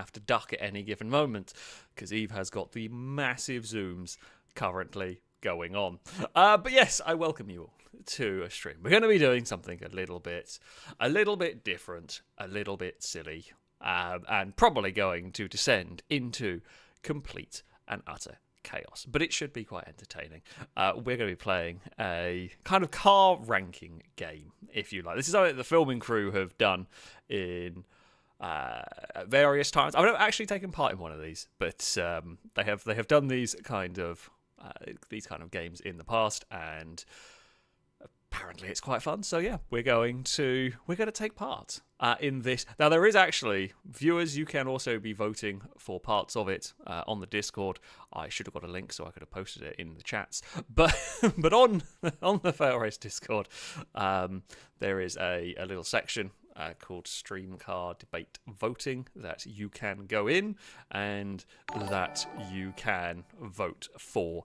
have to duck at any given moment because Eve has got the massive zooms currently going on. But yes, I welcome you all to a stream. We're going to be doing something a little bit different, a little bit silly, and probably going to descend into complete and utter chaos. But it should be quite entertaining. We're going to be playing a kind of car ranking game, if you like. This is something the filming crew have done in at various times. I've never actually taken part in one of these, but they have done these kind of games in the past, and apparently it's quite fun. So yeah, we're going to take part in this. Now there is actually viewers. You can also be voting for parts of it on the Discord. I should have got a link so I could have posted it in the chats. But on the FailRace Discord, there is a little section called Stream Car Debate Voting that you can go in and that you can vote for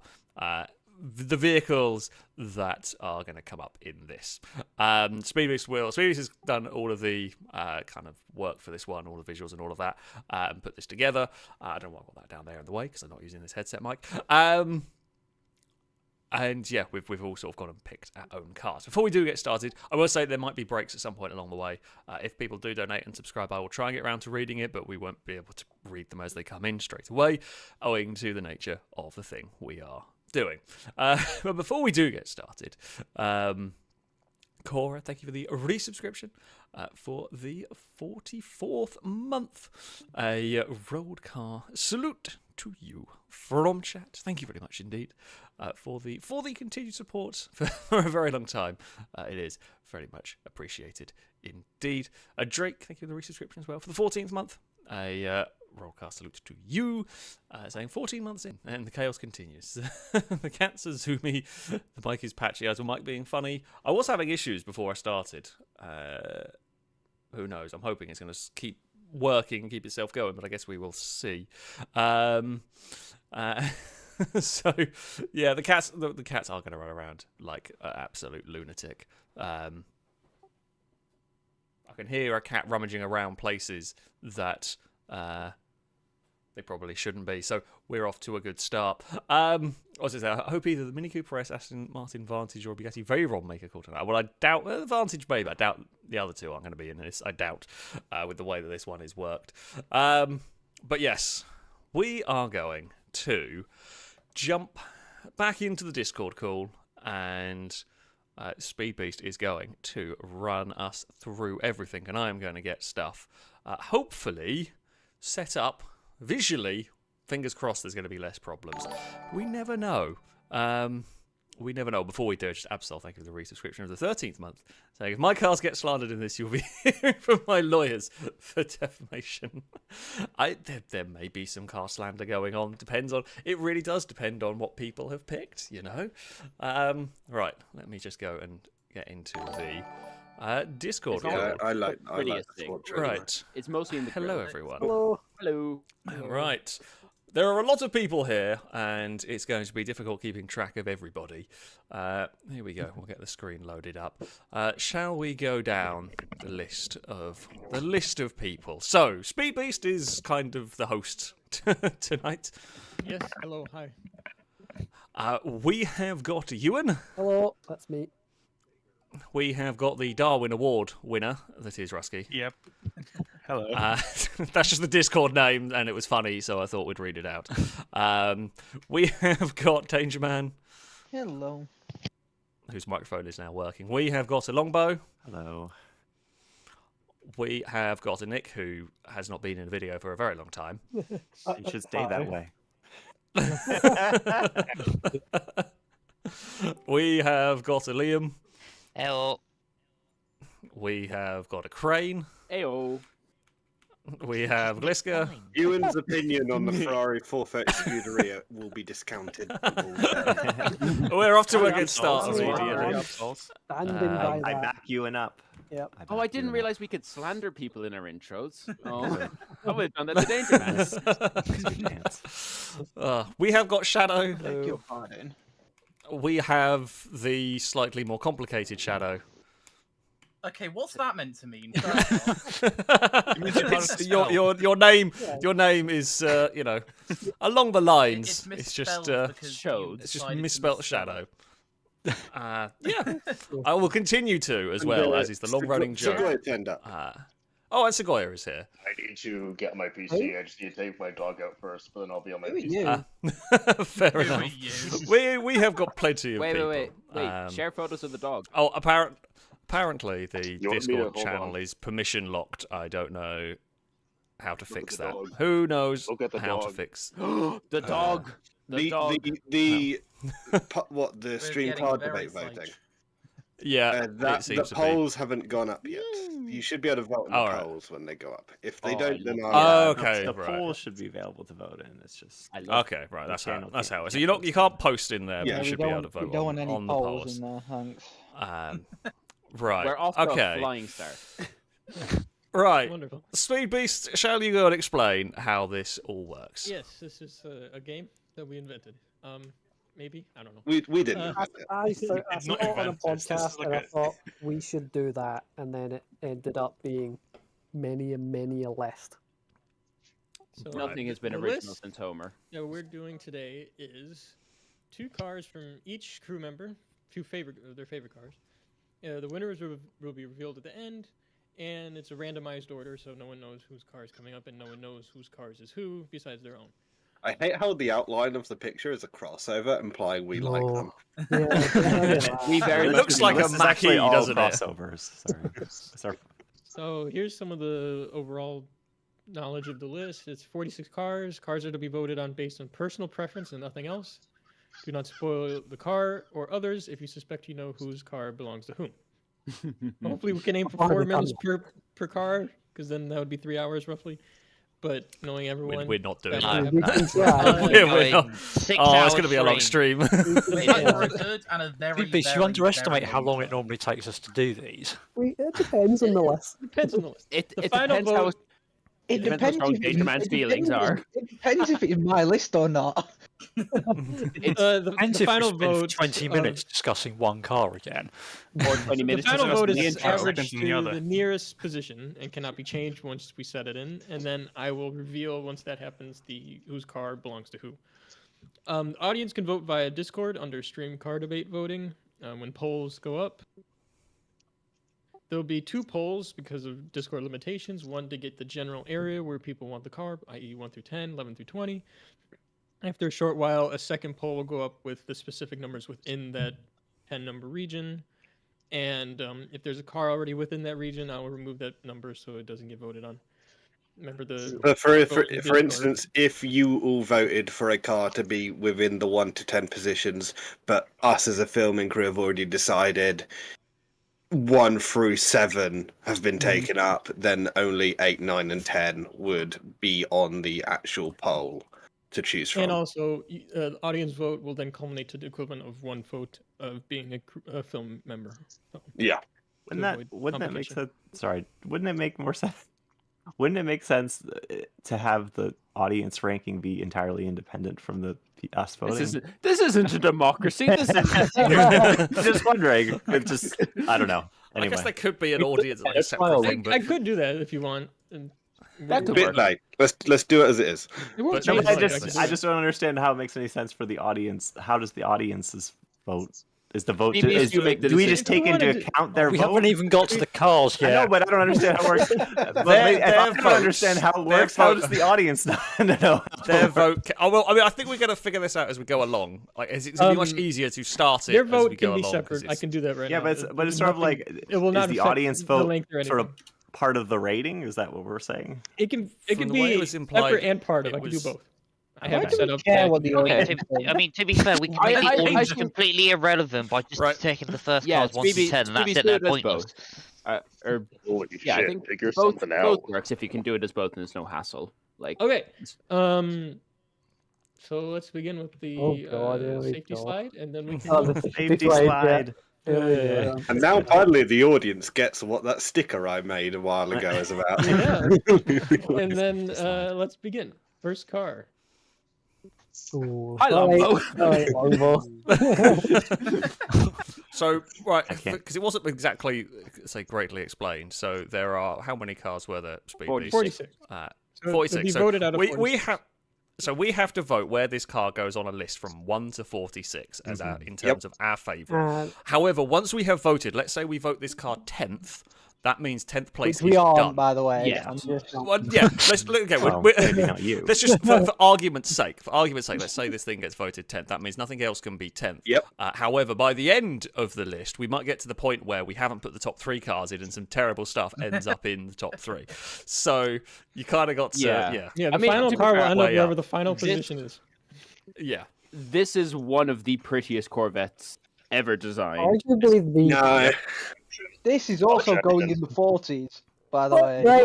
the vehicles that are going to come up in this. Speedbeast has done all of the kind of work for this one, all the visuals and all of that, and put this together. I don't want that down there in the way because I'm not using this headset mic. And yeah, we've all sort of gone and picked our own cars. Before we do get started, I will say there might be breaks at some point along the way. If people do donate and subscribe, I will try and get around to reading it, but we won't be able to read them as they come in straight away, owing to the nature of the thing we are doing. But before we do get started, Cora, thank you for the resubscription for the 44th month. A road car salute to you from chat. Thank you very much indeed for the continued support for a very long time. It is very much appreciated indeed. Drake, thank you for the resubscription as well for the 14th month. A rollcast salute to you, saying 14 months in, and the chaos continues. The cats are zoomy, the mic is patchy, as well mic being funny. I was having issues before I started. Who knows? I'm hoping it's going to keep working and keep itself going, but I guess we will see. So yeah, the cats are going to run around like an absolute lunatic. I can hear a cat rummaging around places that they probably shouldn't be. So we're off to a good start. I hope either the Mini Cooper S, Aston Martin Vantage, or Bugatti Veyron make a call tonight. Well, I doubt the Vantage, maybe. I doubt the other two aren't going to be in this. I doubt with the way that this one is worked. But yes, we are going to jump back into the Discord call, and Speed Beast is going to run us through everything, and I am going to get stuff hopefully set up visually. Fingers crossed there's going to be less problems. We never know. Before we do, just Absol, thank you for the resubscription of the 13th month, saying if my cars get slandered in this, you'll be hearing from my lawyers for defamation. There may be some car slander going on. It really does depend on what people have picked, you know. Right, let me just go and get into the Discord. Yeah, I like the squad trailer. Right. It's mostly in the Hello, everyone. Hello. Right. There are a lot of people here, and it's going to be difficult keeping track of everybody. Here we go. We'll get the screen loaded up. Shall we go down the list of people? So, Speed Beast is kind of the host tonight. Yes. Hello. Hi. We have got Ewan. Hello. That's me. We have got the Darwin Award winner, that is Rusky. Yep. Hello. That's just the Discord name, and it was funny, so I thought we'd read it out. We have got Danger Man. Hello. Whose microphone is now working. We have got a Longbow. Hello. We have got a Nick, who has not been in a video for a very long time. You should stay that way. We have got a Liam. Hello. We have got a Crane. Ayo. We have Gliska. Ewan's opinion on the Ferrari 430 Scuderia will be discounted. We're off to a good start immediately. Standing by I that. back Ewan up. Yep. Oh, I didn't realize we could slander people in our intros. Oh, I would have done that to Danger Man. We have got Shadow. Beg your pardon. We have the slightly more complicated Shadow. Okay, what's that meant to mean? your name is along the lines. It's just showed. it's just misspelt shadow. Yeah, I will continue to as well as is the long-running joke. Segoya turned up. Oh, and Segoya is here. I need to get my PC. I just need to take my dog out first, but then I'll be on my Who are PC. you? Fair Who are enough. you? We have got plenty of people. Wait. Share photos of the dog. Oh, apparently the You want me to Discord hold channel on? is permission locked. I don't know how to fix the that. dog. Who knows Look at the how to dog. fix? The dog. The dog. The We're stream getting card very debate voting? French. Yeah, The it seems to be. polls haven't gone up yet. You should be able to vote on the All right. polls when they go up. If they Oh, don't, then I I'll... Oh, okay, The right. poll should be available to vote in. It's just Okay, right. That's channel how. That's can't- how. So you can't post in there, Yeah, but you we should be able to don't, vote we don't want on, any on the polls polls. in there, thanks. Right. We're off to a Okay. flying start. Right. Wonderful. Speed Beast, shall you go and explain how this all works? Yes, this is a game that we invented. Maybe I don't know. We didn't. I saw it not on a invented, this is podcast like and I a- thought we should do that, and then it ended up being many a list. So Nothing has been the original list since Homer. that we're doing today is 2 cars from each crew member, their favorite cars. The winners will be revealed at the end, and it's a randomized order, so no one knows whose car is coming up, and no one knows whose cars is who besides their own. I hate how the outline of the picture is a crossover, implying we like them. We very It much looks like a This is actually Mackie, all doesn't it? crossovers. Sorry. It's our- So here's some of the overall knowledge of the list. It's 46 cars. Cars are to be voted on based on personal preference and nothing else. Do not spoil the car or others if you suspect you know whose car belongs to whom. Hopefully we can aim for I've 4 already done minutes per car, because then that would be 3 hours roughly. But knowing everyone, We're not doing that that. might happen. We're not. 6 Oh, hours it's going to be a long stream. We're Yeah. for a good and a very, Beast, you very, underestimate very how long long it normally takes us to do these. It depends on the list. Depends on the list. It The final depends how vote- It depends how Data Man's feelings are. It depends if it's my list or not. The And if final we spend vote 20 of- minutes discussing one car again. Or 20 The minutes final vote discussing the is intro. average Depends on the to other. the nearest position and cannot be changed once we set it in, and then I will reveal once that happens whose car belongs to who. The audience can vote via Discord under stream car debate voting when polls go up. There'll be 2 polls because of Discord limitations. One to get the general area where people want the car, i.e. 1 through 10, 11 through 20. After a short while, a second poll will go up with the specific numbers within that 10-number region. And if there's a car already within that region, I will remove that number so it doesn't get voted on. Remember the. But vote in for Discord. instance, if you all voted for a car to be within the 1 to 10 positions, but us as a filming crew have already decided 1 through 7 have been taken up, then only 8, 9, and 10 would be on the actual poll to choose from. And also, the audience vote will then culminate to the equivalent of 1 vote of being a film member. So, Yeah. Wouldn't that make competition. sense? Sorry, wouldn't it make more sense? Wouldn't it make sense to have the audience ranking be entirely independent from the us voting? This isn't a democracy. This is Just wondering. It just I don't know. I Anyway, guess there could be an audience like a that's separate fine. thing, but I could do that if you want. And That could Bit work. late. Let's do it as it is. It won't But no, change but much, just- can I do just don't understand how it makes any sense for the audience. How does the audience's vote? Is the vote? Maybe if you make the do we decision. just take If you into wanted to- account their We vote? haven't even got to the cars I yet. know, but I don't understand how it works. But Their if I don't votes- understand how it their works, how vote- does the audience know? their vote. Oh well, I mean, I think we're going to figure this out as we go along. Like, it's going to be much easier to start it Their as we vote go can be along. 'cause separate. I it's- can do that right Yeah, now. but it's sort of like it will not is the affect audience the vote length or sort of anything. part of the rating? Is that what we're saying? It can From the way it be was implied, separate and part of. it I can do was- both. I Why have it do set we up. care that- what the Okay, audience thinks? I mean, to be fair, we can I- make I- the I points think- completely irrelevant by just Right. taking the first Yeah, cars 1 to Speedy- 10, and that's Speedy it, they're Speed does pointless. both. Or Holy yeah, I shit, think figure both something out. works if you can do it as both and there's no hassle. Like Okay. So let's begin with the Oh, God, here we safety go. slide, and then we can. Oh, go. the Safety slide, slide. Yeah. And now finally the audience gets what that sticker I made a while ago is about. Yeah. And then let's begin. First car. Ooh, Hi, Longbow. Sorry, Longbow. So, right, can't- because it wasn't exactly, say, greatly explained. So there are, how many cars were there, Speed 46. Uh, So 46. he So voted out of we 46. have. So we have to vote where this car goes on a list from 1 to 46 as in terms of our favourite. However, once we have voted, let's say we vote this car 10th, that means 10th place Which we is aren't, done. by the way. Yeah. I'm just not- Well, yeah, let's look. Okay, Well, maybe not you. let's just for argument's sake. For argument's sake, let's say this thing gets voted 10th. That means nothing else can be 10th. Yep. However, by the end of the list, we might get to the point where we haven't put the top 3 cars in, and some terrible stuff ends up in the top 3. So you kind of got to Yeah. Yeah, I the mean, final to be car will fair, end up way wherever up. the final This- position is. yeah. This is one of the prettiest Corvettes ever designed. Arguably the No. This is also going in the 40s, by the way. Right,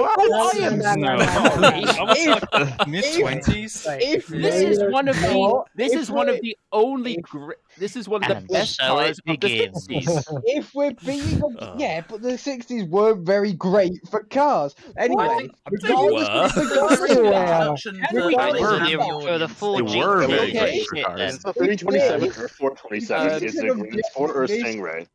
Mid-20s? This is one of the. This is one of the only. This is one of the And best so cars it of the begins. 60s. If we're being, yeah, but the 60s were very great for cars. Anyway, regardless were. regardless of that, For the 4G. They were very Okay. great for Shit, cars. then. It's the 327 If- or 427. Is it a green sport or a this- Stingray?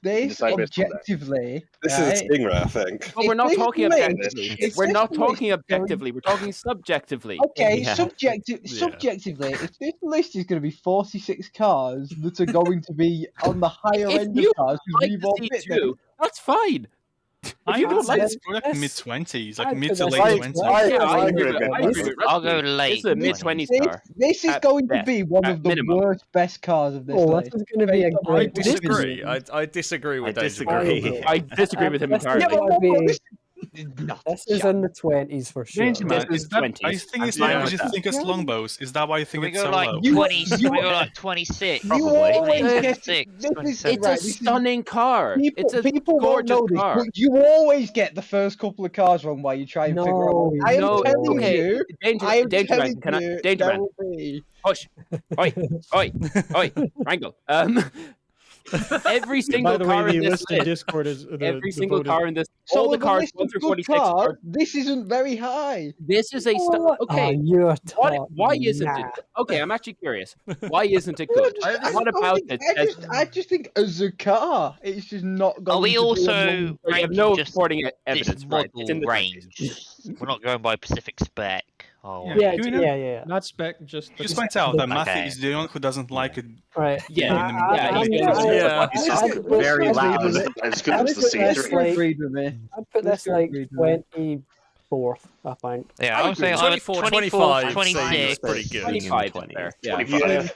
this Decide based on that. objectively, This right, is a Stingray, I think. But we're not this talking list- objectively. if We're this not list talking is objectively. We're talking subjectively. Okay, Yeah. subjectively, if this list is going to be 46 cars that are going to be on the higher If end you of cars, because Like we've the all fit them, C2, that's fine. I you would don't say like it's more like this- mid-20s, like I'd mid put to this late like- 20s. Yeah, I I agree agree with with I that. agree with I'll Rusty. go late. This is a mid-20s car. this is At going to best, be one at of the minimum. worst best cars of this Oh, list. this is going to be a I great disagree. I disagree with I Danger disagree. Bird. I disagree with him This is entirely. gonna be- No, This is in the 20s for sure. Danger Man, This is is that, 20s. are you thinking it's I'm fine like with you that. think it's longbows? Is that why you Can think we it's go so like low? 20? Can we go like 26? You Probably. always get 26, this is 27. It's right, a this is- stunning car. It's a people won't gorgeous know this, car. but you always get the first couple of cars wrong while you try and figure No, out. I am no, telling okay. you, Danger, I am Danger telling Man, can I, you, Danger there Man, will be. push. Oi, oi, oi, Wrangle. Every By single the car way, in the this list in list, Discord is every single car in this, So all the of a cars list 1 of through good 46 cars, are. this isn't very high. This is a okay. Oh, you're Why talking isn't it? mad. Okay, I'm actually curious. Why isn't it good? I What don't about think- it? I just think as a car, it's just not going Are we to be also among- We have ranking no just supporting this evidence, model right? It's in the range? We're not going by Pacific spec. Oh, Yeah, Yeah, you know- yeah. Not spec, just the Just point out that Matthew Okay. is the one who doesn't like it. Right. Yeah, I- yeah, I'm- he's I- Yeah. It's I- just I- very I- loud. As good I as the would put this C3. like- agreed with me. I'd put Let's this go like read them. 24th, I think. yeah, I would say 24, 25 26. seems pretty good. 25 is 20. there. Yeah. 25.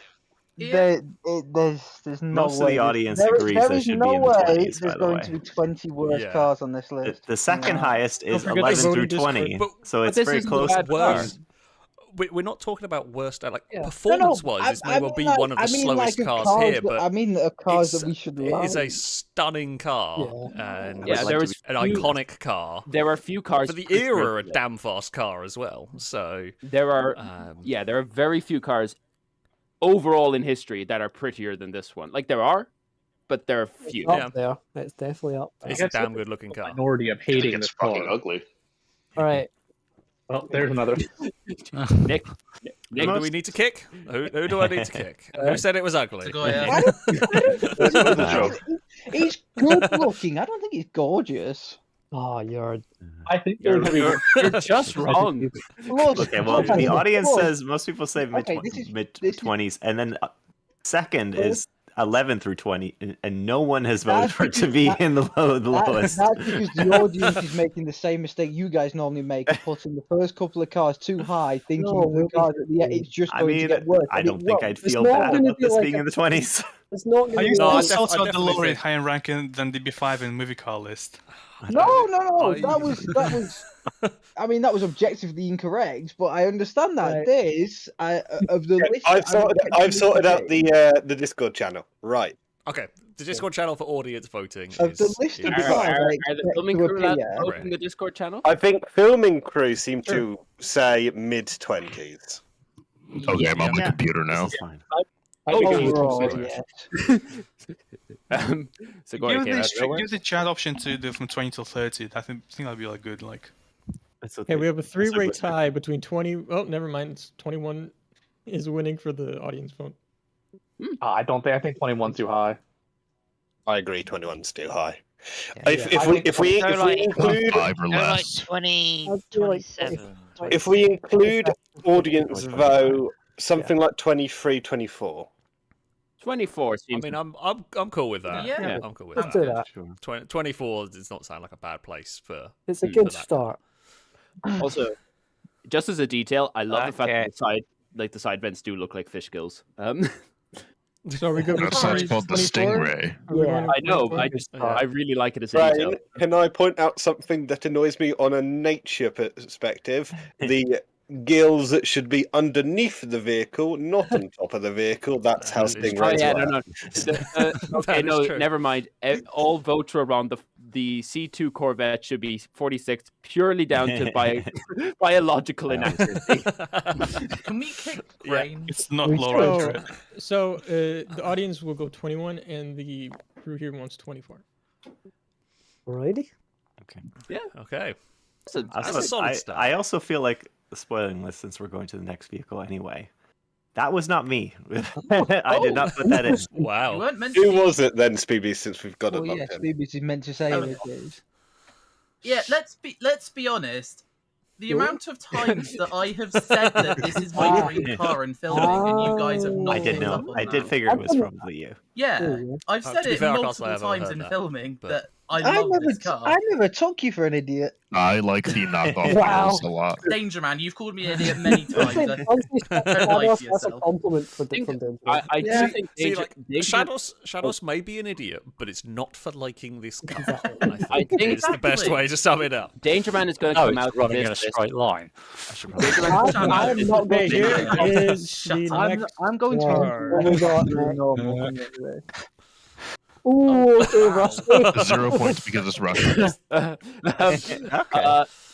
There's no Most of way. the audience There- agrees there they is should no be in the way 20s, by there's the going way. to be 20 worse Yeah. cars on this list. The second No. highest is forget to 11 vote through in Discord. 20, But- so it's this very isn't a close bad to car. worst. We're not talking about worst. Like Yeah. performance-wise, this may well be one of the slowest cars here, but I mean, the cars it's- that we should it love. is a stunning car Yeah. and Yeah, there was an few- iconic car. There are few cars For the prettier era, a than this. damn fast car as well. So, There are there are very few cars overall in history that are prettier than this one. Like there are, but there are few. Yeah. Up there. It's definitely up there. it's a damn good looking car. Minority of I think hating it's this fucking car. ugly. All right. Well, there's another. Nick, Who do we need to kick? Who do I need to kick? Who said it was ugly? He's good looking. I don't think he's gorgeous. Oh, you're. I think you're just wrong. Look, Okay, well, the audience says, most people say Okay, this is- mid-20s, and then second is 11 through 20, and no one has voted That's for it to because be that- in the lowest. That's because the audience is making the same mistake you guys normally make, of putting the first couple of cars too high, thinking No, the cars at the end, it's just I going mean, to get worse. I and it don't think won't. I'd It's feel not bad gonna about be this like being a- in the 20s. It's not Are going you to No, I also definitely the think- higher ranking than DB5 in movie car list? No, I- that was. I mean, that was objectively incorrect, but I understand that. Right. This of the list. I've sorted out the Discord channel. Right. Okay, the Discord channel for audience voting Of the is. list of is- cars I Are the expect filming to crew allowed to appear. vote in the Discord channel? I think filming crew seem to say mid-20s. Okay, I'm on the Yeah. computer now. This is fine. Overall, Right. yes. So go ahead, Give the chat option to do from 20 till 30. I think that'd be like good. Like, It's Okay, we have a three-way That's a good- tie between 20. Oh, never mind. It's 21 is winning for the audience vote. I don't think. I think 21's too high. I agree. 21's too high. Yeah. If we include 5 or less. 20, I'd say like 27. if we include audience 25. vote, something like 23, 24. 24 I seems. mean, I'm cool with that. Yeah. I'm cool with Let's that. do that. Sure. 24 does not sound like a bad place for. It's a Hmm. good For that. start. Also, just as a detail, I love the fact Okay. that the side vents do look like fish gills. So are we good with That's why it's called the 24? Stingray. Are we Yeah. going I know, with but 24? I really like it as a Brian, detail. can I point out something that annoys me on a nature perspective? The gills should be underneath the vehicle, not on top of the vehicle. That's how That is Stingrays Oh yeah, work. no. Okay, That is no, true. never mind. All votes were wrong. The C2 Corvette should be 46, purely down to biological inaccuracy. Can we kick Yeah. Brain? It's not We lore should. accurate. So the audience will go 21, and the crew here wants 24. Alrighty. Okay. That's a- That's a solid start. I also feel like spoiling this since we're going to the next vehicle anyway. That was not me. I did not put that in. You Wow. weren't meant to. Who be- was it then, Speedy, since we've got it Oh locked yes, in? BBC is meant to say Oh. it is. Yeah, let's be honest. The amount of times that I have said that this is my dream car and filming, and you guys have not I did picked up know. on I that. did figure it was probably you. Yeah, I've To said be it fair, I can't say multiple I've ever times heard in that, filming but- that I love this car. I never took you for an idiot. Ah, I like the knockoff Wow. models a lot. Danger Man, you've called me an idiot many times. Honestly, Don't lie to that's a yourself. compliment for think- different I Yeah. do think See, Danger, like, Shadows may be an idiot, but it's not for liking this car. Exactly. I think It's the best way to sum it up. Danger Man is going to No, come it's out running with in a this. straight line. I should probably. Danger Man- Shut up. I'm not Okay, going here to- is Shut the up. next I'm going to car. Oh my God, mate. normal anyway. Ooh, okay, Rusty. 0 points because it's Russian. Okay.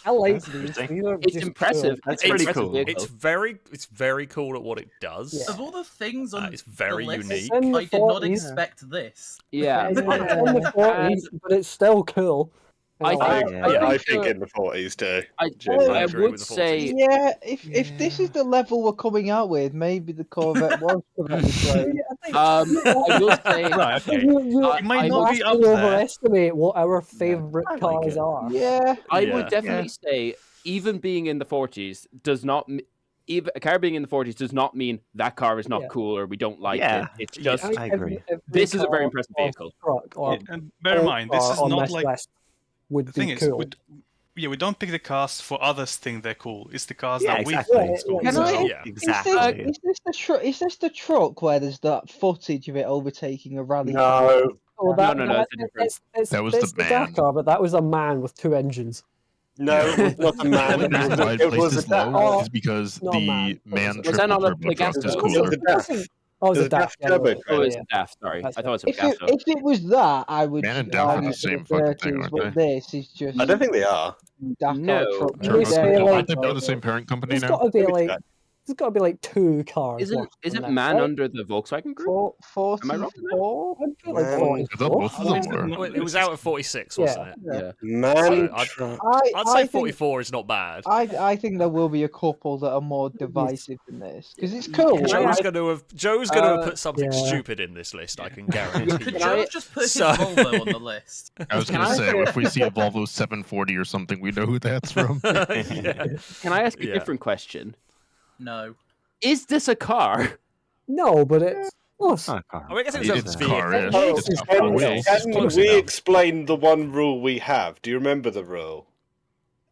I like these. Interesting. These are It's just impressive. That's It's pretty impressive cool. vehicle. It's very cool at what it does. Yeah. Of all the things on It's very the list, unique. In the I did not 40s. expect this. Yeah. It's in the 40s, but it's still cool. I like think- it. Yeah, I think, think in the 40s too. I I agree would with the say Yeah, if this is the level we're coming out with, maybe the Corvette was correctly played. I will say Right, okay. You I- might I not be up vastly there. overestimate what our favourite I like cars it. are. Yeah, I Yeah. would definitely say even being in the 40s does not even a car being in the 40s does not mean that car is not Yeah. cool or we don't like Yeah. it. It's just I agree. Every This is a very car impressive or vehicle. Truck or And bear in old mind, this car is on not this like list would the thing be is, cool. we don't pick the cars for others think they're cool. It's the cars Yeah, that exactly. we think is cool. Can So- I- Yeah. Exactly. Is this the truck? Is this the truck where there's that footage of it overtaking a rally? No, Oh, No, it's a different- That was it's the man. Dakar, but that was a man with two engines. no, it was not a The man. only reason why I It placed was a this low Oh, is because not a the man. man Was that triple not a turbo big truck ass is dog? It was cooler. a DAF. Oh, it was It a was a DAF. DAF turbo yeah, truck. Oh, yeah, it's yeah. a daft. Sorry, I thought it was a If gas. it was that, I would Man and Daft are argue the same for the fucking thing, 30s, aren't but they? this is just I don't think they are. Dakar No. truck. Can we Okay. say, Aren't like, they both the same parent company There's now? got to be Maybe like, that. there's got to be like two cars. Isn't worth isn't on that, man right? under the Volkswagen group? Am I wrong? 44? I'd put like Man. 44. I thought both of them were. Well, it was out at 46, wasn't it? Yeah. Man, So I'd- truck. I'd say 44 is not bad. I think there will be a couple that are more divisive than this because it's cool. Joe's going to have put something yeah. stupid in this list. I can guarantee. Could you. Joe have just put his So- Volvo on the list? I was Can going to I say, say- if we see a Volvo 740 or something, we know who that's from. Yeah. Can I ask a Yeah. different question? No. Is this a car? No, but it's close. Not a car. I mean, I guess It it's is a car-ish. vehicle. It's got four wheels. It's Can close we enough. explain the one rule we have? Do you remember the rule?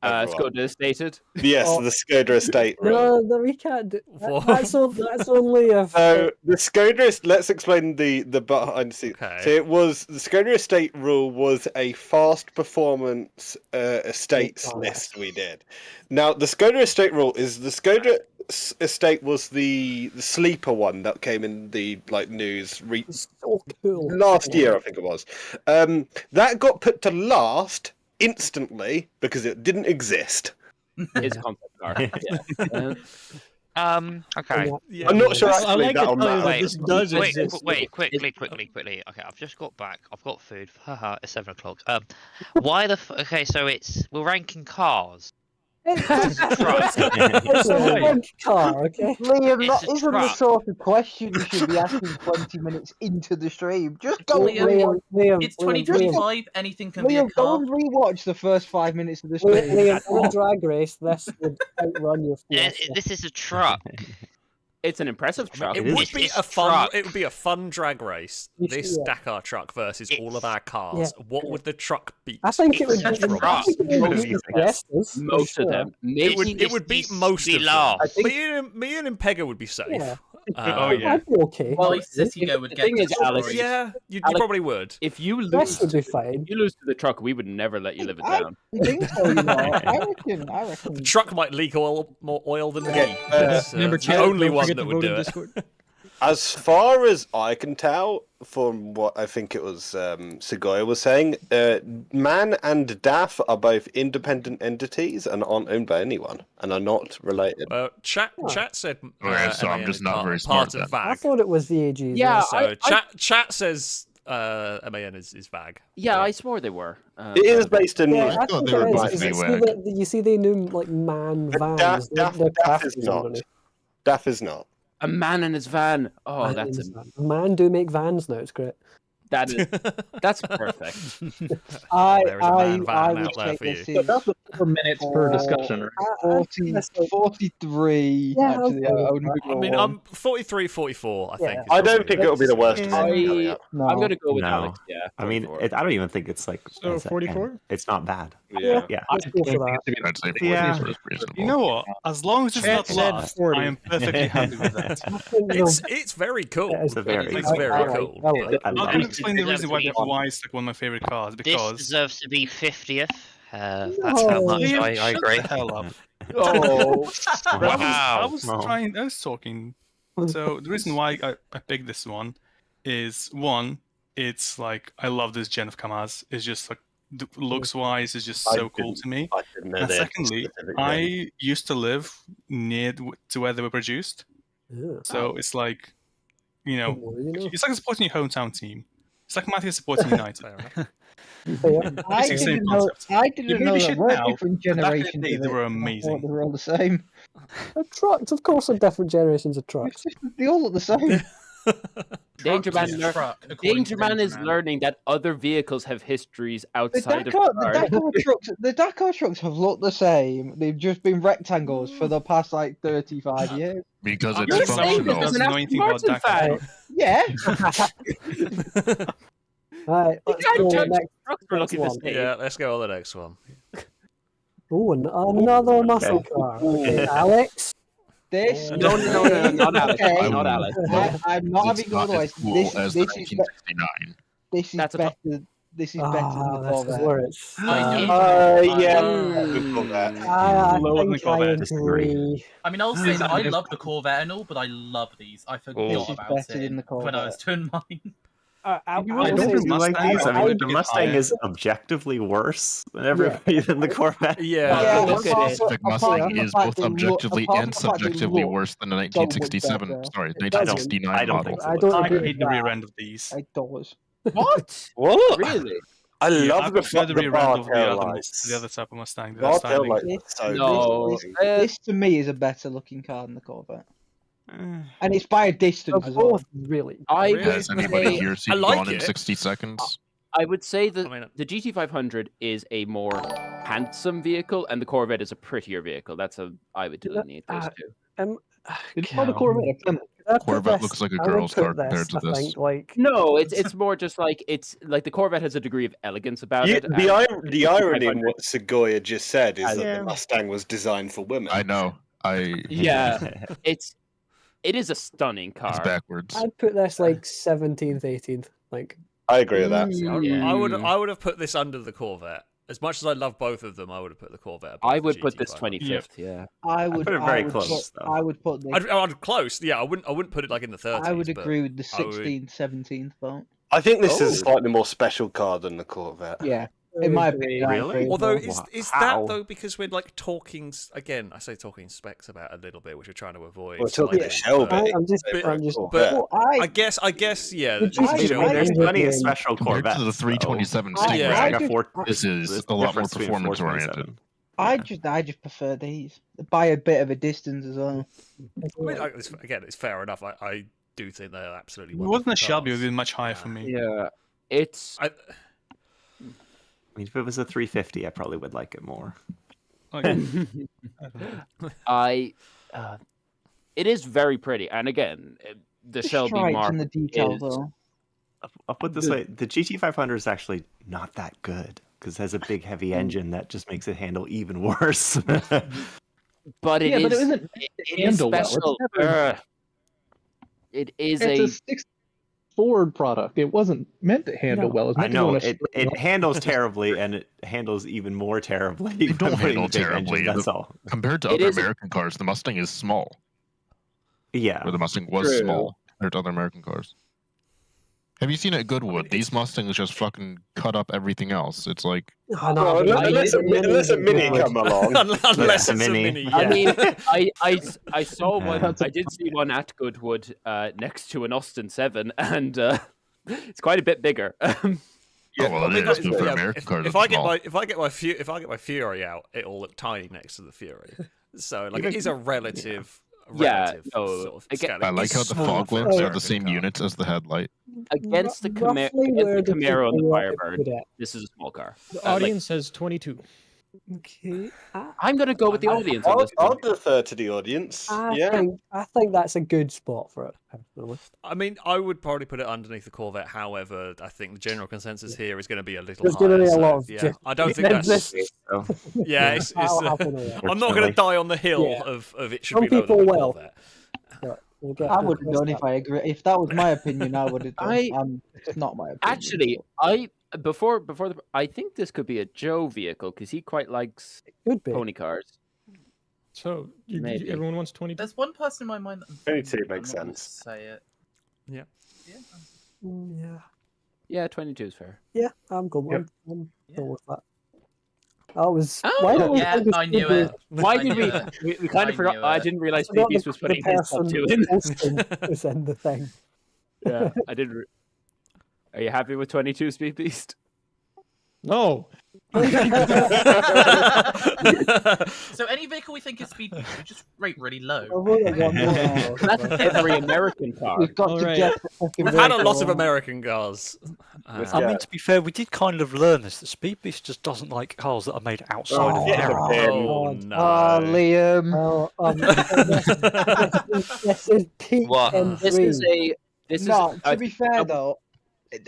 Let's go Everyone. to the stated. Yes, Oh. the Skoda estate rule. No, we can't do What? that's only if So the Skoda, let's explain the behind the scenes. Okay. So it was the Skoda estate rule was a fast performance estates Oh, list we did. Now the Skoda estate rule is the Skoda estate was the sleeper one that came in the news so cool. last year, I think it was. That got put to last instantly because it didn't exist. It's a concept car. Yeah. Okay. Yeah. I'm not sure I actually like that to on tell you that. that Wait, this does wait, exist. wait, quickly. Okay, I've just got back. I've got food. Haha, it's 7 o'clock. Why the? Okay, so we're ranking cars. It's a big car, okay? Liam, It's that a isn't the truck. sort of question you should be asking 20 minutes into the stream. Just go and Liam, rewatch. It's 2025. Anything can be a Liam, go car. and rewatch the first 5 minutes of the stream. Liam, in a drag race, this would outrun your Fiesta. This is a truck. It's an impressive truck. It would be It's a a fun. truck. It would be a fun drag race. This Yeah. Dakar truck versus all of our cars. Yeah. What would the truck beat? I think it would It's beat a truck. the Fiestas. for Most of sure. them. It would. Maybe It would beat most of them. last. Me and Impega would be safe. Yeah. Oh, yeah. I'd be okay. Well, Citigo would the get thing is, destroyed. Alex, Yeah, you Alex- probably would. if you lose, This would be to, fine. if you lose to the truck, we would never let you live it I down. think so, you know. I reckon. The truck might leak more oil than me. Remember, the chat, only don't one forget that to would vote in do it. Discord. As far as I can tell, from what I think it was Segoya was saying, Man and DAF are both independent entities and aren't owned by anyone, and are not related. Chat said. Okay, so I'm MAN just is not very part smart of then. I VAG. thought it was the AG. Yeah, So chat says MAN is VAG. Yeah, I swore they were. It is based in. Yeah, I thought think they were it both is. VAG. You see the new like man vans. They're DAF crafted is not. underneath. DAF is not. A man in his van. Oh, Man that's is van. Man do make vans now. It's great. that is that's perfect. There's a man van I out would there take for this you. in That's 4 minutes per discussion, right? 43. Yeah, actually, okay. I would I mean, go I'm 43, 44, I think. Yeah. is I don't probably think it'll be the worst. I- coming up. no. I'm gonna go with No. Alex. Yeah. I mean, 44. I don't even think it's like. So, as a- 44? It's not bad. Yeah. Yeah. Let's go for that. I'd say 40 Yeah. is reasonable. You know what? As long as it's Chat not said last, 40. I am perfectly happy with that. It's very cool. Yeah, It's a very. It's very cool. I like I I'm love going to it. explain the reason why it's like one of my favorite cars. This Because deserves to be 50th. That's how much Liam, I shut agree. the hell up. Oh, I Wow. was Wow. trying. I was talking. So the reason why I picked this one is one. It's like I love this gen of Kamaz. It's just like looks wise, it's just so cool to me. I didn't know And that secondly, specific I used to live near to where they were produced, Yeah. so it's like, you know, Well, you know. it's like supporting your hometown team. It's like Matthew supporting United. Fair enough. Yeah. I It's the same didn't know. concept. I You didn't may know be there shit were now, different but back in the generations. day, of they it. were I thought amazing. They were all the same. Trucks, of course, are different generations of trucks. It's just, they all look the same. Danger Truck is Man, a truck, according Danger to Man Danger is Man. learning that other vehicles have histories The outside Dakar, of the cars. Dakar trucks, the Dakar trucks have looked the same. They've just been rectangles for the past like 35 years. Because You're it's saying functional. this doesn't know anything about Dakar. Yeah. Right, You let's can't go judge next. trucks for looking the one. same. Yeah, let's go on the next one. Oh, another muscle car. Okay, Alex. This. No, not Alex. Okay. Not Alex. I'm not It's having not otherwise. as cool This as is the 1969. this is That's a better. This is better than the This is Corvette. where it's. Yeah. Good call that. I Lower than think I Corvette. agree. I mean, I'll say that I love the Corvette and all, but I love these. I forgot This is about better it than the when I was Corvette. doing mine. I You will don't say- really like these. I mean, the get Mustang higher. is objectively worse than everybody than the Corvette. Yeah. Yeah, look at apart it. from- The apart Mustang from the is fact both they look- objectively apart and from the fact they subjectively look worse than the so much 1967. better. Sorry, It 1969 I don't model. think so. I don't I agree hate the with rear that. end of these. It does. What? What? Really? I Yeah, love I the prefer the the rear bar end of the tail other, lights. the other type of Mustang. The Bar tail styling. lights are so No. This to me is a better looking car than the Corvette, Eh. and it's by a distance They're as well. both really. I Really? would Has anybody say, here seen I like Gone in it. 60 Seconds? I would say that I mean, the GT500 is a more handsome vehicle, and the Corvette is a prettier vehicle. That's how I would delineate those two. It's called a Corvette. Corvette looks like a girl's car compared to I this. think, like, No, it's more just like it's like the Corvette has a degree of elegance about it. The and the irony in 500 what Segoya just said is that Yeah. the Mustang was designed for women. I know. Yeah, it is a stunning It's car. backwards. I'd put this like 17th, 18th. Like, I agree with that. I would have put this under the Corvette. As much as I love both of them, I would have put the Corvette. above I the would put this GT500. 25th. Yeah, I would put it very I would close, Put, though. I would put this. I'd close. Yeah, I wouldn't put it like in the 30s. I would but agree with the I would- 16th, 17th vote. I think this is a Oh. slightly more special car than the Corvette. Yeah, in my opinion. I Really? agree. Although Wow. is How? that though because we're like talking again? I say talking specs about a little bit, which we're trying to avoid. We're talking slightly, Shelby. but- I'm just, But- I'm just. but- Well, I guess, yeah. Would it's you- a I- Shelby. There's I- plenty of I- special Compared Corvettes. to the 327 I- Stingray, Yeah. I Like do- a four, this is there's a lot more difference between performance 427. oriented. I just prefer these by a bit of a distance as well. I mean, it's fair enough. I do think they're absolutely. It wasn't a Shelby, it would have been much higher for me. Yeah, it's. I mean, if it was a 350, I probably would like it more. It is very pretty, and again, the Shelby mark and the decal, is. though. I'll put it this way: the GT500 is actually not that good because it has a big, heavy engine that just makes it handle even worse. But it is. But it isn't handle well. Special. It is It's a 6 Ford product. It wasn't meant to handle well. I know it handles terribly, and it handles even more terribly. It don't handle terribly. That's all. Compared to other American cars, the Mustang is small. Yeah, or the Mustang was small compared to other American cars. Have you seen it at Goodwood? These Mustangs just fucking cut up everything else. It's like unless a mini come along. Unless it's a mini. I mean, I saw one. I did see one at Goodwood next to an Austin 7, and it's quite a bit bigger. Yeah, well, it is. But for American cars, if I get my Fury out, it'll look tiny next to the Fury. So like, it is a relative. Sort of scale. I like how the fog lamps are the same units as the headlight. Against the Camaro and the Firebird, this is a small car. The audience says 22. Okay. I'm going to go with the audience. I'll defer to the audience. I think that's a good spot for it. Personally. I mean, I would probably put it underneath the Corvette. However, I think the general consensus here is going to be a little There's higher. There's going to be a lot of. Yeah, I don't think that's. Yeah, I'm not going to die on the hill of it should be lower than the Corvette. I would have done if I agree. If that was my opinion, I would have done. It's not my opinion. Actually, before I think this could be a Joe vehicle because he quite likes pony cars. So everyone wants 22. There's one person in my mind. 22 makes sense. Say it. Yeah. Yeah, 22 is fair. Yeah, I'm good. Yep. I'm going with that. I was. I knew it. Why did we kind of forgot? I didn't realize Speed Beast was putting his top 2 in. Was in the thing. Yeah, I didn't. Are you happy with 22, Speed Beast? No. So any vehicle we think is speed, we just rate really low. That's every American car. We've got to get the fucking We've had a lot vehicle. of American cars. I mean, to be fair, we did kind of learn this. That Speed Beast just doesn't like cars that are made outside of Europe. Oh no! Liam. This is peak M3. This is a. To be fair though,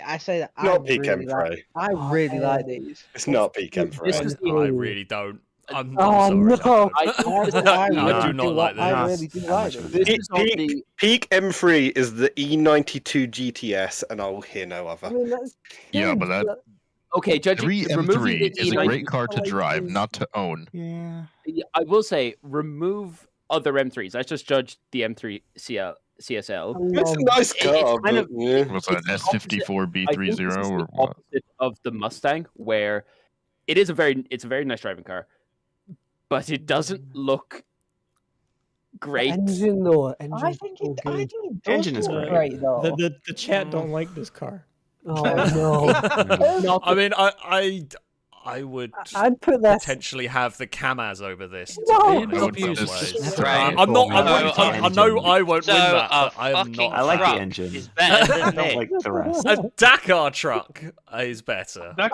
I say that Not peak M3. I really like these. It's not peak M3. I really don't. I'm no! sorry. I do not like this. I really do like them. Peak M3 is the E92 GTS, and I'll hear no other. I mean, Yeah, but that Okay, judging 3 removing the M3 is a E90 great car to drive, not to own. Yeah. I will say, remove other M3s. Let's just judge the M3 CSL. It's a nice car, kind of, What's that, S54 B30 or what? opposite of the Mustang, where it's a very nice driving car, but it doesn't look great. Engine though, I think it does Engine is look great. though. The chat don't like this car. Oh no! I mean, I would I'd put this. potentially have the Kamaz over this. No, to be honest, in some ways. Right. I'm not. I know I won't So win that, a but I am fucking not. I like the truck engine. is better I than don't this. like the rest. A Dakar truck is better. I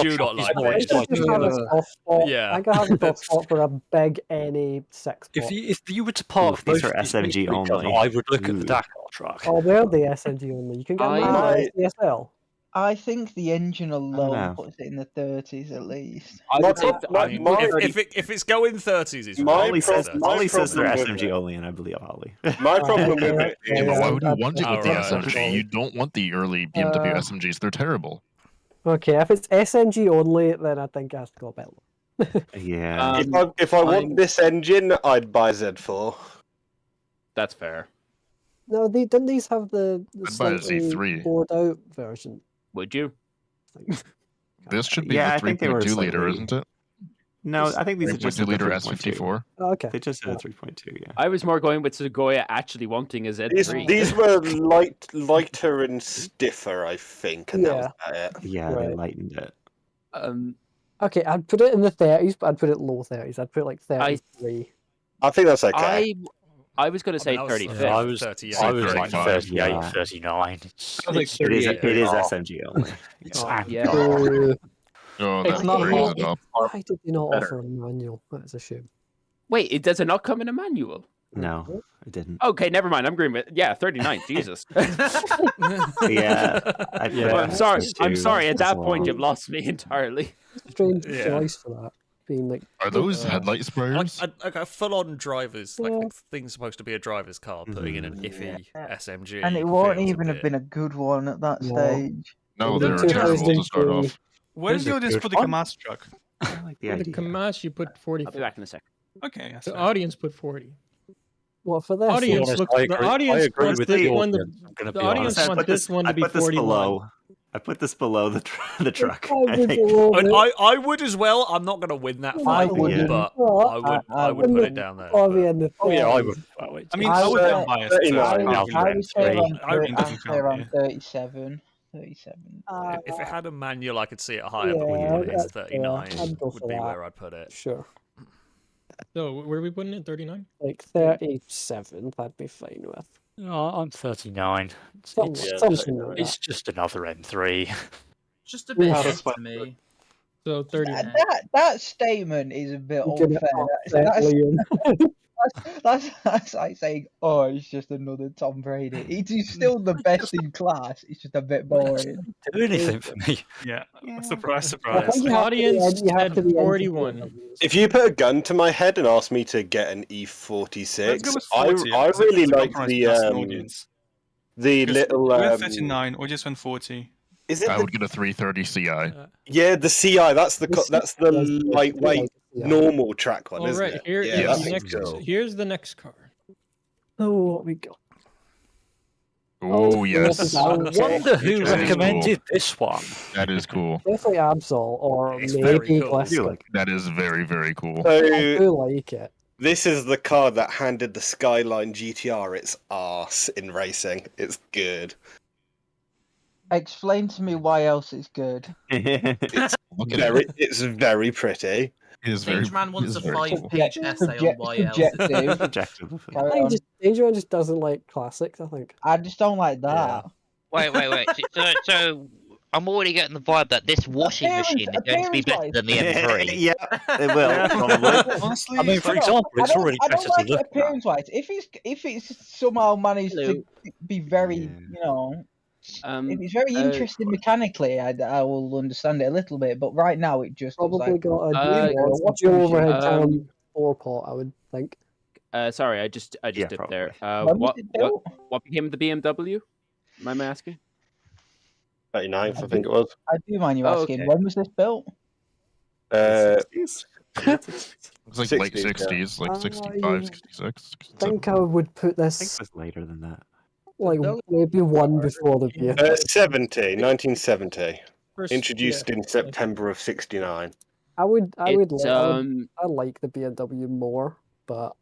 do not like this. Yeah. I can have a soft spot for a big NA6. If you were to park These both are these SMG vehicles, only. I would look at Ooh. the Dakar truck. Oh, they're the SMG only. You can get I- the CSL. I think the engine alone know. puts it in the 30s at least. If it's going 30s, it's Ollie says they're problem with SMG only, and I believe Ollie. My problem with it Yeah, but why would you want it with the Alright. SMG? You don't want the early BMW SMGs. They're terrible. Okay, if it's SMG only, then I think it has to go a bit low. Yeah. if I want this engine, I'd buy Z4. That's fair. No, didn't these have the I'd buy a slightly Z3. bored out version? Would you? This should be Yeah, the I think they were 3.2 liter, slightly- isn't it? No, I think these are just 3.2 liter the S54. Oh, okay. They just said a 3.2, yeah. I was more going with Segoya actually wanting a Z3. These were lighter and stiffer, I think, and that was about it. Yeah, they Right. lightened it. I Okay, I'd put it in the 30s, but I'd put it low 30s. I'd put it like 33. I think that's okay. I was going to say I was 35. thinking I was 38. like 38, Yeah. 39. I was like It is 38. it is SMG only. It's Yeah. Oh, It's that not brings hot. it up. Why did they not Better. offer a manual? That's a shame. Wait, does it not come in a manual? No, it didn't. Okay, never mind. I'm agreeing with 39. Jesus. Yeah, Well, I'm sorry. I'm sorry. At that That's point, long. you've lost me entirely. Strange Yeah. choice for that. Being like, Are those headlight Like sprayers? a full-on driver's, like Yeah. the thing's supposed to be a driver's car, putting in an iffy SMG. And it won't feels a even have bit- been a good one at that No. stage. No, The they're terrible to start 2003. off. Where There's did you a just good put the one. Kamaz truck? I like the For the idea. Kamaz, you put I'll 40. be back in a second. Okay, that's The fair. audience put 40. what for this? Audience, honest, look, I the agree- I audience agree wants with this the one. audience, I'm gonna The be audience honest. wants this one to be 41. I put this below the the truck. I would as well. I'm not going to win that I fight, wouldn't. but I I would put it down there. Probably in the Oh yeah, I 30s. would. Oh, I mean, I I would would- be unbiased. So I I would, can't I really would say around, I would I'd say around 37. If it had a manual, I could see it higher, but Yeah, with it's that's 39 fair. I'd go would for be that. where I'd put it. Sure. So where are we putting it? 39? Like 37, I'd be fine with. No, I'm 39. Something like It's just another M3. Just a bit Yeah. shit to me. So 39. That statement is a bit You're gonna unfair. upset Liam. That's like saying, oh, it's just another Tom Brady. He's still the best in class. It's just a bit boring. Do anything for me. Yeah, Yeah. surprise, I surprise. think you have to be- Audience you have said to be 41. If you put a gun to my head and asked me to get an Let's E46, go with 40. I because really it's a like compromise plus an audience. the Because little we went 39 or just went 40. is it I the, would get a 330 CI. yeah, the CI, that's the The lightweight Yeah. normal track one, All isn't right, it? here Yeah, is that's the next. cool. Here's the next car. Oh, what we got? Oh yes, I I wonder who That is recommended this one. that is cool. Definitely Absol, or It's very maybe cool. Gliscon. That is very very cool. I So do like it. this is the car that handed the Skyline GTR its arse in racing. It's good. Explain to me why else it's good. It's Look at very, it. it's very pretty. It is very. Danger Man it wants is a very cool. 5-page essay on why else. it's Subjective. Objective. Carry I think on. just Danger Man just doesn't like classics, I think. I just don't like that. Wait. So I'm already getting the vibe that this washing machine is going to be better than the M3. Yeah, it will probably. Honestly, I mean, for No, example, I it's don't- already I don't better like to it look at. appearance-wise. If it's somehow managed to be very, you know, if it's very interesting mechanically, I will understand it a little bit. But right now, it just looks Probably like got yeah, a what's dual the overhead machine? cam 4-pot, I would think. Sorry, I just dipped there. When was it built? What became of the BMW? Am I asking? 39th, I think it was. I do mind you Oh, asking. okay. When was this built? It's like late 60s, yeah. 60s, like 65, 66. I think I would put I think it this was later than that. like maybe one before the beer. 1970. First, Introduced yeah. in September of 69. I would I I like the BMW more, but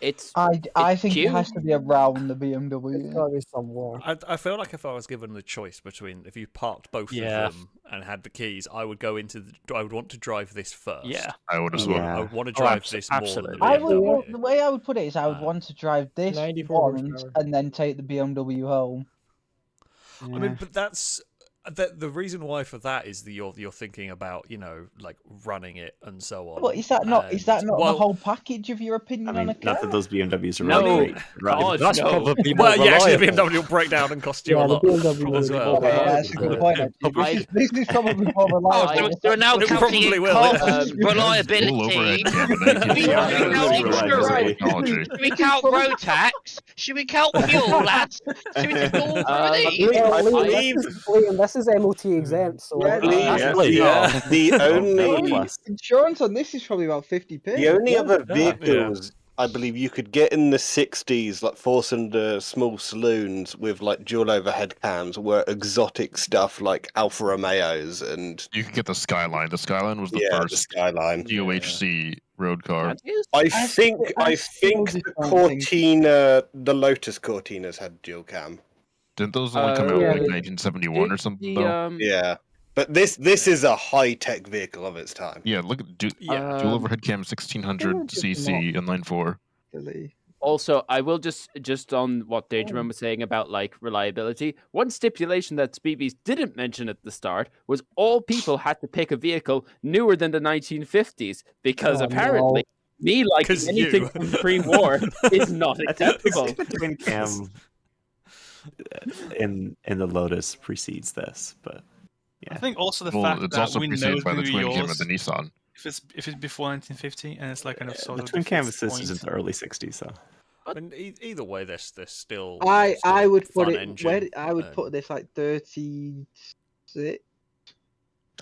it's I think cute. it has to be around the it's BMW. gotta be somewhere. I feel like if I was given the choice between if you parked both Yeah. of them and had the keys, I would go into I would want to drive this first. Yeah. I would as well. Yeah. I would want to Oh, drive this more than absolutely. the I BMW. would well, the way I would put it is I would want to drive this 94 once horsepower. and then take the BMW home. I mean, but that's the reason why for that is that you're thinking about like running it and so on. But is that not And- the well, whole package of your opinion I on a mean, car? not that those BMWs are No, really great. God, That's no. probably more Well, yeah, actually, the reliable. BMW will break down and cost you Yeah, a the lot BMW as will well. be Okay, that's a good point. actually. This is probably more Oh, reliable. so we're now It counting probably in will, cost, yeah. reliability. Full overhead Do cam, we and they count can see insurance? technology. Should we count road tax? Should we count fuel, lads? Should we just do all three of these? Liam, this is MOT exempt, so Yeah, The only insurance on this is probably about 50p. the only other Yeah. vehicles I believe you could get in the 60s, like four-cylinder small saloons with like dual overhead cams, were exotic stuff like Alfa Romeos and You could get the Skyline. The Skyline was the the first Skyline. DOHC road car. I think the Cortina, the Lotus Cortinas had dual cam. Didn't those only come out in Yeah. like 1971 or something? though? Yeah, But this is a high-tech vehicle of its time. Yeah, look at dual overhead cam 1600 cc inline four. Also, I will just on what Daydream was saying about like reliability. One stipulation that Speedbeast didn't mention at the start was all people had to pick a vehicle newer than the 1950s because apparently me liking anything from pre-war is not acceptable. The twin cam in the Lotus precedes this, but yeah. I think also the Well, fact it's that also we know preceded by the who twin cam yours, of the Nissan. if it's before 1950 and it's like kind of sort The of twin cam fixed assist is in the early 60s, so. I mean, either way, they're still. I would put fun it engine, where I would and- put this like 36.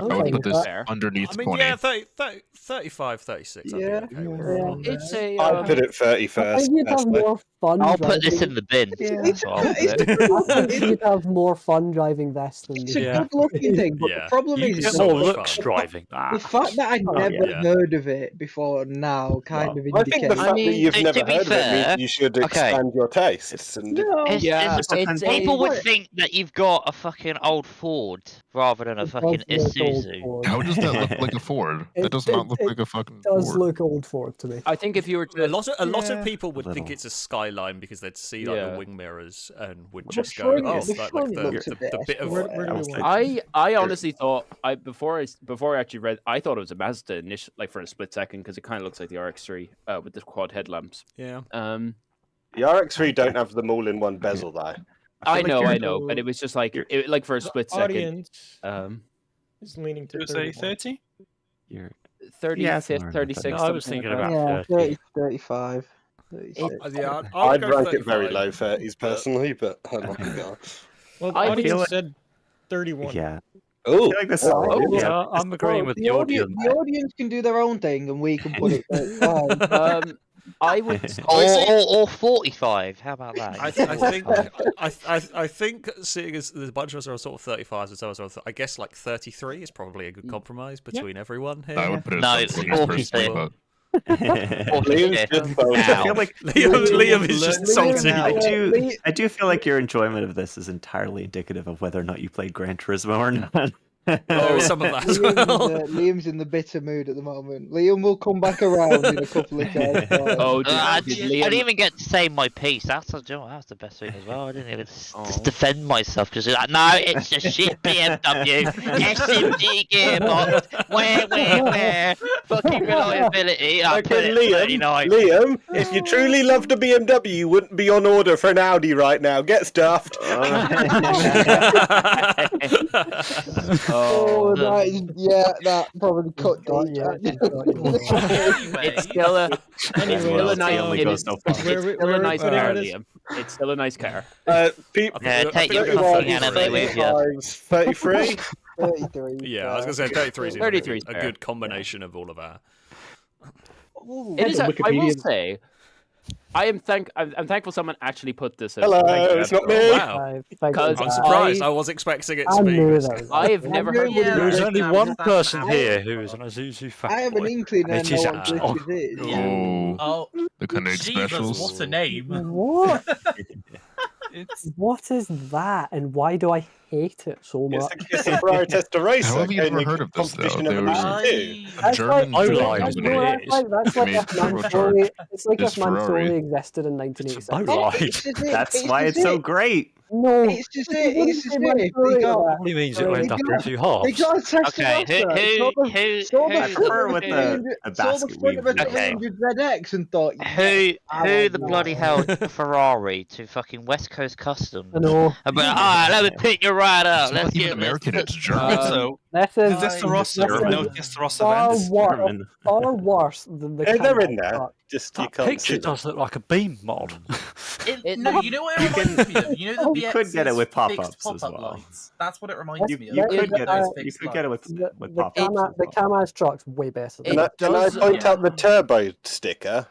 I would put this underneath I mean, 20. yeah, 35, 36. I'd be okay with. It's a. I'd put it 31st. I think you'd have personally. more fun. I'll put this driving- in the bin. It's So I'll put it. I think you'd have more fun driving this than It's the. a good looking thing, but the problem You is get it's more not- looks driving that. the fact that I'd never yeah. heard of it before now kind of I think indicates. the fact that you've to never be heard of it fair, means you should okay. expand your tastes. And People would think that you've got a fucking old Ford rather than a fucking Isuzu. How does that look like a Ford? That does not look like a fucking does Ford. look old Ford to me. I think if you were to, A lot of Yeah. people would A think little. it's a Skyline because they'd see like Yeah. the wing mirrors and would The just go, front- "Oh, the that, like front the looks a bit bit of." Where do we want? I honestly thought before I actually read, I thought it was a Mazda initial, like for a split second, because it kind of looks like the RX-3 with the quad headlamps. Yeah. the RX-3 don't have the all-in-one bezel though. I know, but it was just like like for a split second. Audience is leaning to You say 31. 30? You're 35th, 36th. No, I was thinking about 30, 35. Yeah, I'd rank it very low 30s personally, but I'm not gonna go. Well, the I audience feel like- said 31. Yeah. Oh, I feel like this. Yeah, I'm agreeing with the audience. The audience can do their own thing, and we can put it. 35. I would. Or 45. How about that? I think seeing as the bunch of us are sort of 35s and so on, I guess like 33 is probably a good compromise between everyone here. I would put it No, as it's 20s personally, 40. but Liam's just boned Ow. out. Liam is just salty. I do feel like your enjoyment of this is entirely indicative of whether or not you played Gran Turismo or not. There is some of that as well. Liam's in the bitter mood at the moment. Liam will come back around in a couple of times. Oh, I did didn't Liam? even get to say my piece. That's the best thing as well. I didn't even just defend myself because like, no, it's a shit BMW SMG gearbox. Where? Fucking reliability. I put Okay, it Liam, 39. Liam, if you truly loved a BMW, you wouldn't be on order for an Audi right now. Get stuffed. Oh, that is, yeah, that probably cut It's still a nice. only It goes is, so far. it's still a nice car, Liam. It's still a nice car. People, Yeah, take your fucking anime with you. 33. 33. Yeah, I was gonna say 33 is 33 is a fair. good combination of all of our. It is. I will Wikipedia. say, I'm thankful someone actually put this. As Hello, it's not me. Wow, Because I'm surprised. I was expecting it to I be. knew this that. guy. I have never heard. Yeah, There's like, only that one was that person bad. here who is an Isuzu I have an fanboy. inkling I It know is what Al. this is. oh, Oh, the Connect Jesus, specials. what a name. What? It's What is that, and why do I hate it so much? It's a Ferrari Testa Racer. How have you in ever the heard of this, though? competition of There a was Racing 2. That's German like, drilling that's company like if made Manzoni, it's like this if Manzoni Ferrari. existed in 1986. No lie. That's why it's so great. No, It's just it. It's just it. They got, Probably means it went up in two they halves. got a Testa Okay, Racer. Saw the I prefer with the basket front of a wheel. Okay. 300 ZX and thought, Who I the like bloody that. hell took a Ferrari to fucking West Coast Customs? I know. But alright, let me pick you right up. It's not Let's even get American, let's- it's German. so This is is this the Ross? this is No, it's the Ross far, event. German. far worse than the Hey, they're Kamaz in there. truck. Just you That can't picture see them. does look like a beam mod. No, you know what it reminds me of? You know the You could get it with BX's pop-ups fixed as pop-up well. lights? That's what it reminds me of. You That could is, get uh, it. You could get it with The pop-ups. the Kamaz truck's way better. Than Can I, It can I does, point yeah. out the turbo sticker?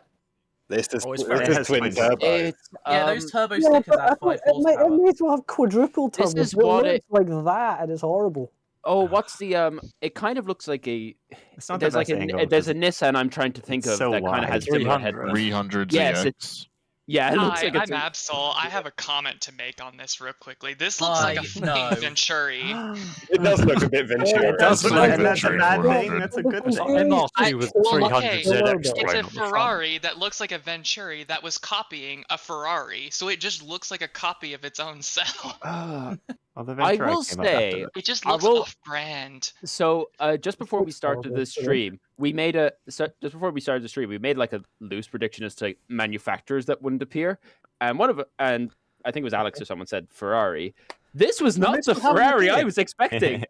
This is, Oh, it's this very is nice. twin turbo. It's, Yeah, those turbo Yeah, stickers but add 5 it may horsepower. as well have quadruple This turbo. is It what looks like that, and it's horrible. oh, what's the It kind of looks like a. It's not There's the like best angle there's a because Nissan I'm trying to think it's of so that kind of wide. has similar 300. headroom. 300 Yes, ZX. Yeah, it looks Hi, like a I'm Absol. I have a comment to make on this real quickly. This looks like a no. fucking Venturi. It does look a bit Venturi. It does look like like that's a Venturi bad 400. thing. That's a good It's thing. like MR2 with Well, 300 okay, ZX it's plane a on the front. Ferrari that looks like a Venturi that was copying a Ferrari, so it just looks like a copy of its own self. Well, the I Ventura will came out after say, that. It just I looks will- off-brand. So just before we started the stream, we made like a loose prediction as to manufacturers that wouldn't appear, and and I think it was Alex or someone said Ferrari. This was not the Ferrari I was expecting.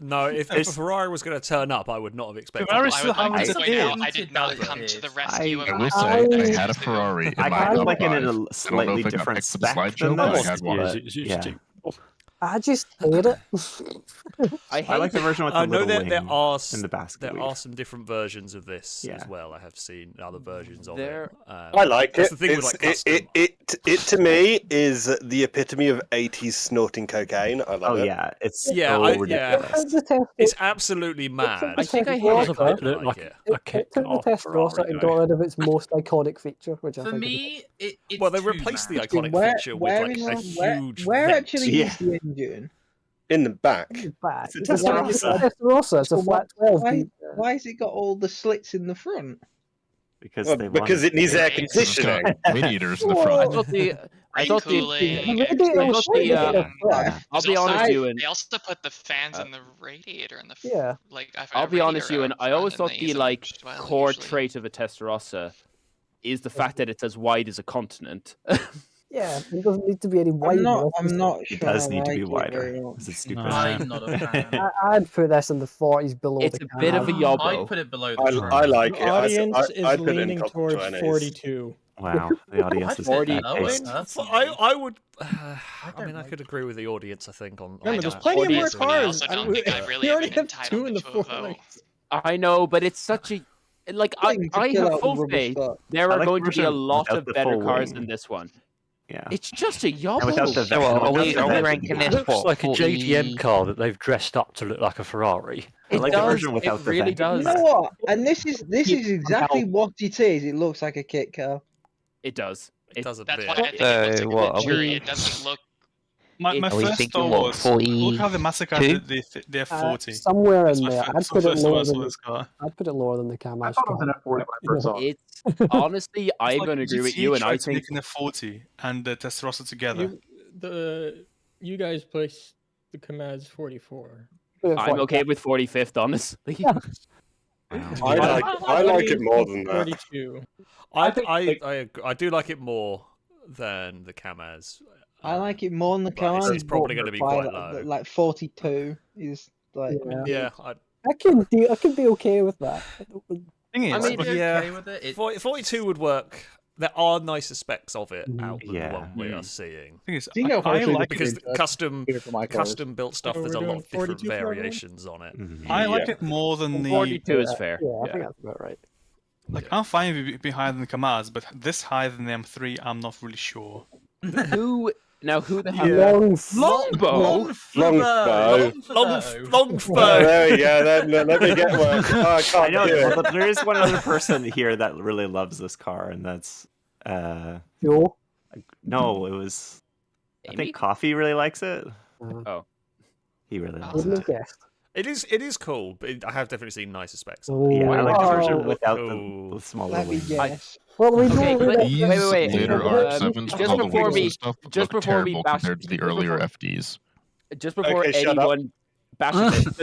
No, if a Ferrari was going to turn up, I would not have expected Ferrari it. I would like to point out I did not come to the rescue of I my will say, I colleagues. had a Ferrari in I my kind of top like it in 5. a I don't know slightly if it got different picked for the spec slideshow, than but I this. had one. Yeah. I just hate it. I like the version with the know little there wing are in the basket. there weave. are some different versions of this Yeah. as well. I have seen other versions of There- it. I like that's it. The thing with, like, custom. It to me is the epitome of 80s snorting cocaine. I love Oh it. yeah, it's Yeah, so I- ridiculous. It's absolutely mad. I think I It hate took it. It looked like It a kick took the off Testarossa Ferrari. and got rid of its most iconic feature, which I For think me, it's Well, they too replaced the mad. iconic feature with like a huge where vent. actually Yeah. is the engine? In the back. is bad. It's a It's a Testarossa. Testarossa. It's a So flat 12. why has it got all the slits in the front? Because Well, they because it needs air It's conditioning. Mid-eaters in the Oh. I front. thought the Cooling. I'll be honest, Ewan. They also put the fans in the radiator and the Yeah. I'll be honest, Ewan. I always thought the core trait of a Testarossa is the fact that it's as wide as a continent. Yeah, it doesn't need to be any wider. I'm not sure. It does I need to be like it very wider. much. Because it's stupid. I'm not a fan. I'd put this in the 40s below It's the a bit of a Camaz. yobbo. I'd put it below the trim. I like The it. audience I'd is put it in leaning top towards 20s. 42. Wow, the audience is 40. that taste. I would. I mean, I could agree with the audience. I think on. Remember, there's that. plenty of more Audience, but I cars. also don't think I really we already have have been two in the entitled to a four vote. lanes. I know, but it's such a like I Thing to have fill out full the rubber faith spot. there I are like going the to be a version lot without of the better full cars wing. than this one. Yeah. It's just a And without the yobbo. So what, are we vent- ranking It this looks what? like a 40? JDM car that they've dressed up to look like a Ferrari. I It like the does. version without It the really vent. does. You know what? And this is exactly what it is. It looks like a kit car. It does. It does a That's bit. why I think it looks like what, a are Venturi. we- It doesn't look. My Are we first thinking thought what, was, look how the 42? Massacre did the F40. Somewhere That's in my there. first- I'd put it first lower one I saw than this car. I'd put it lower than the Kamaz. I thought it was an F40 when I first saw it. It's honestly, I'm Like, going to agree with GT you, and I tried to think make an F40 and the Testarossa together. You guys placed the Kamaz 44. I'm okay with 45th, honestly. I like it more than that. 42. I do like it more than the Kamaz. I like it more than the But car. it's probably going to be quite low. Like 42 is like. Yeah, I can be okay with that. Thing is, I mean, I'd be yeah, okay with it. It- 42 would work. There are nicer specs of it out than Yeah. the one we are seeing. thing is, Do you know how I to like Because it. the custom for my cars? built stuff, So there's we're a lot doing of different 42 for everyone? variations on it. I like it more than the. 42 is fair. Yeah, I think that's about right. Like, I'm fine with being higher than the Kamaz, but this higher than the M3, I'm not really sure. Who the hell? Long Longbow. There we go. Then let me get one. Oh, I I can't know, do it. but there is one other person here that really loves this car, and that's Joe. no, it was I Amy? think Coffee really likes it. Oh. He really loves Wouldn't it. have guessed. It is cool, but I have definitely seen nicer specs. Yeah, I like the version Oh. without Oh. the smaller Let me wing. guess. Well, we Okay, know that. These wait. later RX-7s with just all the before wings we- and stuff just look before we terrible bash- compared to the just earlier before- FDs. Just before Okay, shut up. anyone bashes it,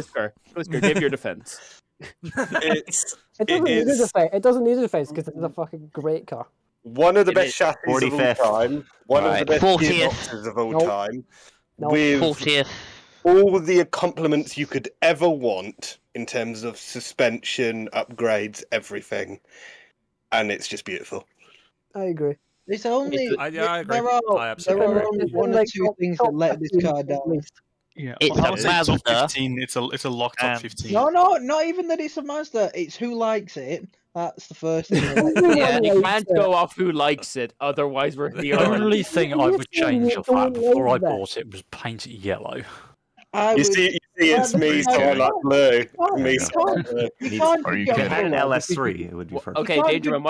Blisker, give your defense. It's It doesn't need a is- defense. It doesn't need a defense because it's a fucking great car. one of the It best is. chassis of all 45th. time. One of the Right, best 40th. gearboxes of all Nope. time. Nope. With 40th. all the compliments you could ever want in terms of suspension, upgrades, everything. And it's just beautiful. I agree. It's only I agree. there I are absolutely there are agree. only one or two things that let this car At down. least. Yeah, It's well, I a would say top Mazda. 15. It's a locked top 15. No, not even that it's a Mazda. It's who likes it. That's the first thing. Yeah, you can't go off who likes it, otherwise we're here. The only thing I would change of that Don't before I like that. bought it was paint it yellow. I You would, see It's me, so I like blue. Me, so I like blue. Are you kidding? If I had an LS3, it would be perfect. Okay, Dangerman,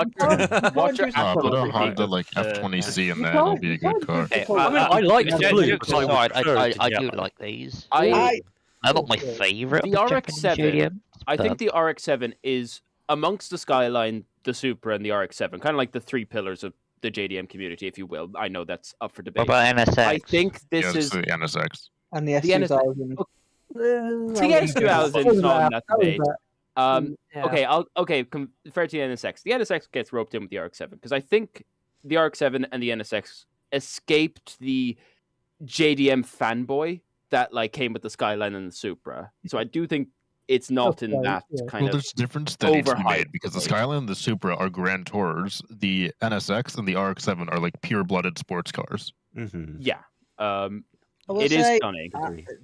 what's your Put a Honda like F20C in there, it'll be a good car. I like the blue because I do like these. They're not my favourite. The RX-7. I think the RX-7 is amongst the Skyline, the Supra, and the RX-7, kind of like the three pillars of the JDM community, if you will. I know that's up for debate. What about NSX? I think this is the NSX. And the S2000. The S2000 is not in that debate. Okay, fair to the NSX. The NSX gets roped in with the RX-7 because I think the RX-7 and the NSX escaped the JDM fanboy that like came with the Skyline and the Supra. So I do think it's not in that kind of there's difference that needs to be overhyped made because the Skyline and the Supra are Grand Tours. The NSX and the RX-7 are like pure-blooded sports cars. Yeah. It is is stunning.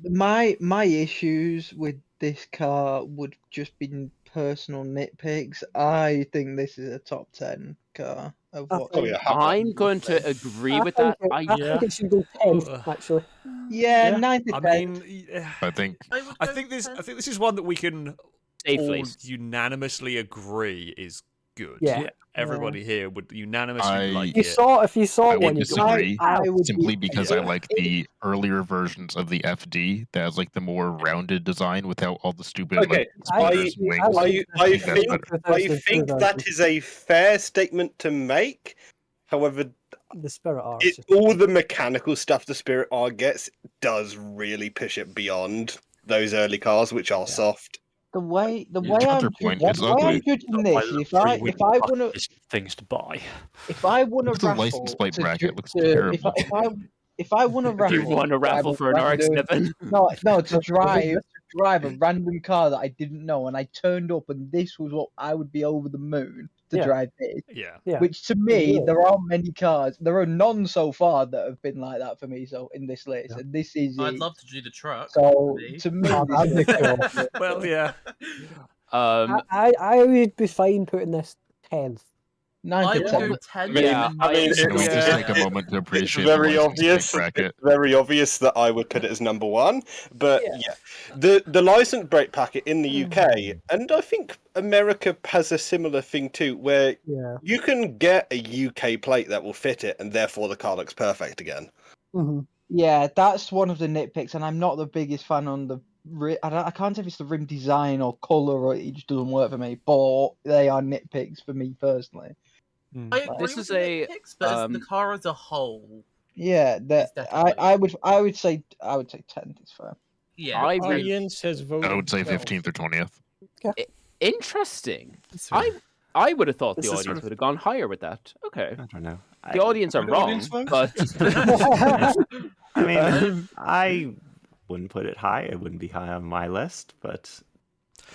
My issues with this car would just be personal nitpicks. I think this is a top 10 car. Of what I'm going to agree with that. I think it should go 10, actually. Yeah, 9 to 10. I mean, I think this is one that we can safely all unanimously agree is good. Yeah. Everybody here would unanimously like If you saw I it would when you disagree would simply because I like the earlier versions of the FD that has like the more rounded design without all the stupid like splitters, wings. I think that is a fair statement to make. However, the Spirit R, all the mechanical stuff the Spirit R gets does really push it beyond those early cars, which are soft. The way I'm counterpoint is ugly. judging this, if I want to things to buy, if I won a Look at the raffle, license plate to bracket, ju- looks to- terrible. if I won a raffle, You won a raffle for an RX-7? No, to drive a random car that I didn't know, and I turned up, and this was what I would be over the moon to drive this. Yeah. Which to me, there aren't many cars. There are none so far that have been like that for me. So in this list, and this is. I'd love to do the truck. So to me, well, yeah. I would be fine putting this 10th. 9 to 10. I mean, Can we just take a moment to appreciate the very license plate obvious. bracket? It's very obvious that I would put it as number 1, but the license brake packet in the UK, and I think America has a similar thing too, where you can get a UK plate that will fit it, and therefore the car looks perfect again. Yeah, that's one of the nitpicks, and I'm not the biggest fan on the. I can't say if it's the rim design or color, or it just doesn't work for me. But they are nitpicks for me personally. I agree This with is the nitpicks, but as the car as a whole. Yeah, I would say 10th is fair. Yeah, audience has voted. I would say 15th or 20th. Interesting. I would have thought the audience would have gone higher with that. Okay. I don't know. The audience are wrong, but I mean, I wouldn't put it high. It wouldn't be high on my list, but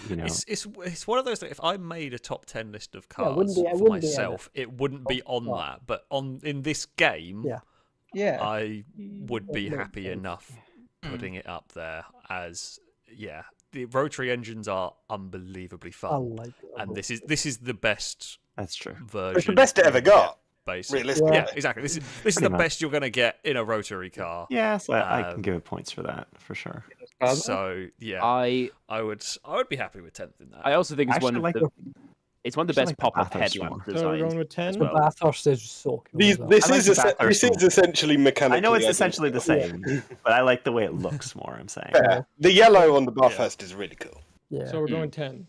you know, it's one of those that if I made a top 10 list of cars it for wouldn't be myself, it wouldn't be on that. But in this game, I would be happy enough putting it up there as the rotary engines are unbelievably fun, and this is the best. That's true. It's the best it ever got. Realistically, yeah, exactly. This is the best you're going to get in a rotary car. Yeah, so I can give it points for that for sure. So yeah, I would be happy with 10th in that. I also think it's one of the best pop-up headlamp designs. So we're going with 10. The Bathurst is so cool. This is essentially mechanical. I know it's essentially the same, but I like the way it looks more. I'm saying the yellow on the Bathurst is really cool. Yeah. So we're going 10.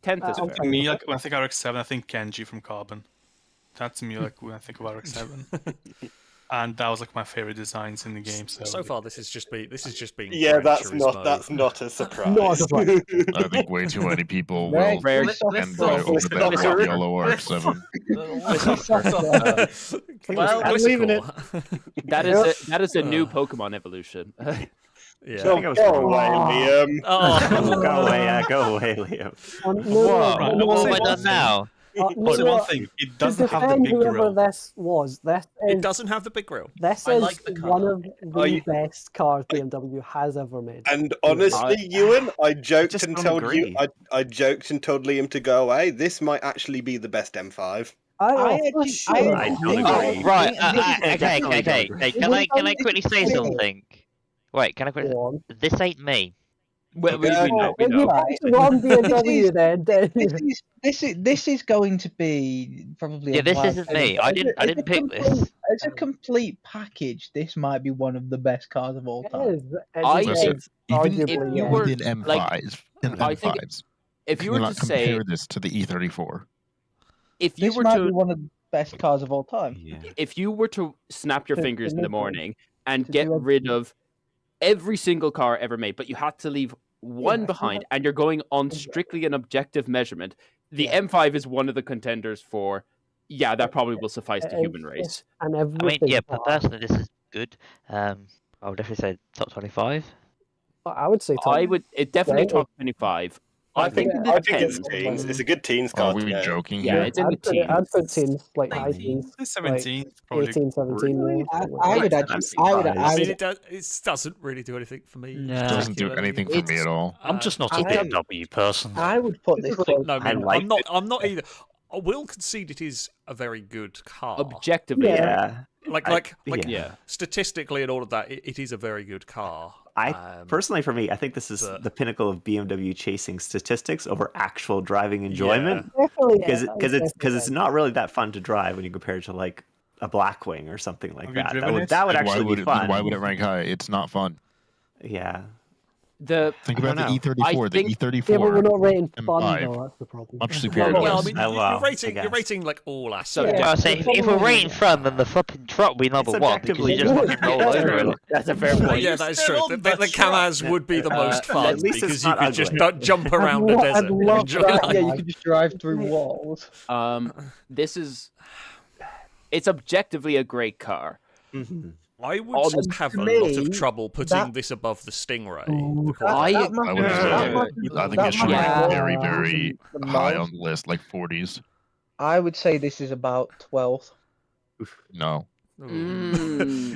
10th is fair. To me, like when I think RX-7, I think Kenji from Carbon. That's me, like when I think of RX-7, and that was like my favorite designs in the game. So far, this has just been. Yeah, Gran that's Turismo. not a surprise. I think way too many people will end over that yellow RX-7. I'm leaving it. That is a new Pokemon evolution. Yeah. Go away, Liam. Go away, Liam. What have I done now? One thing, it doesn't have the big grill. It doesn't have the big grill. This is one of the best cars BMW has ever made. And honestly, Ewan, I joked and told Liam to go away. This might actually be the best M5. Right. Okay. Can I quickly say something? Wait, can I quickly? This ain't me. Well, we know. When you Right. put one BMW then This is going to be probably. Yeah, a this wild isn't card. me. I didn't pick this. As a complete package, this might be one of the best cars of all time. I think Even if you we were did M5s like, and I think M5s. if Can you were not to say, compare this to the E34. if you This were might to be one of the best cars of all time. if you were to snap your fingers in the morning and To get do rid of every single car ever made, but you had to leave one behind, and you're going on strictly an objective measurement, the M5 is one of the contenders for. Yeah, that probably will suffice the human race. And I mean, yeah, but personally, this is good. I would definitely say top 25. I would say top. I would. It definitely 20. top 25. I I think in the I think it's 10s. teens. It's a good teens Are car. we to get. joking Yeah, here? it's in the teens. I'd put teens, like high teens. 17, like probably 18, 17. Really? something I like would that. actually. I would. I I mean, would. it doesn't really do anything for me. No. It doesn't do particularly. anything for me at all. I'm just not a I- BMW person. I would put this close. No, I mean, like I'm not either. I will concede it is a very good car. Objectively, Yeah. Like, yeah. statistically and all of that, it is a very good car. Personally, for me, I think this is the pinnacle of BMW chasing statistics over actual driving enjoyment. Definitely, Because it's not really that fun to drive when you compare it to like a Blackwing or something like Have you that. driven it? That would Then actually be fun. Why would it rank high? It's not fun. Yeah. Think about the E34. The E34. Yeah, but we're not rating fun M5. though. That's the problem. Much superior. Well, I mean, well, you're rating like all aspects. So I say, if we're rating fun, then the flipping truck will be number one because you just fucking roll over it. That's a fair point. Yeah, that is true. The Kamaz would be the most fun at least because it's you not could just ugly. jump around the desert and enjoy life. Yeah, you could just drive through walls. This is. It's objectively a great car. Mm-hmm. I would have a lot of trouble putting this above the Stingray. I think it should rank very, very high on the list, like 40s. I would say this is about 12th. No.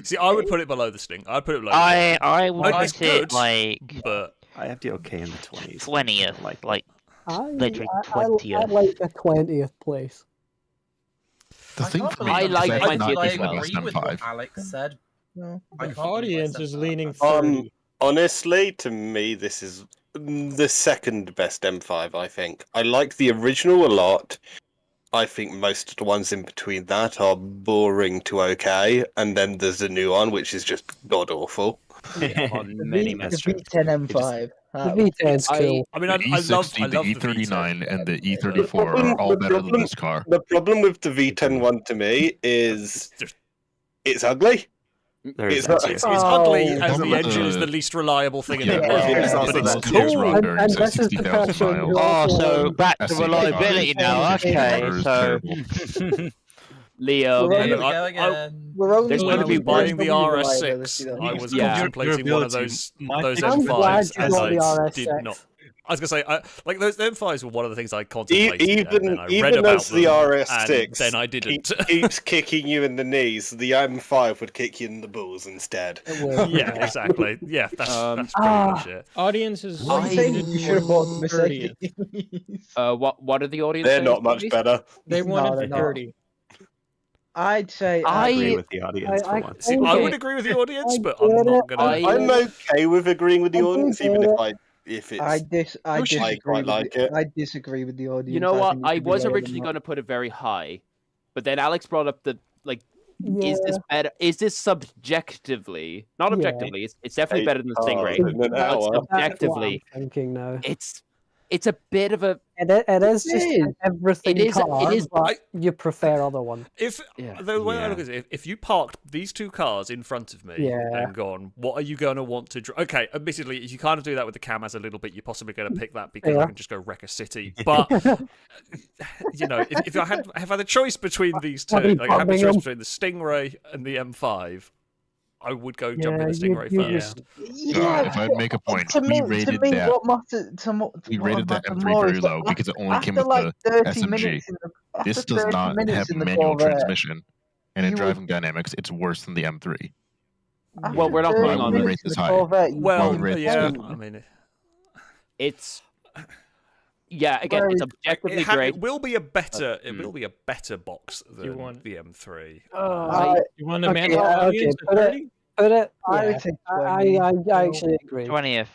See, I would put it below the Sting. I'd put it below. I would It's put it good, like but I have to okay in the 20s. 20th, like literally I 20th. like a 20th place. The thing for me I is like that my it's not like even the agree with what M5. Alex said. The I can't audience believe I is said leaning that. 30. Honestly, to me, this is the second best M5, I think. I like the original a lot. I think most of the ones in between that are boring to okay, and then there's the new one, which is just god-awful. On many The metrics. V10 M5. The V10's cool. I mean, The I love E60, the the E39, V10. and the E34 are all better than this car. The problem with the V10 one to me is it's ugly. It's ugly, and Talk the about engine is the- the least reliable thing in Yeah, the world. there's But also it's that James cool. Roddenberry And said this is the 60,000 person miles. who Oh, also- so back to SC reliability now. Okay, so Leo, We're And only there's going to be looking buying for the reliability, RS6. you know. I was Yeah. contemplating one of those I'm glad M5s, you and got the I RS6. did not. I was gonna say, like those M5s were one of the things I contemplated, and Even then I read even about as the them, RS6 and then I didn't. keeps kicking you in the knees, the M5 would kick you in the balls instead. Yeah, exactly. Yeah, that's pretty much it. Audience is. What are you saying? You should have bought the Mercedes. what are the audience? They're saying, not much please? better. They No, wanted they're not. 30. I'd say I agree with the audience for once. See, I would agree with the audience, but I'm not gonna. I'm okay with agreeing with the audience, even if it's. I I disagree quite with like the, it. I disagree with the audience. You know what? think it I should be was lower than originally that. going to put it very high, but then Alex brought up the like. Yeah. Is this better? Is this subjectively? Not Yeah. objectively. It's definitely better than the Stingray. in an But hour. That's what subjectively, I'm thinking now. it's a bit of a. It is just is. everything It is- car, it is- but you prefer other one. If Yeah. the way I look at it, if you parked these two cars in front of me Yeah. and gone, what are you going to want to drive? Okay, admittedly, if you kind of do that with the Kamaz a little bit, you're possibly going to pick that because I Yeah. can just go wreck a city. But you know, if I had a choice between these two, Probably like I had a choice Birmingham. between the Stingray and the M5, I would go jump in Yeah, the Stingray you first. If I make a point, To me, we rated to me, that. what matters We rated that M3 very low because it only came with like the 30 SMG. minutes in the, This after does 30 not minutes have in the manual Corvette, transmission, and in you would- driving dynamics, it's worse than the M3. Well, we're not after going 30 on we this. rate minutes in this the high? Corvette, you Well, would rate yeah, this I mean, It's. Yeah, again, it's objectively great. it will be a better. It will be a better box than want- the M3. You want to man Okay, the audience put at it. 30? Put it. I Yeah, would say I actually agree. 20th.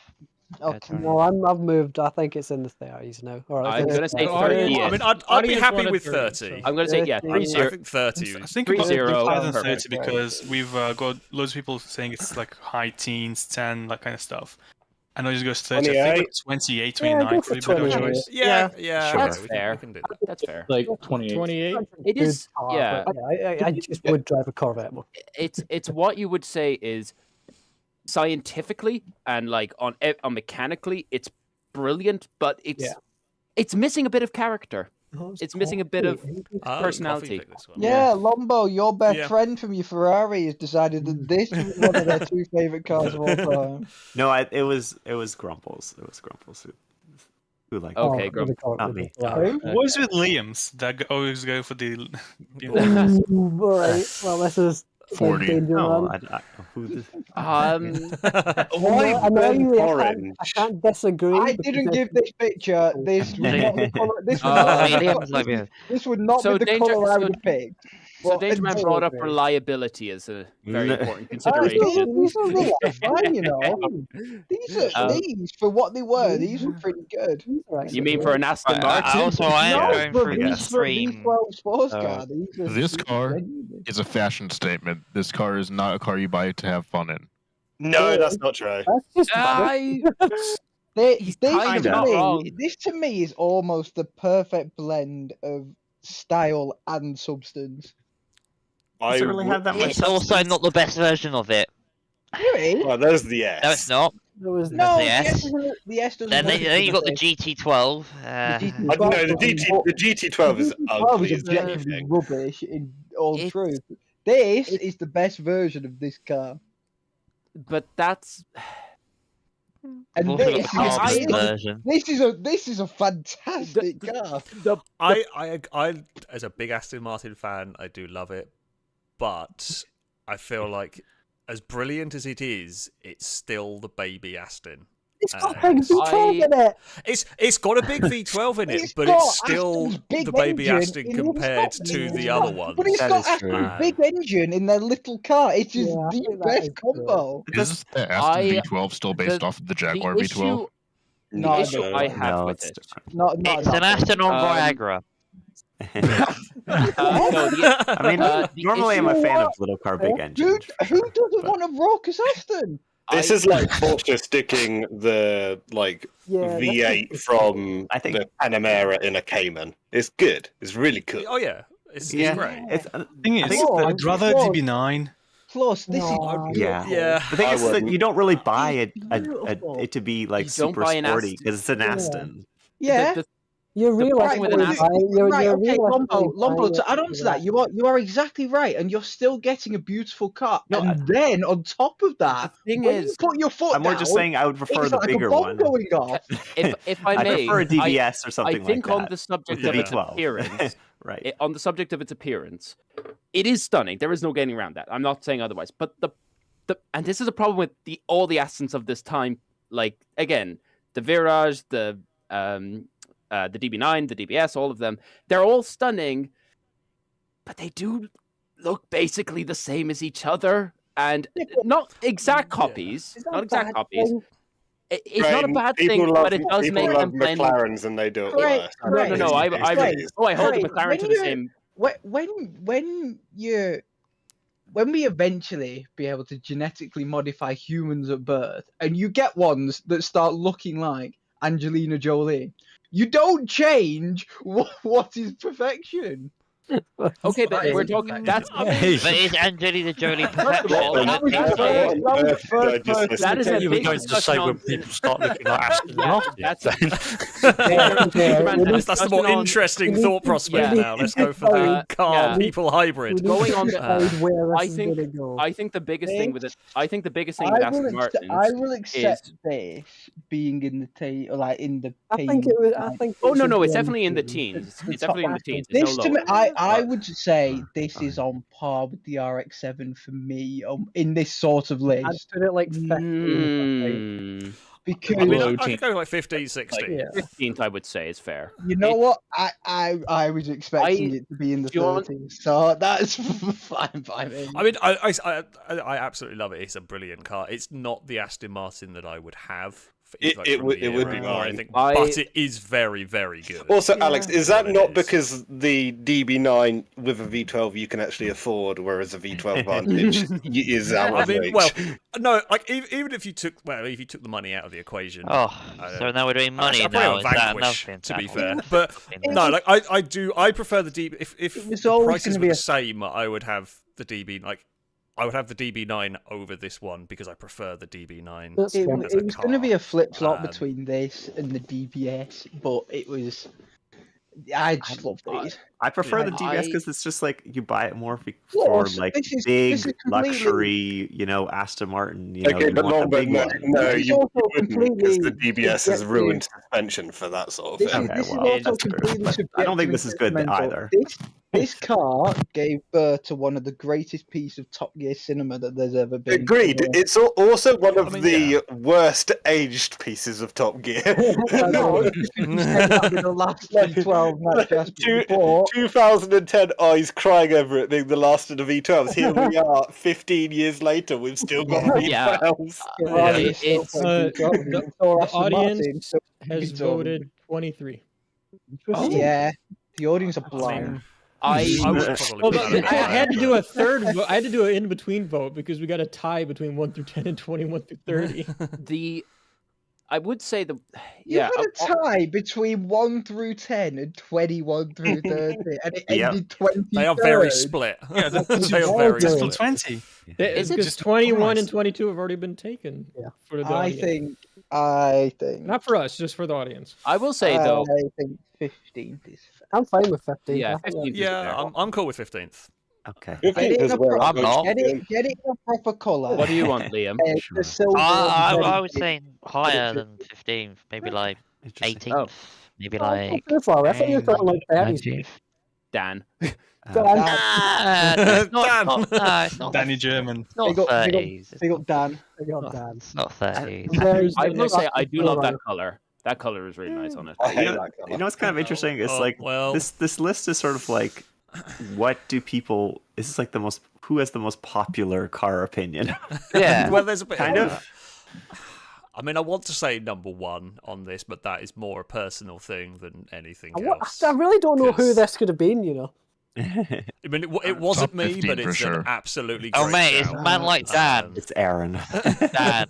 Okay. No, I've moved. I think it's in the 30s now. Or I'm going to say 30. I mean, I'd be happy with 30. I'm going to say, yeah, 30. 3-0. I think 30. I think 3-0. about higher than Perfect. 30 because we've got loads of people saying it's like high teens, 10, that kind of stuff. And I just goes 30. I think like 28, 29 go would for be a better 28. choice. Yeah, Sure. That's we fair. can do that. That's fair. Like 28. 28. It is, Car, yeah. but I just would drive a Corvette more. It's what you would say is scientifically and like on mechanically, it's brilliant, but it's missing a bit of character. It's missing a bit of personality. Yeah, Lombo, your best friend from your Ferrari has decided that this was one of their 2 favorite cars of all time. No, it was Grumples. It was Grumples who liked Okay, it. Grumples. Not me. What is with Liam's that always go for the? All right. Well, this is 40. Danger No, Man. Why Annoyingly, I can't disagree. I didn't give this picture. This would not be the colour. This would not So be the Danger- colour I so- would have picked. So Danger Man brought up reliability as a very important consideration. These are really fine, you know. These for what they were, these were pretty good. You mean for an Aston Martin? I am going for these extreme. 12 sports car. These are This car is a fashion statement. This car is not a car you buy to have fun in. No, that's not true. This kind of not wrong. to me is almost the perfect blend of style and substance. Does it really have that much It's also not the best version of it. Really? Well, there's the S. No, it's not. No, the S. The S doesn't. Then you got the GT12. No, the GT12 is ugly. as objectively anything. rubbish in all truth. This is the best version of this car. But that's And Also got this, the carbon version. this is a fantastic car. I as a big Aston Martin fan, I do love it, but I feel like as brilliant as it is, it's still the baby Aston. It's got a big V12 in it. It's got a big V12 in it, but it's still the baby Aston compared to the other ones. But it's got Aston's big engine in their little car. It is the best combo. Is the Aston V12 still based off of the Jaguar V12? No, issue I have with it. It's an Aston on Viagra. I mean, normally I'm a fan of little car big engines. Who doesn't want a raucous Aston? This is like Porsche sticking the V8 from the Panamera in a Cayman. It's good. It's really good. Oh yeah, it's great. The thing is, I'd rather DB9. Plus, this is The thing is that you don't really buy it to be like super sporty because it's an Aston. Yeah. You're realising Right, okay, Lombo, to add on to that, you are exactly right, and you're still getting a beautiful car. And then on top of that, thing when is, you put your foot I'm more just saying I would prefer the bigger one. Going off. If I may, prefer a DBS or something I think like that on the subject with of the its V12. appearance, Right. On the subject of its appearance, it is stunning. There is no getting around that. I'm not saying otherwise. But the and this is a problem with all the Astons of this time. Like again, the Virage, the DB9, the DBS, all of them, they're all stunning, but they do look basically the same as each other, and not exact copies. Not exact copies. It's not a bad thing, but it does make them blend. McLarens and they do it worse. No. I hold the McLaren to the same. When we eventually be able to genetically modify humans at birth, and you get ones that start looking like Angelina Jolie, you don't change what is perfection. Okay, but we're talking. That's But is Angelina Jolie First of all, that is a big going to say when people start looking like Aston Martin. That's the more interesting thought prospect now. Let's go for the car people hybrid. Going on, I think the biggest thing with it. I think the biggest thing with Aston Martin. I will accept this being in the team, like in the. I think it was. I think. Oh no, it's definitely in the teens. It's definitely in the teens. This to me, I would say this is on par with the RX-7 for me in this sort of list. I'd put it like 15. Because I mean, I could go like 15, 16. 15th, I would say, is fair. You know what? I was expecting it to be in the 30s, so that's fine by me. I mean, I absolutely love it. It's a brilliant car. It's not the Aston Martin that I would have It would be or mine. anything, but it is very, very good. Also, Alex, is that not because the DB9 with a V12 you can actually afford, whereas a V12 Vantage is I mean, outrage? well, no, like even if you took the money out of the equation. Oh, so now we're doing money actually, now. I Is probably that Vanquish, nothing? to be That fair, was- but it no, was- like I prefer the DB. If was the always prices gonna were be the a- same, I would have the DB. Like, I would have the DB9 over this one because I prefer the DB9. It as a was going to car. be a flip flop Um, between this and the DBS, but it was. I just love these. I prefer the DBS I- because it's just like you buy it more for Yes, like this is big completely- luxury, Aston Martin. Okay, you but want the no, big no, one. no, This is you also wouldn't, because the completely DBS has subjective. ruined suspension for that sort of This thing. is, this is well, also that's true. completely But subjective. I don't think this is good sentimental. either. This car gave birth to one of the greatest pieces of Top Gear cinema that there's ever been. Agreed. It's also one of the worst aged pieces of Top Gear. No, the last like 12 matches before. 2010 eyes crying over it being the last of the V12s. Here we are, 15 years later, we've still got V12s. The audience has voted 23. Yeah, the audience are blind. I would probably Well, I had to do a third vote. I had to do an in-between vote because we got a tie between 1 through 10 and 21 through 30. I would say You had a tie between 1 through 10 and 21 through 30, and it ended 20. They are very split. Yeah, they are very split. 20. It's it because just 21 compromise? and 22 have already been taken. For the audience. I think. Not for us, just for the audience. I will say though. I think 15th is. I'm fine with 15. Yeah, I think 15th is Yeah, fair. I'm cool with 15th. Okay. Get it in a I'm not. Get it in a proper colour. What do you want, Liam? The silver I was and saying higher than 15th, maybe like 18th, maybe like. Too far. I thought you were talking like 30s. 19th. Dan. It's not Danny German. It's not Big up 30s. Big up Dan. It's not 30s. I will say I do love that color. That color is really nice on it. You know what's kind of interesting? It's like this list is sort of like, what do people? This is like the most. Who has the most popular car opinion? Yeah. Well, there's a bit kind of. I mean, I want to say number one on this, but that is more a personal thing than anything I else. really don't know who this could have been, I mean, it wasn't me, 15 but for it's sure. an absolutely great Oh mate, it's shout. man like Dan. It's Aaron. Dan.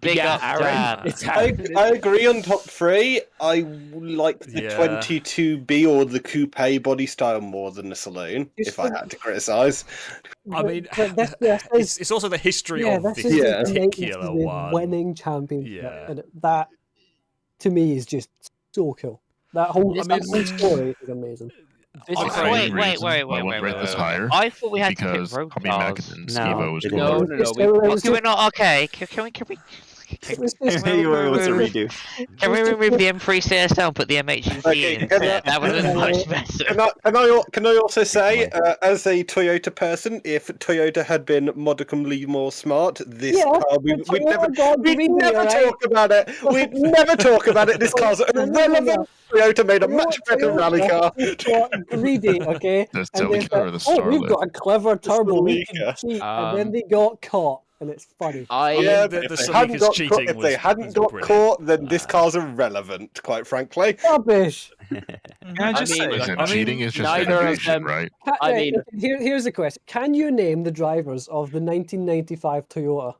Big Yeah, up Aaron. Dan. It's I agree on top three. I like the Yeah. 22B or the coupe body style more than the saloon, if I had to criticise. I mean, But this it's also the history of this this is the particular latest one. winning championship, Yeah. and that to me is just so cool. That whole, that whole story is amazing. I'm Wait, saying wait. I would rate this higher I thought we had to pick because road Tommy cars. Mackinnon No, Skevo was it cooler. No. Can we not? Okay. Can we? It was just, Hey, what's a redo? Can we remove the M3 CSL and put the MHEV Okay, in? can I- That would have been much better. Can I also say, as a Toyota person, if Toyota had been modicumly more smart, this Yeah, car we'd Toyota never right? talk about it. We'd never talk about it. This car's No. irrelevant. Toyota made a much better rally car. got greedy, okay? The And they Celica said, or the oh, we've Starlet? got a clever turbo we can Celica. cheat, and then they got caught, and it's funny. Yeah, the but if they Celica's hadn't got cheating caught, if was- they hadn't was got brilliant. caught, then this car's irrelevant, quite frankly. Rubbish. Can I just say? Listen, I mean, cheating is just neither of innovation, them- right? I mean- Here's the question: can you name the drivers of the 1995 Toyota?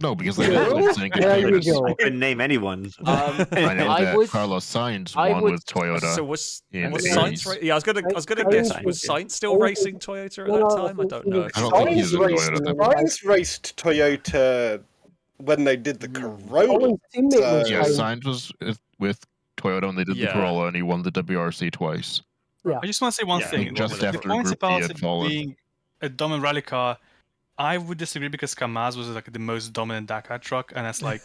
No, because they There were saying good you drivers. go. I couldn't name anyone. I know I that would- Carlos Sainz I won would- with Toyota. So was in was the Sainz 80s. Yeah, I was gonna Sainz guess. was- Was Sainz still racing Toyota at No, that no, time? I don't know. I don't think he was a Toyota at that point. Sainz raced Toyota when they did the Corolla. Owen's teammate was Yeah, fine. Sainz was with Toyota and they did Yeah. the Corolla and he won the WRC twice. Yeah. I just want to say one Yeah, thing. just The after point Group B about had it fallen. being a dominant rally car, I would disagree because Kamaz was like the most dominant Dakar truck, and that's like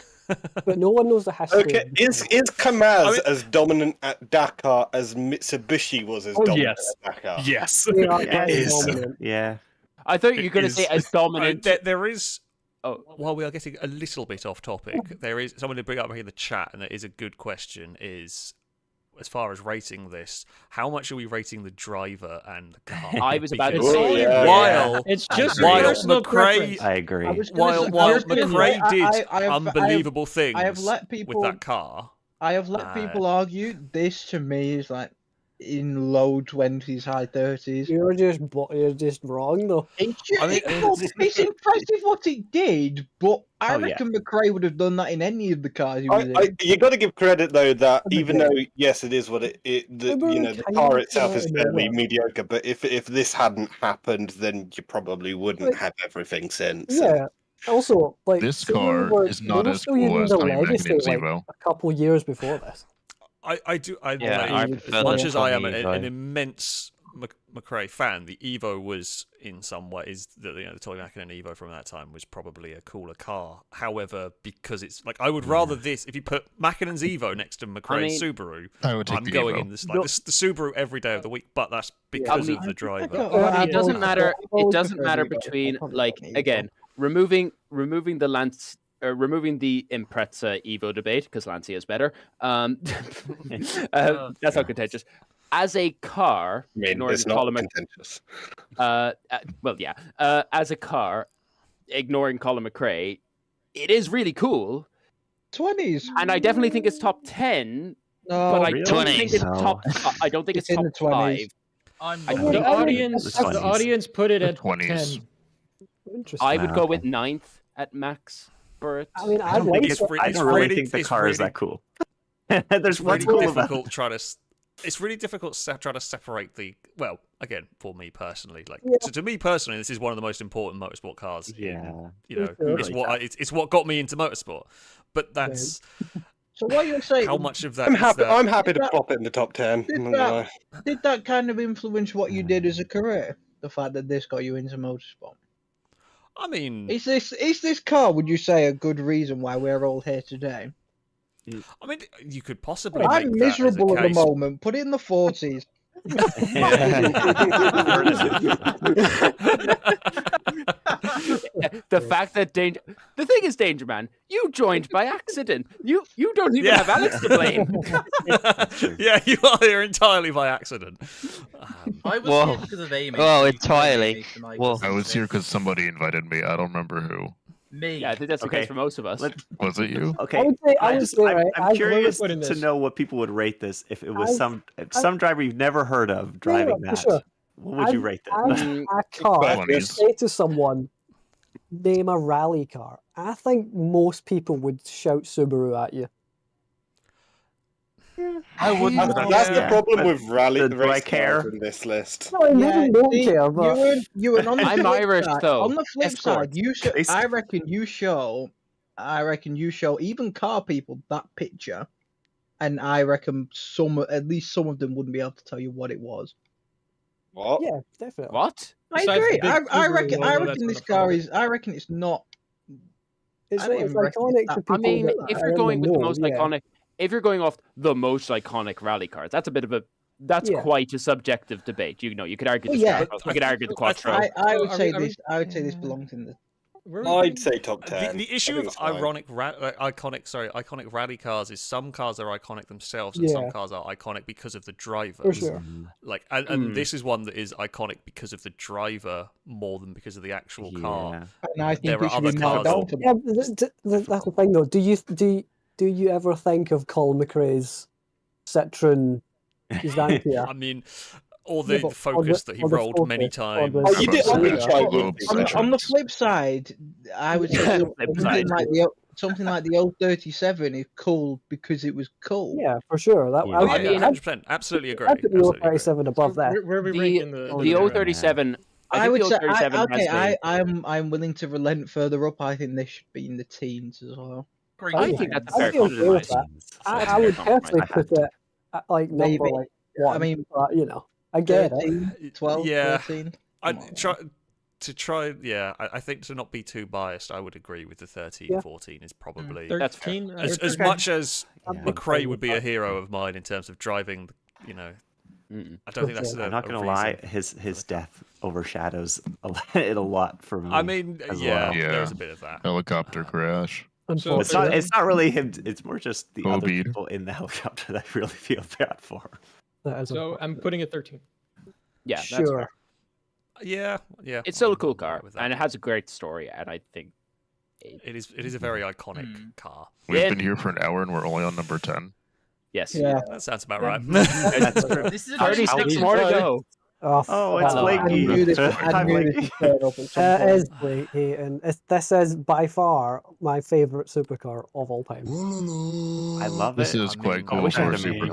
But no one knows the history. Okay, is Kamaz as dominant at Dakar as Mitsubishi was as dominant yes. at Dakar? yes. They are Yeah, very it is. dominant. Yeah. I thought you were going to is- say as dominant. There is. Oh. While we are getting a little bit off topic, there is someone to bring up here in the chat, and it is a good question. Is as far as rating this, how much are we rating the driver and the car? I was about to Because say, while It's just while personal McRae, preference. I agree. while McRae did I have unbelievable things I have let people, with that car. I have let people argue. This to me is like in low 20s, high 30s. You're just wrong though. It's just, I mean, it's impressive what it did, but I Oh, yeah. reckon McRae would have done that in any of the cars he was in. You got to give credit though that even though yes, it is what the car itself is fairly mediocre, but if this hadn't happened, then you probably wouldn't have everything since. Yeah. Also, like This so we car were- is we not were as still cool using as the Honey Mac and Legacy, like, Evo. a couple years before this. I do. I prefer as much the as I am Tommy an Evo. immense McRae fan, the Evo was in some ways the Tommy Mac and an Evo from that time was probably a cooler car. However, because it's like I would rather this if you put Mackina's Evo next to McRae's Subaru, I would take I'm the going Evo. in this like the Subaru every day of the week. But that's because of the driver. It doesn't matter. It doesn't matter between like again removing the Lance. Removing the Impreza Evo debate because Lancia is better. That's not contentious. As a car, ignoring it's not Colin contentious. as a car, ignoring Colin McRae, it is really cool. 20s, and I definitely think it's top 10. No, but I really? don't think it's 20s. top. I don't think it's It's in top the 20s. 5. The audience put it at 20s. 10. I would go with 9th at max for it. I mean, I don't, think it's, I don't really think the car is that cool. There's what's really cool about difficult trying to. It's really difficult to try to separate the. Well, again, for me personally, like so to me personally, this is one of the most important motorsport cars. Yeah, It's what got me into motorsport. But that's. So what you're saying? How much of that? I'm happy to pop it in the top 10. Did that kind of influence what you did as a career? The fact that this got you into motorsport. I mean, is this car? Would you say a good reason why we're all here today? I mean, you could possibly. I'm make that as a miserable at the case. moment. Put it in the 40s. The fact that the thing is, Danger Man, you joined by accident. You don't even have Alex to blame. Yeah, you are here entirely by accident. I was here because of Amy. Oh, entirely. Well, I was here because somebody invited me. I don't remember who. Me. Yeah, I think that's the case for most of us. Was it you? Okay, I would say- I would say, right, I'm I'd curious put in to this. know what people would rate this if it was I've- some driver you've never heard of driving for that. sure. What would you rate that? As a car, to say to someone, name a rally car, I think most people would shout Subaru at you. I wouldn't. That's the problem with rally Do I race care? cars in this list. No, I maybe don't see, care, but you and on the I'm flip Irish, side, though. On the flip Escort. side, I reckon you show even car people that picture, and I reckon at least some of them wouldn't be able to tell you what it was. What? yeah, definitely. What? I Besides agree. the big I Subaru reckon. logo I that's reckon on this the front car of it. is. I reckon it's not. It's, I don't it's even reckon iconic it's to that- people. I mean, that if I you're only going with the know, most yeah. iconic, if you're going off the most iconic rally cars, that's a bit of a. That's Yeah. quite a subjective debate. You know, you could argue Oh, the yeah. Sparrow, you could argue the Quattro. I would Are say we- this. I would say this belongs in the. I'd say top 10. The issue I think of it's fine. iconic rally cars is some cars are iconic themselves and some Yeah. cars are iconic because of the drivers. For sure. Like, and this is one that is iconic because of the driver more than because of the actual car. And I think There we are should be other narrowed cars. down to Yeah, but that's the thing though. Do you ever think of Colin McRae's Citroen Xantia? I mean, or the Yeah, but Focus that he or the rolled many Focus, or times. the- Oh, you did. I Yeah. think I would. on the flip side, I would say something like the old 37 is cool because it was cool. Yeah, for sure. That Yeah. Oh, I yeah, mean, 100%. Absolutely agree. I'd put the Absolutely agree. 37 above that. Where are we The ranking the 037. I think would the say, 037 has the- I'm willing to relent further up. I think they should be in the teens as well. I think that's a fair I'd be okay with compromise. that. That's a I fair would compromise. personally put it at like number Maybe. like one. I mean, but, you know, I get it. 13, 12, Yeah. 13. I Come on. try. Yeah, I think to not be too biased, I would agree with the 13, Yeah. 14 is probably That's 13. as much as McRae would be a hero of mine in terms of driving. You know, I don't think that's. I'm not gonna lie, his death overshadows it a lot for me. I mean, as yeah, well. Yeah. there's a bit of that. Helicopter crash. So It's not really him. It's more just the other Obeid. people in the helicopter that I really feel bad for. So I'm putting it 13. Yeah, that's Sure. fair. Yeah. It's still a cool I'm car, alright with that. and it has a great story, and I think It is a very iconic car. We've been here for an hour and we're only on number 10. yes. Yeah. That sounds about right. That's true. This is a 36 more to go. Oh, it's I Blakey. knew this Hi, would Blakey. turn up at some It point. is Blakey, and this is by far my favorite supercar of all time. I love This it. is quite cool wish I for a had a manual.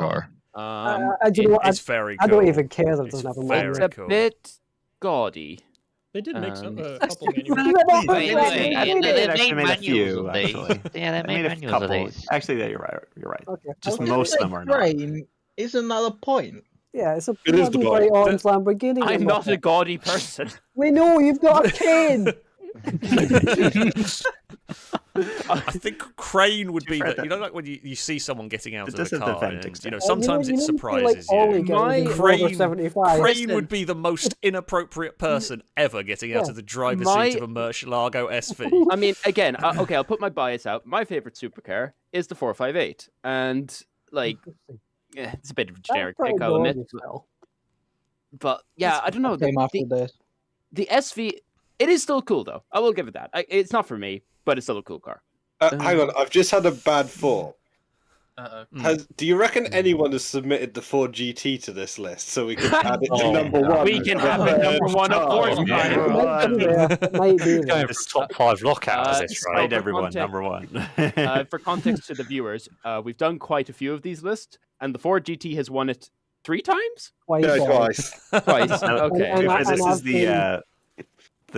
supercar. Do you know what? It's very I don't cool. even care that it It's doesn't have a very manual. It's a bit gaudy. They did make Um, a couple manuals. Wait, They actually made made a manuals few, of these. actually. Yeah, they They made made a manuals of couple. these. Actually, yeah, you're right. You're right. Okay. Just I was most of gonna them are say, not. Crane, isn't that a point? Yeah, it's a It is the bloody point. bright orange Lamborghini. I'm not a gaudy person. We know you've got a cane. I think Crane would be fair, the, you know, like when you see someone getting out It of the doesn't car, defend and, extent. sometimes it you know, surprises like Ollie you. getting over Crane, 75. Crane would be the most inappropriate person ever getting out of the driver's seat of a Murcielago SV. I mean, again, okay, I'll put my bias out. My favorite supercar is the 458, and like, it's a bit of a generic pick, I'll admit. But yeah, I don't know. Came after this. The SV, it is still cool though. I will give it that. It's not for me, but it's still a cool car. Hang on, I've just had a bad thought. Uh-oh. Do you reckon anyone has submitted the Ford GT to this list so we can add it to number one? We can have it number one, of course. Going for top 5 lockout of this, right? Slide everyone, number one. For context to the viewers, we've done quite a few of these lists, and the Ford GT has won it 3 times? Twice. Twice. Okay. This is the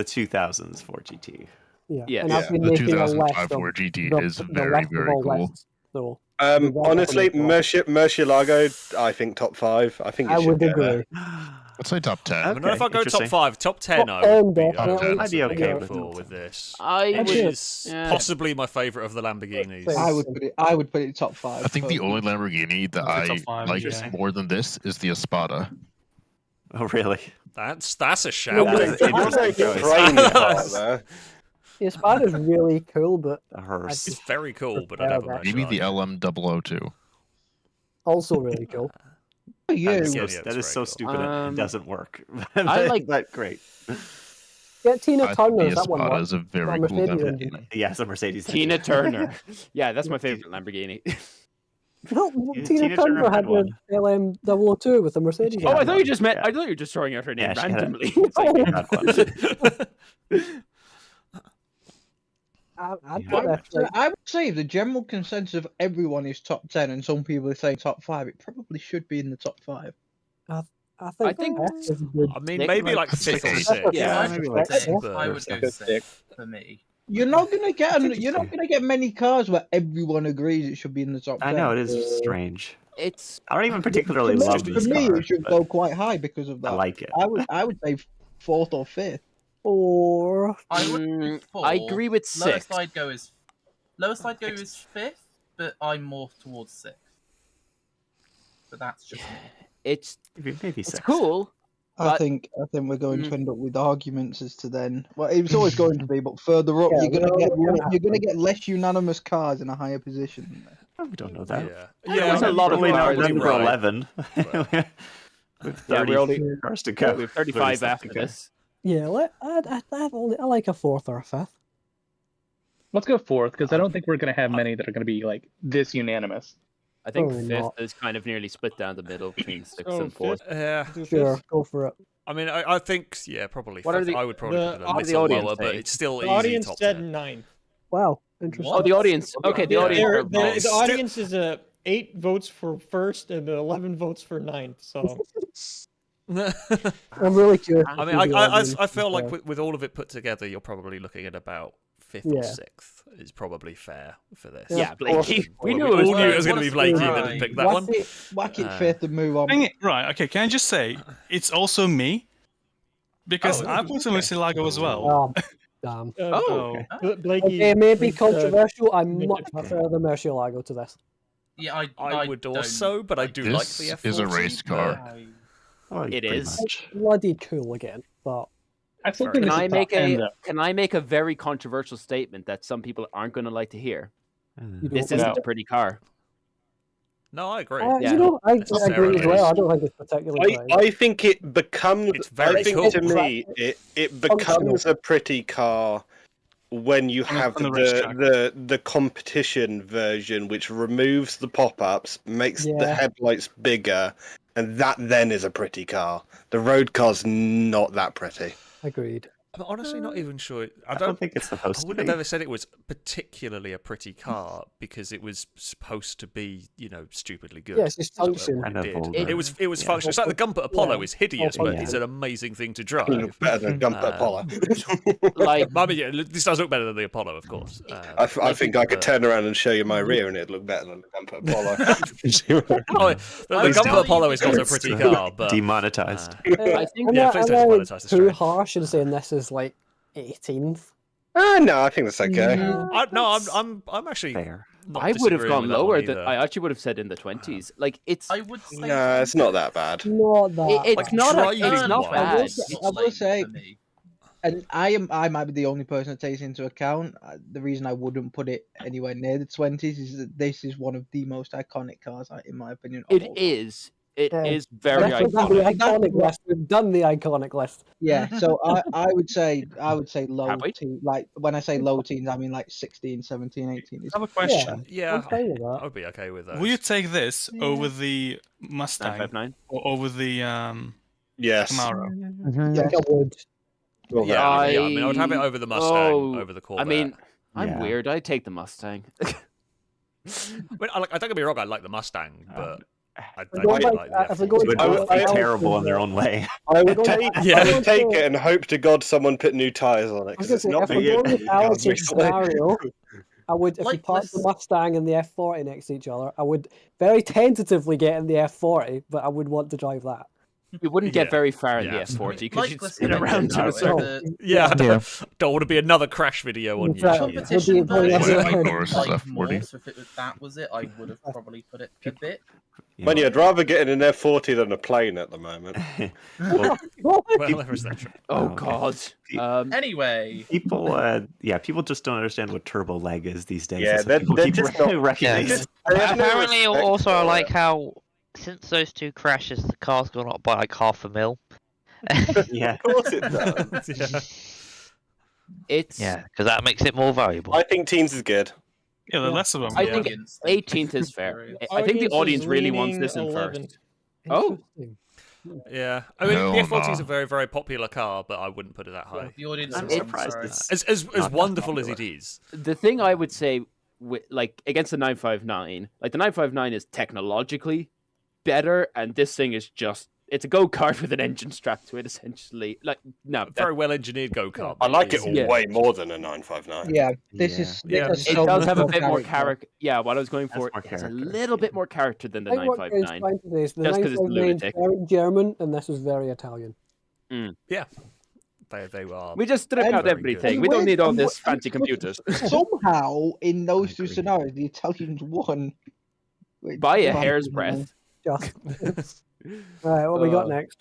2000s Ford GT. Yeah. And I've been The making a 2005 list of Ford GT the- is the very, rest of very all cool. lists, so Honestly, Murcielago, I think top 5. I think it I should would get agree. Let's say top 10. I don't know if I go top interesting. 5, top 10. Top I would 10 be definitely. I'd be okay with this. I Which would- is yeah. possibly my favourite of the Lamborghinis. I would put it top 5. I think the only Lamborghini that I'd say I top 5, like yeah. more than this is the Espada. Oh, really? That's a shout. That's an interesting choice. Crane part there. The Espada's really cool, but A hearse. It's very cool, but I don't know. Maybe the LM002. also really cool. You. Yeah, That it's is very so cool. stupid it doesn't work. I like that. Great. Get Tina I think Turner. the That one Espada works. is a very Got a cool Mercedes Lamborghini. engine. Yes, a Mercedes. Tina Turner. Yeah, that's my favorite Lamborghini. No, Yeah, Tina Tina Turner Turner had had one. the LM002 with the Mercedes. Oh, I engine. thought you just meant. Yeah. I thought you were just throwing out her name Yeah, she had a- randomly. I'd put that, like, I would say the general consensus of everyone is top 10, and some people are saying top 5. It probably should be in the top 5. I think that's good. I mean, Nick, maybe like, like 5th or six. 6th. Yeah, maybe like Six. but- I would go 6 for me. You're not gonna get many cars where everyone agrees it should be in the top 10. I know it is strange. It's. I don't even particularly For love me, this for me, car, it should but go quite high because of that. I like it. I would say 4th or 5th. Or I would go 4. I agree with 6. Lowest I'd go is 5th, but I'm more towards 6th. But that's just me. It's maybe it's 6. cool. I But- think we're going to end up with arguments as to then. Well, it was always going to be, but further up, Yeah, you're gonna get less unanimous cars in a higher position. We don't know that. Yeah, There was a lot of We're cars. number right. 11. With 30 we're only- cars to go. We have 35 30 after to go. this. yeah, I like a 4th or a 5th. Let's go 4th because I don't think we're going to have many that are going to be like this unanimous. I think Probably 5th not. is kind of nearly split down the middle between 6th So and 4th. Yeah. Sure, go for it. I mean, I think, yeah, probably. What are 5th. the- I would probably the- put it a what are the little audience lower, but saying? it's still The easy audience top said 10. 9. Wow, interesting. Oh, the audience. Okay, the Yeah, audience. the Still- audience is 8 votes for 1st and 11 votes for 9th. So I'm really curious. I mean, I feel like with all of it put together, you're probably looking at about 5th or Yeah. 6th is probably fair for this. Yeah, Blakey. We knew We it was. all knew it was going to be Blakey that Right. picked that one. Whack it 5th and move on. Dang it. Right, okay, can I just say, it's also me? Because Oh, I put a Murcielago as well. Oh, damn. Oh. Blakey. Okay, maybe is, controversial. I make much it- prefer the Murcielago to this. Yeah, I would also, but I do like This the F40. is a race car. Oh, It pretty is. much. Bloody cool again, but I still think Can it's I a make top 10, a though. Can I make a very controversial statement that some people aren't going to like to hear? This No. isn't a pretty car. No, I agree. Yeah. You know, I agree as Necessarily. well. I don't think it's particularly pretty. I think it becomes. It's very I think cool. to me, it becomes a pretty car when you have on the racetrack. the competition version, which removes the pop-ups, makes the Yeah. headlights bigger, and that then is a pretty car. The road car's not that pretty. Agreed. I'm honestly not even sure. I don't think it's I supposed to wouldn't be. have ever said it was particularly a pretty car because it was supposed to be, stupidly good. Yeah, it's just That's what function. it Kind of did. vulgar. It was Yeah. functional. It's like the Gumpert Apollo Yeah. is hideous, but Yeah. it's an amazing thing to drive. Better than Gumpert Apollo. Like, I mean, yeah, this does look better than the Apollo, of course. I think I could turn around and show you my rear, and it'd look better than the Gumpert Apollo. Oh, the Gumpert Apollo is not a pretty car, but Demonetized. I think Yeah, I'm please don't not demonetize the too stream. harsh in saying this is like 18th. No, I think that's okay. I'm actually Fair. not I would have disagreeing gone with that lower one than either. I actually would have said in the 20s. Like it's I would say No, it's not that bad. Not that. it's Like, not driving it's not wise. bad. I will say, and I might be the only person that takes into account the reason I wouldn't put it anywhere near the 20s is that this is one of the most iconic cars, in my opinion. of It all. is. It Yeah. is very We've done the iconic. iconic list. We've done the iconic list. Yeah, so I would say low Have we? teens. Like when I say low teens, I mean like 16, 17, 18. I have a question. Yeah, I'm fine with I that. would be okay with that. Will you take this over the Mustang 959. or over the Yes. Camaro? I think I would. Well, Yeah, I mean, I would have it over the Mustang, Oh, over the Corvette. I mean, I'm Yeah. weird. I take the Mustang. I don't get me wrong, I like the Mustang, but I We're don't going like back- the if we're going F40. back- Both I- be terrible in their own way. I would We're going take, back- Yeah. I would take it and hope to God someone put new tyres on it I was because gonna it's say, not if we're big. going with Alex's scenario, I would, if we Like parked the this- Mustang and the F40 next to each other, I would very tentatively get in the F40, but I would want to drive that. You wouldn't get Yeah. very far in the Yeah. F40 because Like you'd this spin around to a mentioned, circle. the Yeah, I don't want to be another crash video on Exactly. YouTube. competition It'll be version, like I would Norris like F40. more, so if that was it, I would have probably put it a bit. Man, you'd rather get in an F40 than a plane at the moment. Well, Well, there is that true. Oh No. God. Anyway, people just don't understand what turbo lag is these days. Yeah, That's what people they're keep just not- recognizing. They have no Apparently, respect also, I for like it. how since those two crashes, the car's gone up by like $500,000. Yeah. Of course it does. Yeah. It's Yeah, because that makes it more valuable. I think teens is good. Yeah, the less of them. I Yeah. think 18th is fair. I think the audience really wants this in first. Oh, Interesting. Yeah, I mean, Hell the F40 is a no. very, very popular car, but I wouldn't put it that high. the audience I'm is surprised sorry. it's As not that wonderful as it popular. is. the thing I would say, like against the 959, like the 959 is technologically better, and this thing is just—it's a go-kart with an engine strapped to it, essentially. Like no, Very well engineered go kart. I like it Yeah. way more than a 959. Yeah, this Yeah. is. Yeah. this is it so does much have a more bit more character. Yeah, what I was going Has for more is a character. little bit more character than the I think what Graham's 959. trying to say is the Just 'cause it's 959 is lunatic. very German, and this is very Italian. Yeah, they are. We just strip out very everything. good. We don't need all And this wait- fancy computers. Somehow, in those two agree. scenarios, the Italians won. Which- By a well, hair's breadth. Just. Alright, what we got next?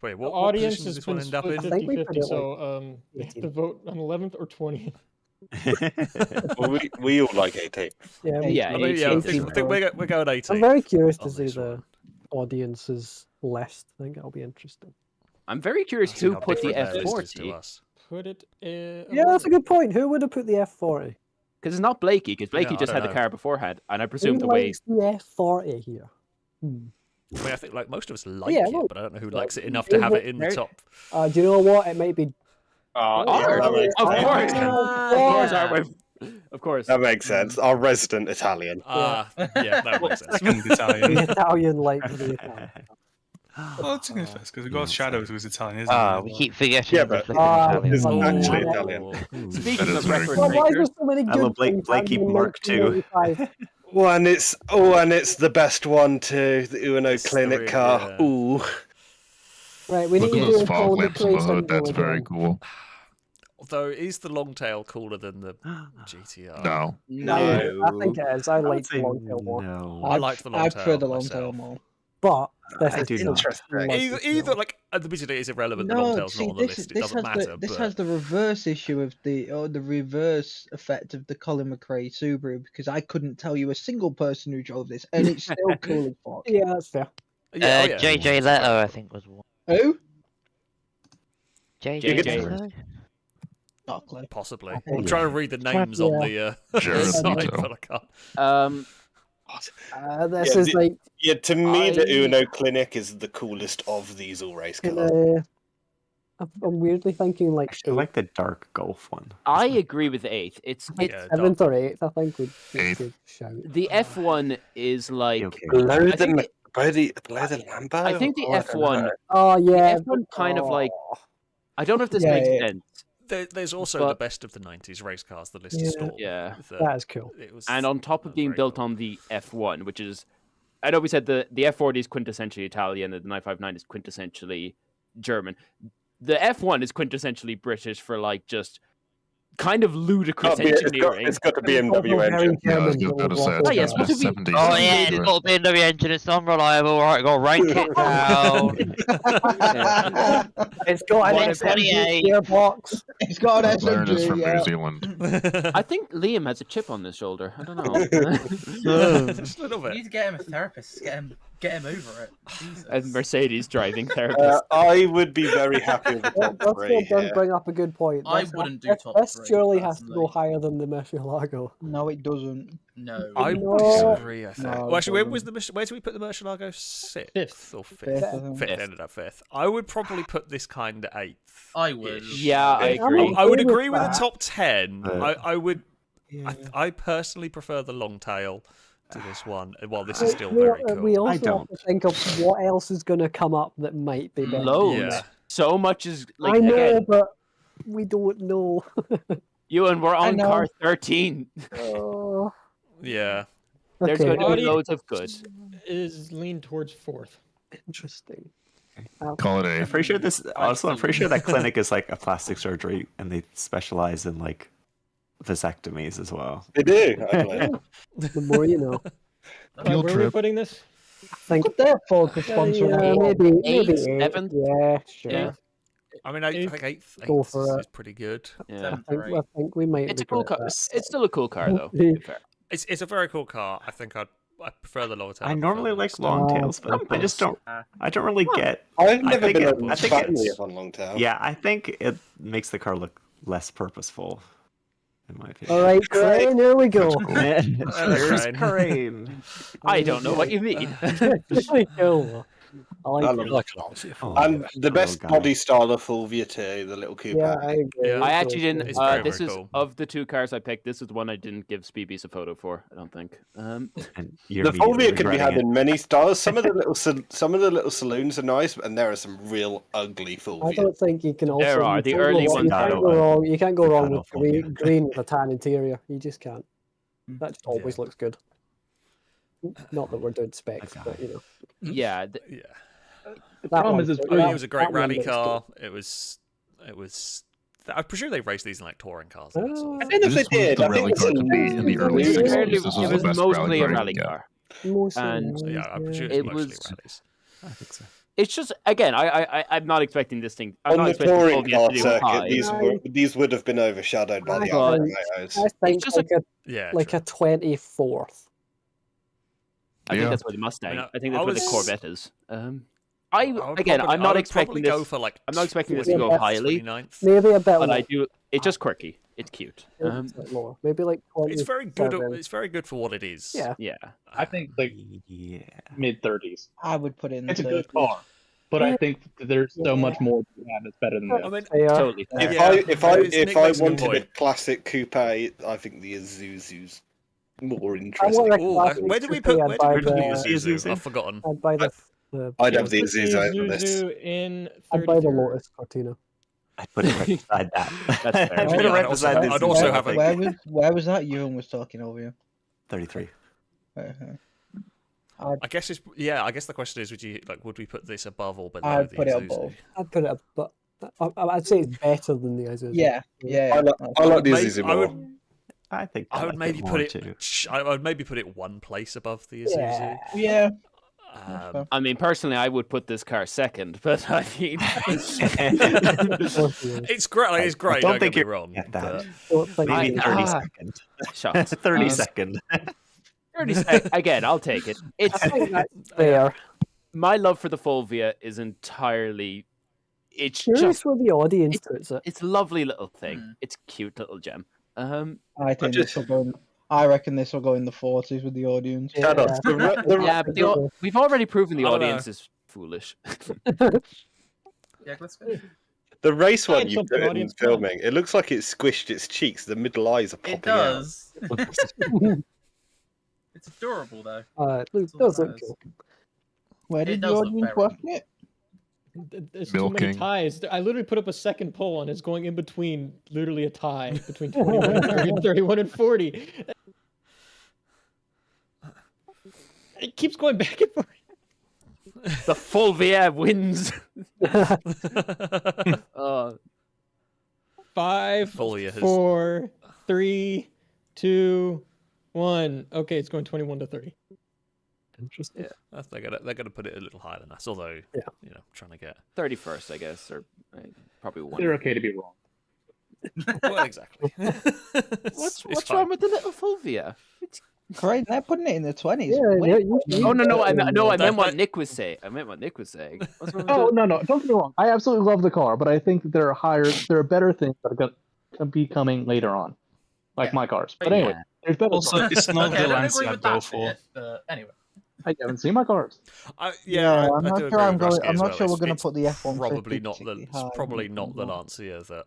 Wait, The what audience position does has this one been end up split in? I think we 50-50, put it, so they have to vote on 11th or 20th. Well, we all like 18. Yeah, Yeah, I mean, yeah, I think we're going 18. I'm very curious to on see this the one. audience's list. I think it'll be interesting. I'm very curious See who how put the different their list is to F40 us. Put it. Yeah, that's a good point. Who would have put the F40? because it's not Blakey. Because Blakey Yeah, I just had don't the know. car beforehand, and I Who presume the way likes the F40 here? Hmm. I mean, I think like most of us like Yeah, it, well, but I don't know who likes it enough to have it in the top. Do you know what? It might be. Ours. that makes Of sense. course, Ah, of course, yeah. aren't we? Of course. That makes sense. Our resident Italian. Yeah, that makes sense. Second Italian. The Italian like the Italian. Well, it's because we got Shadows who's Italian, isn't Ah, it? we keep forgetting Yeah, the but flipping it's Italian. actually Oh. Italian. Speaking That of is very record Well, why is there breakers, so many Hello, good Blake- things Blakey happening in Mark II. 1985? And it's the best one too. The Uno It's Clinic three, car. yeah. Ooh. Right, we Look need at to those do a fog Colin lamps on McRae the hood. symbol That's very again. cool. Although, is the long tail cooler than the GTR? No. I think it is. I I would like the say long tail more. no. I liked the long I tail prefer the long myself. tail more. but this I is do still Interesting. Either like admittedly it's irrelevant. The long tail's not on the list. It doesn't matter. This but... has the reverse issue of the reverse effect of the Colin McRae Subaru, because I couldn't tell you a single person who drove this, and it's still cool as fuck. Yeah, that's fair. Yeah, JJ Leto, I think, was one. Who? JJ Leto? Not clear. Possibly. I'm trying to read the names on the Jared side, Leto. but I can't. This is like Yeah, to me, the Uno Clinic is the coolest of these all race cars. I'm weirdly thinking like I like the dark Golf one. I agree with 8th. It's seventh or eighth, I think would be a good shout. the F1 is like Below I the think the- below the Lambo. I think the F1. Oh yeah, the F1 kind of like. I don't know if this Yeah, makes yeah. sense. There's also But- the best of the 90s race cars, the list is stored. Yeah, that is cool. It was, and on top of being built on the F1, which is, I know we said the F40 is quintessentially Italian, and the 959 is quintessentially German. The F1 is quintessentially British for like just kind of ludicrous engineering. It's got the BMW engine. Yeah, I was about to say, Oh, yes, what it's did we- 70s. Oh yeah, it's got a BMW engine. It's unreliable. Right, got to rank it down. It's got an 128. gearbox. It's got an Learn is from SMG, New yeah. Zealand. I think Liam has a chip on his shoulder. I don't know. Just a little You bit. need to get him a therapist. Get him over it. Jesus. A Mercedes driving therapist. I would be very happy with the top That's three. what does here. bring up a good point. I This- wouldn't do this- top This three, surely has to go personally. higher than the Murcielago. No, it doesn't. No. I would No. disagree, I think. No, Well, actually, it where was where did we put the Murcielago? Sixth or fifth? Fifth, I think. Fifth, ended up fifth. I would probably put this kind of eighth. I would. Yeah, I I'm agree. I would okay with agree with the that. top 10. But- I would. I personally prefer the long tail to this one. While this is still very cool. We also I have don't. to think of what else is going to come up that might be better. Loads. Yeah. So much is like I know, again, but we don't know. Ewan, we're on know. car 13. Oh, Yeah. There's okay, going to be Audience- loads of good. Is lean towards 4th. interesting. Call it I'm a. pretty sure this. Also, I'm pretty sure that clinic is like a plastic surgery, and they specialize in like vasectomies as well. They do, actually. The more you know. Field Where are we trip. putting this? I think Look at their focus sponsor. yeah, maybe Eighth, eight. seventh? Yeah, sure. Yeah. I mean, I think eighth Go for is it. pretty good. Yeah. I think we might. It's a look cool at car. that. It's still a cool car, though. to be fair. It's a very cool car. I think I prefer the long tail. I prefer normally the like Mustang. long tails, but I just don't. I don't really get. I've never think been it- a I think family it's- of on long tail. Yeah, I think it makes the car look less purposeful, in my opinion. All right, Crane, here we go. Here's Crane. Crane. I don't know what you mean. There we go. I like I it. love Like an Aussie. Oh, And the best guy. body style of Fulvia too, the little coupe. Yeah, I agree. Yeah. I actually didn't. It's very, This very is cool. of the two cars I picked. This is the one I didn't give Speebies a photo for. I don't think. And The Fulvia can be had in many styles. Some of the little saloons are nice, and there are some real ugly I Fulvia. don't think you can also. There are. you The can't go early wrong- ones You can't are- go wrong. You can't go wrong with Metal Fulvia. green with a tan interior. You just can't. That just always looks good. Not that we're doing specs, but you know. Yeah. Yeah. The That problem one- is, it's I mean, really, it was a great that one rally looks car. It was. I presume they raced these in like touring cars. and that sort I of don't know if This they was did. the I think rally it's car a to be in the early It was 60s. fairly- This was It the was best mostly a rally rally car. car. Most of And- them, So, yeah, I presume It it's mostly was- rallies. I think so. It's just again, I'm not expecting this thing. I'm On not the expecting touring Fulvia car to do circuit, high. these would have been overshadowed by the But- other Rayo's. I think It's just Yeah. like true. a 24th. I think Yeah. that's where the Mustang. I I think I that's where the was- Corvette is. I would Again, probably- I'm I not would expecting probably this. go for like. I'm not expecting this to go 28th, highly, 29th. Maybe a bit but lower. I do. It's just quirky. It's cute. Maybe a bit lower. Maybe like 20. It's very good. It's very good for what it is. Yeah. Yeah. I think like Yeah. mid-30s. I would put it in It's a the good car, but I think that there's so much more to have that's better than I this. mean, They are. Totally. If Yeah, I Nick makes a good wanted a point. classic coupe, I think the Isuzu's more I interesting. want a Ooh, classic where did we coupe, put? I'd Where buy did we put the- the Isuzu? I've forgotten. I'd buy the I'd have the Put the Isuzu over this. Isuzu in I'd buy the 33rd. Lotus Cortina. I'd put it right beside that. That's fair. I'd put it Yeah, right I'd beside also- this. I'd also have a- Where was that? Ewan was talking over you. 33. I guess it's I guess the question is, would we put this above or below I'd the put it Isuzu? above. I'd put it up, but I'd say it's better than the Isuzu. Yeah, yeah. I like the May- Isuzu I more. would, I think I would like maybe more put it. too. I would maybe put it one place above the Isuzu. Yeah. I mean, personally, I would put this car second, but I mean, it's great. Like, it's great. Don't get me wrong. Maybe 30 second. Shots. 30 second. 30 second. Again, I'll take it. It's fair. My love for the Fulvia is entirely. It's Curious just where the audience puts it. It's a lovely little thing. It's a cute little gem. I think this will go. I reckon this will go in the 40s with the audience. Yeah, but we've already proven the audience is foolish. Yeah, let's go. The race one you something put in audience filming, it looks like it's squished its cheeks. The middle eyes are popping It does. It's adorable though. It does look cool. Where It did the does look audience very watch it? There's too many Milking. ties. I literally put up a second poll and it's going in between literally a tie between 21 and 30 and 31 and 40. It keeps going back and forth. The Fulvia wins. Five, Fulvia has- 4, 3, 2, 1. Okay, it's going 21 to 30. Interesting. Yeah, they're gonna put it a little higher than us. Although, you know, trying to get 31st, I guess, or probably one. They're okay to be wrong. Well, exactly. What's wrong with the little Fulvia? Great, they're putting it in the 20s. Oh no! I meant what Nick was saying. What's wrong with Oh the- no! Don't get me wrong. I absolutely love the car, but I think that there are better things that are going to be coming later on, like my cars. But anyway, there's better. Also, cars. it's not Okay, the I don't Lancia agree I with go that for. bit, but anyway. I haven't seen my cars. I'm I not do sure. agree I'm with going. Rusky I'm as not well. sure we're It's- going to it's put the F1. Probably not the. It's probably not the Lancia that.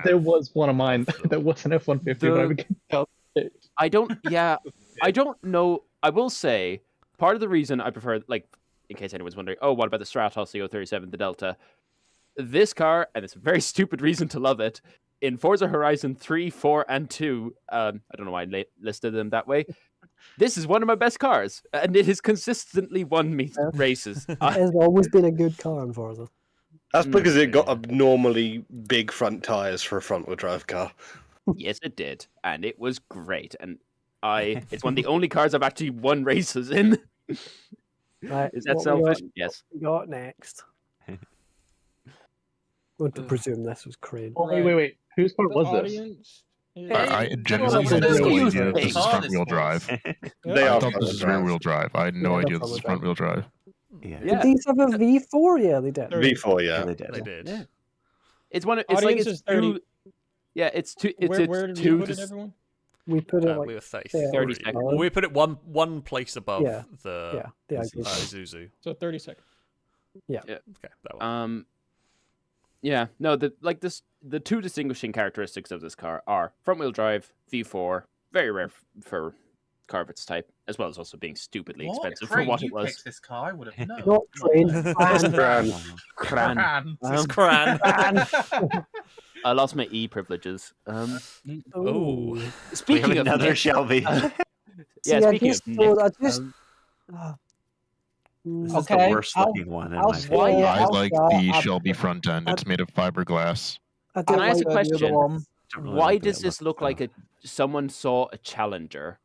There was one of mine that was an F-150, but I became out. I don't. Yeah, I don't know. I will say part of the reason I prefer, like, in case anyone's wondering, oh, what about the Stratos, the 037, the Delta? This car, and it's a very stupid reason to love it. In Forza Horizon 3, 4, and 2, I don't know why I listed them that way. This is one of my best cars, and it has consistently won me races. It has always been a good car in Forza. That's because it got abnormally big front tires for a front-wheel drive car. Yes, it did, and it was great. And it's one of the only cars I've actually won races in. Right, Is that what we selfish? got- Yes. What we got next? Going to presume this was Crane. Oh, wait. Whose car was this? Audience. I genuinely Well, had that's no what idea it this is. is front wheel drive. They I are thought this was rear wheel drive. I had no idea this was front wheel drive. Did these have a V4? Yeah, they did. V4, yeah. They did. Yeah. It's one. It's like Audience it's is 30. two. Yeah, it's two. It's Where did two. you put it, everyone? We put it like we were 30. 30 seconds. Well, we put it one place above Yeah. the Yeah, I agree. Isuzu. So 30 seconds. Yeah. Okay, that one. Yeah. No. The two distinguishing characteristics of this car are front wheel drive, V4, very rare for car of its type, as well as also being stupidly expensive for Crane, what you it was. picked this car. I would have known. Not Crane. Cran. It's Cran. I lost my E privileges. Oh. Speaking We have of another Nick, Shelby. yeah. See, Speaking of Nick, This is the worst looking one. In my opinion. I like the Shelby front end. It's made of fiberglass. can I ask a question? really Why like the does this look like someone saw a Challenger?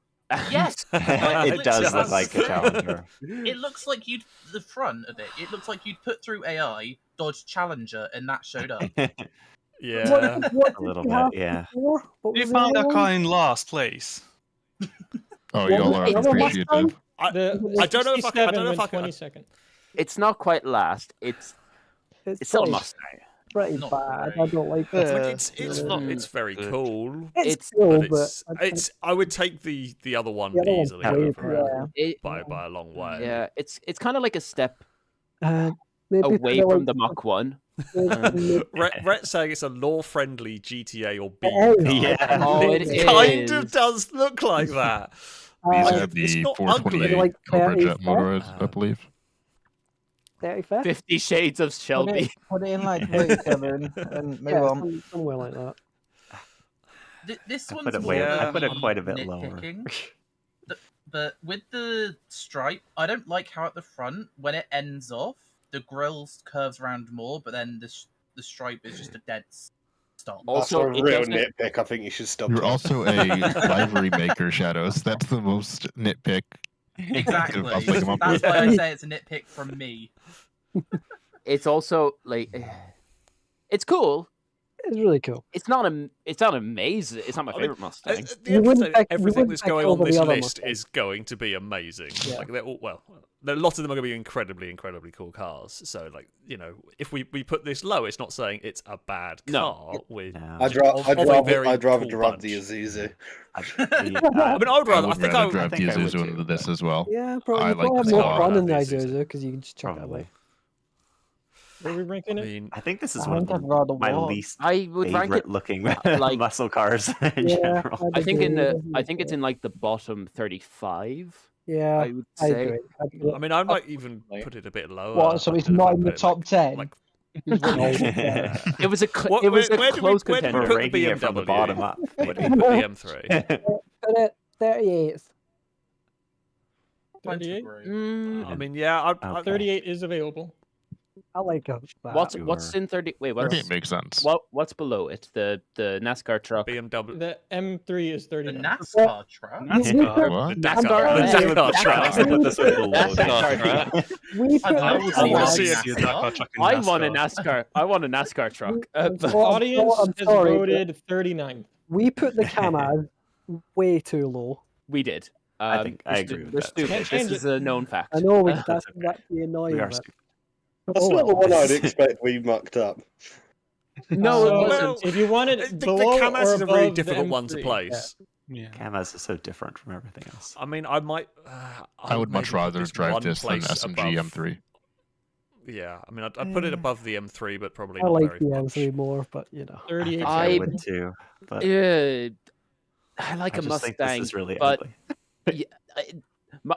Yes, It does look like a Challenger. It looks like the front of it. It looks like you'd put through AI Dodge Challenger, and that showed up. Yeah. What A little did you have bit, yeah. before? What You was the found other that one? car in last place. Oh, What y'all was are the other appreciative. Mustang? I don't know if I can. I don't know if I can. 20 seconds. It's not quite last. It's still a pretty- Mustang. Pretty Not bad. great. I don't like But this. it's not. It's very cool. It's it's- cool, But but I would take the other one the other one's easily way over better. by a long way. Yeah, it's kind of like a step Maybe away put it from like- the Mach 1. Rhett's saying it's a law-friendly GTA or B It car. is. Yeah. Oh, It it kind is. of does look like that. These Uh, have it's the not 428 Like Cobra 30 Jet motor, I believe. 35? 50 Shades of Shelby. Put it in like 37 and move Yeah, on. somewhere like that. This I one's put it more way. I me put it quite a bit lower. nitpicking. But with the stripe, I don't like how at the front, when it ends off, the grille curves around more, but then the stripe is just a dead stop. Also, That's a it real doesn't- nitpick. I think you should stop. You're talking. also a livery maker, Shadows. That's the most nitpick Exactly. I'll pick 'em up. That's why I say it's a nitpick from me. It's also like it's cool. It's really cool. It's not amazing. It's not my favorite Mustang. At the end of the day, everything that's going on this list is going to be amazing. Yeah. Like, they're all, well, a lot of them are going to be incredibly, incredibly cool cars. So, like, you know, if we put this low, it's not saying it's a bad car. With I'd rather drive the Isuzu. I mean, I would rather. I think I would drive the Isuzu into this as well. Yeah, probably. I You like probably have this more car. fun in the Isuzu because you can just chuck it away. Where are we ranking it? I think this is I one think of I'd rather my walk. least I would rank favorite it looking like muscle cars in general. I think it's in like the bottom 35. Yeah, I would say. agree. I mean, I might even put it a bit lower. What? So it's not in the top 10. It was a What- it was where a do we- close where do we contender. put the Ranking it from the BMW? bottom up. Where do we put the M3? Put it 38th. 38? I mean, yeah, 38 is available. I like it. What's in 30? Wait, what's 38 makes sense. What's below it? The NASCAR truck. BMW. The M3 is 39. The NASCAR truck. What? The Dakar truck. We put I want to see a it. Dakar truck I want a NASCAR. I want a NASCAR truck. The audience I'm has sorry, voted 39. We put the Kamaz way too low. We did. I think I they're agree with They're that. stupid. Can't This change is a known fact. I know that's the annoying We are bit. stupid. That's not the one I'd expect we mucked up. No, So, it wasn't. if you wanted The below Kamaz or is a really above the difficult one to M3. place. Yeah. Kamaz is so different from everything else. I mean, I might. I would much maybe put rather this drive one this than place SMG above- M3. Yeah, I mean, I'd put it above the M3, but probably I not like very the much. M3 more, but you know. 38. I would too. But I like I a just think Mustang, this is really but ugly.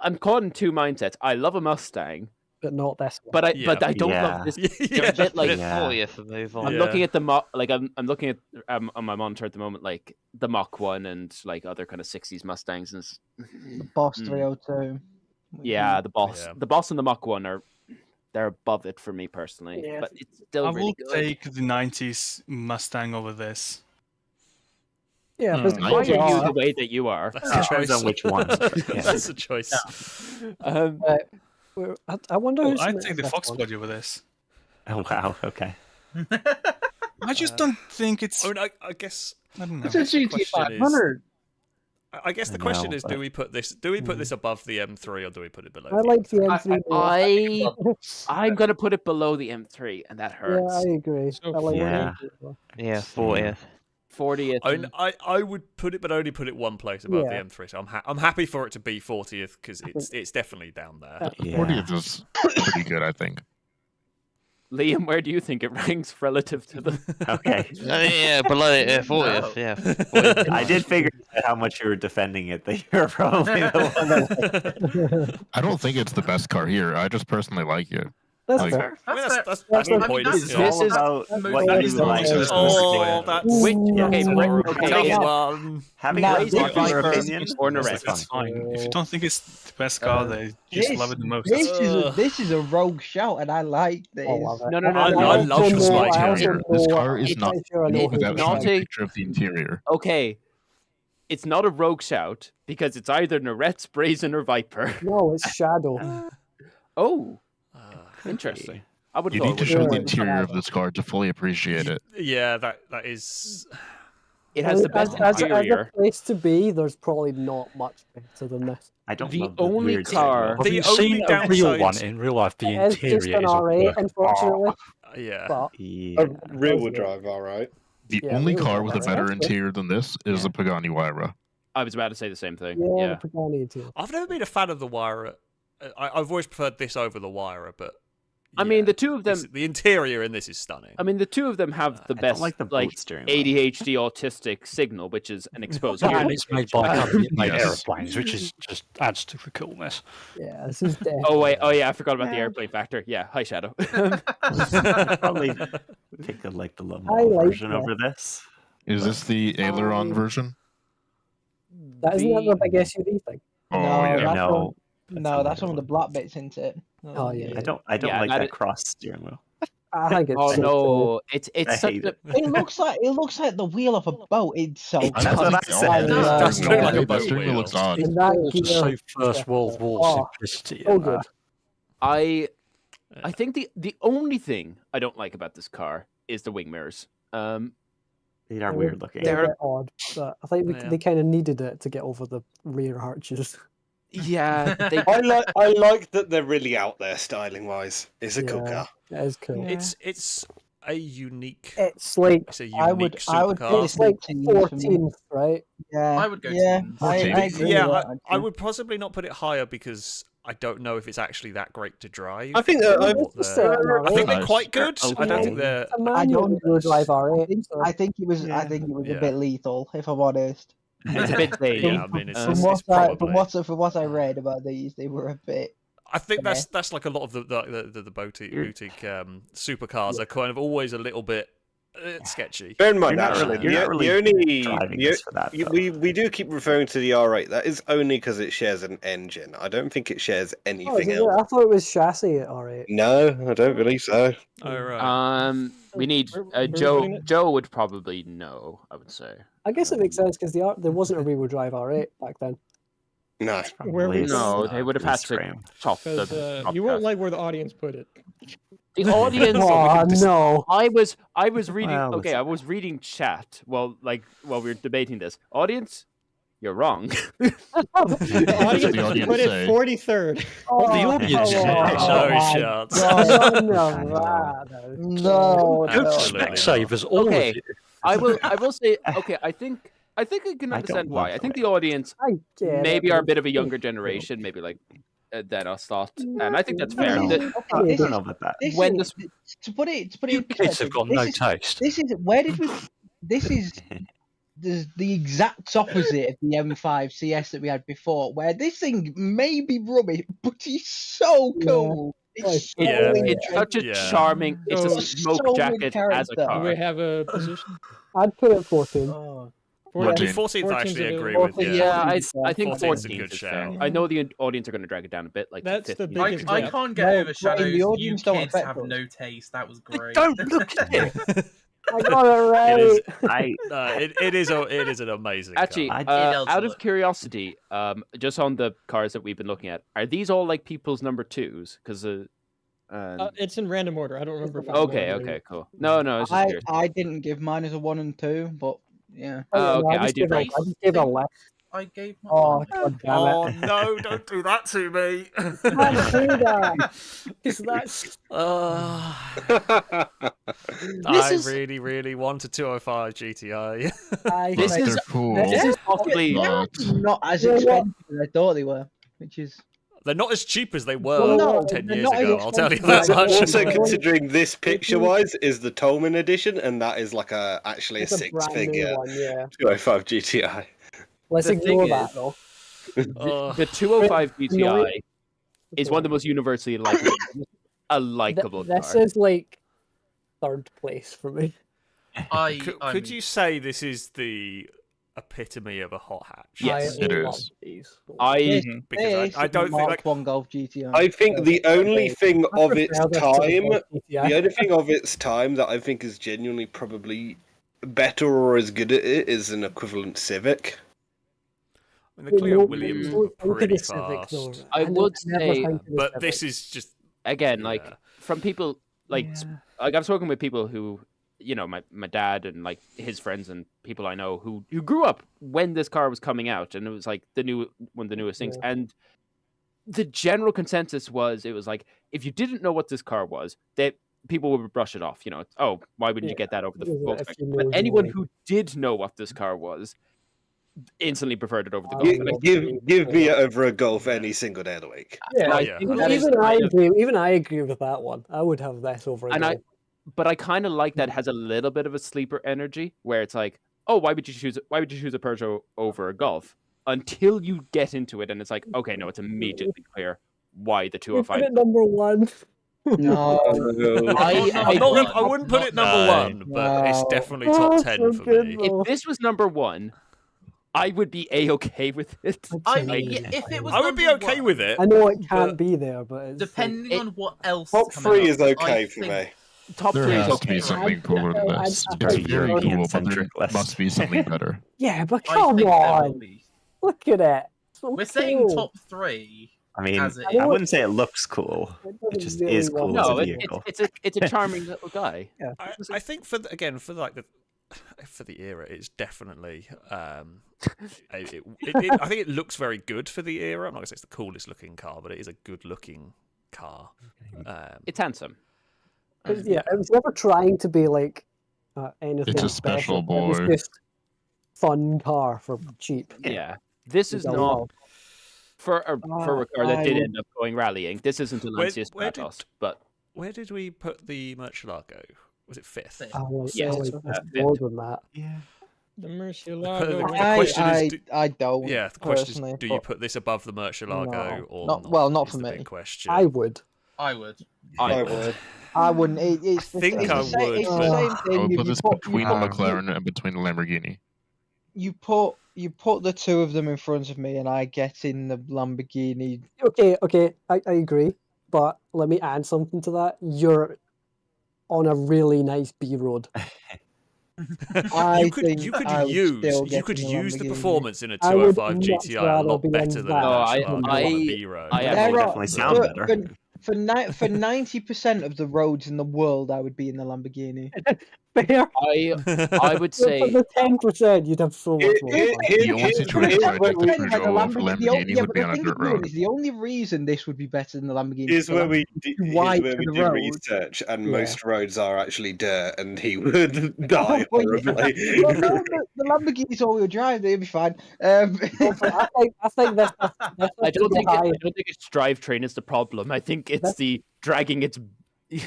I'm caught in two mindsets. I love a Mustang, but not this one. but I don't Yeah. love this. They're Yeah. a bit like Yeah. 40th and move on. I'm looking at the I'm looking at on my monitor at the moment, like the Mach 1 and like other kind of 60s Mustangs and The Boss 302. yeah, the Boss, Yeah. the Boss and the Mach 1 they're above it for me personally, Yeah. but it's still I really will good. take the 90s Mustang over this. Yeah, but Why are you the way that you are? That's a Depends choice. on which one. Yeah. That's a choice. I wonder who's I'd in take the this Fox one. Body over this. Oh wow. Okay. I just don't think it's. I mean, I guess. I don't know. It's a The question is- GT500. I guess the I question know, is: but- Do we put this above the M3 or do we put it below? I like the M3 more. I'm gonna put it below the M3, and that Yeah, hurts. I agree. So I like Yeah. the M3 more. Yeah, 40th. 40th. I mean, I would put it, but only put it one place above the Yeah. M3. So I'm happy for it to be 40th because it's definitely down there. Yeah. 40th is pretty good, I think. Liam, where do you think it ranks relative to the? Okay. Yeah, below it, 40th. Yeah. 40th. I did figure out how much you were defending it. That you're probably the one that. I don't think it's the best car here. I just personally like it. That's Like- fair. I mean, that's That's the fair. point. This is yeah. This is- all about what that's you the like. point. Oh, that's Which, okay, that's Brit- horrible. okay, Come yeah. on. Having Now, a this popular is- opinion or is Norette. That's fun. fine. If you don't think it's the best car, they just This- love it the most. This is a rogue shout, and I like this. I love it. No, no, no, I no. love also the know- Spike I also Interior. This know- car is I'm not pretty sure I know who without the showing not a a- picture of the interior. Okay, it's not a rogue shout because it's either Norette's Brazen or Viper. No, it's Shadow. Oh, interesting. I would You thought need to it show was- the interior of this car to fully appreciate it. Yeah, that is. It has the best as interior. a place to be, there's probably not much better than this. I don't The love only weird car- Have The you only seen a real downside- one in real life? The It's just interior an is a R8, work of unfortunately. Yeah. But Yeah. Rear wheel drive, all right. The Yeah, only we car were with a right. better That's good. interior than this is the Pagani Huayra. I was about to say the same thing. yeah, Yeah. the Pagani interior. I've never been a fan of the Wire. I've always preferred this over the Wire, but I mean, the two of them. the interior in this is stunning. I mean, the two of them have the I don't best, like the boat steering wheel. ADHD autistic signal, which is an exposed And hearing. it's made by a company that made Yes. aeroplanes, which is just adds to the coolness. Yeah, this is dead. Oh wait, oh yeah, I forgot about the airplane factor. Yeah, hi Shadow. I'd probably pick the Le I Mans like version that. over this. Is this the aileron version? That isn't that the big SUV thing? Oh, No, yeah. that's No, one, no, that's one of the black bits, isn't it? Oh, yeah. I don't Yeah, like that that is- cross steering wheel. I think it's Oh so no, it's I such hate a. it. It looks like the wheel of a boat. It's so That's what I said. does look like a The boat steering wheel wheel. looks odd. And that It's gear, so First World War oh, simplicity. so in good. that. I think the only thing I don't like about this car is the wing mirrors. They are They're weird looking. They're a bit odd, but I think Yeah. they kind of needed it to get over the rear arches. Yeah, they. I like that they're really out there styling wise. It's a cool car. It is cool. It's a unique. It's like It's a unique I would supercar. it's like teens for me. 14th, right? Yeah, I would go yeah, teens. I agree Yeah, with that, I actually. would possibly not put it higher because I don't know if it's actually that great to drive. I think that I think they're Nice. quite good. I don't think they're. It's a manual wheel drive R8. I think it was. I Yeah. think it was Yeah. a bit lethal, if I'm honest. It's a bit dated. Yeah, I mean, it's, From it's, what it's I, probably. from what I read about these, they were a bit. I think that's like a lot of the boutique supercars are kind of always a little bit sketchy. Bear in mind, You're not actually, really- you're not really the only driving the- this for that, though. we do keep referring to the R8. That is only because it shares an engine. I don't think it shares Oh, anything is it? else. I thought it was chassis at R8. No, I don't believe so. Oh right. We need We're Joe. putting it- Joe would probably know. I would say. I guess it makes sense because there wasn't a rear-wheel drive R8 back then. No. Where we No, they would have had to top Because the. you won't like where the audience put it. The audience. Oh no! I was reading. Well, Okay, I was reading chat while we were debating this. Audience, you're wrong. The audience the audience put it say? 43rd. Oh, the audience come said on. it's No my shots. God, none of that. No, Go for Absolutely Specsavers, all Okay. of you. I will say. Okay, I think I can understand why. I think the audience I get maybe it. are a bit of a younger generation, maybe like than us thought, and I think that's fair. No. The- I This don't is- know about that. This When is, to put it You in kids have perspective, got this no is- taste. This is where did we? This is the exact opposite of the M5 CS that we had before, where this thing may be rubbish, but it's so cool. It's so Yeah. it's such a Yeah. charming. It's a So- smoke so good jacket as a character. Do we car. have a position? I'd put it 14. Oh. 14th I actually agree with. Yeah, I think 14's 14 a good is fair. shout. I know the audience are going to drag it down a bit. Like That's the 15. biggest I gap. can't get No, overshadowed. the You audience don't kids affect have us. no taste. That was great. Don't look at it. I got it right. It is. I No, it is an amazing. Actually, car. It does out of look- curiosity, just on the cars that we've been looking at, are these all like people's number twos? Because It's in random order. I don't remember. If it's okay, in order. okay, cool. No, it's just weird. I didn't give mine as a 1 and 2, but yeah. Oh, no, okay, I I just did. gave I just gave a left. I gave my. Oh, God damn Oh it. no! Don't do that to me. Can't do that. Because that's. I is- really, really want a 205 GTI. I This think- is They're cool. this is possibly but Not as You know what? expensive as I thought they were, which is. They're not as cheap as they Well, were no, 10 they're years not as ago. I'll tell you expensive that as much. they Also, considering this picture-wise is the Tolman edition, and that is like actually a It's a brand new six-figure one, yeah. 205 GTI. Let's The ignore thing that, is- though. the 205 No, GTI is one of the most universally likable, a likable This car. is like third place for me. Could you say this is the epitome of a hot hatch? Yes, it love is. these. Because I don't think like One Golf GTI. I think the only thing I of prefer its this to the time, Golf GTI. the only thing of its time that I think is genuinely probably better or as good at it is an equivalent Civic. I mean, the Clio No, Williams don't were think of pretty the Civic, though. fast. I would never say, think of the But Civic. this is just again, like yeah. from people like I've spoken with people who, you know, my dad and like his friends and people I know who grew up when this car was coming out, and it was like one of the newest things. Yeah. And the general consensus was, it was like, if you didn't know what this car was, that people would brush it off. You know, oh, why wouldn't you Yeah. get that over the Yeah, if Volkswagen? you know But you anyone want. who did know what this car was instantly preferred it over the I Golf. Give, And I love give me it over a Golf any single day of the week. Yeah, I yeah. think even, that is even I kind of- agree. Even I agree with that one. I would have this over. A And Golf. but I kind of like that has a little bit of a sleeper energy where it's like, oh, why would you choose a Peugeot over a Golf? Until you get into it, and it's like, okay, no, it's immediately clear why the We put 205. it number one. No. I wouldn't put it number No. one, but it's No. definitely Oh, top so 10 for good, me. though. If this was number one, I would be a-okay with it. I Like, mean, if it was, I would be number okay one, with it. I know it can't but- be there, but it's depending It- on what else. Top is coming 3 up, is okay I for think me. top There three has is to be okay. something cooler than this. It's very cool, but there must be something better. Yeah, but I come think there will on. be. Look at it. So We're saying cool. top 3. I mean, As it I is. wouldn't say it looks cool. It just is cool as a No, vehicle. it's a charming little guy. Yeah. I think for the era, it's definitely. I think it looks very good for the era. I'm not gonna say it's the coolest looking car, but it is a good looking car. It's handsome. It was never trying to be like anything. It's a special It was boy. just fun car for cheap. Yeah, this is Don't not know. for a car that I did would- end up going rallying. This isn't a Lancia Stratos, but Where did we put the Murcielago? Was it fifth? Yes, it's fifth. more than that. Yeah. The The Murcielago. question is, I don't. yeah, the question personally, is, do you but put this above the Murcielago no. or Not- not? well, not is for the me. big question. I would. I would. I would. I wouldn't. It's the, think it's I the same, would, It's the but- same I thing. would If put you this put, between the McLaren and between the Lamborghini. you put the two of them in front of me, and I get in the Lamborghini. Okay, I agree. But let me add something to that. You're on a really nice B road. I could think I would still you get could in the use the Lamborghini. performance in a I would 205 much GTI a rather lot be better in than a that Murcielago than on that. a B road. There are- definitely sound better. For 90% of the roads in the world, I would be in the Lamborghini. Fair. I would say For the 10%, you'd have so much more fun. The only situation where I take the Depends, like, Peugeot over Lamborghini would but be the on a thing dirt is, road. is the only reason this would be better than the Lamborghini Here's where we too do, wide here's where for we the do road. research, and Yeah. most roads are actually dirt, and he would die Well, horribly. well, no, the Lamborghini's all-wheel drive. They'll be fine. I think this I don't think its drivetrain is the problem. I think it's the dragging its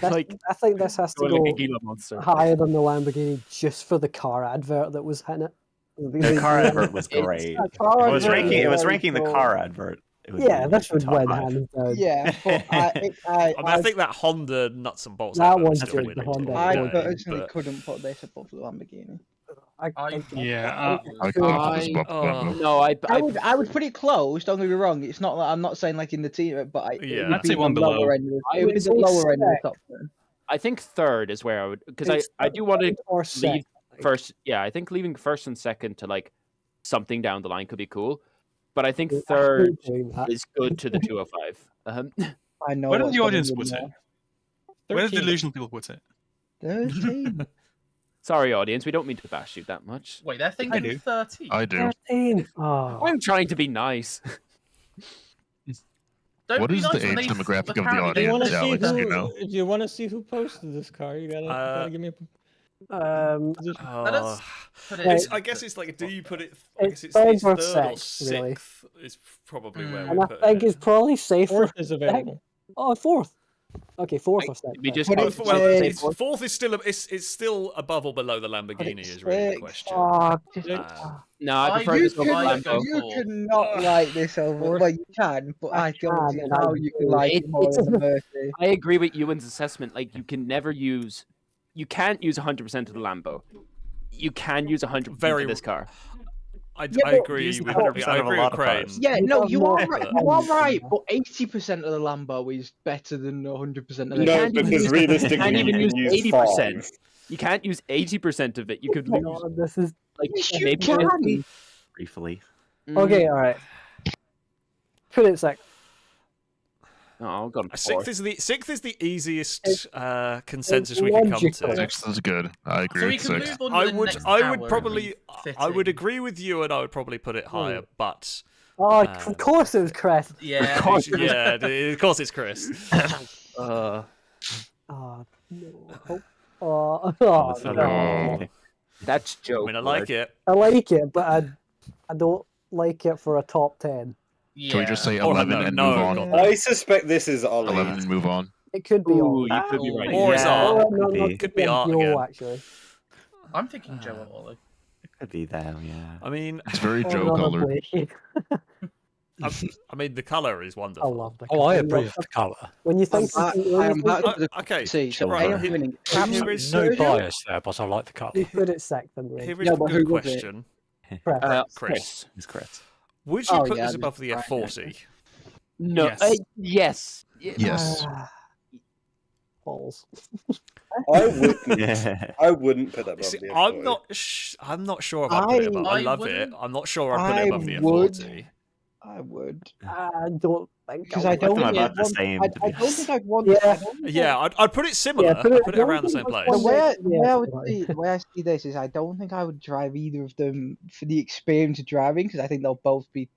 like. I think this has to going like go a Gila monster. higher than the Lamborghini just for the car advert that was in it. The car advert was great. That car It was advert ranking. It was very ranking the cool. car advert. It would Yeah, be this the would top win 5. hands down. Yeah, but I think that Honda nuts and bolts That advert one's still good, win the all Honda. day, I personally but- couldn't put this above the Lamborghini. I couldn't put this above Lambo. No, I would put it close. Don't get me wrong. It's not like I'm not saying like in the team, but it Yeah. would I'd be say the one below. lower end. I It would would be the say lower end of the sec. top 10. I think third is where I would because It's I do want to or leave second, first. Yeah, I think leaving first and second to like something down the line could be cool, but I think I hate third doing that. is good to the 205. I know. Where does what's the going audience in put there. it? Where does 13. delusional people put it? 13. Sorry, audience, we don't mean to bash you that much. Wait, they're thinking 13. I do. 13. Oh. I'm trying to be nice. Don't What be is nice the when age they- demographic of the apparently they You want to audience, see Alex? who? You know? If you want to see who posted this car, you gotta give me a. Oh. put It's- I guess it's like, do you put it? I guess it's third it's or third or sixth, really. sixth is probably where And we I put think it. it's probably safer. Fourth is available. Oh, fourth. Okay, fourth or second. We just Well, put- it's, fourth is still it's still above or below the Lamborghini is really the question. No, I prefer You this over Lambo. cannot like this over. Well, you can, but I don't see and how I you can like it more than the Mercy. I agree with Ewan's assessment. Like, you can never use, you can't use 100% of the Lambo. You can use 100% of this car. I Yeah, agree but- with I agree with Crane. Yeah, no, you are more, right. but- You are right, but 80% of the Lambo is better than 100% of No, it. can't even because use- realistically You can't you even can use use 80%. 5. You can't use 80% of it. You could lose. Oh, this is Like, Yes, you maybe can. 50. Briefly. okay. All right. Put it second. Oh, I'll go Sixth is the easiest consensus we can come to. Sixth is good. I agree So we with can sixth. move on to I the would next I hour would and probably fit I would in. agree with you, and I would probably put it higher, but. Oh, of course it was Chris. Yeah. Of course it's Chris. Oh no. Oh no. That's joke. I mean, I like it. I like it, but I don't like it for a top 10. Can we just say Oh, 11 no, and no, move on? God. I suspect this is Ollie. 11 and move on. It could be Ooh, all. you could be right. Or it's art. No, no, Could be no, art no, again. actually. I'm thinking Joe or Ollie. It could be them, yeah. I mean, It's very Oh, Joe no, colored. Blake. I mean, the color is I wonderful. love the Oh, I colour. agree with the colour. When you think, I am back to the Okay, see, so right. I am winning. Here is- No bias there, but I like the colour. put it second. Really. Here is Yeah, a but good who was it? question. Chris. It's Chris. Would you Oh, put yeah, this I above the did. F40? No. Yes. Yes. Yes. Balls. I wouldn't put that above See, the F40. I'm not sure if I'd put it above. I love it. wouldn't. I'm not sure I'd put it above the F40. I would. I don't think Because I I would. don't them think about I'd the want. same, I to be don't think I'd want. Yeah. I don't think Yeah, I'd put it similar. Yeah, put it- I'd put it I don't around the think same that's place. The way I, Yeah, the way I would right. see, the way I see this is, I don't think I would drive either of them for the experience of driving, because I think they'll both be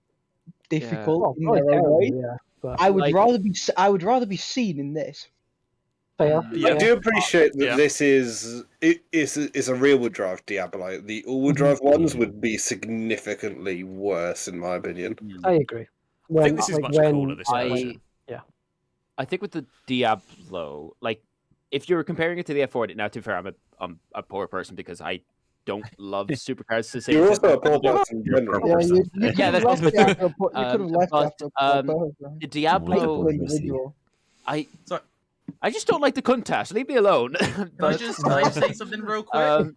difficult Well, in probably their own terrible, way. yeah, but I would like- rather be seen in this. fair. I do appreciate that Yeah. this is a rear-wheel drive Diablo. The all-wheel drive ones would be significantly worse, in my opinion. I agree. I think this is much cooler, this version. Yeah. I think with the Diablo, like if you're comparing it to the F40, now to be fair, I'm a poor person because I don't love supercars to say. You're also a poor person in general. Yeah, that's left also it true. after you could have left after a poor person. The Diablo, Individual. I just don't like the cuntast. Leave me alone. Can I just say something real quick?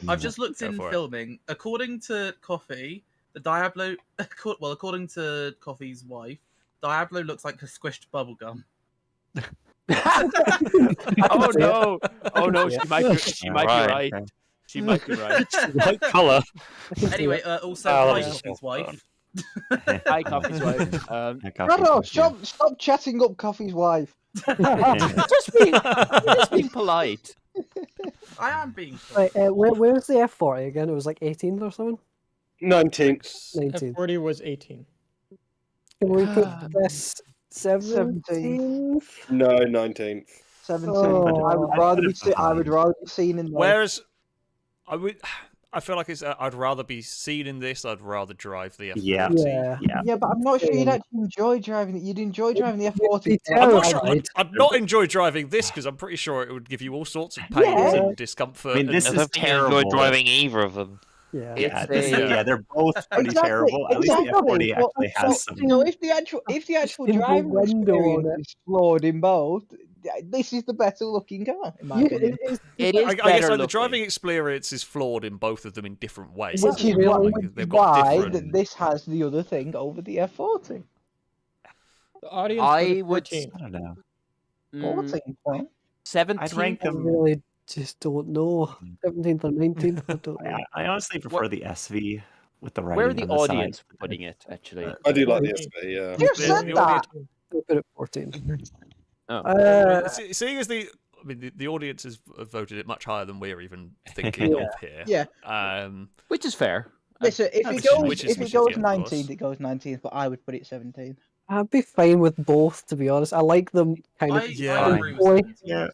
I've just looked Go in for it. filming. According to Coffee, the Diablo, well, according to Coffee's wife, Diablo looks like a squished bubblegum. Oh no! Oh no! She might be. She might be right. She might be right. Right colour. Anyway, also Oh, hi, that's Coffee's wife. Hi, Coffee's wife. No, stop chatting up Coffee's wife. just being polite. I am being. Right, where's the F40 again? It was like 18th or something? 19th. 19th. F40 was 18. Can we put this 17th? No, 19th. 17. Oh. I would rather be seen in. Whereas I feel like I'd rather be seen in this. I'd rather drive the F40. Yeah, but I'm not sure you'd actually enjoy driving it. You'd enjoy driving the F40. I'm not sure. I'd not enjoy driving this because I'm pretty sure it would give you all sorts of pains and discomfort. I mean, this and is terrible. Enjoy driving either of them. Yeah, they're both pretty terrible. At least the F40 actually has some. You know, if the actual driving experience is flawed in both, this is the better looking car, in my opinion. It is I guess like, the driving experience is flawed in both of them in different ways. Which is They've got why different. this has the other thing over the F40. The audience. I would. 14. I don't know. 14 point. 17. I'd rank I them. really just don't know. 17th or 19th? I don't know. I honestly prefer the SV with the writing. Where are the on the audience side. putting it? Actually, I do like the SV, yeah. You said that. They put it 14. Oh. Seeing as the audience has voted it much higher than we're even thinking of here. Yeah. Which is fair. Listen, if it goes yeah, of 19th, course. it goes 19th, but I would put it 17th. I'd be fine with both, to be honest. I like them kind of. I agree with equally. Yeah.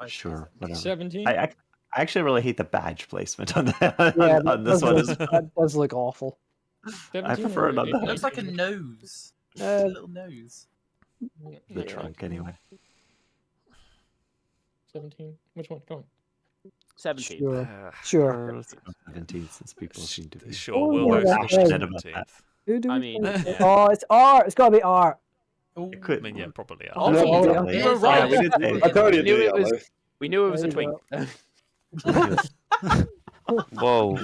Sure, whatever. 17. I actually really hate the badge placement on Yeah, on this one. that does look awful. I prefer it on It the looks like a nose. Just a little nose. the trunk anyway. 17. Which one? Go on. 17. Sure. Let's go 17 since people seem to be Sure, we'll go yeah, passionate about that. Who do I we mean, think? Oh, it's R. It's got to be R. It could. I mean, yeah, probably. Yeah. Also, No, you definitely. were right. Yeah, we did say I told you We knew to it was. yellow. We knew it was a There you twink. Whoa.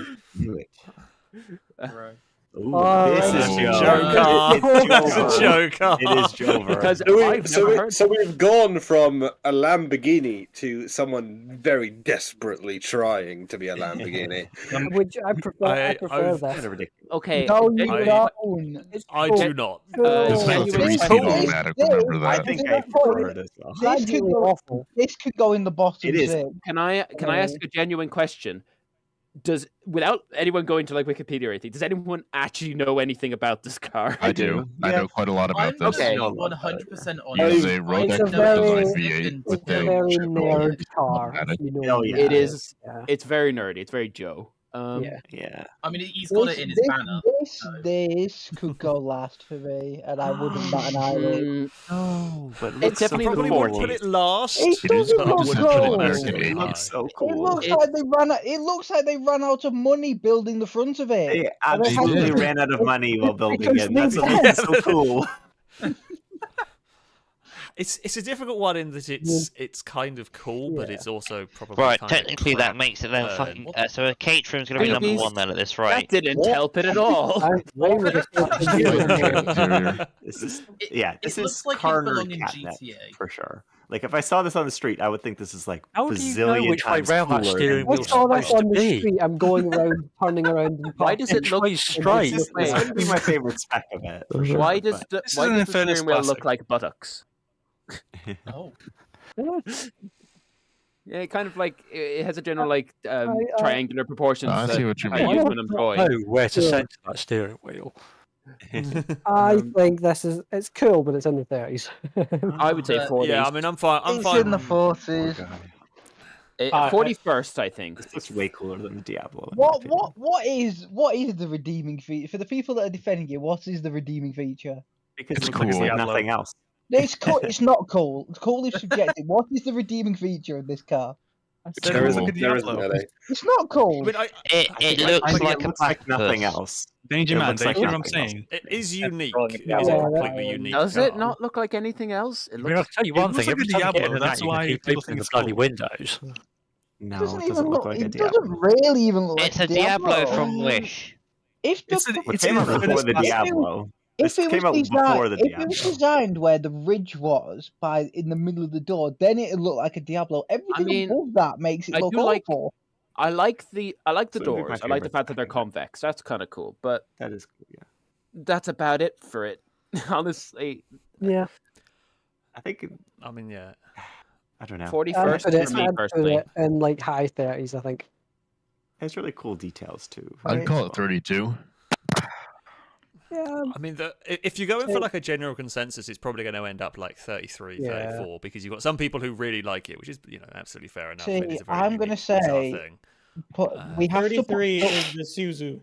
Right. Ooh, Oh, this is right. Joe. It's a Joker. It is Jover. Because So, I've never heard. so we've gone from a Lamborghini to someone very desperately trying to be a Lamborghini. Which I prefer. I prefer I've- that. Kind of ridiculous. Okay. No, you I- don't. I do not. This is a genuine three-seat question. automatic, remember I that. think I prefer it as well. This could go, awful. this could go in the bottom It is. six. Can I ask a genuine question? Does, without anyone going to like Wikipedia or anything, does anyone actually know anything about this car? I do. I know quite a lot about I'm this. Okay. 100% on It is it. a Rodex It's a design very- V8 with It's a a very Chevrolet nerd car. automatic. You know, Oh, yeah. It is. Yeah. It's very nerdy. It's very Joe. Yeah. Yeah. I mean, he's got it in his banner. This could go last for me, and I wouldn't bat an eyelid. Mm, No, but It's looks so definitely Probably cool. would put it last. It It is doesn't look quintessential cool. American It 80s. looks so It cool. looks It- like they ran. It looks like they ran out of money building the front of it. They absolutely did. ran out of money while building Because it. That's they what makes it so did. cool. It's a difficult one in that it's kind of cool, but it's also probably Right, kind technically of that crap. makes it then fucking. So a catering's going to be number Babies. 1 then at this rate. That didn't help it at all. This is It looks like it Carter belong in catnip GTA. for sure. Like if I saw this on the street, I would think this is like How do you know bazillion which way times round that cooler steering than I wheel's saw this supposed on to the be? street. I'm going around, turning around. And Why does it look straight? This would be my favorite spec of it. For sure, Why does but- the steering wheel look like buttocks? Oh. Yeah, it kind of like it has a general like triangular proportions. I see that what you I mean. use when I'm drawing. Know where to center that steering wheel. I think it's cool, but it's in the 30s. I would say 40s. Yeah, I mean, I'm fine. I'm It's fine. in the 40s. 41st, I think. This looks way cooler than the Diablo. What is the redeeming feature for the people that are defending it? What is the redeeming feature? Because It's it looks like cool. nothing else. It's cool. It's not cool. It's cool if subjective. What is the redeeming feature of this car? There isn't any. It's not cool. It looks like nothing else. Danger It Man, looks do you like hear what I'm nothing else. saying? It is unique. Yeah, It's a completely unique. Does it car. not look like anything else? It I mean, I'll tell you It one looks thing. like Every a time you get Diablo, in that, that's you why can keep people opening think the it's bloody cool. windows. No, doesn't it doesn't even look like a It Diablo. doesn't really even look It's like a Diablo from Wish. If the, It came out before the Diablo. This came out before the if it Diablo. was designed where the ridge was in the middle of the door, then it'd look like a Diablo. Everything mean, above that makes it I look do like- awful. I like the So it'd be my doors. I like the favorite fact that they're spec. convex. That's kind of cool. But That is cool, yeah. that's about it for it. Honestly, Yeah. I think, I mean, yeah. I don't know. 41st I'd for me put personally. it in like high 30s, I think. It has really cool details too. I'd call it 32. Yeah. I mean, if you're going for like a general consensus, it's probably going to end up like 33, Yeah. 34, because you've got some people who really like it, which is, absolutely fair enough. See, It is a very I'm gonna unique, bizarre say, thing. we have to 33 put, is the Suzu.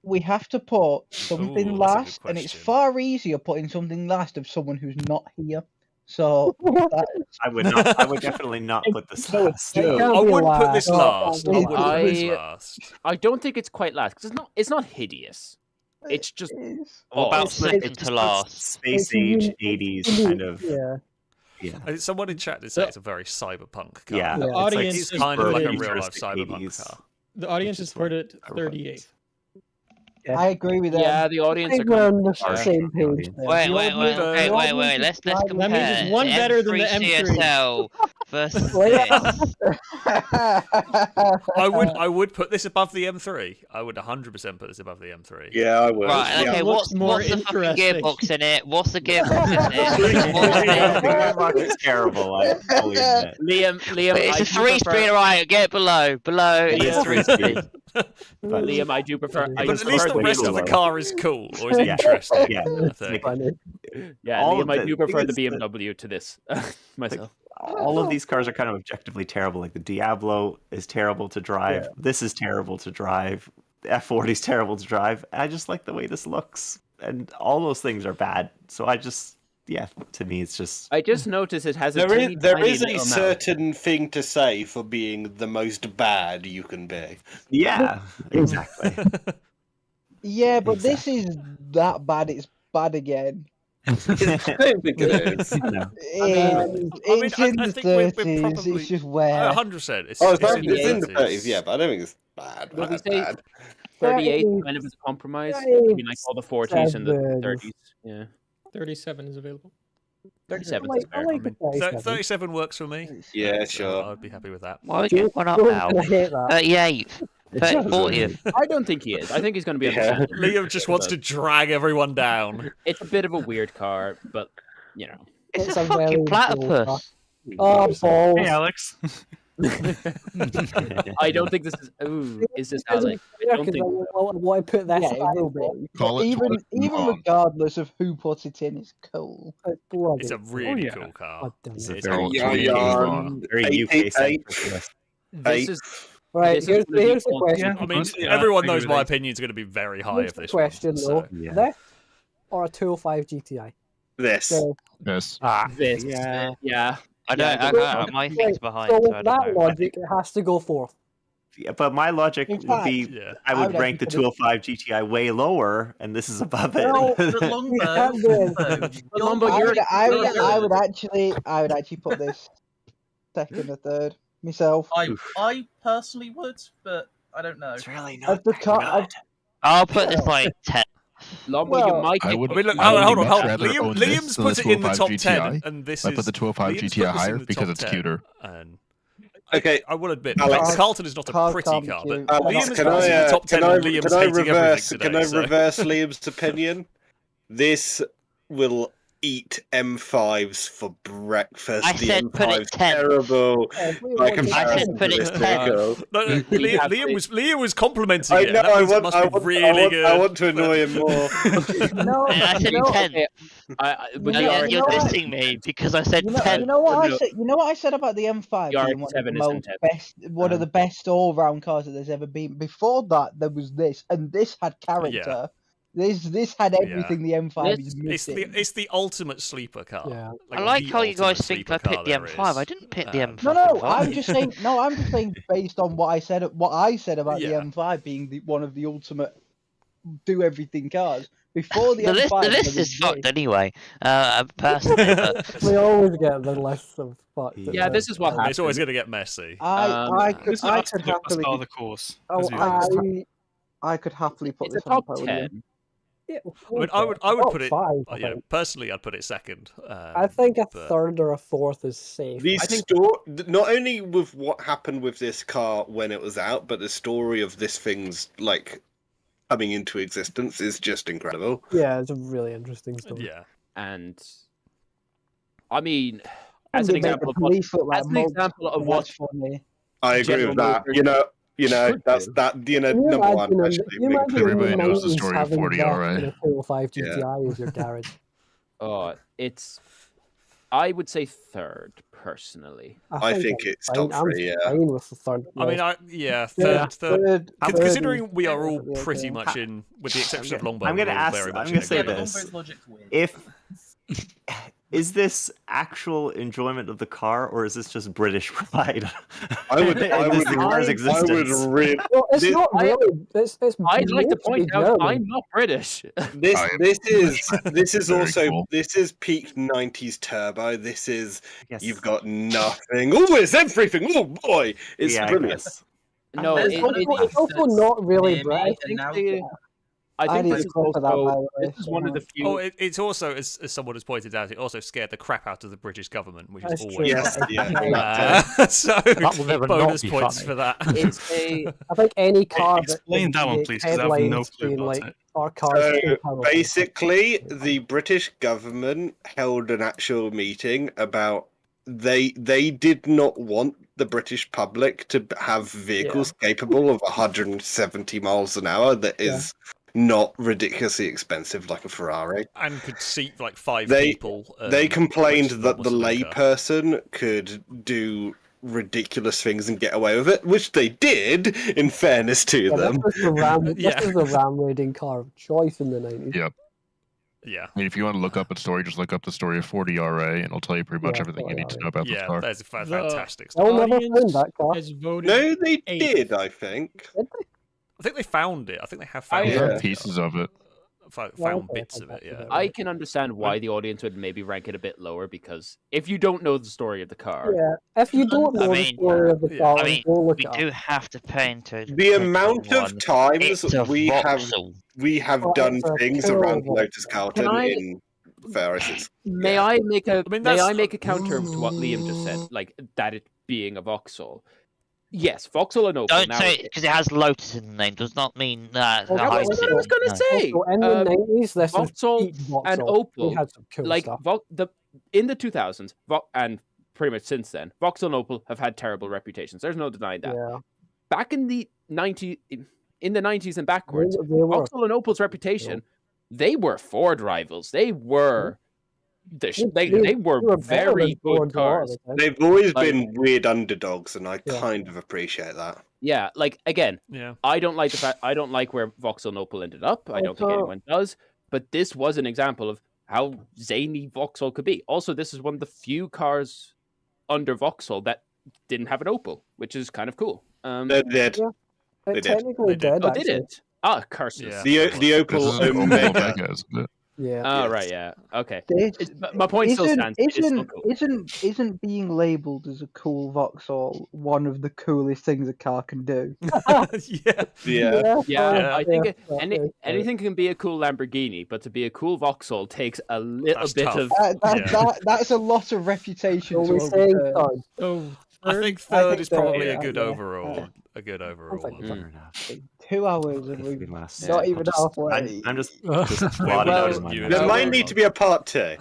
we have to put something Ooh, that's a good last, and it's question. far easier putting something last of someone who's not here. So I would not. I would definitely not put this last. It can't I be wouldn't put last. this Oh, last. I it wouldn't put this I- last. I don't think it's quite last because it's not hideous. It's just What about odd. second to last? Space It's a age unique- 80s kind of. Yeah. Yeah. Someone in chat did say it's a very cyberpunk car. Yeah. The it's audience It's is kind of like a pretty real life futuristic cyberpunk 80s. car. The audience Which has is put what it I would 38th. I agree with that. Yeah, the I audience are think we're kind on the of same page. there. Wait, The wait, wait, audience- okay, the wait, audience wait. is Let's driving- compare. That means it's one better than the M3. CSL versus Wait. this. I would put this above the M3. I would 100% put this above the M3. Yeah, I would. Right, Yeah. okay, looks more what's the fucking interesting. gearbox in it? What's the gearbox in it? What's The the- gearbox is terrible. I fully admit. Liam. But it's I a do 3-speed, prefer- right? Get below. It is 3-speed. Liam, I do prefer. I But do at least the prefer rest of the cooler. car is cool or is Yeah. interesting. Yeah. I It's think. like- Funny. Yeah, all Liam, of I the do prefer thing the is that- BMW to this myself. all of these cars are kind of objectively terrible. Like the Diablo is terrible to drive. Yeah. This is terrible to drive. The F40 is terrible to drive. I just like the way this looks, and all those things are bad. So I just, yeah, to me, it's just. I just noticed it has a There teeny is there tiny is a little mouth. certain thing to say for being the most bad you can be. Yeah, exactly. Yeah, but this is that bad. It's bad again. No. It's I in the think we're 30s. probably- It's just where. 100%. It's, Oh, it's in the it's in the 30s. 30s, yeah, but I don't think it's bad. Would we bad, say bad. 38 kind of as a compromise? I mean, like all the 40s and the 30s. Yeah, 37 is available. 37 I is like fair. the 37. 37 works for me. Yeah, So sure. I'd be happy with that. Why would you one up Joe's now? gonna hate that. 38. 40th. I don't think he is. I think he's going to be on the Yeah. same. Liam just wants to drag everyone down. It's a bit of a weird car, but you know. It's It's a a very fucking cool platypus. Oh, balls. Hey, Alex. I don't think this is. Ooh, is this Because Alex? I don't think. Why put that? Yeah, Yeah, it will be. Call it even 20 and even on. regardless of who puts it in, it's cool. It's a really cool car. It's a It's very, a Yeah, very, yeah. very UK centric. This is. Right, This is here's gonna be the on- question. Yeah. I mean, Honestly, I everyone agree knows with my that. opinion's going to be very high Here's of the this question, one. though. So. Yeah. This or a 205 GTI? This. So, Yes. This. Yeah. Yeah. I don't. Yeah, I so- got my things behind. so So I don't that know. logic, it has to go fourth. Yeah, but my logic In would be fact, I I would would rank the actually put 205 GTI way lower, and this is above it. No, But you Longbow, can't do it. Longbow, Longbow, I you're would, a- I you're would, a I third. would actually put this second or third myself. I personally would, but I don't know. It's really Of the car, I'll put this like 10. Longbow, you might I get. would. I mean, look, I would hold on, much hold on. rather own this Liam's than the put it in the 205 top GTI. 10, and this I is put the 205 Liam's GTI put this in higher the because top it's 10, cuter. And Okay, I will admit, Alex. Carlton is not a Cars pretty can't be car, but cute. Liam has Can put this in the top 10, and Liam's can I hating reverse? everything Can today. I So. reverse Liam's opinion? This will eat M5s for breakfast. I The said put it M5's 10. terrible by I comparison said put to it this 10. vehicle. No, Liam was complimenting I it. know. That means it must be really good. I want to annoy him more. No, I said 10. But No, you're dissing me because I said 10. You know what I said. You know what I said about the M5 The being one of the RX-7 isn't most 10. best, one of the best all-round cars that there's ever been. Before that, there was this, and this had character. This had everything the M5 is missing. It's the ultimate sleeper car. Yeah. I like the how you guys ultimate think I sleeper picked the car M5. there is. I didn't pick the M5. No, I'm just saying. No, I'm just saying based on what I said. What I said about Yeah. the M5 being one of the ultimate do everything cars. Before the The M5, list there was is fucked this. anyway. Personally, but We always get the list of fucked. Yeah, this is what It's always happened. going to get messy. I could This is us happily. part of the course. Oh, as usual. I could happily put It's this a on top the 10. Yeah, I mean, I would top put it. 5, I Yeah, think. personally, I'd put it second. I think a but- third or a fourth is safe. The not only with what happened with this car when it was out, but the story of this thing's like coming into existence is just incredible. Yeah, it's a really interesting story. Yeah, And I mean, And as they an make example the of what, police look like as an mugs, example of and what that's funny. I agree General with that. Motors That's that. Number one. Imagine Actually, you imagine in the Everybody knows the 90s story of having 40 that RA. in a 205 Yeah. GTI as your garage. it's, I would say third personally. I think it's top I'm 3. Yeah. fine with the third. I mean, Yeah, third. third Considering is we are all definitely pretty okay. much in, with the exception of Longbow, I'm gonna we're all ask. very I'm much gonna in say agreement. this: Longbow's logic's weird. if is this actual enjoyment of the car, or is this just British pride? I would. in I this would. car's I existence? would really. Well, it's This- not really. It's I'd like to mostly point out German. I'm not British. This this is Very also cool. this is peak 90s turbo. This is Yes. you've got nothing. Oh, it's everything. Oh boy, it's Yeah, I brilliant. guess. No, There's it, one of it, the it, It's also not really near me, British. and now I I think need this to is go for that, also by the way, this is one of the few. Oh, it's also, as someone has pointed out, it also scared the crap out of the British government, which That's is true. always Yes, fun. yeah. So That will never not bonus be points funny. for that. It's a I think any car Explain that one, please, 'cause I have no headlines clue being about like it. our cars are too So powerful. basically, the British government held an actual meeting about they did not want the British public to have vehicles capable of 170 miles an hour. That is not ridiculously expensive like a Ferrari. And could seat like 5 They people. they complained which is that the almost like a- layperson could do ridiculous things and get away with it, which they did. In fairness to Yeah, them, this was the ram. Yeah. This was the ram raiding car of choice in the 90s. Yep. Yeah. I mean, if you want to look up a story, just look up the story of 40 RA, and it'll tell you pretty much Yeah, everything you need to 40 know about this Yeah, car. that's The fantastic They'll stuff. never find that car. has voted. no, they eighth. did. I think. I think they found it. I think they have found There's it. pieces of it. Found okay, bits of it, yeah. I can understand why the audience would maybe rank it a bit lower because if you don't know the story of the car, Yeah, if you don't know the mean, story of the yeah. car, I mean, go look we it up. do have to pay into The amount of one. times It's a we have Vauxhall. done it's a things around terrible- Lotus Carlton Can I- in FailRace. may I make a mean, may that's- I make a counter to what Liam just said, like that it being a Vauxhall? Yes, Vauxhall and Opel. Don't now, say it because it has Lotus in the name. Does not mean that. Well, that I was was what I was going to say. Also, in the 90s, this was Vauxhall peak Vauxhall. and We Opel, had some cool like stuff. in the 2000s, and pretty much since then, Vauxhall and Opel have had terrible reputations. There's no denying that. Yeah. Back in the 90s and backwards, They were. Vauxhall and Opel's reputation, they were Ford rivals. They were they were better very than Ford good a lot of cars. the time. They've always Like- been weird underdogs, and I Yeah. kind of appreciate that. Yeah, like again, Yeah. I don't like the fact I don't like where Vauxhall and Opel ended up. I don't think Also- anyone does. But this was an example of how zany Vauxhall could be. Also, this is one of the few cars under Vauxhall that didn't have an Opel, which is kind of cool. They did. Yeah. They It did. technically They did. did. Oh, did actually. it? Ah, curses. Yeah. The This Opel is an Opel Omega. Omega, isn't it? Yeah. Oh, Yes. right, yeah. Okay. This But my point still stands. It's still cool. Isn't being labelled as a cool Vauxhall one of the coolest things a car can do? Yeah. Yeah. Yeah, I think yeah, anything can be a cool Lamborghini, but to be a cool Vauxhall takes a little That's bit tough. of. That's a lot of reputation So to we're saying overturn. third. So I think I third think is probably third, a good yeah. overall. A good overall think one. Fair enough. 2 hours and If we're we last, not I'll even just- halfway. I'm just Well, plotting out in my you mind. There know, might need to be a part 2.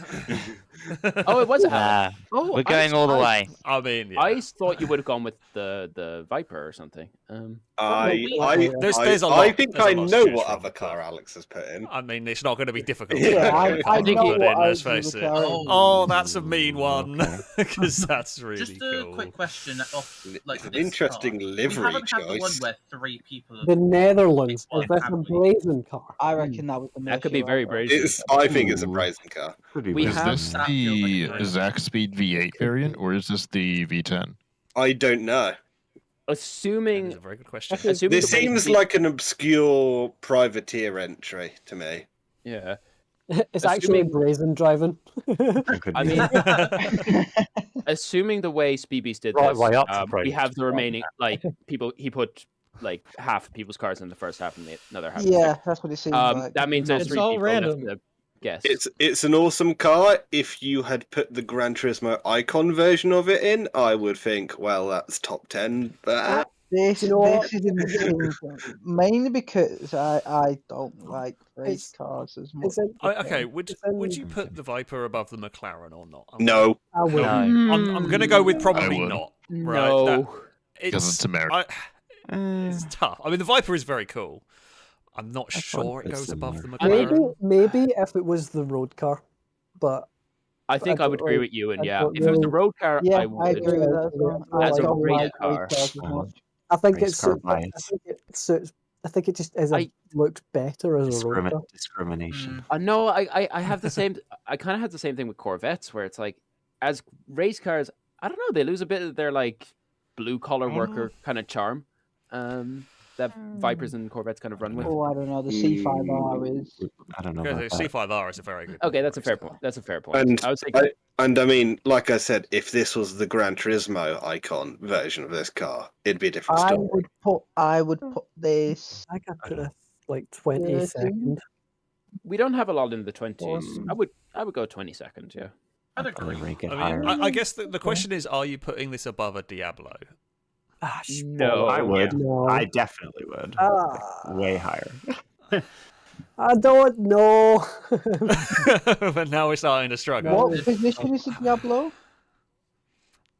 Oh, it was a Nah, Oh, we're going all the way. I mean, yeah. I thought you would have gone with the Viper or something. There's a lot. I think There's a I lot to know choose what from, other car Alex has put in. I mean, it's not going to be difficult. Yeah, I to know put what in, let's I face do it. the car in. Oh, that's a mean one. Because that's really Just a cool. quick question off like An this interesting car. livery We haven't had the one choice. where 3 people have The Netherlands. Is one, this a have we? brazen car? I reckon that was the That could be very brazen. I think it's a brazen car. We Is have this That feels like the a brazen. Zack Speed V8 variant, or is this the V10? I don't know. assuming. That's a very good question. Assuming This the way seems the- like an obscure privateer entry to me. Yeah. It's actually Assuming- brazen driving. I mean, assuming the way Speedbeast did Right this, way up for we praise. have the remaining people. He put like half of people's cars in the first half and the other half. Yeah, that's what it seems like. That means there's It's 3 all people random. left to guess. It's an awesome car. If you had put the Gran Turismo Icon version of it in, I would think, well, that's top 10. But This, You know what? this is insane, mainly because I don't like race cars as much. It's in, Okay, would it's in- you put the Viper above the McLaren or not? no. I would. I'm going to go with I probably would. not. Right? No. Because it's American. It's tough. I mean, the Viper is very cool. I'm not sure it goes above the Maybe, McLaren. maybe if it was the road car, but I think I don't would agree really- with you, and I yeah, don't if it was the really- road car, Yeah, I would. I agree with that. As well. I As a don't race like car. race cars as much. I think Race it's. car I bias. think it suits. I think it just looks better as a road car. Discrimination. No, I have the same. I kind of had the same thing with Corvettes, where it's like, as race cars, I don't know, they lose a bit of their like blue collar worker kind of charm. That Vipers and Corvettes kind of run with. Oh, I don't know. The C5R is. I don't know Okay, about so that. C5R is a very good. Okay, that's a fair point. That's a fair point. And I would say I mean, like I said, if this was the Gran Turismo Icon version of this car, it'd be a different I story. would put this. I could put a like 22nd. we don't have a lot in the 20s. I would go 22nd. Yeah. I'd agree. Rank it I higher. mean, I guess the question is, are you putting this above a Diablo? No, I would. No. I definitely would. Ah. Way higher. I don't know. But now we're starting to struggle. What position is the Diablo?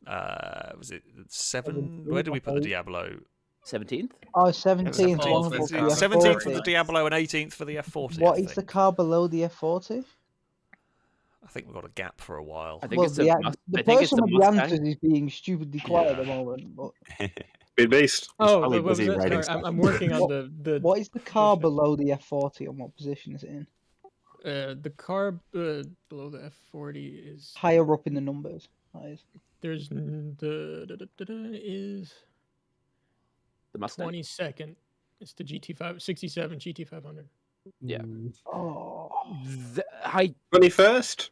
Was it 7? Where did we put the Diablo? 17th. Oh, 17th. 17th for the Diablo and 18th for the F40. What I is think. the car below the F40? I think we've got a gap for a while. I think Well, it's the, the the I think it's person the with the Mustang. answers is being stupidly quiet at the moment. But Big beast. Oh, probably what was busy that? writing Sorry, stuff. I'm working on What- the what is the car below the F40 and what position is it in? the car below the F40 is Higher up in the numbers. That is. there's is The Mustang. 22nd. It's the GT5 67 GT500. Yeah. Oh. I 21st?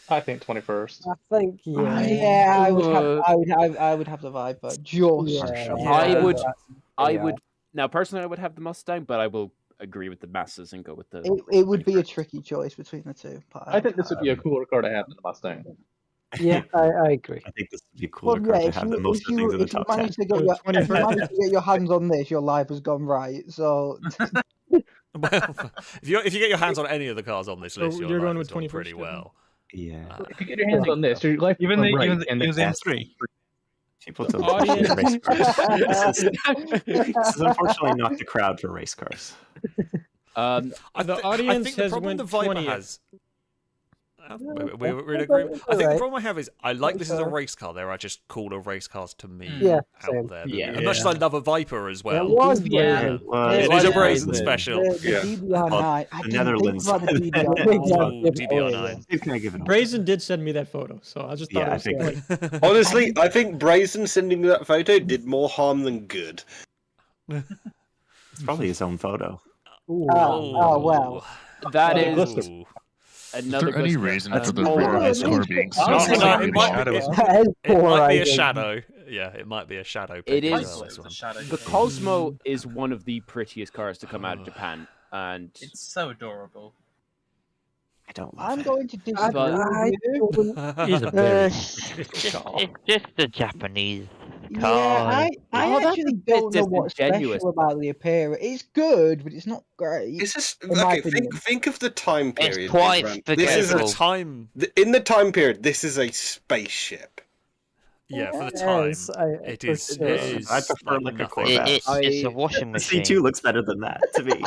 I think 21st. I think Yeah, I would have the Viper. Just. I would. Yeah. I would. Now, personally, I would have the Mustang, but I will agree with the masses and go with the. It would be a tricky choice between the two. But I think this would be a cooler car to have than the Mustang. Yeah, I agree. I think this would be a cooler Well, car yeah, to have than most of the things in the if you top 10. manage to get your hands on this, your life has gone right. So Well, if you get your hands on any of the cars on this So list, your you're life going has with gone 21st, pretty Kevin? well. Yeah. If you get your hands on this, your life Even the right even the, in even the best- M3. People don't Audience. race cars. This is unfortunately not the crowd for race cars. The audience I think the has problem went the Viper 20th. has. We're in agreement. I think the problem I have is I like this as a race car. There are just cooler race cars to me out there. And much as I love a Viper as well. It was Brazen. It is a Brazen special. The DDR9. I the didn't Netherlands. think about the DDR9. DDR9. He's gonna give it. Brazen did send me that photo, so I just thought Yeah, I it think. was funny. Honestly, I think Brazen sending me that photo did more harm than good. It's probably his own photo. Oh well. That is Ooh. another. Is there any Glister. reason That's for the polar. Ferrari score being so No, slightly it might low? be a shadow. Yeah, it might be a shadow. It pick as is. well, this one. The Cosmo is one of the prettiest cars to come out of Japan, and It's so adorable. I don't. I'm going to But- disagree with you. He's a very It's just a Japanese Yeah, car. I Oh, that's actually a bit don't know what's disingenuous. special about the appearance. It's good, but it's not great. It's just in my okay. opinion. Think of the time It's period. quite Imran. This is a forgettable. time. In the time period. This is a spaceship. Yeah, for the It time, is, it for is. sure. It is. I prefer like like a nothing. Corvette. It's a washing The machine. C2 looks better than that to me.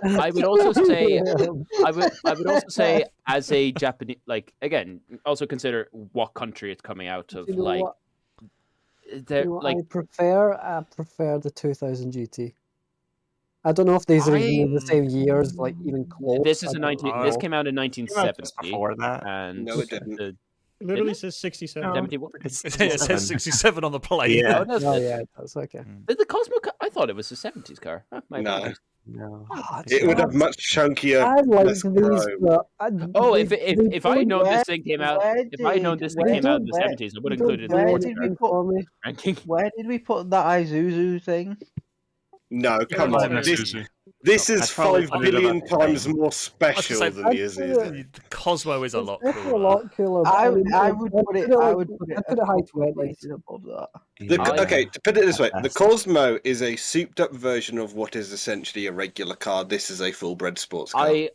I would also say, I would also say, as a Japanese, like again, also consider what country it's coming out of. You know Like, what? they're You know what like I prefer the 2000 GT. I don't know if these are even in the same years, like even close. this is I a don't 19. This know. came out in 1970. Before that. And No, it didn't. the It literally says 67. 71. It says 67 on the plate. Oh, does Oh it? yeah, that's okay. The Cosmo. I thought it was a 70s car. My No. apologies. No. It would have much chunkier. I like less these. chrome. Oh, they- if I don't known where- this thing came out, if I known this thing where came out in the did- 70s, I would have don't included it in where the did sports we car put- for me. ranking. Where did we put that Isuzu thing? No, come It's on. an This, Isuzu. this is I'd probably 5 put it billion about the times same. more special say, than the I'd Isuzu. put it- The Cosmo is a lot It's definitely cooler. a lot cooler. But I mean, would I'd put it. like- I would put it. I'd put it high 20s. above that. Okay, to put it this way, the That's- Cosmo is a souped-up version of what is essentially a regular car. This is a full-bred sports car. I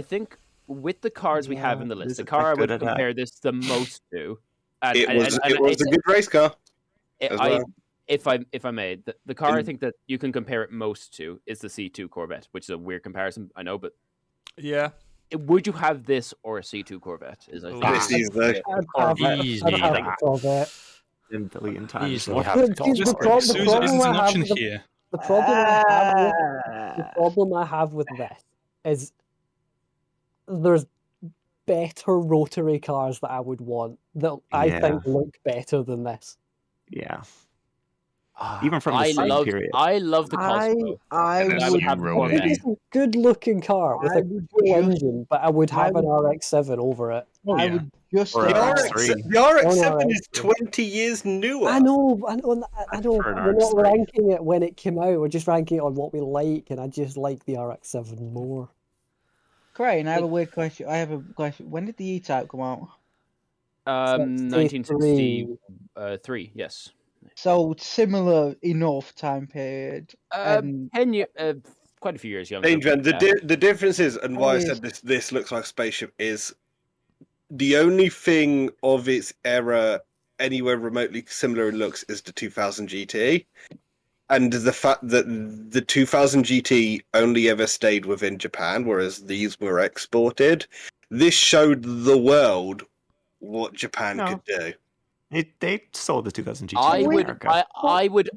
think with the cars we have in the list, this the is car I good would at that. compare this the most to, and, It and- was and it was it's- a good race car. it- as I, well. if I may, the car I think that you can compare it most to is the C2 Corvette, which is a weird comparison, I know, but Yeah. would you have this or a C2 Corvette? Is I think This is the Easy I'd have that. a Corvette. A billion times. Easily more. have to Here's the call problem- this. the Susan problem isn't I an have option with the- here. The problem I have with this is there's better rotary cars that I would want that I Yeah. think look better than this. Yeah. Even from the I same love period. I love the Cosmo. I and I would have Zero one eighty. next. It's a good looking car with I a would cool just- engine, but I would I have an would- RX-7 over it. Oh, I yeah. would just. Or The a say- RX-3. the RX-7 Oh, no, is 20 years newer. I know. I know. prefer an We're not RX-3. ranking it when it came out. We're just ranking it on what we like, and I just like the RX-7 more. Crane, I have a weird question. I have a question. When did the E-Type come out? 1963, yes. So similar enough time period. And 10 year, quite a few years younger. Adrian, but, the difference is, and why I said this looks like a spaceship, is the only thing of its era anywhere remotely similar in looks is the 2000 GT. And the fact that the 2000 GT only ever stayed within Japan, whereas these were exported, this showed the world what Japan could do. They sold the 2000 GT I in would, America. I would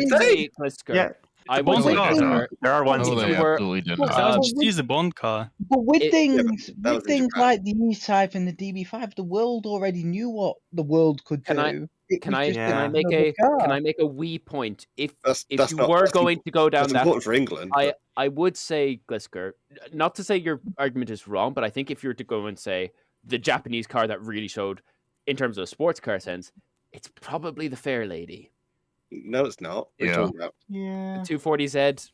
say, Glisker. Yeah, I the would Bond say, cars Glisker, are. There are ones No, that they were- absolutely did Well, not. so- GT is a Bond car. But with It- things, that with was in things Japan. like the E-Type and the DB5, the world already knew what the world could do. Can I- It Can was I just can I Yeah. make another a car. can I make a wee point? If That's you not- were that's going to go down That's that, important for England. I would say, Glisker, not to say your argument is wrong, but I think if you were to go and say the Japanese car that really showed, in terms of a sports car sense, it's probably the Fair Lady. No, it's not. What are you Yeah. talking about? Yeah. 240Z.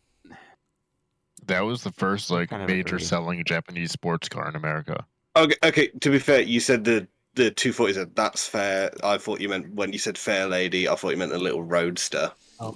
That was the first kind of major agree. selling Japanese sports car in America. Okay. To be fair, you said the 240Z. That's fair. I thought you meant when you said Fair Lady. I thought you meant a little roadster.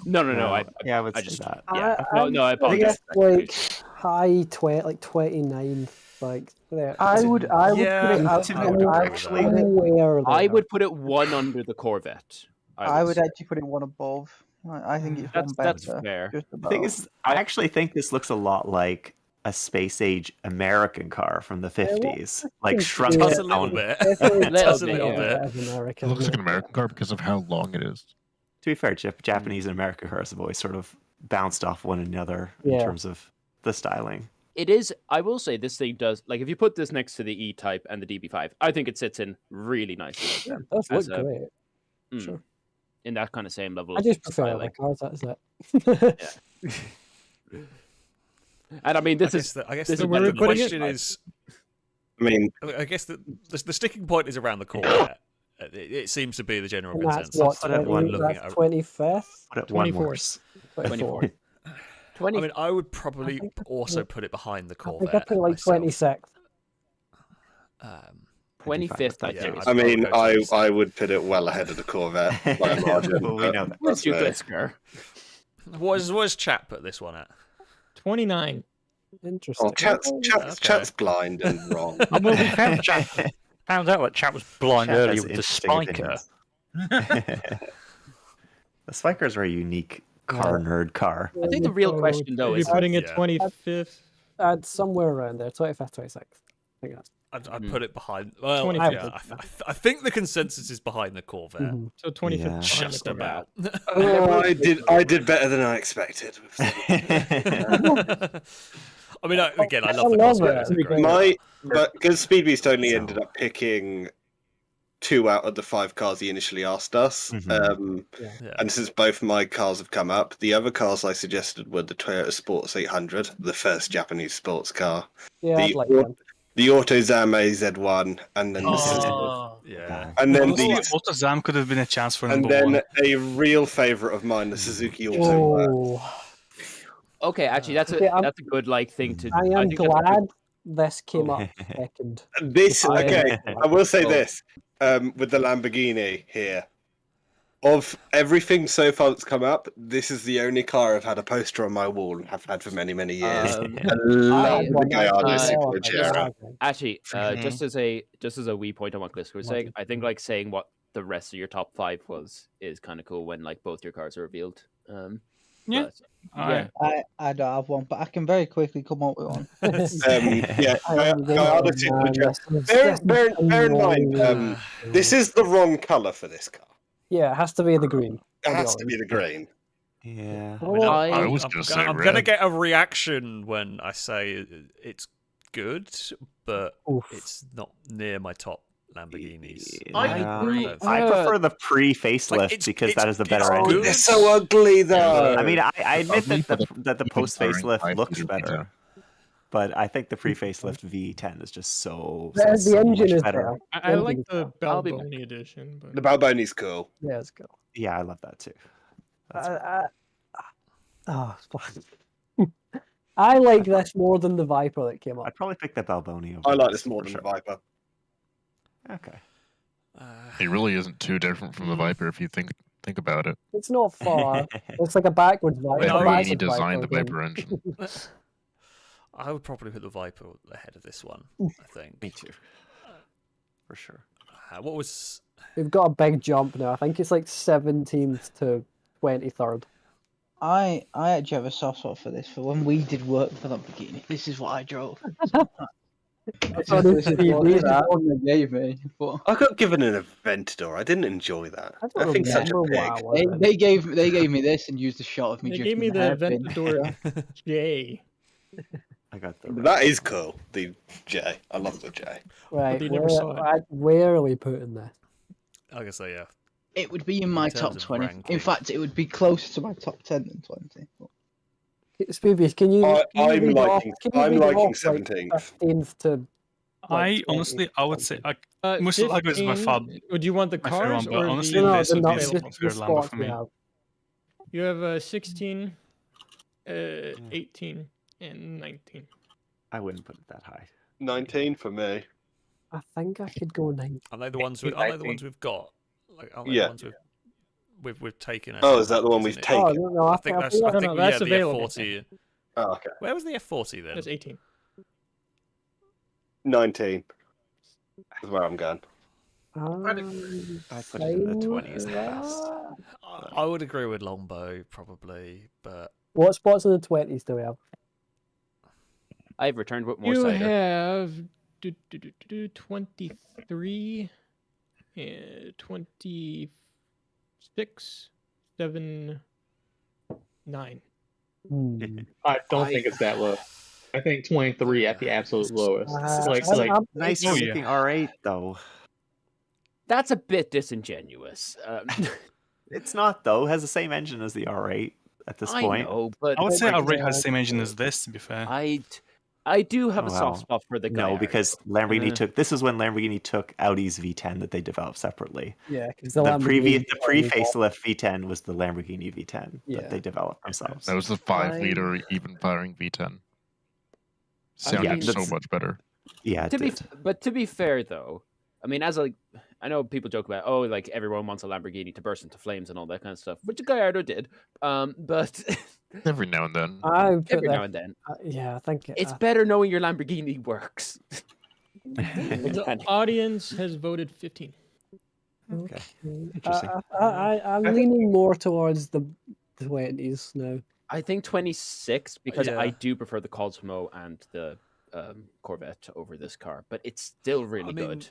No. I would I say just that. yeah. No, I I apologize. guess like high 20, like 29, like there. I would Yeah, put it. I would actually put it. somewhere I there. would put it one under the Corvette. I would say. actually put it one above. I think it's one That's better. fair. Just The about. thing is, I actually think this looks a lot like a space age American car from the 50s, like think shrunk it down. does a little bit. Definitely Does a bit, little yeah, bit. of American, It looks like an yeah. American car because of how long it is. To be fair, Japanese and American cars have always sort of bounced off one another in Yeah. terms of the styling. It is. I will say this thing does. Like, if you put this next to the E-Type and the DB5, I think it sits in really nicely with them. It does look as a- great. mm, Sure. In that kind of same level. I of just prefer styling. other cars. That's it. And I mean, this is. I guess this the, is the better than question the is. I mean, I guess the sticking point is around the Corvette. It seems to be the general And that's consensus. what, when looking that's at 25th? Put it one more. 24th. I mean, I would probably also put it behind the I think Corvette. I put like 26th. 25th, I yeah, think. I'd I mean, probably go I would put it well ahead of the Corvette by a margin. Well, we know that. What's your that's good score? What does Chat put this one at? 29. Interesting. Oh, Chat's blind and wrong. I mean, we found out that Chat was blind Chat earlier has with the interesting Spiker. opinions. The Spiker is a very unique car nerd car. I think the real question, though, Are you is putting it yeah. 25th? Somewhere around there, 25th, 26th. I think that's. I'd put it behind. Well, 25th. yeah, I think the consensus is behind the Corvette. Mhm. So 25th. Yeah. Just about. Oh, I did better than I expected. I mean, again, I I love the love Corvette. it. It's a great But because Speedbeast only ended up picking 2 out of the 5 cars he initially asked us, Yeah. and since both my cars have come up, the other cars I suggested were the Toyota Sports 800, the first Japanese sports car, Yeah, I'd the like them. the AutoZam AZ1, and then yeah. and then Honestly, the AutoZam could have been a chance for and number then one. a real favorite of mine, the Suzuki Auto. Oh, Okay, actually, that's Okay, a good like thing to. I am think that's a glad this came up second. This okay. I will say Oh. this with the Lamborghini here. Of everything so far that's come up, this is the only car I've had a poster on my wall and have had for many, many years. Um, I love had the one Gallardo myself, Superleggera. Actually, Mhm. just as a wee point on what Chris was saying, I think like saying what the rest of your top 5 is kind of cool when like both your cars are revealed. Yeah. Yeah. I don't have one, but I can very quickly come up with one. Yeah, Gallardo Superleggera. Bear in mind, this is the wrong colour for this car. Yeah, it has to be the green. It I'll be has to be honest. the green. Yeah. I mean, I was gonna say I'm gonna red. get a reaction when I say it's good, but Oof. it's not near my top Lamborghinis. I agree. I prefer the pre-facelift it's- because it's- that is the better it's engine. good. They're so ugly, though. I mean, I admit Ugly, that but the even post-facelift during looks life, better. But I think the pre-facelift V10 is just so The engine much is better. better. I like Engine the is better. I'll be Balboni edition, but The Balboni's cool. Yeah, it's cool. Yeah, I love that too. Oh, it's fine. I like this more than the Viper that came up. I'd probably pick the Balboni over I like this this more for than sure. the Viper. Okay. It really isn't too different from the Viper if you think about it. It's not far. It's like a backwards Viper. The I way would- he backwards designed the Viper Viper engine. I would probably put the Viper ahead of this one. I think. Me too. For sure. What was? We've got a big jump now. I think it's like 17th to 23rd. I actually have a soft spot for this. For when we did work for Lamborghini, this is what I drove. This thought is it what was this is that. what they gave me. But I got given an Aventador. I didn't enjoy that. I don't I think such a remember what I pig. was. they gave me this and used a shot of me. they drifting gave me the hairpin. Aventador J. I got the That is cool. The J. I love the J. Right, you never saw it. where are we putting this? I guess so. Yeah. It would be in my terms top of 20. ranking. In fact, it would be closer to my top 10 than 20. Speedbeast, can you? I'm read it off- liking. can you I'm read it liking off, like, 17th. 15th to. I 20th, honestly, I would say, most 15, likely it's by far Would you want the my favorite cars one, but or honestly, the this would be available? the favorite Lambo spots for we me. have. You have 16, 18, and 19. I wouldn't put it that high. 19 for me. I think I could go 9. Are they the ones? Are they the ones we've got? Like, are they Yeah. the ones we've taken? Oh, is that the one we've isn't it? taken? Oh, no, I think that's. I No, think no, that's yeah, available. the F40. Oh, okay. Where was the F40 then? That's 18. 19 is where I'm going. I put it in the 20s at best. I would agree with Longbow probably, but What spots in the 20s do we have? I've returned with more You cider. have 23, 26, 7, 9. I don't think it's that low. I think 23 at the absolute lowest. Nice looking R8 though. That's a bit disingenuous. It's not though. It has the same engine as the R8 at this point. I know, but I would say R8 has the same engine as this. To be fair, I do have a soft spot for the guy. No, because Lamborghini took. This is when Lamborghini took Audi's V10 that they developed separately. Yeah, because the pre-facelift V10 was the Lamborghini V10 that they developed themselves. That was the 5-liter even firing V10. Sounded so much better. Yeah, to be fair though, I mean, I know people joke about, like everyone wants a Lamborghini to burst into flames and all that kind of stuff, which Gallardo did. But every now and then. Every now and then. Yeah, I think it's better knowing your Lamborghini works. The audience has voted 15. Okay. Interesting. I'm leaning more towards the 20s now. I think 26 because I do prefer the Cosmo and the Corvette over this car, but it's still really good.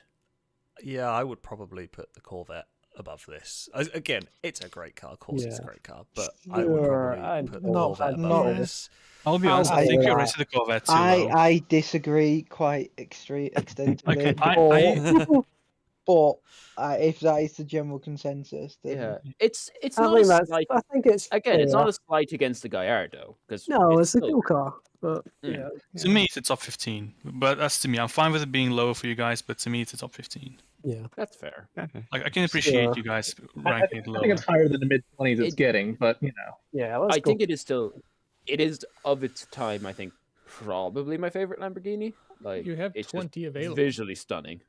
Yeah, I would probably put the Corvette above this. Again, it's a great car. Of course, it's a great car, but I would probably put the Corvette above this. I'll be honest. I think you're right to the Corvette too. I disagree quite extensively. Okay, but if that is the general consensus, then it's I not think a that's- slight. I think it's Again, it's fair. not a slight against the Gallardo because No, it's a cool car, but yeah. To me, it's a top 15. But that's to me. I'm fine with it being lower for you guys, but to me, it's a top 15. Yeah, that's fair. Like I can appreciate you guys ranking it I lower. think it's higher than the mid-20s it's getting, but Yeah, I think it is still. It is of its time. I think probably my favorite Lamborghini. Like You have it's 20 just available. visually stunning.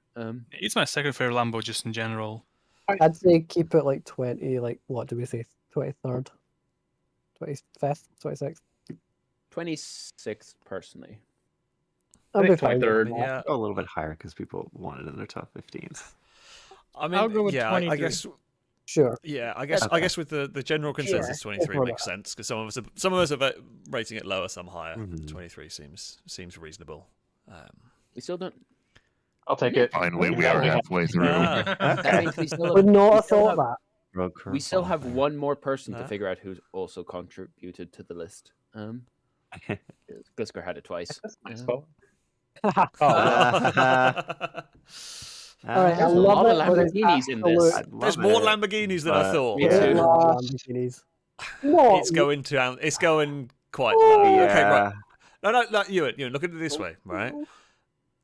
It's my second favorite Lambo, just in general. I'd say keep it like 20. Like what do we say? 23rd, 25th, 26th. 26 personally. I'll be fine. Yeah, Go a little bit higher because people want it in their top 15s. I mean, I'll go with yeah, 23. I guess. Sure. Yeah, I guess with the general consensus, 23 Yeah. makes sense because some of us are rating it lower, some higher. 23 seems reasonable. We still don't. I'll take it. Finally, we are halfway through. That means we still Would not have we still thought have- that. We still have one more person to figure out who's also contributed to the list. Glisker had it twice. All right, I There's a love lot of it, but it's Lamborghinis in this. absolute- There's more Lamborghinis than I thought. Me too. Lamborghinis. No, It's going quite low. Okay, Yeah. right. No, Ewan, look at it this way, right?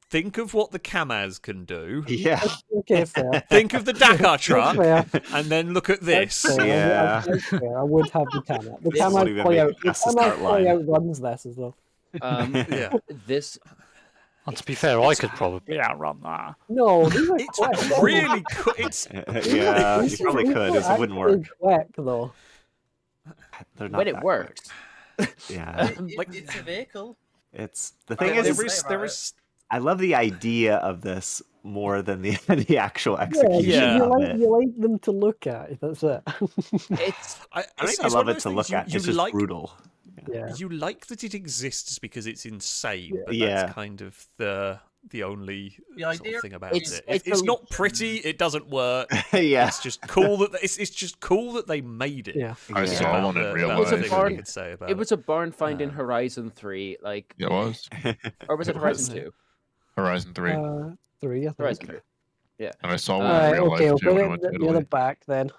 Think of what the Kamaz can do. Yeah. okay, fair. Think of the Dakar truck, Fair. and then look at this. Fair. Yeah. That's fair. I would have the camera. The This camera won't even play make out. it The past the camera start play line. out runs this as well. Yeah. This And to be fair, I could probably outrun that. No, these are It's quick. really it's Yeah, you probably could. It wouldn't work. Quick though. They're not when it that works. quick. Yeah. It's a vehicle. It's the thing there is I love the idea of this more than the the actual Yeah, execution you of like it. you like them to look at. That's it. It's I it's love one of it those to things look at. you It's just like, brutal. Yeah. You like that it exists because it's insane, but Yeah. that's kind of the only The sort idea of thing about It's- it. it's It's a- not pretty. It doesn't work. Yeah. It's just cool that it's just cool that they made it. Yeah. I It's saw about one in the- real about It was the a life. things barn- we could say about it was a barn find in Horizon 3, like Yeah, it was. or was it It Horizon was. 2? Horizon 3. 3, I think. Horizon 3. Yeah. And I saw one All right, in real okay, we'll life too put when I it went to near the Italy. back then.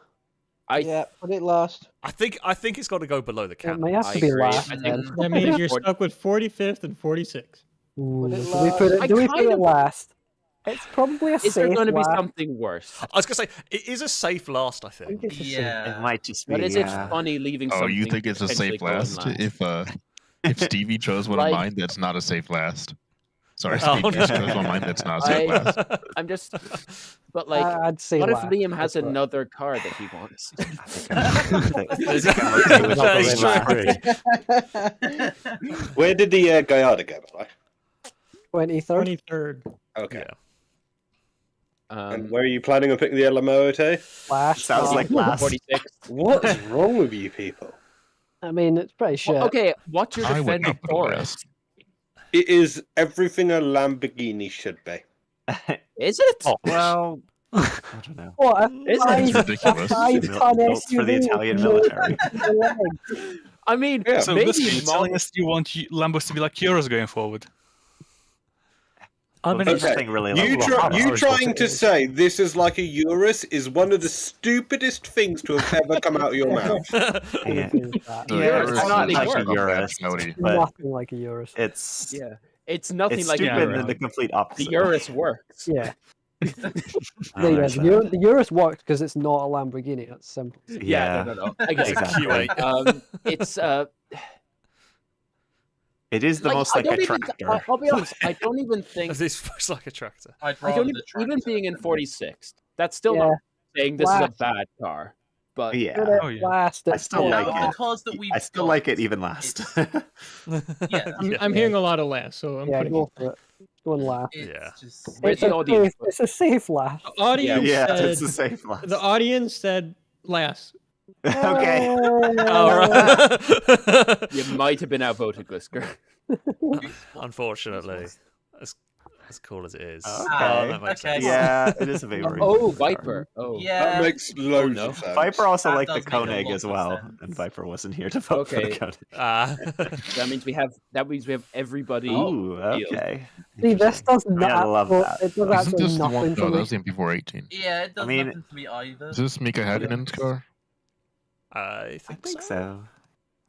Yeah, put it last. I think it's got to go below the It camera. might have I to be agree. last I then. think That means you're Ford- stuck with 45th and 46. Ooh, it do we last. put it? I Do we put kind it of- last? It's probably a Is there safe going to be last. something worse? I was gonna say it is a safe last. I I think. think it's a safe. Yeah. It might just be. But is it yeah. funny leaving Oh, something you think it's a potentially safe going last? If Stevie chose one Like- of mine, that's not a safe last. Sorry, Oh, Stevie no. chose one of mine, that's not a safe last. I'm just, but like, I'd say what if last. Liam has That's what- another car that he wants? Where did the Gallardo go, by the way? 23rd. 23rd. Okay. Um, And where are you planning on picking the Limote? Last. Sounds like last. 46. What is wrong with you people? I mean, it's pretty shit. Okay, what's your I would defending not put it for last. It is everything a Lamborghini should be. Is it? Oh, Well, I don't know. What? Is it? It's ridiculous. Built for the Italian military. I mean, Yeah. So maybe this, you're telling us you want Lambos to be like Euros going forward? I mean, Well, it's nothing really You, like trying to say this is like a Urus is one of the stupidest things to have ever come out of your mouth. Yeah. The Yeah, Urus it's not is like a a Urus, Bentley. but Nothing like a Urus. it's it's nothing it's like a stupid Urus. in the complete opposite. The Urus works. Yeah. Oh, Yeah, there's the Urus works because it's not a Lamborghini. That's simple. Yeah, no. I guess Exactly. it's It is the most like I a don't even, tractor. I'll be honest. I don't even think This looks like a tractor. I'd I rather don't the even tractor. being in 46th. That's still Yeah. not saying this is a Last. bad car. But Yeah. But at Oh, yeah. last, I it's still not. like it. Because that we've I still got- like it even last. Yeah, I'm hearing a lot of laughs, so I'm Yeah, putting go for it. Go and laugh. it's Yeah. just Where's It's the a audience? safe- It's a safe laugh. the audience yeah, said it's the safe last. the audience said last. Okay. All right. You might have been outvoted, Glisker. Unfortunately, as cool as it is. Okay. That makes Okay. sense. Yeah, it is a favorite. Oh, Viper. Oh, yeah. That makes loads no. of sense. Viper also That liked the does make a Koenig lot as of well, sense. and Viper wasn't here to vote for the Okay. Koenig. that means we have everybody. Ooh, okay. See, this does I not. love well, that. It does Isn't absolutely this the nothing one? for No, that me. was the MP4 18. Yeah, it does I mean- nothing to me either. Is this Mika Hakkinen's car? I I think think so. so.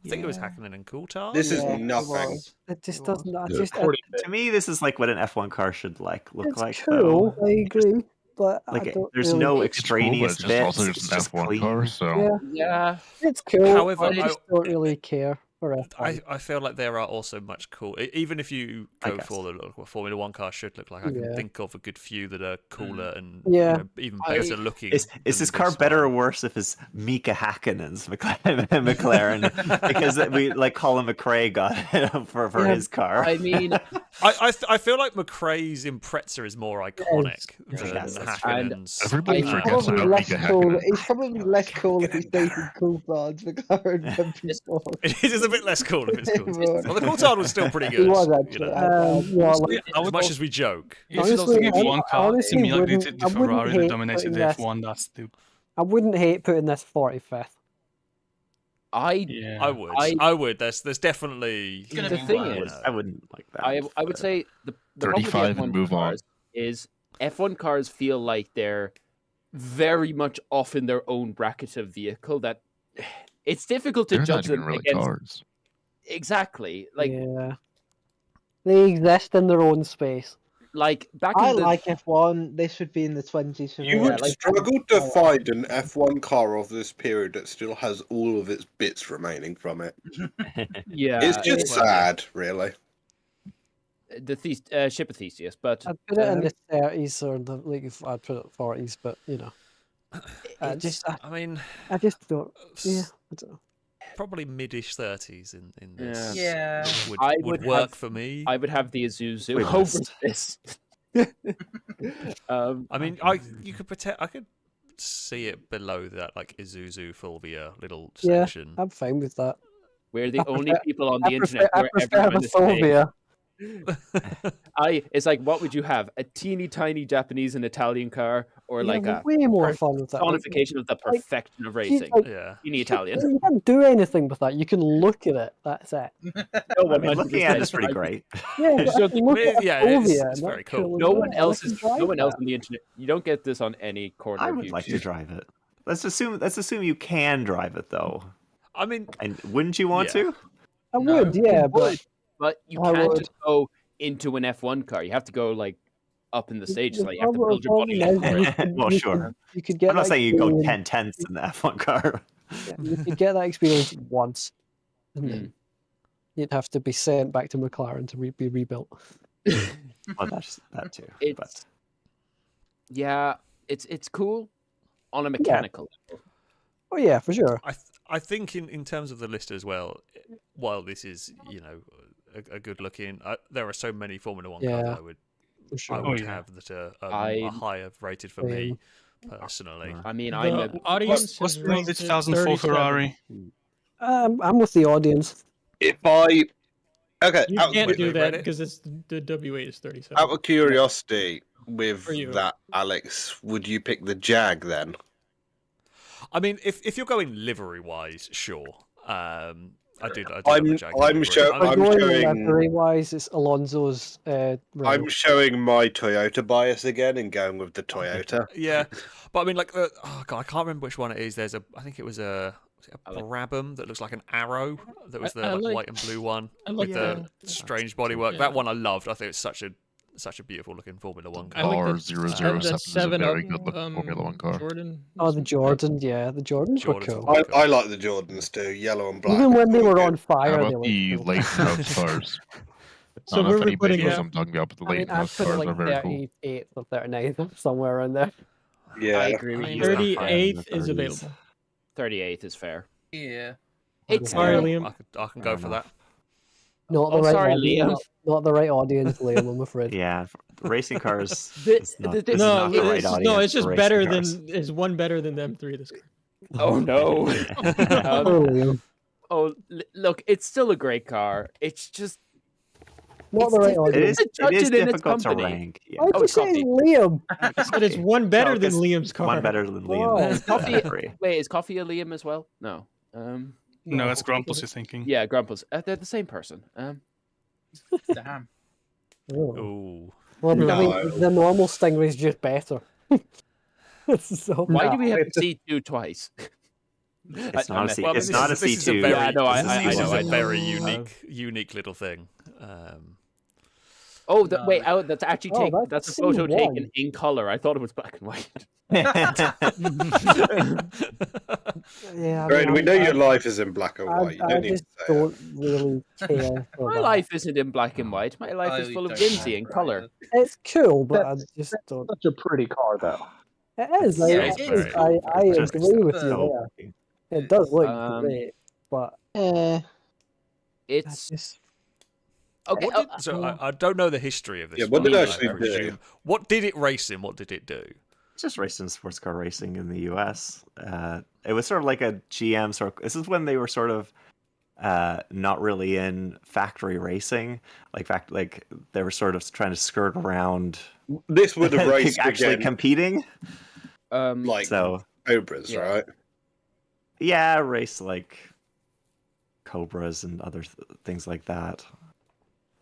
I think it was Hakkinen and Coulthard. This is Yeah, nothing. It just does not. Yeah. Just, To me, this is like what an F1 car should like look it's like. cool. Though. I agree, but I Like, don't there's really no hate- It's cool, but extraneous it's just bits. also It's just an just F1 clean. car, so Yeah, Yeah. it's cool. However, I just don't really care for it. I feel like there are also much cool. Even if you I go guess. for what Formula One cars should look like, I can Yeah. think of a good few that are cooler and Yeah. even I- better looking. Is than this car one. better or worse if it's Mika Hakkinen's McLaren? Because we like Colin McRae got it for Yeah, his car. I mean, I feel like McRae's Impreza is more iconic than Yes, that's true. Hackinen's. everybody I- forgets Probably about less Mika cool. Hakkinen. He's probably less cool if he's dating cool cards McLaren than before. It is a bit less cool if it's cool. Right. Well, the Coulthard was still pretty He good. was you actually. know, Well, like, I as would much also, as we joke. if you also honestly, give I one car to honestly me like they wouldn't- did I the wouldn't Ferrari that hate dominated putting the this- F1, that's the I wouldn't hate putting this 45th. yeah. I would. There's definitely. gonna the be thing worse. is, I wouldn't like that. I would but- say the problem with 35 F1 and move on. cars is F1 cars feel like they're very much off in their own bracket of vehicle. That it's difficult to They're judge not even them really against. cars. Exactly, like Yeah, they exist in their own space. back I in the like F1. This would be in the 20s for me. You would like- struggle to find an F1 car of this period that still has all of its bits remaining from it. yeah, It's just sad, really. the Ship of Theseus, but I'd put it in the 30s or the like. If I'd put it 40s, but you know, I it's- just, I mean, I just don't. Yeah, I don't know. probably mid-ish 30s in this. Yeah. would, I would would work have- for me. I would have the Isuzu Wait, over list. this. I mean, you could pretend I could see it below that, like Isuzu Fulvia little Yeah, section. I'm fine with that. We're the I only prefer- people on the I internet prefer, who I are ever prefer having the this debate. Fulvia. It's like, what would you have? A teeny tiny Japanese and Italian car, or Yeah, like a way more fun with that. Like, personification of the like, perfection of you- racing? like, Yeah. Teeny Italian. You can't do anything with that. You can look at it. That's it. No, I mean, looking at it is 100%. pretty great. Yeah, but So I can look at a yeah, it's- Fulvia it's and very that's cool. as No well. one I else can is. drive No one else that. on the internet. You don't get this on any corner. I of would like to YouTube. drive it. Let's assume you can drive it though. I mean, And wouldn't you want Yeah. to? I would, yeah, You but would, but you I can't would. just go into an F1 car. You have to go like up in the stage. the Like you have to build your problem body. is for it. you could- Well, you sure. could- You could get. I'm not that saying you go experience- 10/10 in the F1 car. yeah, you could get that experience once, and Hmm. then you'd have to be sent back to McLaren to be rebuilt. Well, that's that too. But It's yeah, it's cool on a mechanical level. Oh yeah, for sure. I think in terms of the list as well, while this is a good looking, there are so many Formula One cars Yeah, I would for sure. I would yeah. have that are I- higher rated for me personally. I mean, The I'm a, audience What's has the name rated 2004 37. Ferrari? I'm with the audience. If I Okay, You can't do that because it's the W8 is 37. Out of curiosity, with For you. that, Alex, would you pick the Jag then? I mean, if you're going livery wise, sure. I did love I'm the Jag livery. I'm Going showing livery wise, it's Alonso's. I'm rail. showing my Toyota bias again and going with the Toyota. Yeah, but I mean, like, oh god, I can't remember which one it is. I think it was a Brabham that looks like an arrow. That was the I like- white and blue one I like with the strange bodywork. Yeah. That one I loved. I think it's such a beautiful looking Formula One car. I like the R007 is a 7 very up, good looking Formula One car. Jordan. Oh, the Jordan, yeah, the Jordans were cool. I like the Jordans too, yellow and black. Even when they were on fire, How they about looked the cool. late house cars? So I don't know where if are we anybody putting knows it? what I'm talking about, but the I mean, late I'd house put it cars like are very cool. 38th or 39th, somewhere in there. Yeah, I agree with you. 38th is available. 38th is fair. Yeah. It's Sorry, not- Liam. I can go for that. Not the Oh, right sorry, audience. Liam. Not the right audience, Liam, I'm afraid. Yeah, racing cars. The- is not, the- this is No, not the right it's, audience no, it's for just racing better cars. than is one better than the M3 this car. Oh no. Oh, Liam. Look, it's still a great car. It's just Not the right audience. It is in its difficult to company. rank. Yeah. Why did you say it's Liam? I said it's one better No, than 'cause Liam's car. One better than Oh. Liam. Is coffee. I agree. Wait, is Coffee a Liam as well? No. No, that's Grumpus you're thinking. Yeah, Grumpus. They're the same person. Damn. Oh. Ooh. Well, I No. mean, the normal Stingray's just better. So Why do we have it's C2 twice? It's not a C. Well, I mean, It's not a this is C2. very, Yeah, no, I this is know, a I know. very unique little thing. Oh, No. wait! That's actually Oh, taken. that's That's a photo C1. taken in color. I thought it was black and white. yeah, I Right, mean, we know I- your life is in black and I, white. You I don't need to just say it. don't really care. For My that. life isn't in black and white. My life is I full of don't whimsy care and for color. either. It's cool, but I That's- just don't. Such a pretty car, though. It is. Yeah, I, it it is is. cool, I very Just agree with you so- there. It does look Um, great, but It's just okay. What did, so I don't know the history of this. Yeah, what one, did it but actually I do? presume- What did it race in? What did it do? It's just racing sports car racing in the U.S. It was sort of like a GM sort of. This is when they were sort of not really in factory racing, like they were sort of trying to skirt around. This would have raced actually again, competing. like So Cobras, yeah. right? yeah, race like Cobras and other things like that.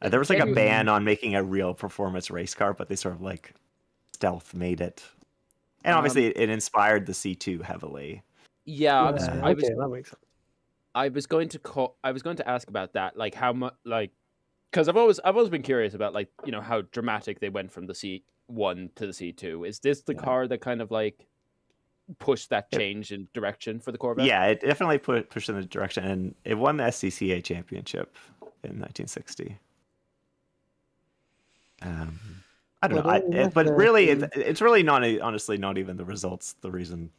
There was like a ban on making a real performance race car, but they sort of like stealth made it. And obviously, it inspired the C2 heavily. Yeah, I was, yeah, I was, okay, that makes sense. I was going to ask about that, like how much, like, because I've always been curious about, like, you know, how dramatic they went from the C1 to the C2. Is this the car that kind of like pushed that change in direction for the Corvette? Yeah, it definitely pushed in the direction, and it won the SCCA championship in 1960. I don't know, but really, it's really not honestly not even the results. The reason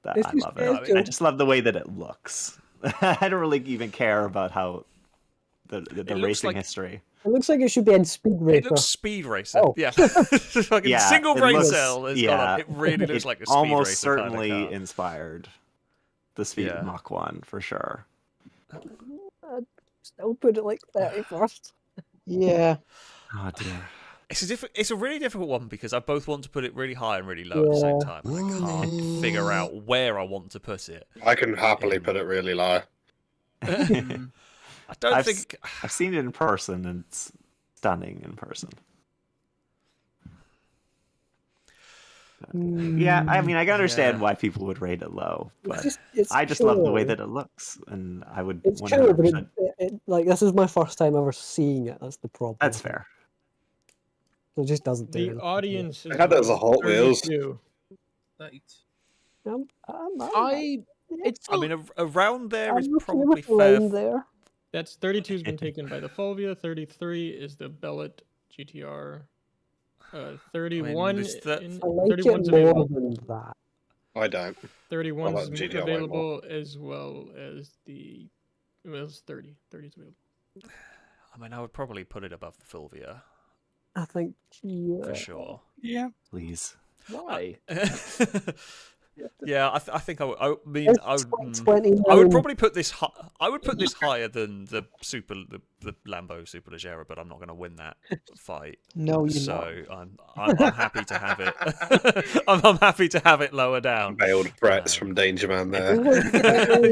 that It's I just- love it's it, I just- just love the way that it looks. I don't really even care about how the looks racing like- history. It looks like it should be in Speed Racer. It looks Speed Racer. Oh. Yeah, fucking Yeah, single it brain looks- cell. Is yeah, it really looks it like a Speed almost Racer certainly kind of car. inspired the Speed Yeah. Mach 1 for sure. Still put it like 31st. Yeah. Oh dear. It's a really difficult one because I both want to put it really high and really low at the same time. I can't figure out where I want to put it. I can happily put it really low. I don't think I've seen it in person, and it's stunning in person. Yeah, I mean, I can understand Yeah. why people would rate it low, but it's I just love the way cool. that it looks, and I would. It's 100%. true, but like this is my first time ever seeing it. That's the problem. That's fair. So it just doesn't do The anything. audience is I had that as a Hot Wheels. 32. It's I mean, around there is I'm okay probably with fair. around there. That's 32 has been taken by the Fulvia. 33 is the Bellet GTR. 31 is that- in, I like 31's it more available. than that. I don't. 31 I is like GTR way available as well as the. Well, it's 30. 30 is available. I mean, I would probably put it above the Fulvia I think for sure. Yeah. Please. Why? Yeah, I think I would. I mean, It's I would, 29. probably put this. I would put this higher than the Lambo Superleggera, but I'm not going to win that fight. No, you're so I'm happy to have it. I'm happy to have it lower down. Veiled threats from Danger Man there.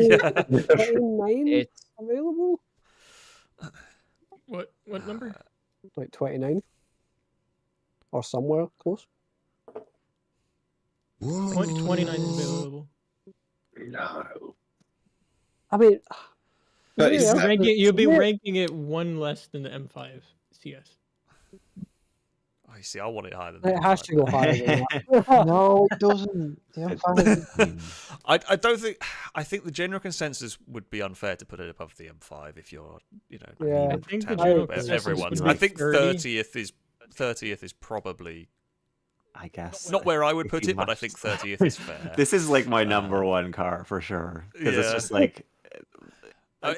Yeah. 29 available? What number? Like 29? Or somewhere close? 29 is available. No. I mean, You'll be ranking it one less than the M5 CS. I see. I want it higher than it that. has to go higher than that. No, it doesn't. The M5 I don't think. I think the general consensus would be unfair to put it above the M5 if you're, Yeah. I think the tallying general up consensus everyone's. would be I think 30. 30th is probably. I guess Not where I would put Pretty it, but I much. think 30th is fair. This is like my number one car for sure. Because it's Yeah. just like.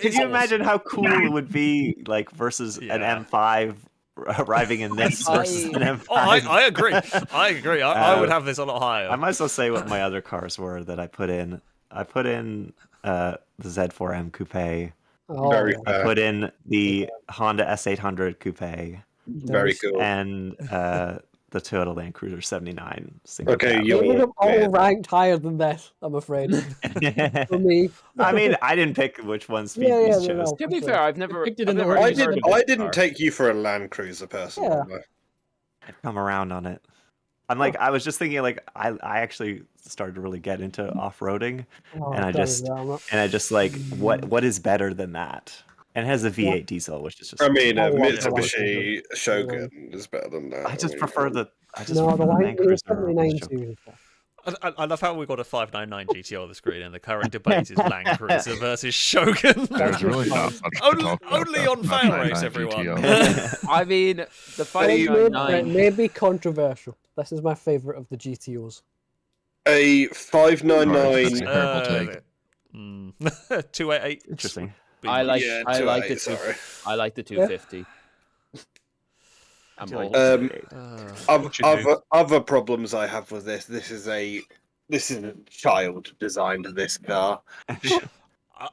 Can you imagine how cool it would be, like, versus an M5 arriving in this versus an M5? Oh, I agree. I agree. I would have this a lot higher. I might as well say what my other cars were that I put in. I put in the Z4M Coupe. Oh, Very I fair. put in the Honda S800 Coupe. Very cool. And the Toyota Land Cruiser 79. Okay, You would have all ranked higher than this, I'm afraid. For me. I mean, I didn't pick which one Speed Yeah, Beast yeah, chose. no, To be fair, I've never. Picked it I've in the never order. even heard of I this didn't car. take you for a Land Cruiser person. Yeah. I've come around on it. I'm like, I was just thinking, like, I actually started to really get into off-roading, Oh, and I just like, what is better than that? And it has a V8 diesel, which is just. I mean, a Oh, Mitsubishi Shogun is better than that. I just prefer the. I just No, prefer the the Land Land Cruiser Cruiser. 79 series. I love how we've got a 599 GTO on the screen, and the current debate is Land Cruiser versus Shogun. There's really not much to only talk about only that on FailRace, 599 everyone. GTO. I mean, the It 599. may be controversial. This is my favourite of the GTOs. A 599. Terrible take. 288. Interesting. I like. Yeah, I like the 288, sorry. I like the 250. I'm old. Other problems I have with this. This is a child designed this car.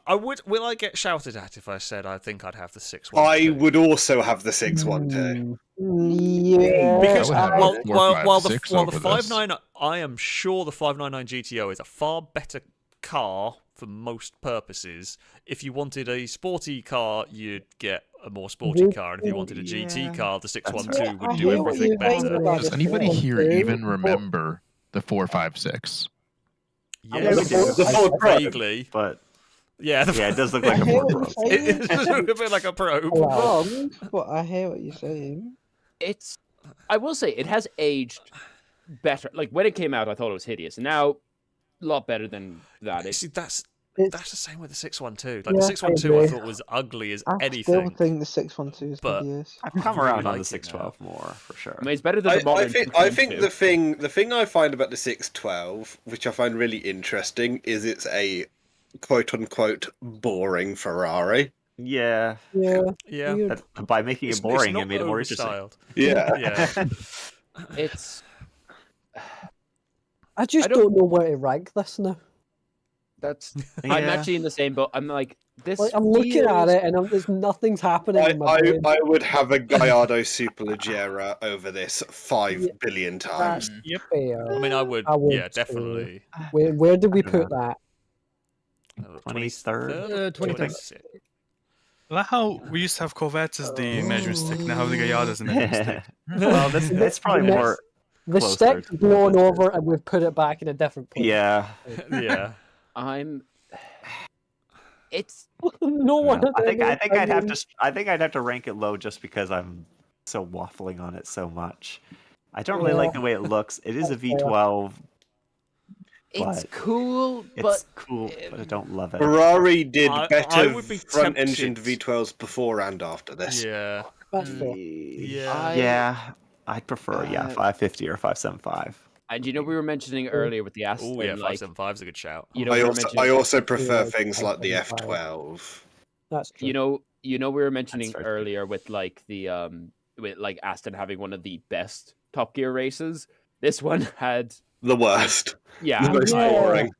I would. Will I get shouted at if I said I think I'd have the 612? I would also have the 612. Yeah. Because I would have a while the 456 while the over this. 59, I am sure the 599 GTO is a far better car for most purposes. If you wanted a sporty car, you'd get a more sporty car, and if you wanted a GT car, the 612 would do everything better. Does anybody here even remember the 456? Yes, The Ford Probe. vaguely, But yeah, yeah, it does look like a hear Ford what Probe. you're saying. it does look a bit like a probe. Wrong, but I hear what you're saying. It's. I will say it has aged better. Like when it came out, I thought it was hideous, and now a lot better than that. See, that's It's, the same with the 612. Like Yeah, the I 612, I agree. thought was ugly as I anything. still think the 612 is But- hideous. I've come really around on like the it 612 more for sure. I mean, it's better than the modern. I think 612. the thing I find about the 612, which I find really interesting, is it's a quote unquote boring Ferrari. Yeah. yeah. Yeah, Weird. By making It's it boring, not it made it more interesting. overstyled. Yeah. Yeah. It's. I just I don't- don't know where to rank this now. That's. I'm Yeah. actually in the same boat. I'm like this. Like, I'm looking at feels- it and there's nothing's happening in my brain. I would have a Gallardo Superleggera over this 5 billion times. That's fair. I mean, I would yeah, too. definitely. Where did we put that? 23rd? 23rd. I like how we used to have Corvettes as the measuring stick, now have the Gallardo as the measuring stick. Well, that's probably The more. The closer stick's to blown what it over and we've put it back in a different place. Yeah. Yeah. I'm. It's. No one. I think I'd have to rank it low just because I'm so waffling on it so much. I don't really like the way it looks. It is a V12. It's but cool, It's but cool, but I don't love it. Ferrari did I better would be front engined tempted. V12s before and after this. Yeah. That's fair. Yeah. Yeah, I'd prefer 550 or 575. And you know we were mentioning earlier with the Aston, Oh yeah, like 575 is a good shout. you know I we were also, mentioning, I also prefer Yeah, things like the 575. F12. That's true. you know we were mentioning That's right. earlier with like the with like Aston having one of the best Top Gear races. This one had The worst. yeah. The most boring.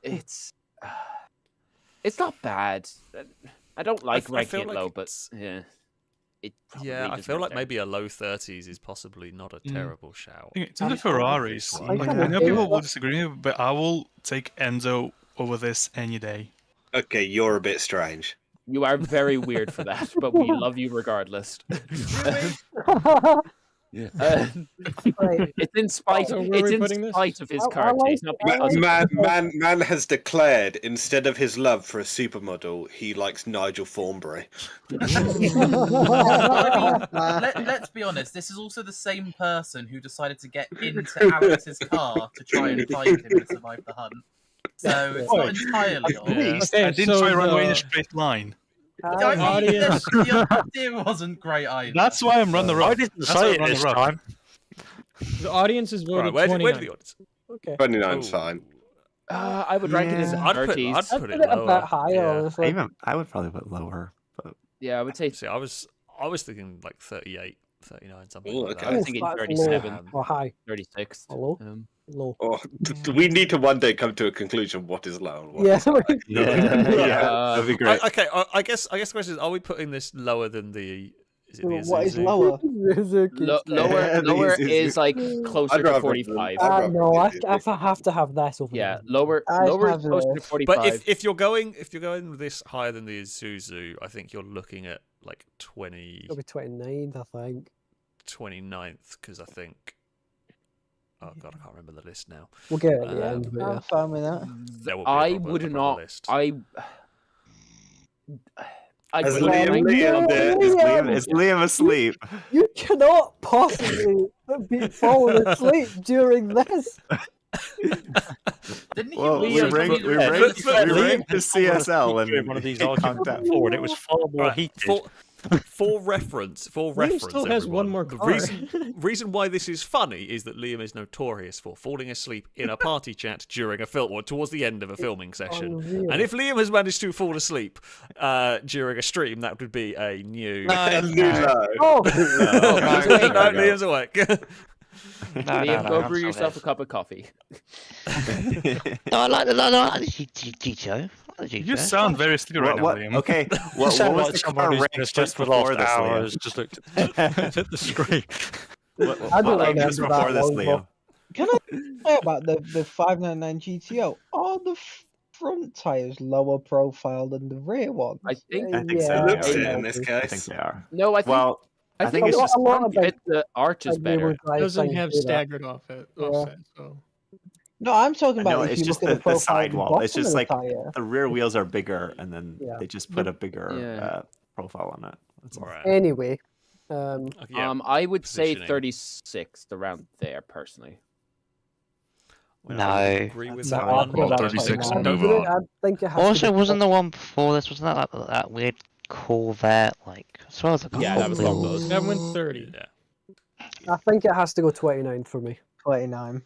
It's not bad. I don't like ranking it low, but yeah. I feel like maybe a low 30s is possibly not a terrible shout. It's in the Ferraris. I know people will disagree, but I will take Enzo over this any day. Okay, you're a bit strange. You are very weird for that, but we love you regardless. It's in spite. It's in spite of his car taste, not because. Man has declared instead of his love for a supermodel, he likes Nigel Thornberry. Let's be honest. This is also the same person who decided to get into Alex's car to try and find him and survive the hunt. So it's not entirely off. I didn't try to run away in a straight line. The idea wasn't great either. That's why I'm running the road. I didn't say it this time. The audience is voted Where 29. the audience? Okay. 29's fine. I would rank it as I'd put it a lower. bit higher, honestly. I would probably put lower. But yeah, I would say. See, I was thinking like 38, 39, something. Ooh, like okay. that. I was thinking 37 or high. 36. Hello. Low. Oh, we need to one day come to a conclusion. What is low? And what Yeah. is high. That'd be great. Okay, I guess the question is: are we putting this lower than the? Is it the What is Isuzu? lower? Lower is like closer to 45. No, I have to have this over. Yeah, there. lower is closer to 45. But if you're going with this higher than the Isuzu, I think you're looking at like 20. It'll be 29th, I think. 29th, because I think. Oh god, I can't remember the list now. We'll get it at the end. I'm fine with that. There will be I a proper- would a proper not. list. Is Liam asleep? You cannot possibly be falling asleep during this. Didn't Well, we ranked the CSL and one of these arguments before, and it was far more heated. For reference, Liam still has one more the car. reason why this is funny is that Liam is notorious for falling asleep in a party chat during a film or towards the end of a filming session. unreal. And if Liam has managed to fall asleep during a stream, that would be a new. Oh, Liam's awake. Liam, go brew yourself a cup of coffee. No, I like the GTO. You just sound very sleepy right now, Liam. Okay, You what sound was like the someone car who's rank been just just for the before last this, hour Liam? has just looked at the screen. I don't What remember was that before this, one, Liam? Can I say about the 599 GTO? Are the front tires lower profile than the rear ones? I think so. Looks it Yeah. in this I case. think they are. No, I think. Well, I think it's it's just a lot of the arch is better. It doesn't have staggered offset, so. No, I'm talking about no, if it's you just look at the profile at sidewall. bottom It's of just the like tire. the rear wheels are bigger, and then Yeah. they just put a bigger Yeah. profile on it. That's all. Right. Anyway, I would say Positioning. 36 around there personally. Well, No. I agree with that I'll one. put that 36 on. and move on. I think it has Also, to be wasn't the one before this? Wasn't that like that weird Corvette? Like, as well as a Yeah, that was long those. That went 30. Yeah. I think it has to go 29 for me. 29.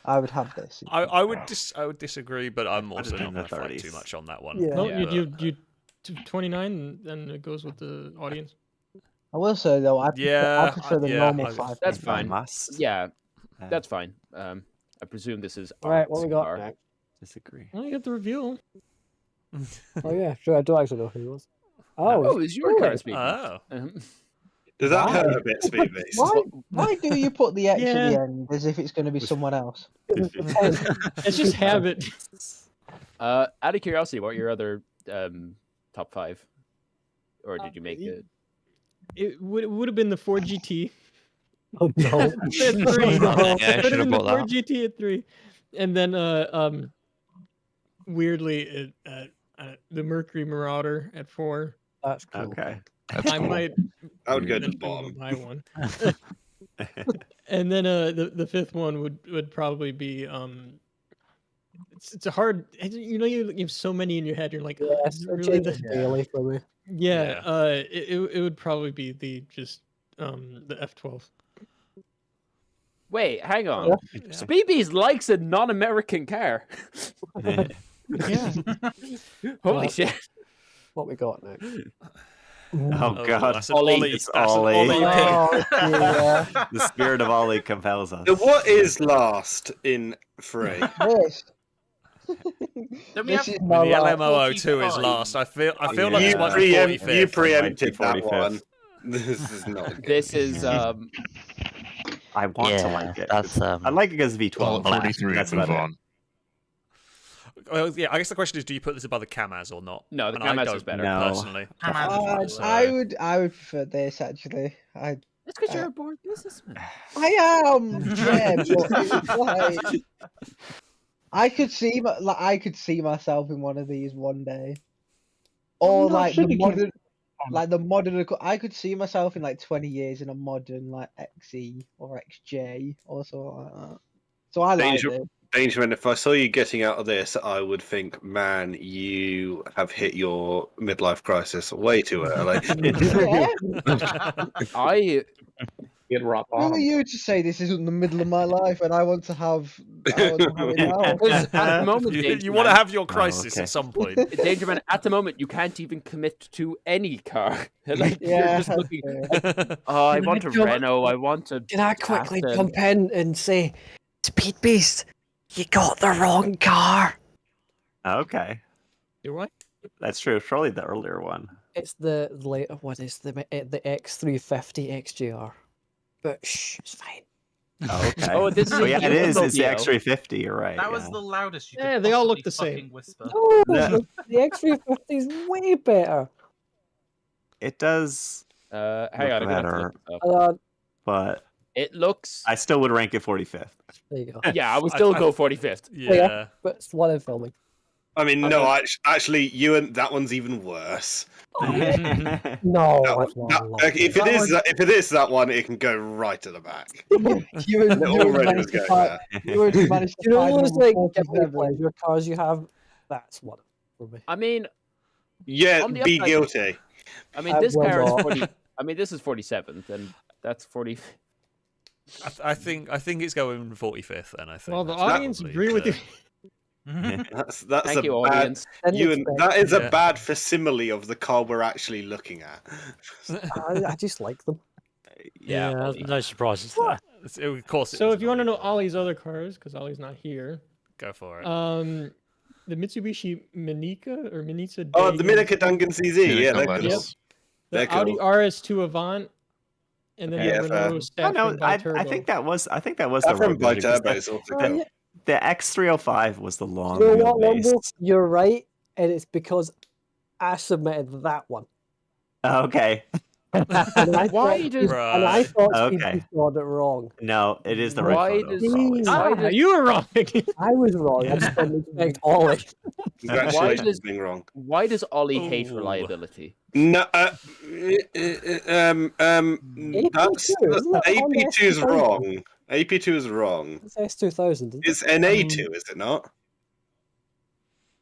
I would have this. I would disagree, but I'm Put it also in not the going to fight 30s. too much on that one. Yeah. No, Yeah. you 29, and then it goes with the audience. I will say though, I Yeah, prefer the yeah, normal I- 5. That's fine. Must Yeah, that's fine. I presume this is. All right, what we got Art's next? disagree. Well, you get the reveal. Oh yeah, sure. I don't actually know who he was. Oh, it's your really? car speaking. Oh. Does that Why? hurt a bit, Speedbeast? Why do you put the X at Yeah. the end as if it's going to be someone else? It's just habit. Out of curiosity, what are your other top 5? Or did you make it? It would have been the Ford GT. Oh no! At 3. Yeah, I It would should have have been the brought Ford that. GT at 3, and then weirdly, the Mercury Marauder at 4. That's cool. Okay. I might. I would go to the eventually bottom. buy one. And then the 5th one would probably be it's a hard, you have so many in your head, you're like, Yeah, is it it really changes the... daily for me. Yeah, it would probably be the F12. Wait, hang on. Yeah. Speebies likes a non-American car. Yeah. Holy shit! What we got next? Oh god, that's an Ollie. It's That's an Ollie. Ollie pick. The spirit of Ollie compels us. So what is last in 3? This. Don't we This have is my The life. LMO02 is last. I feel like You, this might be 45th. you preempted Might be that one. This is not good. This is I want to like it. That's I like it because V12. Well, 43. That's Move about it. on. Well, yeah, I guess the question is, do you put this above the Kamaz or not? No, the And I Kamaz don't is better. No. personally. I would prefer this actually. It's because you're a bored businessman. I am, yeah, but it's like I could see myself in one of these one day, or No, like should the be modern, I could see myself in like 20 years in a modern like XE or XJ or something like that. So I like it. Benjamin, if I saw you getting out of this, I would think, man, you have hit your midlife crisis way too early. I Get rock Who are you to say this isn't the middle of my life and I want to have it now? Because at the moment, you want to have your crisis at some point. Dangerman, at the moment, you can't even commit to any car. Like, Yeah, you're just looking. Oh, I want a Renault. I want a. Can I quickly Aston. jump in and say, Speed Beast, you got the wrong car. Okay. Do what? That's true. Probably the earlier one. It's the later one. It's the X350 XJR. But shh, it's fine. Oh, okay. Oh, this is a yeah, it is. It's the Automobile. X350. You're right. That was yeah. the loudest you could Yeah, they all look possibly the same. fucking whisper. No, the X350 is way better. It does. Hang on, look I'm gonna better, look this up. but It looks. I still would rank it 45th. There you go. Yeah, I would still go 45th. Yeah. But it's one in filming. I mean, no, actually, that one's even worse. No, If it is that one, it can go right to the back. You already was going there. You already managed to You know find those number like guilty 47. pleasure cars you have? That's one for me. I mean, Yeah, On the be upside- guilty. I mean, this will car is not. 40. I mean, this is 47th, and that's 40. I think it's going 45th, and I think. Well, the that's audience probably agree with the- you. That's Thank a you, bad. audience. That is Yeah. a bad facsimile of the car we're actually looking at. I just like them. Yeah, Yeah, Ollie. no surprises there. Of course. So if you want to know Ollie's other cars, because Ollie's not here, go for it. The Mitsubishi Minica or Minica. Oh, the Dayon, Minica Duncan CZ. Yeah, they're Lettuce. cool. the They're Audi cool. RS2 Avant, and then Yeah, the fair. Renault Oh, no, Saffron I Biturbo. think that was. I think that was That the from road version, 'cause Biturbo is also Oh, cool. yeah. the X305 was the long You know what, Lumbo? wheelbase. You're right, and it's because I submitted that one. Okay. And I Why thought, does- and I thought Okay. Speed got it wrong. No, it is the right Why photo. does- probably. why does- you were wrong. I was wrong. I just didn't expect Ollie. Congratulations does- for being wrong. Why does Ollie hate Ooh. reliability? No, that's AP2, isn't it? AP2 is wrong. AP2 is wrong. It's S2000. Isn't it? It's NA2, is it not?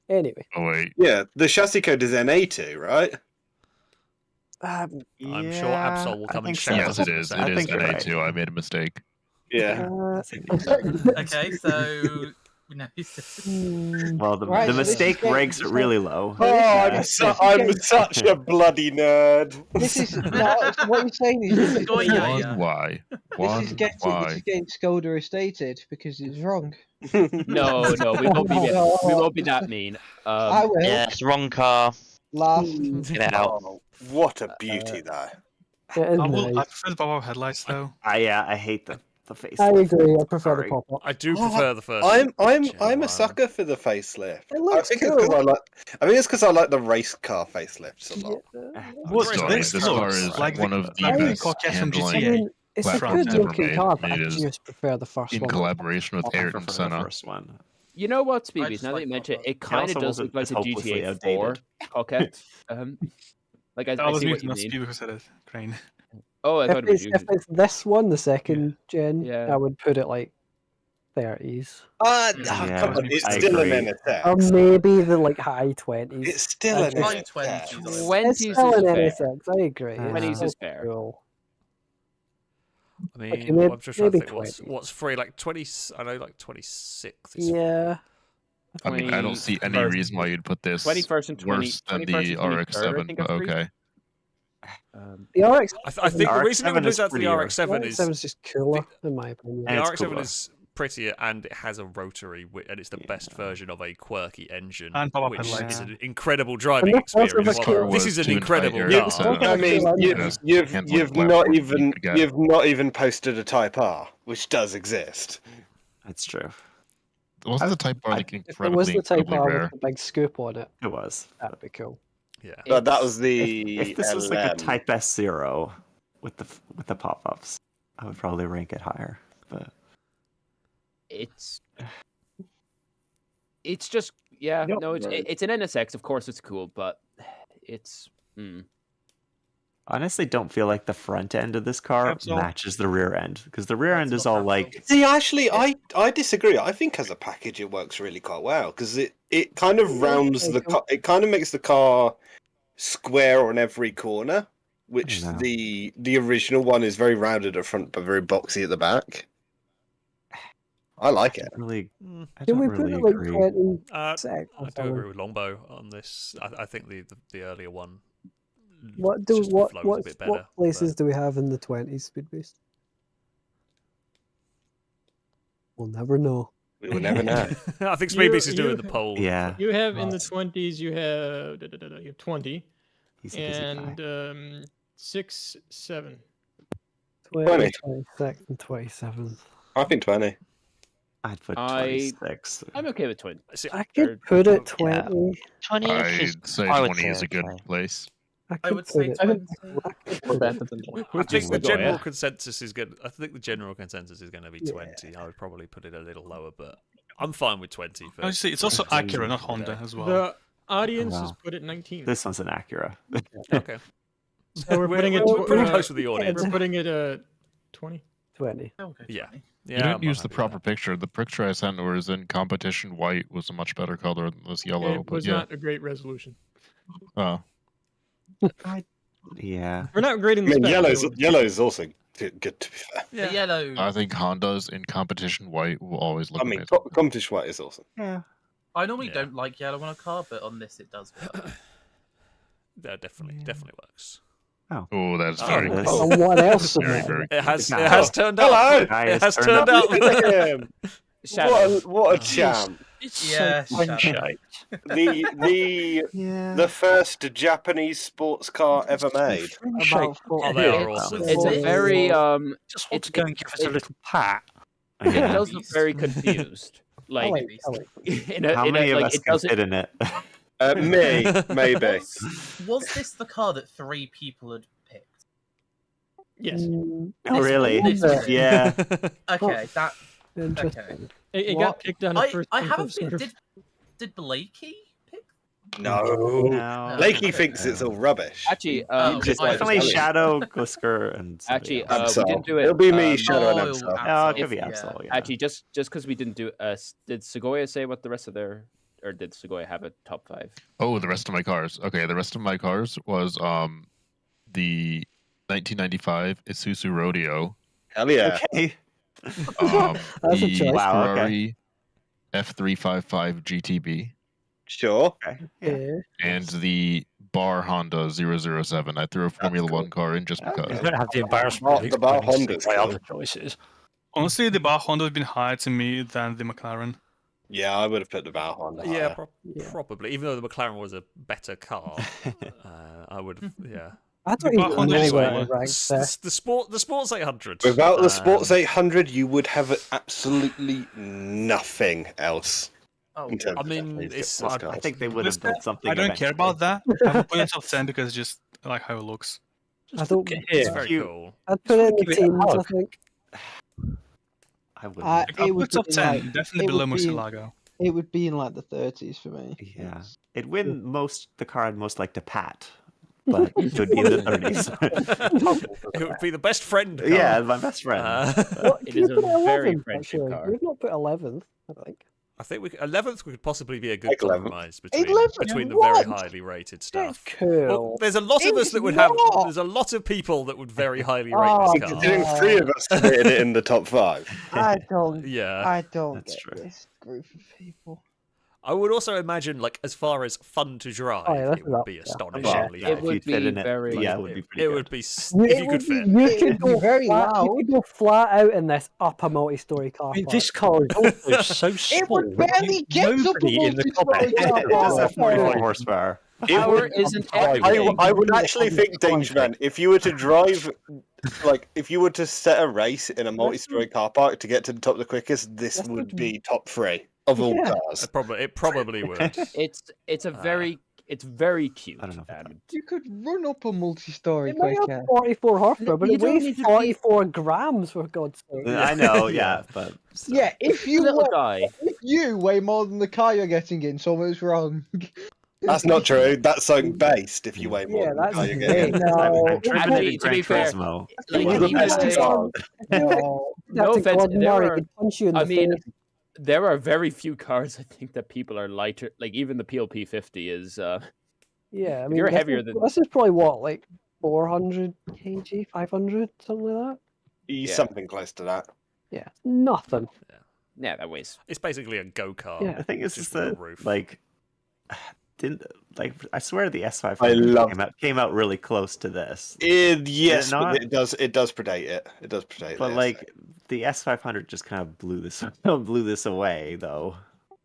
Anyway, Oh wait. Yeah, the chassis code is NA2, right? I'm sure Yeah, Absol will I come and think so. shout Yes, us it on is. this. It I is think you're right. NA2. I made a mistake. Yeah. Okay, so we know. Well, the, Right, the so this is mistake getting- ranks it really low. Oh, I'm such a bloody nerd. This is no, what you're saying is this is Go on, getting- yeah. One Y. this One is getting Y. Skoda stated because it's wrong. No, we won't be. No. We won't be that mean. I will Yes, wrong car. laugh. Get out. Oh, what a beauty, though. it is I nice. prefer the Volvo headlights though. I hate the face. I agree. I prefer the Sorry. pop-up. I do prefer the first. I'm gen a sucker for the facelift. It I looks think cool. it's because I like the race car facelifts a lot. What's Sorry, this? this car looks is like one the- of the like the best Corvette from handling I GTA. mean, it's a platforms good ever looking made. car, but I It is just prefer the first in one. collaboration with I Ayrton prefer the Senna. first one. You know what, I Speebies? just Now that like you mention it, Volvo. it kind also of does wasn't look like as a hopelessly GTA 4 outdated. coquette. Like I was see what muting you us mean. because I said it. Crane. Oh, I If thought it was it's, you. if it's this one, the second gen, Yeah. I would put it like 30s. Yeah, Come on, it's I still agree. an Or NSX. maybe the like high 20s. It's still an High NSX. 20s. It's 20s still is an fair. NSX, I agree. It's 20s still is fair. cool. I mean, Okay, maybe- I'm just trying to maybe think what's free. Like 20. I know, like 26. Is Yeah. I mean, I don't see any 21st reason why you'd put this 21st and 20 worse than 21st the and 23rd, I RX-7, think but are free. okay. The RX. I think the reason it would RX-7 lose is out to the prettier. RX-7 The is RX-7 is just cooler, in my opinion. the And it's RX-7 cooler. is prettier and it has a rotary, and it's the best version of a quirky engine, And pop-up which headlights. is an incredible driving And that's also experience. the car This is an was incredible tuned higher, car. so I mean, Yes. you've Handling not platform even you could get. you've not even posted a Type R, which does exist. That's true. Wasn't the Type R like If it was incredibly, the Type incredibly R rare? with the big scoop on it, It was. that'd be cool. Yeah. But that was the If this was like a LM. Type S0 with the pop-ups, I would probably rank it higher. But It's just it's an NSX. Of course, it's cool, but it's. honestly, don't feel like the front end of this car Capsule. matches the rear end because the rear end is all like See, actually, I disagree. I think as a package, it works really quite well because it kind of rounds the car. It kind of makes the car square on every corner, which No. the original one is very rounded at front but very boxy at the back. I like it. really. I Can don't we put really it like agree. 20 I sec or do something? agree with Longbow on this. I think the earlier one. What just flows a what bit better, what places but- do we have in the 20s Speed Boost? We'll never know. We will never know. I think Speedbeast is doing the poll. Yeah. You have in the 20s. You have 20 He's a busy guy. and 6, 7. 20, 26, and 27. I think 20. I'd put I- 26. I'm okay with 20. I could put it 20. 20 is I'd say I would 20 say is a good okay. place. I would say it. 20. Corvette is in 20. I think the Go, general yeah. consensus is good. I think the general consensus is going to be 20. I would probably put it a little lower, but I'm fine with 20. For Obviously, it's also Acura, not Honda, as well. The audience has Wow. put it 19. This one's an Acura. Okay. So we're putting it. we're pretty close with the audience. We're putting it 20. 20. Okay, Yeah. 20. Yeah, You I'm didn't use the happy with proper picture. The picture I sent was in competition. White was a much better color than this yellow. It but was yeah. not a great resolution. Oh. Yeah. We're not grading I the mean, spec. yellow's also good to be fair. Yeah. The yellow. I think Hondas in competition white will always look I mean, amazing. competition white is awesome. Yeah. I normally Yeah. don't like yellow on a car, but on this it does work. That definitely works. Oh, that's Oh, very this. cool. And what else? Very, very It has Hello. turned Hello. out. Guy It has has turned turned out. Look at him. Shadow. What a champ. It's Yeah, so Shadow. shite. The first Japanese sports car ever made. About Oh, they are It's, awesome. it's a very Just want to go and give it a little pat. It Yeah. does look very confused. Like, I like in a, How in many a, of like us it can doesn't. fit in it? Me, maybe. Was this the car that 3 people had picked? Yes. Oh, really? This- Yeah. Okay, that. Interesting. Okay. It What? got picked on at first. I come, haven't first been. serve. Did Blakey pick? No. No. Blakey thinks it's all rubbish. Actually, Oh, It's I- definitely Shadow, Glisker, and somebody Actually, else. we Absol. didn't do it. It'll be me, Shadow, and oh, Absol. No, it Absol, could be yeah. Absol. Yeah. Actually, just because we didn't do. Did Segoya say what the rest of their, or did Segoya have a top 5? Oh, the rest of my cars. Okay, the rest of my cars was the 1995 Isuzu Rodeo, Hell yeah. Okay. That's a the choice. Wow, okay. Ferrari F355 GTB, Sure. Okay. Yeah. and the Bar Honda 007. I threw a Formula cool. One car in just You because. don't have the embarrassment of The Bar explaining Honda's my cool. other choices. Honestly, the Bar Honda would have been higher to me than the McLaren. Yeah, I would have put the Val Honda. Yeah, higher. probably. Even though the McLaren was a better car, I would. Yeah. I don't The even Honda know is where slower. it ranks there. The Sports 800. Without the Sports 800, you would have absolutely nothing else. Oh, in terms I of mean, Japanese it's. sports I cars. think they would have Listen, built something. I don't care about that. I would put it top 10 because just I like how it looks. I don't. Get It's here. very You- cool. I'd put it in Give the it a teens, I hug. think. I wouldn't. Like, I'll It would put top be 10, like- definitely it below would be- Murcielago. It would be in like the 30s for me. Yeah. It'd win most the car I'd most like to pat, but it would be in the 30s. It would be the best friend. Car. Yeah, my best friend. What, It can you is a put it very 11th, friendship actually? car. We've not put 11th, I think. I think 11th could possibly be a good Like 11th. compromise between 11th? between the What? very highly rated stuff. Cool. Well, there's a lot of us It's that would have. not. There's a lot of people that would very highly rate Oh, this car. Considering 3 of us rated it in the top 5. I don't. Yeah. I don't That's get true. this group of people. I would also imagine, like, as far as fun to drive, it would be astonishingly. It would be very. Yeah, it would be pretty It good. would be if you could fit. You It could would be go very flat, loud. you could go flat out in this up a multi-story car I mean, park. this car is also so small. It would barely get up a nobody in the multi-story car car It does have park. 44 horsepower. Power isn't everything. I would actually think, Dangerman, if you were to drive, like, if you were to set a race in a multi-story car park to get to the top the quickest, this would be top 3 of all cars. It probably would. It's a very it's very cute. I don't know. You could run up a multi-story It might quicker. have 44 horsepower, but You it don't weighs need to be- 44 grams, for God's sake. I know, yeah, but Yeah, if you Little weigh, guy. if you weigh more than the car you're getting in, something's wrong. That's not true. That's something based if you weigh more Yeah, than the that's car you're getting. no. I've driven Actually, it in to be Gran fair, Turismo. like, It was the even best if- car. No. No That's a offense, Gordon there Murray, are- he'd punch you in I the mean, face. there are very few cars I think that people are lighter. Like even the PLP 50 is. Yeah, I mean, you're this heavier is, than- this is probably what, like 400 kg, 500, something like that. Yeah. Something close to that. Yeah, nothing. Yeah, that weighs. It's basically a go-kart. Yeah. The thing is, just is with a that roof. like I swear the I S500 love- came out really close to this. Yes, not? but it does predate it. It does predate But this. like the S500 just kind of blew this away though.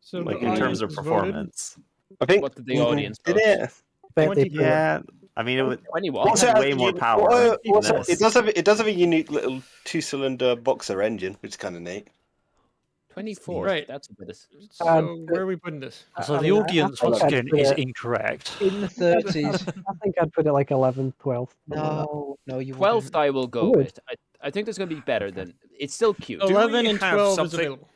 So Like the in terms of audience voted. performance. I think What did the audience did vote? it? Bet they 20 put- Yeah, I mean it would 20 it watts. had way more power. than this. It does have a unique little 2-cylinder boxer engine, which is kind of neat. 24. Right. That's a bit of. So where are we putting this? So I the mean, I audience, think once I'd again, put is it- incorrect. In the 30s. I think I'd put it like 11, 12. No, you 12th I will go Good. with. I think there's going to be better than. It's still cute. 11 we and have 12 is something- available.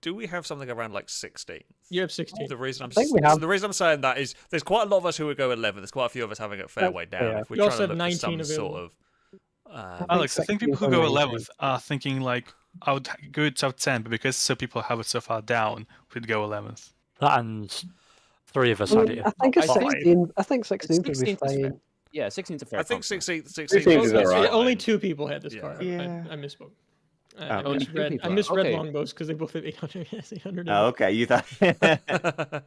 Do we have something around like 16? You have 16. The reason I'm think we have- so the reason I'm saying that is there's quite a lot of us who would go 11. There's quite a few of us having it fairway down. fair. If we're We also trying to have look for 19 some sort of Alex, I think people who go 16 11th are thinking like I would go to top 10, but because so people have it so far down, we'd go 11th. That and 3 of us I, had mean, it. I think it's I think- 16. I think 16 would be 16th is fair. fine. Yeah, 16's a fair. I think compromise. 16 is is alright. fine. Only 2 people had this Yeah. car. Yeah. I misspoke. Oh. I Only 2 misread, people. I misread Okay. Longbows because they both have 800. Yes, 800. Oh, okay, you thought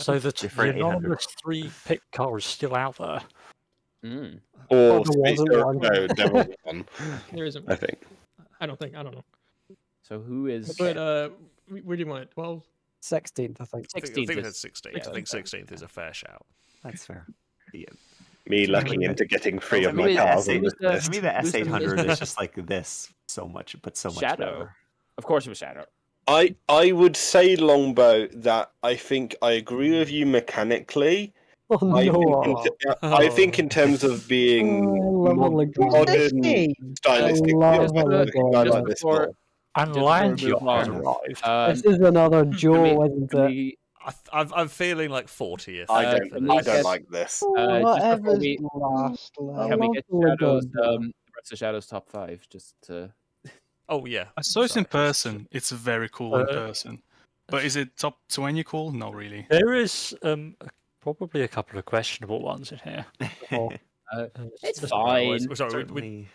So the Different 800. anonymous 3 pick car is still out there. Mm. Or Well, there wasn't Speedster- one. no, there wasn't one. There isn't. I think. I don't think. I don't know. So who is? But where do you want it? 12. 16th, I think. I think 16th we is- had 16. I think 16th is a fair shout. that's fair. Yeah. Me lucking into getting 3 of To my me, the cars on S8 this to list. me, the Who's the S800 middle? is just like this, so much much Shadow. better. Of course, it was Shadow. I would say Longbow that I think I agree with you mechanically. Oh I, no! I think in terms of being Oh, I love the Laguna. modern, stylistic, I love yes, the I Laguna. like this Before- more. And Just Land before we Yacht has move on. arrived. This is another Joe, we- isn't can it? we- I'm feeling like 40th. I can don't we I get- don't like this. Oh, just before Whatever's we- last. Can we get love Shadow's Laguna. the rest of Shadow's top 5 just to? Oh yeah. I saw it in Sorry. person. It's very cool in Uh, person. But is it top 20 cool? Not really. There is probably a couple of questionable ones in here. Oh, It's Sorry, fine. sorry, we,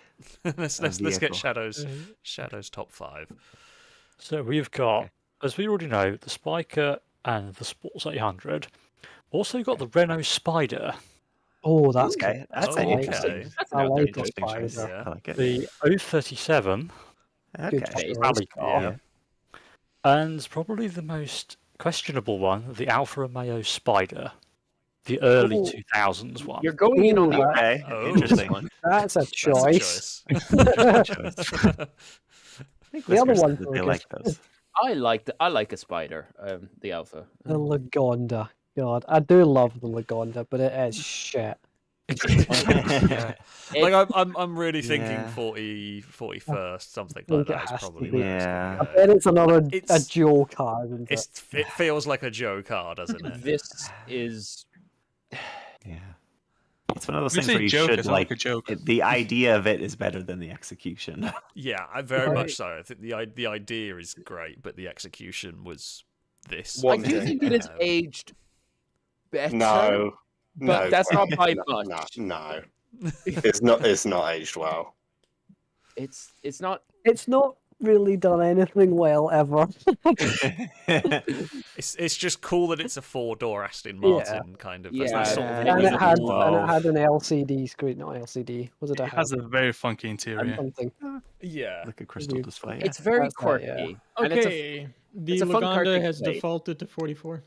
Certainly let's a get vehicle. Shadow's top 5. So we've got, as we already know, the Spiker and the Sports 800. Also got the Renault Spider, oh, that's Okay, good. that's Oh, an okay. interesting. That's I an like upgrade. it. Interesting choice. Yeah. I like it. the 037 Okay. choice. rally car, Yeah. and probably the most questionable one, the Alfa Romeo Spider, the early Oh. 2000s one. You're going in on the Ooh, Okay, Oh. interesting. That's a That's a choice. I think The other listeners one said that they focused. like those. I like a Spider, the Alpha. The Lagonda. God, I do love the Lagonda, but it is shit. Yeah. Like I'm really thinking Yeah. 40, 41st, something I like think it that is has to probably be. where Yeah. I bet it's another a It's- Joe car, isn't it? it feels like a Joe car, doesn't it? This is Yeah. It's one of those We things say where you joke, should it's not like a joke. the idea of it is better than the execution. Yeah, very Right. much so. I think the idea is great, but the execution was this. One I do thing. think it is aged better. No. But no, that's not by no, much. No. It's not aged well. It's not. It's not really done anything well ever. It's just cool that it's a 4-door Aston Martin kind of. That's Yeah. that sort of And it had uniform. an LCD screen, not LCD. Was it? It has a very funky interior. Something. Yeah. Like a crystal display. It's very That's right, yeah. quirky. and Okay, the it's a fun car to Lagonda has play. defaulted to 44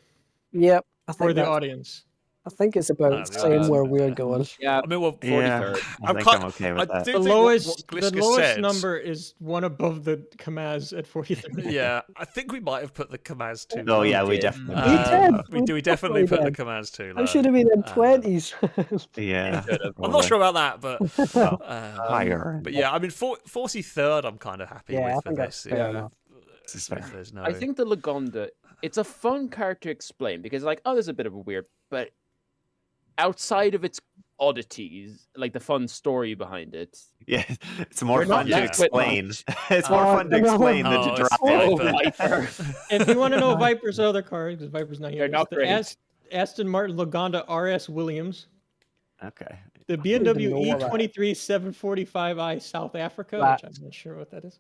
Yep. I for think the that's- audience. I think it's about the same where we're going. Yeah, I mean, well, 43rd. I think I'm okay with that. do The think lowest, what the Gliska lowest said- number is one above the Kamaz at 43. Yeah, I think we might have put the Kamaz too. Oh, low. yeah, we definitely we definitely put the Kamaz too low. I should have been in 20s. Yeah. I'm not sure about that, but higher. But yeah, I mean, 43rd, I'm kind of happy Yeah, I with for think that's this. fair enough. If there's no... I think the Lagonda, it's a fun car to explain because, like, oh, there's a bit of a weird, but outside of its oddities, like the fun story behind it. Yeah, it's more We're not fun to left with explain. much. It's more fun to explain than to drive. Viper. If you want to know Viper's other car, because Viper's not here, They're not it's the great. Aston Martin Lagonda RS Williams, Okay. the BMW E23 745i South Africa, which I'm not sure what that is,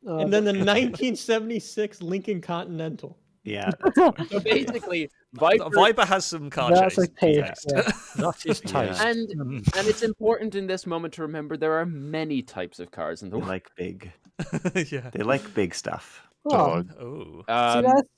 and then the 1976 Lincoln Continental. Yeah. So basically, Viper, Viper has some car That's chase. a taste. Yeah. That is taste. and it's important in this moment to remember there are many types of cars in the They world. like big. Yeah. They like big stuff. Oh. Oh.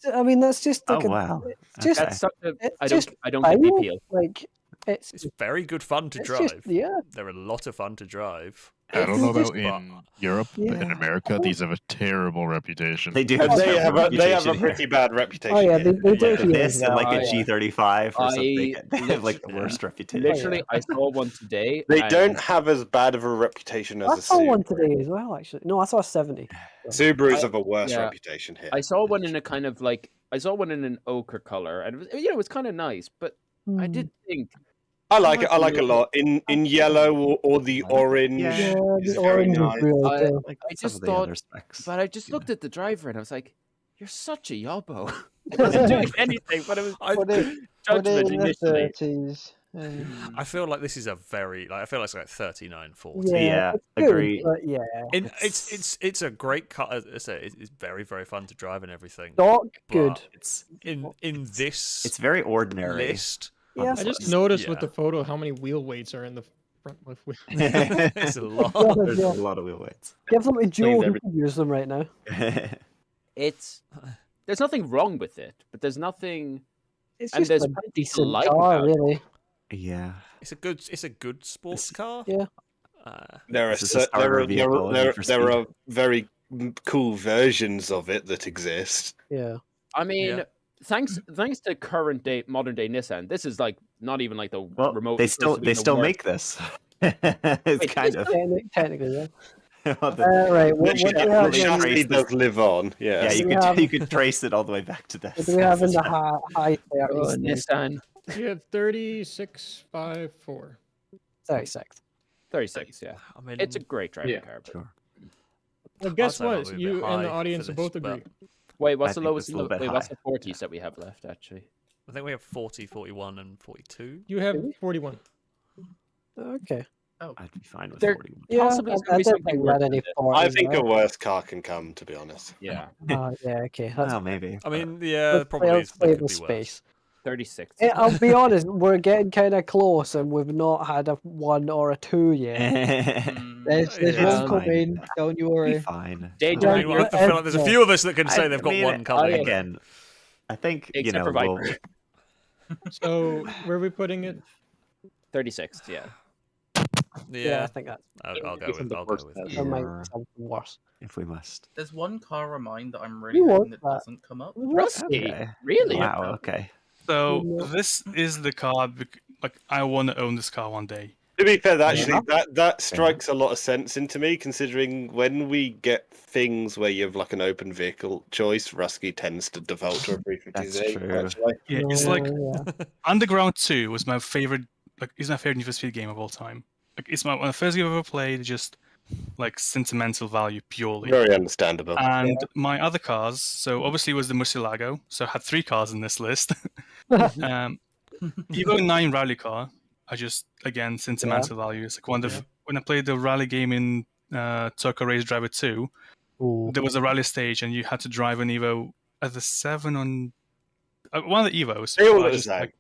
See, that's just like Oh, wow. It's just, That's something it's I just don't get the fine. appeal. Like It's very good fun to it's drive. just- yeah. They're a lot of fun to drive. I don't know Just- about in Europe, but in America, these have a terrible reputation. They do. They have a reputation pretty here. bad reputation. Oh yeah, they here. do here This as and well. like a Oh, yeah. G35 or something. They have like the literally- worst reputation. Literally, I saw one today. They and don't have as bad of a reputation as I a saw one Subaru. today as well. Actually, no, I saw a 70. Subarus have a worse yeah. reputation here. I saw one in a kind of like I saw one in an ochre color, and it was, it was kind of nice. But I did think I like it. I like it a lot. In yellow or the orange. Yeah. is the very orange nice. is really I, cool. Like I some just of the thought, other specs. but I just looked at the driver and I was like, "You're such a yobbo." It wasn't doing anything, but it was Put it judgment in the initially. 30s. I feel like this is a very I feel like it's like 39, 40. Yeah, it's good, agree. but yeah, It's a great car. As I say, it's very very fun to drive and everything. stock good. But in this It's very ordinary. list, Yeah. I just noticed with Yeah. the photo how many wheel weights are in the front left wheel. it's a lot. There's Yeah. a lot of wheel weights. Give them to Joe who everything. can use them right now. It's there's nothing wrong with it, but there's nothing. It's And just there's a plenty to decent like car, about it. really. Yeah. It's a good sports car. Yeah. There are This is a cer- there starter are vehicle, there, Need for there Speed. are very cool versions of it that exist. Yeah. I mean, Yeah. thanks to current day modern day Nissan, this is like not even like the Well, remote. they still make this. It's Wait, kind of Technically, yeah. well, the- Right. What The do we have? they chassis trace this- does live on. yeah, Yeah. you we could have- you could trace it all the way back to this. What do we have in the high 30s? Nissan You have 36.54. 36. 36. Yeah, I mean, it's a great driving Yeah. car. But... Sure. Well, guess say that what? would be a bit You and the high audience for both this, agree. Wait, what's I the think lowest? it's a little bit Wait, what's high. the 40s that we have left? Actually, I think we have 40, 41, and 42. You have Really? 41. Okay. I'd be fine with There- 41. Yeah, Possibly it's I gonna be don't something think we worse had than any this. 40s, I think right? a worse car can come, to be honest. yeah, Yeah, okay. That's Oh, maybe. I mean, yeah, let's probably play- is, let's play there could with be worse. space. 36. I'll be honest, we're getting kind of close, and we've not had a 1 or a 2 yet. There's Yeah. one coming. Don't you Be worry. fine. Danger, I mean, well, I feel like there's a few of us that can say I they've got mean, one coming. Again, I think you Except know for we'll, Viper. So where are we putting it? 36. Yeah. Yeah, I Yeah, think that's. I'll go Give with. them the I'll go worst with. then. There might Yeah. be something worse. if we must. There's one car of mine that I'm really You hoping want that that. doesn't come up. Rusty. Okay. Really? Wow. Okay. So Yeah. this is the car. Like I want to own this car one day. To be fair, actually, that strikes a lot of sense into me, considering when we get things where you have like an open vehicle choice, Rusky tends to default to a 350Z. That's true. Actually. Yeah, it's like Yeah. Underground 2 was my favorite. Like, is my favorite Need for Speed game of all time. Like, it's my first game I've ever played. Just like sentimental value purely. Very understandable. And my other cars, so obviously was the Murcielago. So I had 3 cars in this list. Evo 9 rally car. I just again sentimental value. It's like when I played the rally game in Tokyo Race Driver 2. there was a rally stage, and you had to drive an Evo at the 7 on one of the Evos. They all look the same.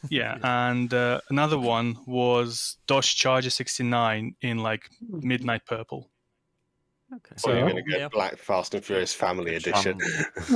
Yeah, and another one was Dodge Charger 69 in like midnight purple. Okay. So you're going to get Black Fast and Furious Family Edition.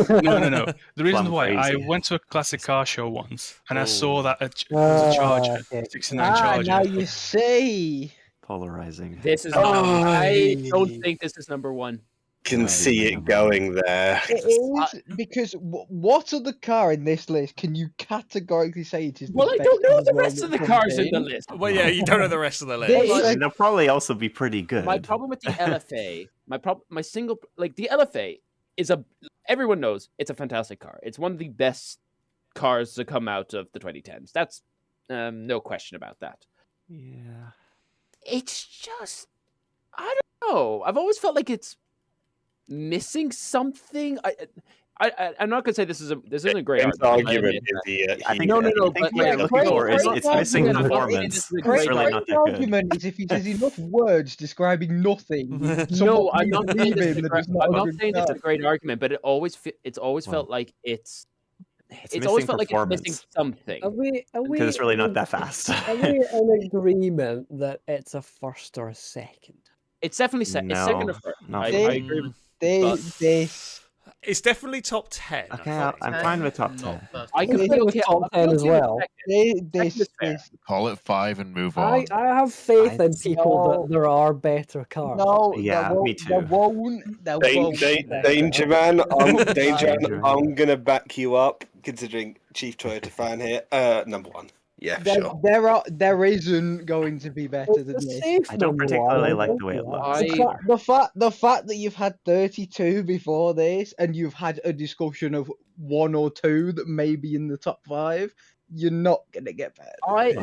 No. The reason Plum why I crazy. went to a classic car show once, and I saw that it was a Charger, 69 Charger. Now you see. Polarizing. This is. I don't think this is number one. Can see it going there. It is because what other car in this list can you categorically say it is? Well, I don't know the rest of the cars in the list. Well, yeah, you don't know the rest of the list. They'll probably also be pretty good. My problem with the LFA, the LFA is everyone knows it's a fantastic car. It's one of the best cars to come out of the 2010s. That's no question about that. Yeah. It's just, I don't know. I've always felt like it's missing something. I'm not gonna say this isn't a great argument. I think no. But what you're looking for is it's missing performance. It's really not that good. Argument is if he says enough words describing nothing. No, I'm not saying it's a great argument, but it's always felt like it's always felt like it's missing something. Because it's really not that fast. Are we in agreement that it's a first or a second? It's definitely second. It's second or first. I agree with It's definitely top 10. Okay, I'm fine with top 10. I can put it with top 10 as well. Call it 5 and move on. I have faith in people that there are better cars. No, yeah, me too. There won't. Danger Man, I'm gonna back you up, considering Chief Toyota fan here. Number 1. Yeah, sure. There isn't going to be better than this. I don't particularly like the way it looks. The fact that you've had 32 before this, and you've had a discussion of 1 or 2 that may be in the top 5, you're not gonna get better. I'm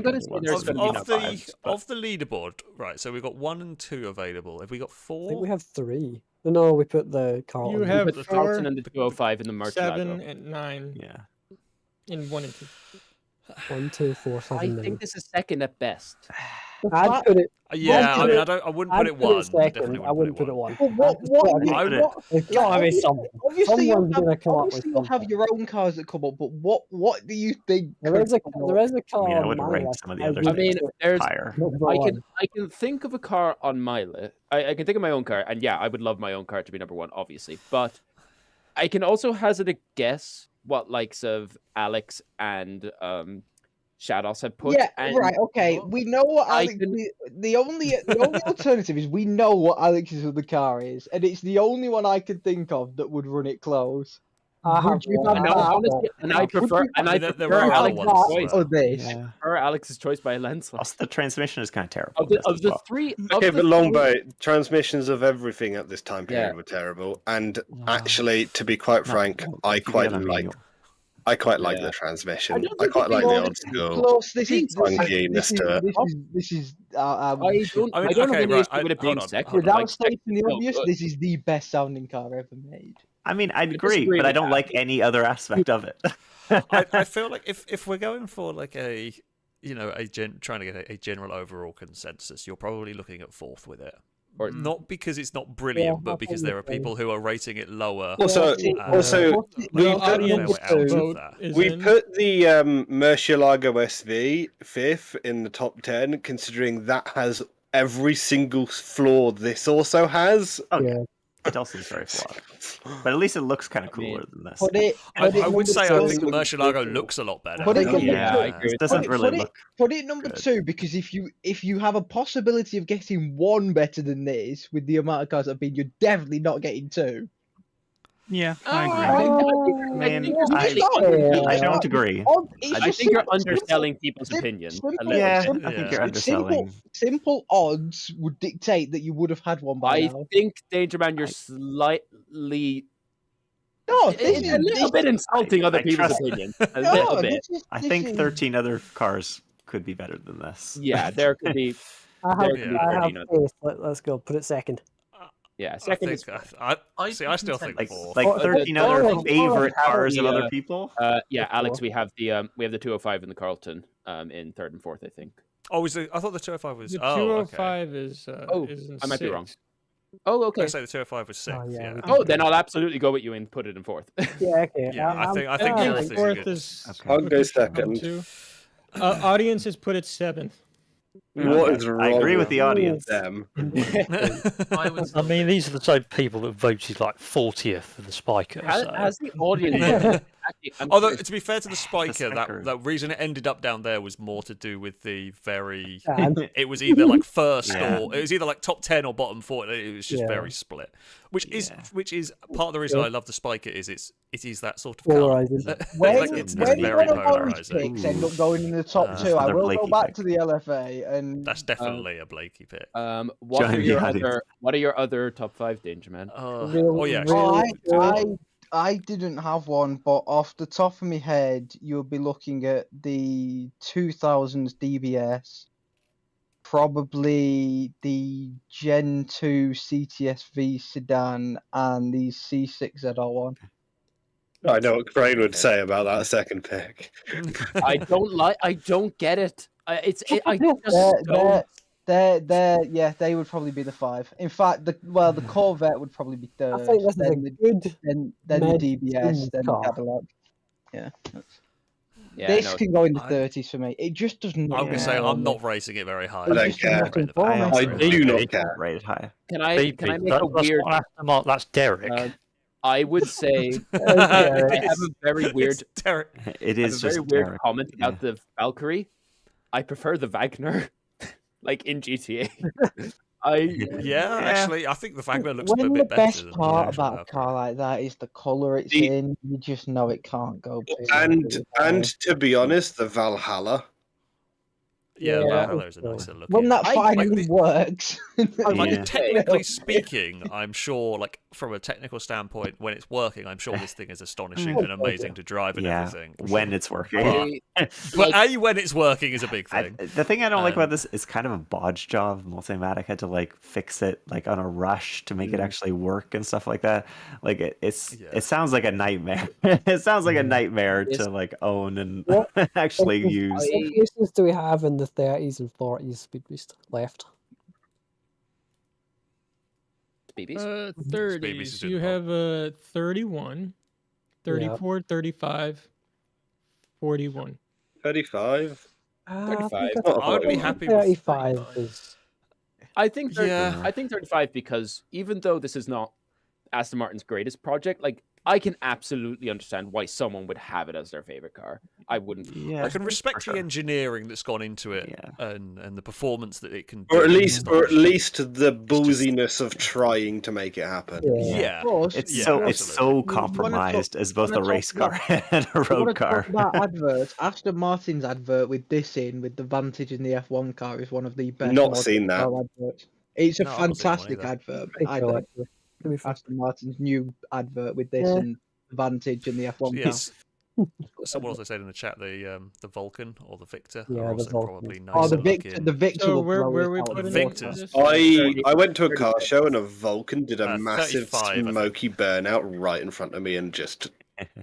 gonna say there's going to be of the leaderboard, right? So we've got 1 and 2 available. Have we got 4? I think we have 3. No, we put the Carlton. You have the Carlton and the 205 in the Murcielago. 7 and 9. Yeah. In 1 and 2. 1, 2, 4, 7. I think this is second at best. I'd put it. Yeah, I mean, I wouldn't put it 1. Second. I wouldn't put it 1. There's gotta be something. Obviously, Someone's you'll have your own cars that come up, but what do you think? There is a car. I would rank some of the others. I mean, there's. higher. I can think of a car on my list. I can think of my own car, and yeah, I would love my own car to be number 1, obviously. But I can also hazard a guess what likes of Alex and Shadows have put. Yeah, and right. Okay, we know what Alex. The only alternative is we know what Alex's other car is, and it's the only one I could think of that would run it close. I prefer Alex's choice. Of this. I prefer Alex's choice by a landslide. Also, the transmission is kind of terrible. Of the three, Okay, but Longbow, transmissions of everything at this time period were terrible. And actually, to be quite frank, I quite like the transmission. I quite like the old school. Plus, this is funkiness to it. This is. I don't have any issue with it being second. Without stating the obvious, this is the best sounding car ever made. I mean, I'd agree, but I don't like any other aspect of it. I feel like if we're going for like trying to get a general overall consensus, you're probably looking at 4th with it. Or not because it's not brilliant, but because there are people who are rating it lower. Also, we put the Murcielago SV 5th in the top 10, considering that has every single flaw this also has. Okay. It also is very flawed, but at least it looks kind of cooler than this. I would say I think the Murcielago looks a lot better. It doesn't really look. Put it number 2 because if you have a possibility of getting 1 better than this with the amount of cars that have been, you're definitely not getting 2. Yeah, I agree. I don't agree. I think you're underselling people's opinions. I think you're underselling. Simple odds would dictate that you would have had 1 by now. I think, Danger Man, you're slightly. No, it's a little bit insulting other people's opinions. A little bit. I think 13 other cars could be better than this. Yeah, there could be. I have faith. Let's go. Put it second. Yeah, second is. I still think 4. Like 13 other favorite cars of other people. Yeah, Alex, we have the 205 in the Carlton in 3rd and 4th, I think. Oh, I thought the 205 was. The 205 is. I might be wrong. Oh, okay. I say the 205 was 6th. Yeah. Oh, then I'll absolutely go with you and put it in 4th. Yeah, okay. Yeah, I think I fourth think is fourth good. is. I'll what go they should go second. to. Audience has put it 7th. What is wrong? I agree with the audience. Them. I mean, these are the same people that voted like 40th for the Spiker. So. Has the audience? Yeah. I'm Although, curious. to be fair to the Spiker, Spiker. that reason it ended up down there was more to do with the very. And- It was either like first Yeah. or it was either like top 10 or bottom 4. It was just Yeah. very split, which is part of the reason I love the Spiker is it is that sort of Polarizing. like it's When very one of those polarizing. picks end up going in the top 2, I another will go Blakey back pick. to the LFA and That's definitely a Blakey pick. What are Join your the audience. other top 5, Danger Man? Oh yeah, I didn't have one, but off the top of my head, you'll be looking at the 2000s DBS, probably the Gen 2 CTS-V sedan, and the C6 ZR1. I know what Crane would say about that second pick. I don't get it. I just They're they would probably be the 5. In fact, the Corvette would probably be 3rd. I think this is a then good then the DBS, then the car. Cadillac. Yeah. Yeah, This no, can go in the 30s for me. It just does not. I'm gonna say I'm not racing it very high. I don't care. I do not care. Rated high. Can I make a That's weird? not Aston Martin, that's Derek. I would say I have a very weird. Derek. It I have is a very just weird Derek. comment about the Valkyrie. I prefer the Wagner, like in GTA. Yeah, actually, I think the Wagner looks a When bit the better best than part the actual about a car like that is the color it's The- in, you just know it can't go. And to be honest, the Valhalla. Yeah, Yeah, Valhalla is a nicer look. when that Like finally works. Like technically speaking, I'm sure, like from a technical standpoint, when it's working, I'm sure this thing is astonishing and amazing to drive and everything. When it's working. But when it's working is a big thing. The thing I don't like about this is kind of a bodge job. Multimatic had to like fix it like on a rush to make it actually work and stuff like that. Like it sounds like a nightmare. It sounds like a nightmare to like own and actually use. What races do we have in the 30s and 40s Speed Beast left? Speebies? 30s. You have 31, 34, 35, 41. 35? 35. I would be happy with 35 is. I think Yeah. I think 35 because even though this is not Aston Martin's greatest project, like I can absolutely understand why someone would have it as their favorite car. I wouldn't. I can respect the engineering that's gone into it and the performance that it can do. Or at least the booziness of trying to make it happen. Yeah. It's so compromised as both a race car and a road car. About adverts, Aston Martin's advert with this in, with the Vantage in the F1 car, is one of the best. Not modern seen that. car adverts. It's a No, I've not seen one fantastic either. advert. Pretty I cool, think. actually. Aston Martin's new advert with this and the Vantage and the F1 car. Yes. Someone also said in the chat the Vulcan or the Victor Yeah, are the also Vulcan. probably nice. Oh, the Victor. So will where blow we it out of putting the Victor. water. this? I went to a car show and a Vulcan did a massive 35, I think. smoky burnout right in front of me and just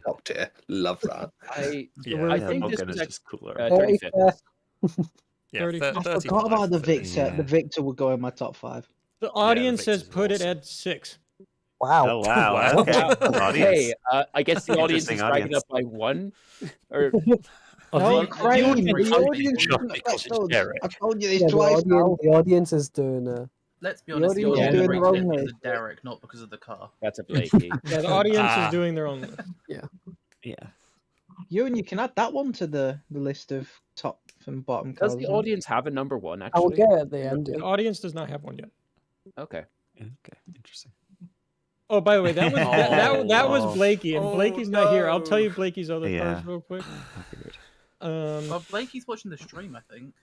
top tier. Love that. I Yeah. think this Vulcan was is actually just cooler. 35th. Yeah, 35. I 35 forgot about the for me. Victor. The Victor will go in my top 5. The audience Victor's has put it awesome. at 6. Wow. Oh wow! Wow. Okay, Hey, I guess the audience Interesting is dragging audience. up by 1. Or No, the Craig, audience the is audience. just because it's Derek. I told you Yeah, this twice now. the audience is doing. Let's be The honest, the audience is audience doing their rated own it because list. of Derek, not because of the car. that's a Blakey. Yeah, the audience Ah. is doing their own list. Yeah. You can add that one to the list of top and bottom Does cars. the audience have a number 1? I will Actually, get it at the end. The audience does not have one yet. okay. Okay. Interesting. Oh, by the way, that was that was Oh. Blakey, and Oh, Blakey's not here. I'll tell no. you Blakey's other Yeah. cars real quick. Figured. Well, Blakey's watching the stream, I think.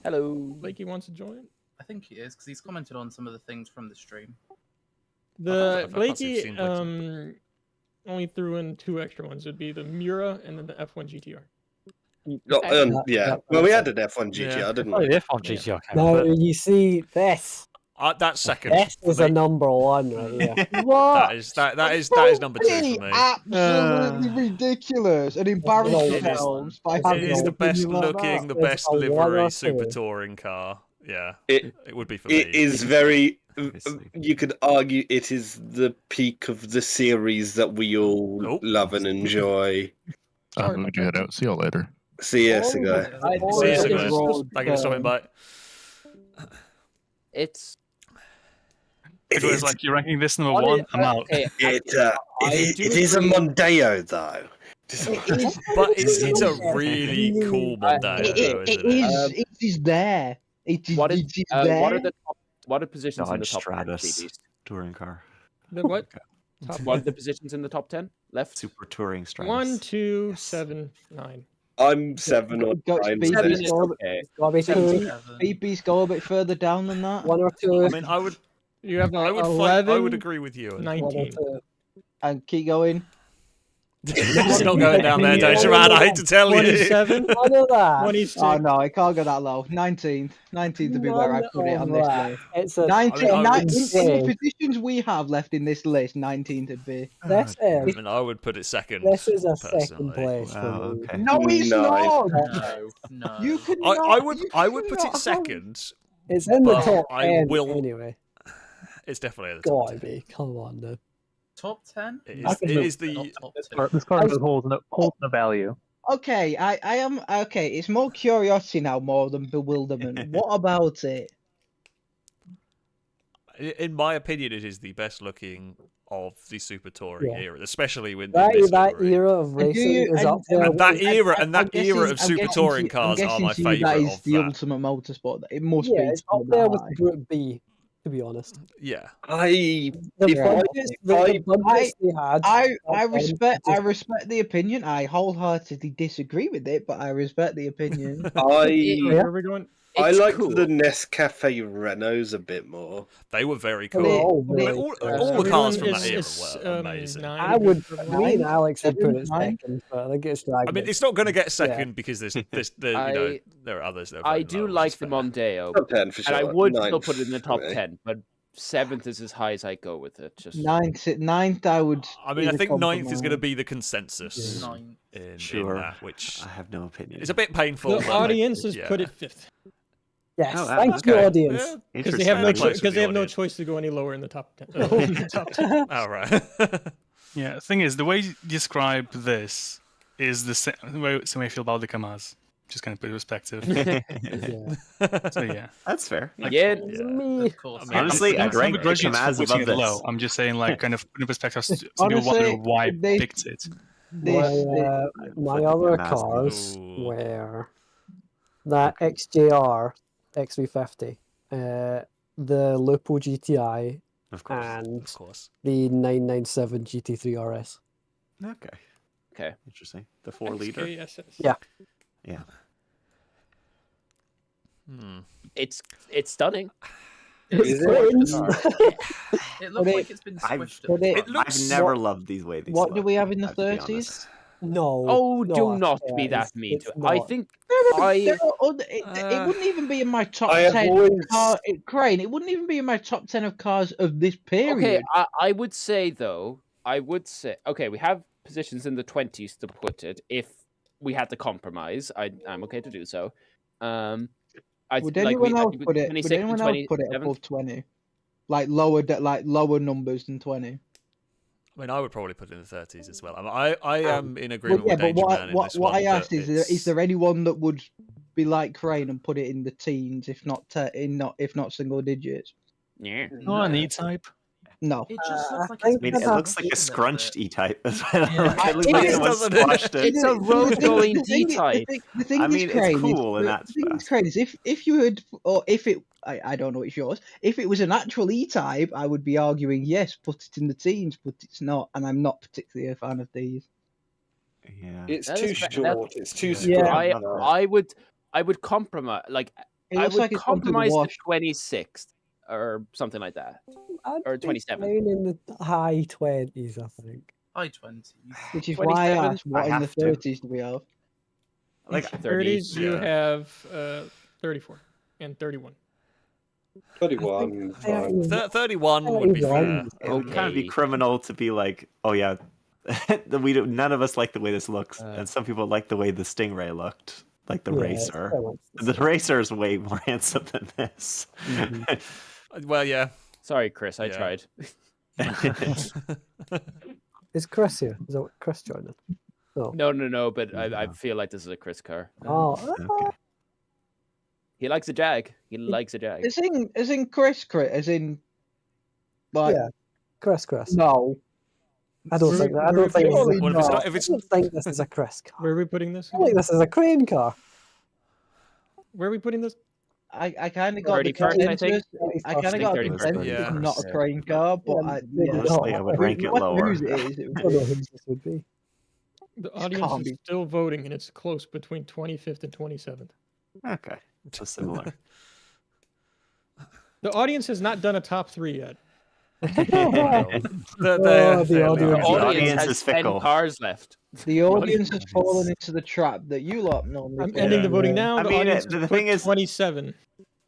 Hello. Blakey wants to join. I think he is because he's commented on some of the things from the stream. The I can't see if Blakey you've seen only threw in 2 extra ones. It'd be the Mura and then the F1 GTR. Yeah. Well, we had an F1 GTR, Yeah. didn't Oh, we? the F1 GTR came Now with it. you see this. That's second. This for is me. a number 1 right here. What? That is number 2 Really for me. absolutely ridiculous and embarrassing It is- themselves by It having is an the best opinion like looking, the that. best It's a one livery or super two. touring car. Yeah, It it would be for it me. is very You could argue it is the peak of the series that we all love and enjoy. I'm going to head out. See y'all later. See you, Cigar. See you, Cigar. Thank you for stopping by. It's. It was like you're ranking this number one. I'm out. It is a Mondeo though. But it's a really cool Mondeo, though, isn't it? It is there. It is, What is it is there. what are positions in the Dodge top 10? Stratus CDs? touring car. The what? What are the positions in the top 10 left? Super touring Stratus. 1, 2, 7, 9. I'm 7 or Got 9. BB's go, okay. BB's go a bit further down than that. 1 or 2. I mean, I would. You have I would 11, I would agree with you. 19. And keep going. It's not going down there, Danger Man. I hate to tell you. 27. None of that. 26. Oh no, it can't go that low. 19th. 19th would be where I put it on this list. It's a 19, I would in say- the positions we have left in this list, 19th would be. This I is mean, I would put it second. this is a second personally. place for Wow, me. okay. No, it's not. No. You could I not. I would put it second. It's in the But top I 10 will- anyway. It's definitely at the top. Gotta be. Come on, now. Top 10? It is the. Not top 2. This car holds no value. Okay, I am okay. It's more curiosity now, more than bewilderment. What about it? In my opinion, it is the best looking of the Super Touring Yeah. era, especially when That this that livery. era of racing is up there. And that with- era I'm of guessing Super to Touring you- cars I'm are guessing my to you favourite That is of the that. ultimate motorsport. It must Yeah, be. it's up there with Group B, to be honest. Yeah. The budgets, the budgets they had. I respect the opinion. I wholeheartedly disagree with it, but I respect the opinion. Where are we going? I It's like cool. the Nescafe Renaults a bit more. They were very Well, cool. they But all all the cars from that era It's, were amazing. I would. Me and Alex would put it Nine. second, but I think it's dragged. I mean, it's not going to get second because there's you know, there are others that are I very do low, like which the is fair. Mondeo, Top 10 for and I sure. would still Ninth put it in the top for me. 10, but 7th is as high as I go with it. Just Ninth, I would. I mean, I think 9th is going to be the consensus Ninth. in Sure. that, which I have no opinion. is a bit painful. The but audience has yeah. put it 5th. Yes, Oh, thank okay. you, audience. Yeah. Because they have no Interesting. choice. Because they have no Audience. choice to go any lower in the top 10. In the top 10. All right. Yeah, the thing is, the way you describe this is the same way I feel about the Kamaz. Just kind of put it in perspective. Yeah. So yeah. That's fair. yeah, Me. Of course. I mean, Honestly, I'd rank the begrudge you for Kamaz putting above it low. this. I'm just saying, like, kind of put in perspective. So you Honestly, wonder why I they- picked it. My other cars Ooh. were that XJR X350, the Lupo GTI, Of course. and Of course. the 997 GT3 RS. Okay. Okay. Interesting. The 4-liter. XKSS. Yeah. Yeah. it's stunning. Is It looks like it's been I've, squished. at the It front. looks- I've never loved these way these What do look, we have in the I have to be 30s? honest. No. Oh, do no, not yeah, be that it's- mean it's to it. I not. think It wouldn't even be in my top I have 10 always- Crane, it wouldn't even be in my top 10 of cars of this period. Okay, I would say though, okay, we have positions in the 20s to put it. If we had to compromise, I'm okay to do so. Would anyone else put it? Would 26 and anyone else put it 27? above 20? Like lower numbers than 20. I mean, I would probably put it in the 30s as well. I am in agreement Well, yeah, with but Danger what, Man in what, this what one. I asked that is there anyone that would be like Crane and put it in the teens, if not single digits? Yeah. Oh, an E-Type. No. It just looks like I it's mean, been it looks like a squished scrunched bit. E-Type as well. Yeah. It looks like It someone doesn't it? squashed it. It's a road going The thing- D-type. The thing I is, mean, it's Crane, cool in that The thing is, aspect. Crane, is if you had, or if it, I don't know, it's yours. If it was an actual E-Type, I would be arguing yes, put it in the teens, but it's not, and I'm not particularly a fan of these. Yeah. It's That too is fa- short. It's too Yeah. scrubbed. I would compromise. Like It I looks would like it's gone through the compromise the wash. 26th or something like that. I'd Or be 27. playing in the high 20s, I think. High 20s. Which is why I 27, asked what I in the have to. 30s do we have? Like 30s, you yeah. have 34 and 31. 31. I think 31 would be fair. 31. It would kind of be criminal to be like, oh yeah, none of us like the way this looks, and some people like the way the Stingray looked, like the Yeah, racer. it's very much The racer is way more handsome than this. Well, yeah. Sorry, Chris. I Yeah. tried. Is Chris here? Is that what Chris joined us? No. But I feel like this is a Chris car. Oh, He likes a Jag. He likes a Jag. As in Chris, as in like yeah, Chris. no. I don't think that. I don't think. Surely Well, not. if it's I don't think this is a Chris car. Where are we putting this? I think this is a Crane car. Where are we putting this? I kind of got the 31st, I think. consensus. I kind of got the 31st, consensus. yeah. It's not a crane car, but Honestly, I would rank it lower. Whose it is, it I would don't know be. whose this would be. The can't audience be. is still voting, and it's close between 25th and 27th. Okay, so similar. The audience has not done a top 3 yet. The audience has is 10 fickle. cars left. The audience has fallen into the trap that you lot normally. I'm fall ending the into. voting now. I The mean, audience the has thing put is- 27.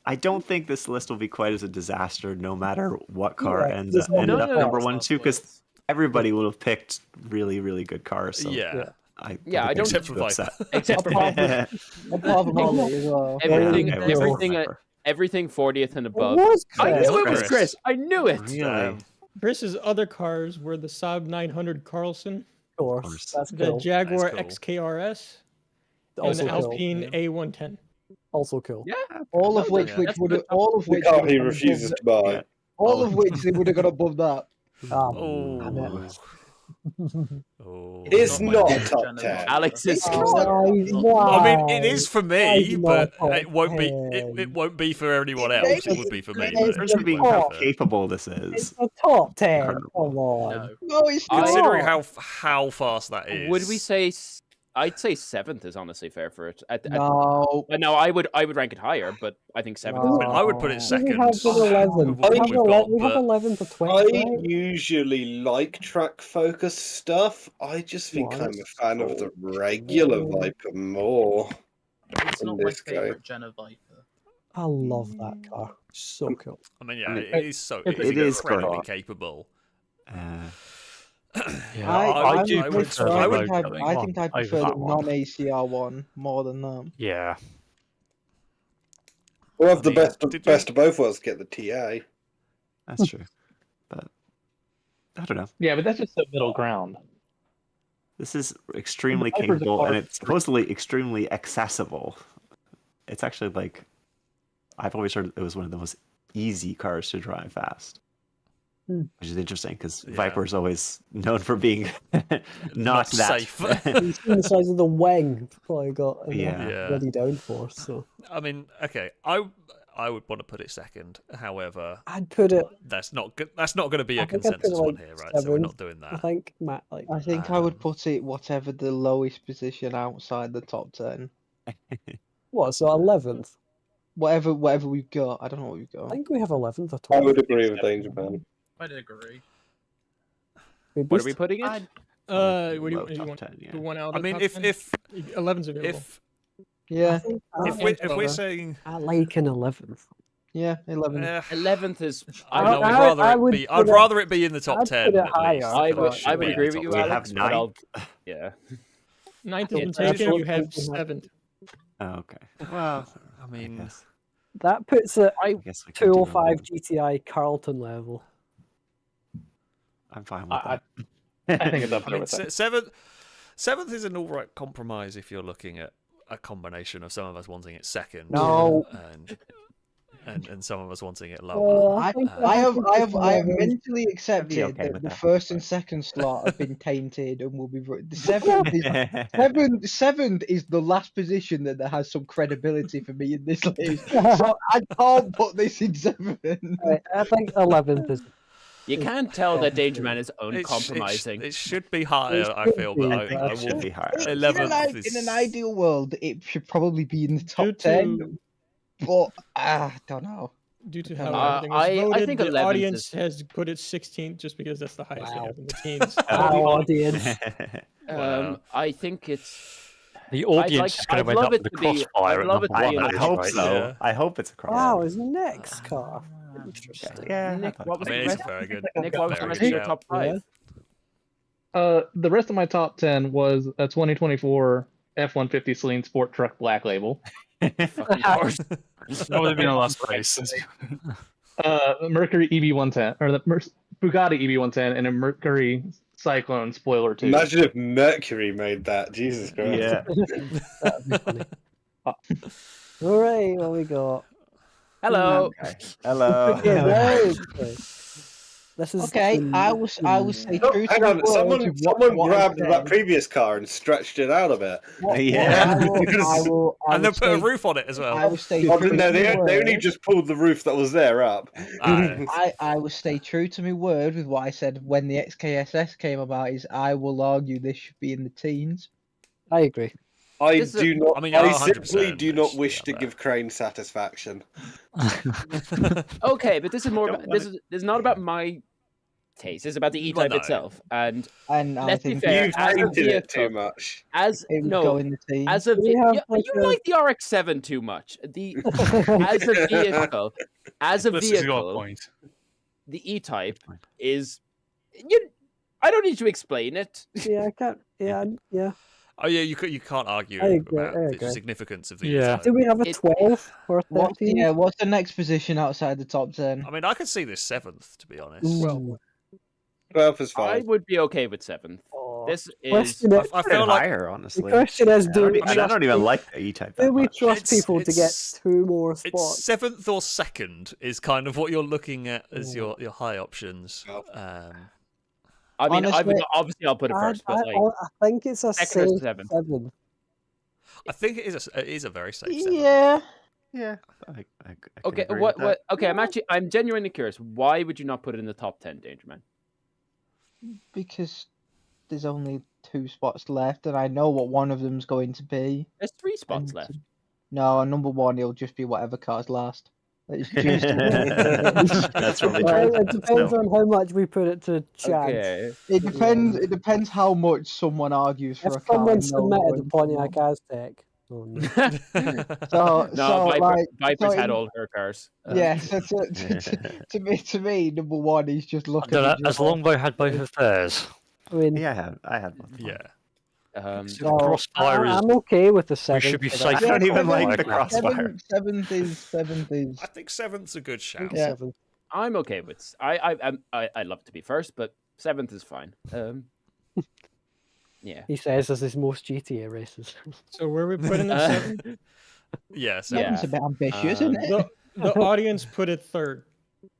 I don't think this list will be quite as a disaster, no matter what car Yeah, ended there's up no number doubt. 1, 2, because everybody would have picked really, really good cars. So Yeah. I don't- Except for upset. Except for Apart from Ollie as well. everything, Yeah, okay, we'll everything, go. everything 40th and above. was I Chris. knew it was Chris. Chris. I knew it. Really? Chris's other cars were the Saab 900 Carlson, Of course, that's the cool. Jaguar That's cool. XKRS, and Also the cool. Alpine A110. Also cool. Yeah. All of which, That's would good. all of The which car would he have refuses above to buy. Yeah. all of which they would have got above that. Oh. It's Not not my a top Jenna 10. Alex is. I mean, it is for me, Why but not it won't be. top It won't be for anyone else. It would be for me. It's but Just for it being won't how be for- capable this It's is. a top 10. Incredible. Come on. No, it's not. Considering how fast that is. Would we say? I'd say 7th is honestly fair for it. No. No, I would rank it higher, but I think 7th. I mean, I would put it We second. have an 11. with what We have, we've got, we have but 11 to 20. I right? usually like track focused stuff. I just think What? I'm a fan of the regular Viper more. It's in not my this game. favourite Jenna Viper. I love that car. So cool. I mean, yeah, I mean, it is so. it It is is incredibly good. capable. Yeah, I do would- prefer I the would- road I going think I on over prefer the that one. non-ACR one more than that. Yeah. We'll have the I mean, best did you- best of both worlds get the TA. That's true. But I don't know. Yeah, but that's just the middle ground. This is extremely Viper's a capable car and it's supposedly extremely accessible. It's actually like I've always heard it was one of the most easy cars to drive fast. Which is interesting because Yeah. Viper is always known for being not that safe. You've seen the size of the wing. Probably got Yeah. Yeah. bloody downforce. So I mean, okay, I would want to put it second. However, I'd put it. that's not going to be a I think I'd put it consensus one like here, right? So we're 7th. not doing I that. think Matt like. I think I would put it whatever the lowest position outside the top 10. What? So 11th. Whatever we've got. I don't know what we've got. I think we have 11th or 12th. I would agree with Danger Man. I'd agree. What are we putting it? What do you, Low you top want? 10, yeah. The one out of I the mean, top if 10? if 11's available. Yeah. if we're saying I like an 11th. Yeah, 11. 11th is. I I, know, I- I'd rather I it would be. put I'd it- rather it be in the top I'd 10. put it at higher. least, I than it should would be in agree the with you, top We 10. Alex. have But I'll, 9th. yeah. 9th has been It's taken. You absolutely have fine. 7th. Oh, okay. Well, I mean, guess, That puts it I guess we can do 205 11. GTI Carlton level. I'm fine with I that. think it's up I there mean, with that. seventh is an all right compromise if you're looking at a combination of some of us wanting it second, No. and some of us wanting it lower. I have mentally accepted okay that with the that. first and second slot have been tainted and will be the seventh is the last position that has some credibility for me in this list. So I can't put this in 7th. Right, I think 11th is. You can't tell that Danger Man is It uncompromising. should be higher, I feel, but I think I it should will. be higher. 11th In an ideal world, it should probably be in the top 10. But I don't know. Due to how Uh, everything was I voted, think the 11th audience is- has put it 16th just because that's the highest they Wow. have in the teens. Our audience. I think it's. The audience is going to end up with the crossfire at number be one. in I hope right? so. Yeah. I hope it's a cross. Wow, his next car. Interesting. Yeah. Nick, what was I mean, the it's rest? very good. Nick, what was the Very rest good of your shout. top 5? The rest of my top 10 was a 2024 F-150 Celine Sport Truck Black Label. Fucking course. That would have been a last place. Mercury EV110 or the Bugatti EV110 and a Mercury Cyclone spoiler too. Imagine if Mercury made that. Jesus Christ. Yeah. That'd be funny. All right, what we got? Hello. Hello. Okay, this is Okay, I will say Oh, true to hang the on, world someone with what grabbed I that said. previous car and stretched it out a bit. And then put a roof on it as well. I will stay Oh, true no, to my they only word. just pulled the roof that was there up. I will stay true to my word with what I said when the XKSS came about. Is I will argue this should be in the teens. I agree. I simply 100%, do not wish to give Crane satisfaction. Okay, but this is more. This is not about my taste. It's about the E-Type itself. And I let's be think fair, You've as a painted it vehicle, too much. as it would no, go in the teens. as a We have you like the RX-7 too much. As a vehicle, This is your point. the E-Type is. I don't need to explain it. Yeah, I can't. Yeah. Oh yeah, you can't argue I agree, about I the agree. significance of the Yeah. E-Type. Do we have a 12 or a 13? What's the next position outside the top 10? I mean, I could see this 7th, to be honest. Ooh. 12 is I fine. would be okay with 7th. This is. Question is- I feel like higher, honestly. The question is, I do don't, we I trust don't even people- like the E-Type Do that we much. trust people to get 2 more it's spots? 7th or 2nd is kind of what you're looking at as your high options. I mean, Honestly, obviously I'll put it first, but like, I think it's a second or safe seventh? 7. I think it is a very safe 7. Yeah. Yeah. I can okay, agree what? with that. Okay, I'm genuinely curious. Why would you not put it in the top 10, Dangerman? Because there's only 2 spots left, and I know what one of them's going to be. There's 3 spots left. No, number 1 it'll just be whatever car's last. It's just. That's probably Well, true. it depends So- on how much we put it to chance. Okay. It depends. It depends how much someone argues for If a car. someone and no one's submitted a going to Pontiac know. Aztec. Oh, no. No, Viper's so had in- all her cars. Yeah, so to me, number 1 is just I looking. don't know, at as Longbow had both of theirs. I mean, Yeah, I had one. Yeah. So the Crossfire is. I'm okay with the 7th. We should be for safe. that. I don't even like the Crossfire. Crossfire. Seventh is. I think 7th's a good shout. Yeah. 7th. I'm okay with. I'd love to be first, but 7th is fine. Yeah. He says this is most GTA races. So where we put in the 7th? Yeah, Seventh's a bit ambitious, isn't it? The audience put it 3rd.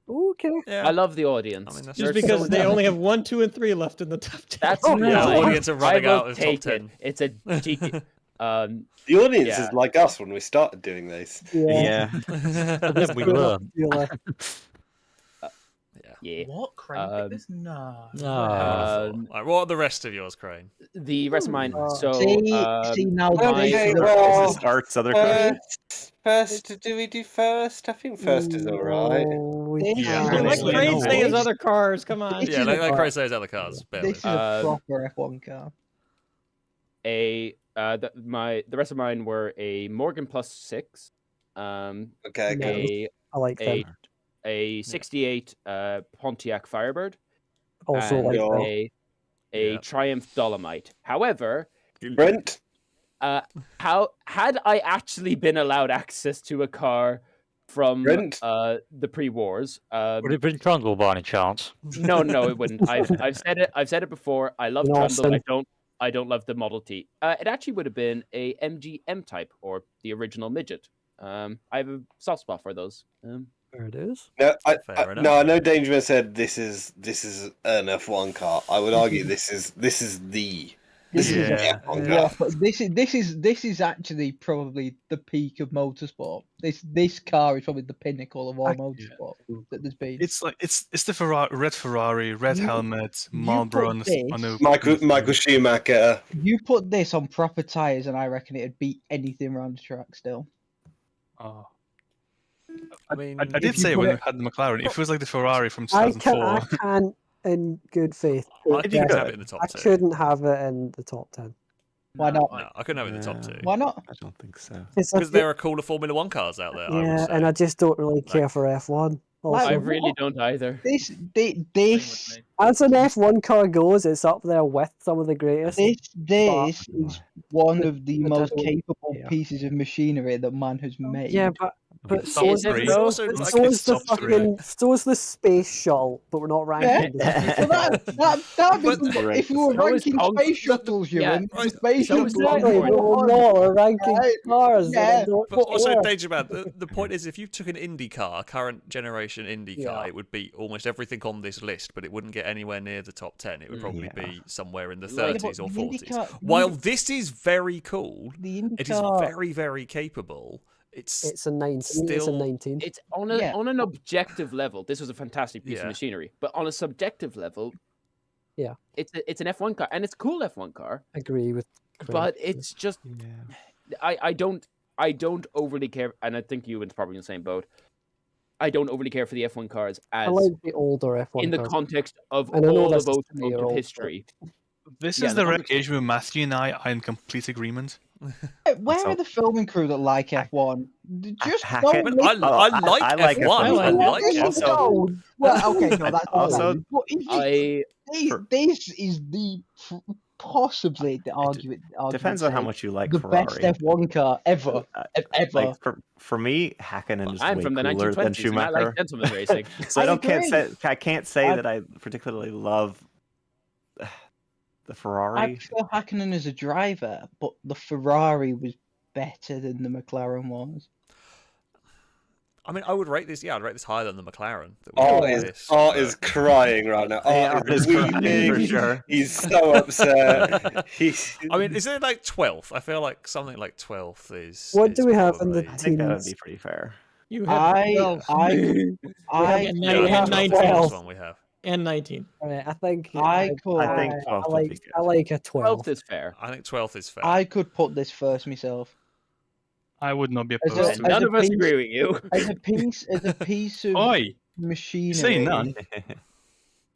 Okay. Yeah. I love the audience. I mean, that's Just They're because so they dumb. only have 1, 2, and 3 left in the top 10. That's Yeah, fine. the audience are running I will out of the top take 10. it. It's a GT. The audience Yeah. is like us when we started doing this. Yeah. Yeah. We learn. Yeah. What? Crane picked this? No. Right, what are the rest of yours, Crane? The rest of mine. So See now, Okay, mine- well, This is Art's other car. First, do we do first? I think first is alright. Yeah, Let honestly, Crane no. say his other cars. Come on. Yeah, let Crane say his other cars. Bear This with is me. a proper F1 car. The rest of mine were a Morgan Plus 6. Okay, No. good. I like them. a 68 Pontiac Firebird. Also and like them. a Triumph Dolomite. However, Brent, how had I actually been allowed access to a car from Brent? the pre-wars? Would it have been Trundle by any chance? No, it wouldn't. I've said it. I've said it before. I love Awesome. Trundle. I don't love the Model T. It actually would have been a MG M Type or the original midget. I have a soft spot for those. There it is. No, Fair enough. no, I know Dangerman said this is an F1 car. I would argue this is the F1 car. Yeah, but this is actually probably the peak of motorsport. This car is probably the pinnacle of all motorsport that there's been. It's like it's the red Ferrari, red helmet, Marlboro on the Michael Schumacher. You put this on proper tires, and I reckon it'd beat anything around the track still. Oh. I mean, I did say it when we had the McLaren. If it was like the Ferrari from I 2004, can't, in good faith. I think you could have it in the top I 10. couldn't have it in the top 10. Why not? No, I couldn't have it in the top 2. Why not? I don't think so. It's Because there are cooler Formula 1 cars out there. I yeah, would say. and I just don't really care for F1. Also, I really don't either. This as an F1 car goes, it's up there with some of the greatest. this is one of the but most I don't- capable yeah. pieces of machinery that man has made. Yeah, but But Top so is three. the, Also, so like, is the top three. fucking, so is the space shuttle, but we're not ranking. Yeah. So that'd be, if we were So is ranking Punk- space shuttles, yeah, Ewan, the space so is shuttles. Exactly, but we're not. We're ranking cars. Yeah. But also, Danger Man, the point is, if you took an Indy car, current generation Indy car, it would beat almost everything on this list, but it wouldn't get anywhere near the top 10. It would probably be somewhere in the 30s or 40s. While this is very cool, it is very, very capable. It's a 19. Still, it's a 19. It's on an objective level. This was a fantastic piece of machinery, but on a subjective level, yeah, it's an F1 car, and it's a cool F1 car. Agree with. Craig. But it's just, I don't overly care, and I think Ewan's probably in the same boat. I don't overly care for the F1 cars as I like the older F1 in the cars. context of And I know all that's of just 3 year automotive old, history. This is the rare occasion where Matthew and I are in complete agreement. Where are the filming crew that like F1? Just Hack don't it. make I like F1. I like F1. Well, okay, no, that's also, this is the possibly the argument. Depends on how much you like the Ferrari. best F1 car ever. Like for me, Hakkinen is I'm way from the cooler than 1920s, and I Schumacher. like gentleman racing. So I can't say that I particularly love the Ferrari. I prefer Hakkinen as a driver, but the Ferrari was better than the McLaren was. I mean, I would rate this. Yeah, I'd rate this higher than the McLaren. Art is crying right now. Art is weeping. For sure. He's so upset. I mean, is it like 12th? I feel like something like 12th is. What do we have in the I think that would teams? be pretty fair. You have I and 19. We have. And 19. Right, I think. I I think 12th would be good. I like a 12. 12th is fair. I think 12th is fair. I could put this first myself. I would not be As opposed to None a of us piece- agree with you. As a piece of Oi, machinery. say none.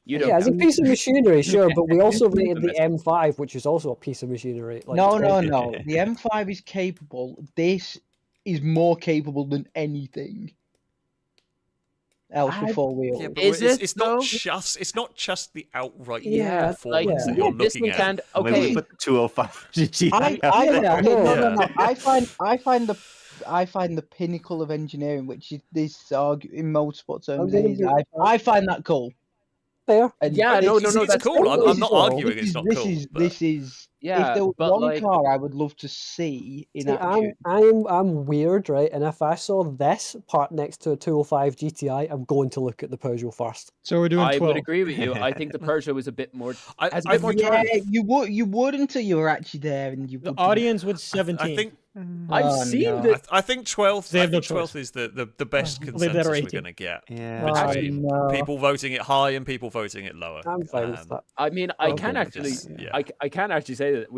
You don't Yeah, as a count. piece of machinery, sure, but we also rated the M5, which is also a piece of machinery. Like, No. The M5 is capable. This is more capable than anything else with four wheels. Yeah, but Is it's not though? just the outright Yeah, performance that yeah, you're this looking one can. at. Maybe Okay, we put the 205 GT. I find the pinnacle of engineering, which is this in motorsport terms. I'm gonna be- I find that cool. Fair. And Yeah, this no, is- that's cool. I'm this not is cool. arguing it's not this cool, Is, but- This is. Yeah, if there was but one like- car I would love to see in See, action. I'm weird, right? And if I saw this part next to a 205 GTI, I'm going to look at the Peugeot first. So we're doing I 12. would agree with you. I think the Peugeot was a bit more. Has a I bit more think- charm. Yeah, you would until you were actually there, and you. The would- audience was 17. I think I've Oh, seen no. the. I think 12th. They I have no think 12th is the best Leave that consensus or we're 18. going to get. Yeah. Between no. people voting it high and people voting it lower. I'm fine with that. I mean, I Okay, can actually, just- yeah. I can actually say that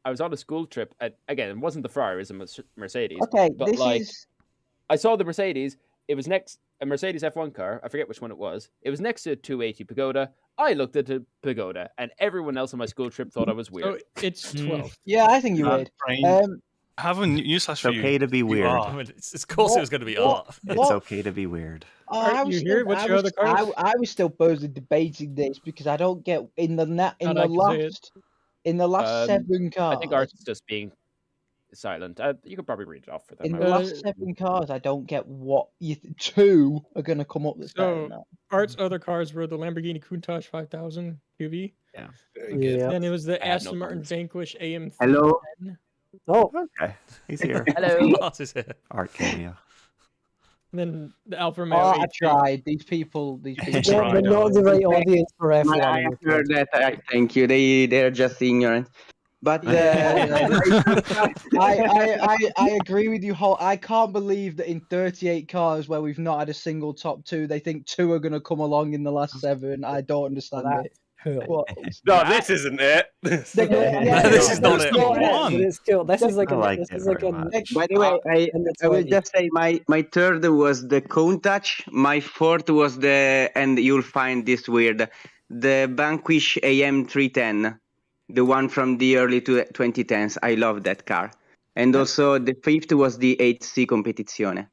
I was on a school trip. Again, it wasn't the Ferrari, it was a Mercedes. Okay, but this like, is. I saw the Mercedes. It was a Mercedes F1 car. I forget which one it was. It was next to a 280 Pagoda. I looked at the Pagoda, and everyone else on my school trip thought I was So weird. it's 12. Yeah, I think you would. I have a newsflash It's for you. okay to be You weird. are. I mean, of course it was going to be art. It's okay to be weird. I You was hear still, what's I your was, other cars? I was still personally debating this because I don't get in the last 7 cars. I think Art's just being silent. You could probably read it off for them. In I the would- last 7 cars, I don't get what two are going to come up that's better than So that. Art's other cars were the Lamborghini Countach 5000 QV. Yeah. Yeah. Then it was the I had Aston no Martin comments. Vanquish AM. Hello. Oh, Okay, he's here. Hello. Art is here. Art cameo. And then the Alfa Romeo. Oh, I 8. tried. These people. they're not the right audience for I F1. heard that. Thank you. They're just ignorant. But I agree with you. I can't believe that in 38 cars where we've not had a single top 2, they think 2 are going to come along in the last 7. I don't understand it. What? No, this isn't it. This is not it. But it's cool. This is like I a, liked this it is like very a, much. by the way, in the I will 20s. just say my third was the Countach. My fourth was and you'll find this weird, the Vanquish AM310, the one from the early 2010s. I love that car. And also the fifth was the 8C Competizione.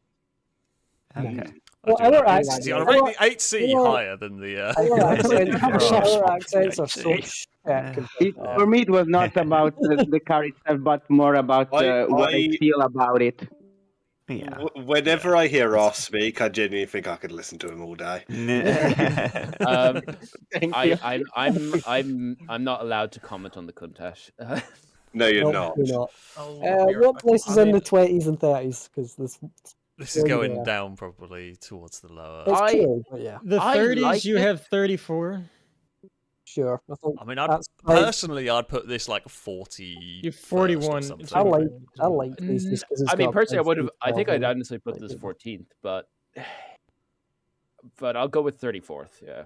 Okay. Well, our accents, See, I rate the 8C higher than the. our accents are so shit. For me, it was not about the car itself, but more about what I I- feel about it. Yeah. Whenever I hear Ross speak, I genuinely think I could listen to him all day. I'm not allowed to comment on the Countach. No, you're Nope, not. you're not. Oh, What place is in the 20s and 30s? Because This is going down probably towards the lower. It's true, but yeah. The 30s, you have 34. Sure. I mean, personally, I'd put this like 40. You're 41. I like these just 'cause it's I mean, got personally, I would plenty have. of I think I'd power. honestly put this 14th, but I'll go with 34th. Yeah.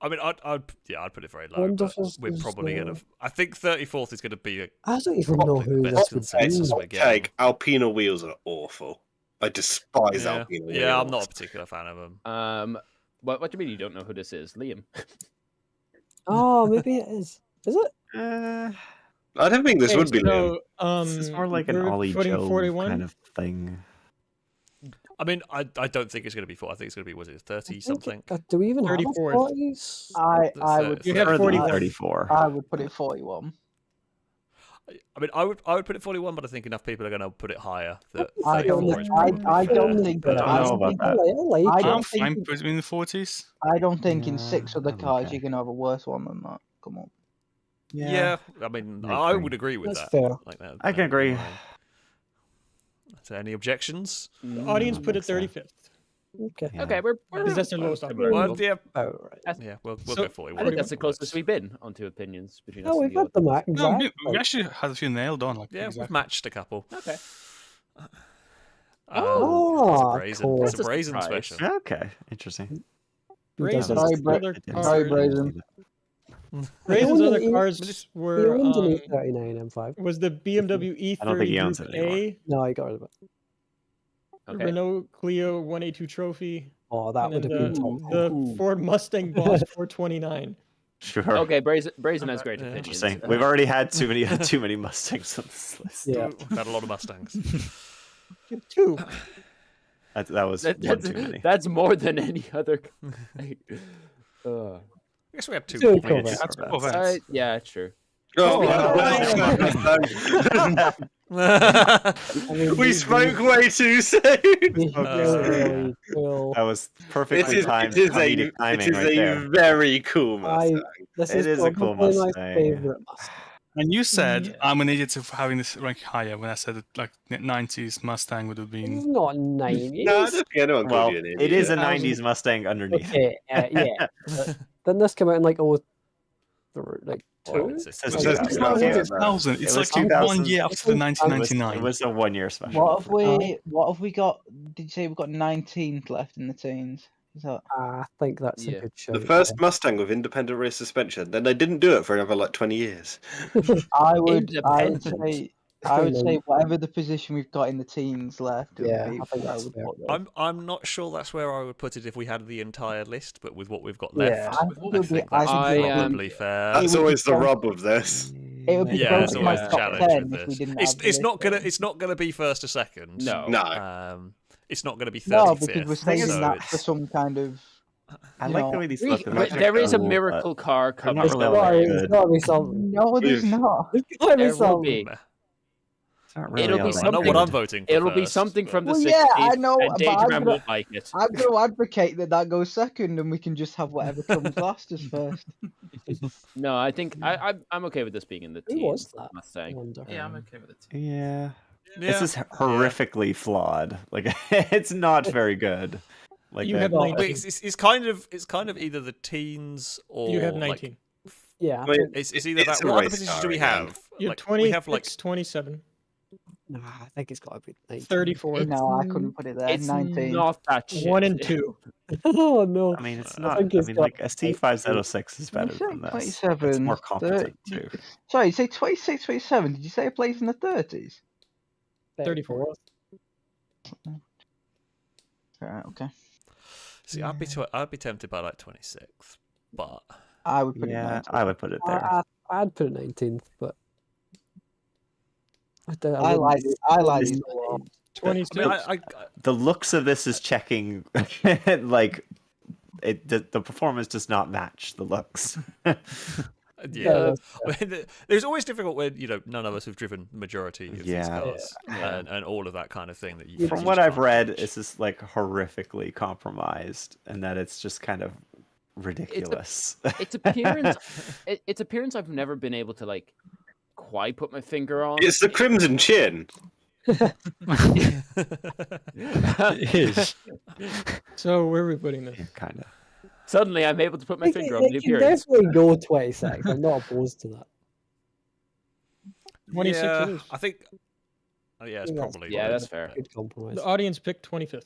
I mean, I'd put it very low. Wonderful But we're probably Sister. gonna. I think 34th is gonna be. I don't even know who the this best would consensus be. we're getting. Take Alpina wheels are awful. I despise Yeah, Alpina wheels. yeah, I'm not a particular fan of them. What do you mean you don't know who this is, Liam? Oh, maybe it is. Is it? I don't think this would be Liam. This is more like an we're Ollie putting Joe 41? kind of thing. I mean, I don't think it's gonna be 4. I think it's gonna be 30 something. Do we even have 34th. 40s? I would. You have 41. 34. I would put it 41. I mean, I would put it 41, but I think enough people are gonna put it higher. That I 34 don't. is I probably don't fair, think. but I don't know about that. I I'm don't fine think. putting in the 40s. I don't think in Yeah, 6 other I'm cars okay. you're gonna have a worse one than that. Come on. Yeah, I mean, I would agree with That's that. fair. Like that. I can agree. So, any objections? The audience put it so. 35th. Okay. Yeah. Okay, we're Because that's their lowest similar. offer. Well, yeah, Oh, right. yeah, we'll So- go 41. I think that's the closest we've been on two opinions between us Oh, and we've the had other. them at No, exactly. we actually had a few nailed on. Like, Yeah, we've exactly. matched a couple. Okay. Oh, it's a brazen, cool. it's a That's a brazen surprise. special. Okay, interesting. Brazen's doesn't. other Sorry, car- Brazen. Brazen's other He- cars He were owns an E39 M5. was the BMW E30 I don't think he owns Group it anymore. A, No, I got rid of it. Okay. Renault Clio 182 Trophy, Oh, that and would then have been top. the Ford Mustang Boss 429. Sure. Okay, Brazen has great opinions. Interesting. We've already had too many Mustangs on this list. Yeah. We've had a lot of Mustangs. 2. That was one too many. That's more than any other. I guess we had 2 Two Corvettes. That's Corvettes. Corvettes. Yeah, true. Oh, we spoke way too soon. Really cool. That was perfectly timed it is comedic timing right there. very cool Mustang. This It is a cool probably my Mustang. favorite Mustang. And you said I'm an idiot for having this rank higher when I said that like 90s Mustang would have It's been. not 90s. No, I don't think anyone Well, called you an idiot. it is a 90s Mustang underneath. Okay, yeah. Didn't this come out in like like Well, 2? it's- It says It says 2000. 2000. It It's was like 2000. 1 year after the It 1999. was a 1 year special. What have we got? Did you say we've got 19th left in the teens? Is that? I think that's a Yeah. good show. The first Mustang with independent rear suspension. Then they didn't do it for another like 20 years. I would Independent. say whatever the position we've got in the teens left. it would Yeah, be I think where that's would fair. put those. I'm not sure that's where I would put it if we had the entire list, but with what we've got Yeah, left, I I think it would be- think I that's think it would- probably fair. That's would always be the fun. rub of this. It would be Yeah, close that's to my always the top challenge 10 with if we this. didn't It's have the it's not list, gonna though. it's not gonna be first or second. No. No. It's not gonna be 35th. No, because we're saving so that it's- for some kind of. I you like know, the way these We- look. there is a cool, miracle car they're coming. not really Don't all that worry. There's good. gotta be something. No, there's not. There's gotta be There will something. be. It's not really It'll all be that I know something. what I'm voting for. It'll be first, something but- from the Well, 60s, yeah, I know, and but Daydream won't like it. I'm going to advocate that goes second, and we can just have whatever comes last as first. No, I think I'm okay with this being in the Who teens. was that? I must say. Yeah, I'm okay with it too. Yeah. Yeah. This is horrifically flawed. Like it's not very good. Like You that- have But 19. it's kind of either the teens or You have like, 19. Yeah. I mean, it's either It's that. a What other race positions car do we again. have? You have Like, 20, we have like 27, Nah, I think it's gotta be 19. 34, No, I couldn't put it there. It's 19. not that shit. 1 and 2. Oh no. I mean, it's I not. think I it's mean, got- like a C506 is better than this. 27, It's more competent too. Sorry, you say 26, 27. Did you say a place in the 30s? 34. Right, okay. See, I'd be tempted by like 26th, but I would put it Yeah, 19. I would put it there. I'd put it 19th, but I like it. I like it. 26. I mean, I The looks of this is checking. Like, the performance does not match the looks. Yeah, there's always difficult when none of us have driven the majority of these cars, and all of that kind of thing. That From what I've read, it's just like horrifically compromised, and that it's just kind of ridiculous. Its appearance, its appearance, I've never been able to like quite put my finger on. It's the Crimson Chin. It is. So where are we putting this? Kind of. Suddenly, I'm able to put my finger on the It can appearance. definitely go 26. I'm not opposed to that. 26 Yeah, it is. I think. Oh, yeah, it's probably. Yeah, that's fair. Good compromise. The audience picked 25th.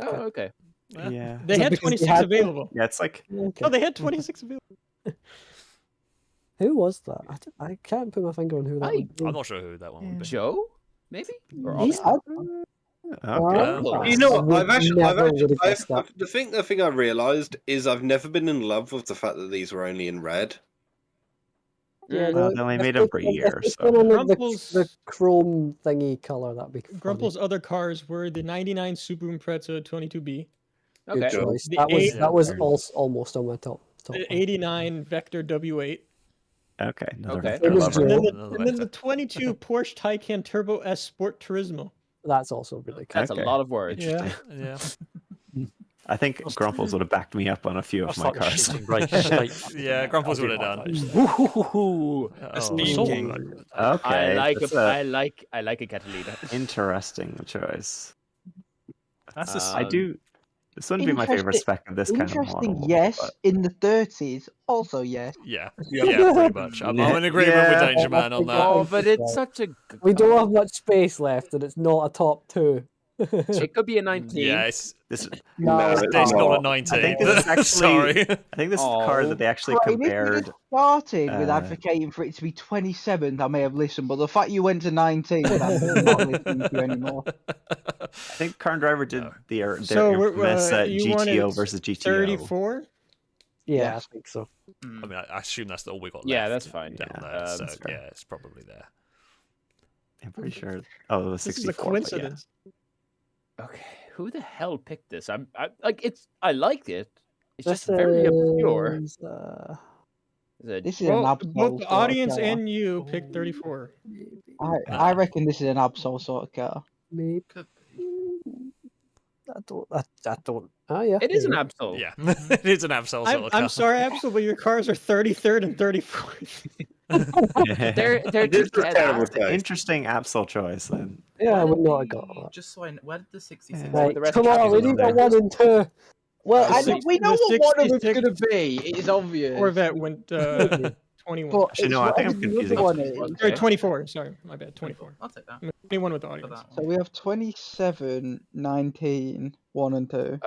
Oh, okay. Yeah. They had 26 available. Yeah, it's like. Okay. No, they had 26 available. Who was that? I can't put my finger on who that would be. I'm not sure who that one would be. Joe, maybe? Or He's Austin? Okay. You know what? I The thing I realised is I've never been in love with the fact that these were only in red. Yeah, they only made them for a year. If So. it's one of Grumple's- the chrome thingy color, that'd be funny. Grumple's other cars were the 99 Subaru Impreza 22B, Good Okay. choice. The That was almost on my top. the 89 Vector W8, Okay. Another Okay. Vector It was lover. and then Another the, and then the Vector. 22 Porsche Taycan Turbo S Sport Turismo. That's also really cool. That's a lot of words. Yeah. Yeah. I think Grumples would have backed me up on a few of That's my like the cars. shooting range statement. Yeah, Grumples would have done. Ooh, Okay. I like that's I like a Catalina. Interesting choice. That's the I do. This wouldn't be my favorite spec of this kind of Interesting, model. yes. but- In the 30s, also yes. Yeah, pretty much. I'm in agreement with Danger Man on that. Oh, but it's such a. We don't have much space left, and it's not a top two. It could be a 19. Yeah, it's No, it's not a 19. I think this is actually. Sorry. I think this is the car that they actually Right, if compared. you started with uh, advocating for it to be 27th, I may have listened, but the fact you went to 19, I'm not listening to you anymore. I think Car and Driver did their So infamous you wanted GTO versus GTO. 34? Yeah, I think so. I mean, I assume that's all we got left. Yeah, that's fine. Down Yeah, there, so that's fair. yeah, it's probably there. I'm pretty sure. Oh, it was This 64. is a but yeah. coincidence. Okay, who the hell picked this? I like it's. I like it. It's This just very obscure. is, This is Well, an absolute both the sort of audience car. and you picked 34. I reckon this is an absolute sort of car. Maybe. I don't. Oh yeah. It is an Absol. Yeah, it is an Absol sort of car. I'm sorry, absolutely. Your cars are 33rd and 34th. They're just That's an interesting Absol choice. Then. Yeah, I would not have got that. Just so I know, where did the 66 Right, the rest come of the on, we copies need are a 1 and 2. Well, The we know the what one of them's 66 going to be. It's obvious. Corvette went 21. But Actually, it's no, I think whatever I'm the confusing. other one is. Sorry, 24. Sorry, my bad. 24. I'll take that. 21 with the audience. So we have 27, 19, 1 and 2.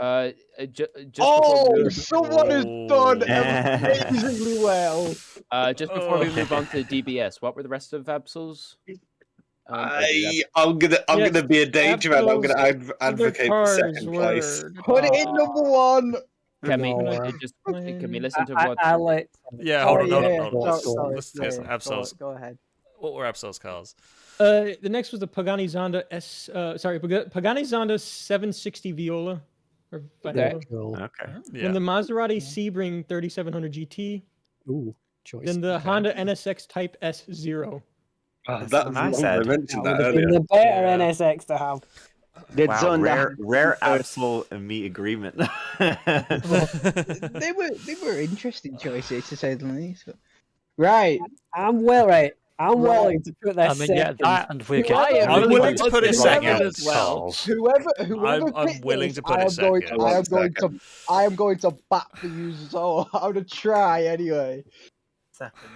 Just Oh, before we someone has done Oh. amazingly well. just before we move on to DBS, what were the rest of Absol's? I'm gonna be a danger man. I'm gonna advocate for second place. Put it in number 1. Can we No. can we listen to what? I like. Yeah, hold on, hold yeah, on, hold on. sorry, Let's get some Absol's. Go ahead. What were Absol's cars? The next was the Pagani Zonda Pagani Zonda 760 Viola. Or Viola. Cool. Okay. Yeah. Then the Maserati Sebring 3700 GT. Ooh, choice. Then the Honda NSX Type S0. That's nice, I Ed. mentioned That that would have been earlier. the better NSX to have. Wow, rare Absol and me agreement. They were interesting choices to say the least. Right. I'm willing to put this. I mean, yeah, second. that and we get. I'm willing to put it second as well. Whoever I'm picked willing this, to put it second. I am going to bat for you, so I'm gonna try anyway. Second.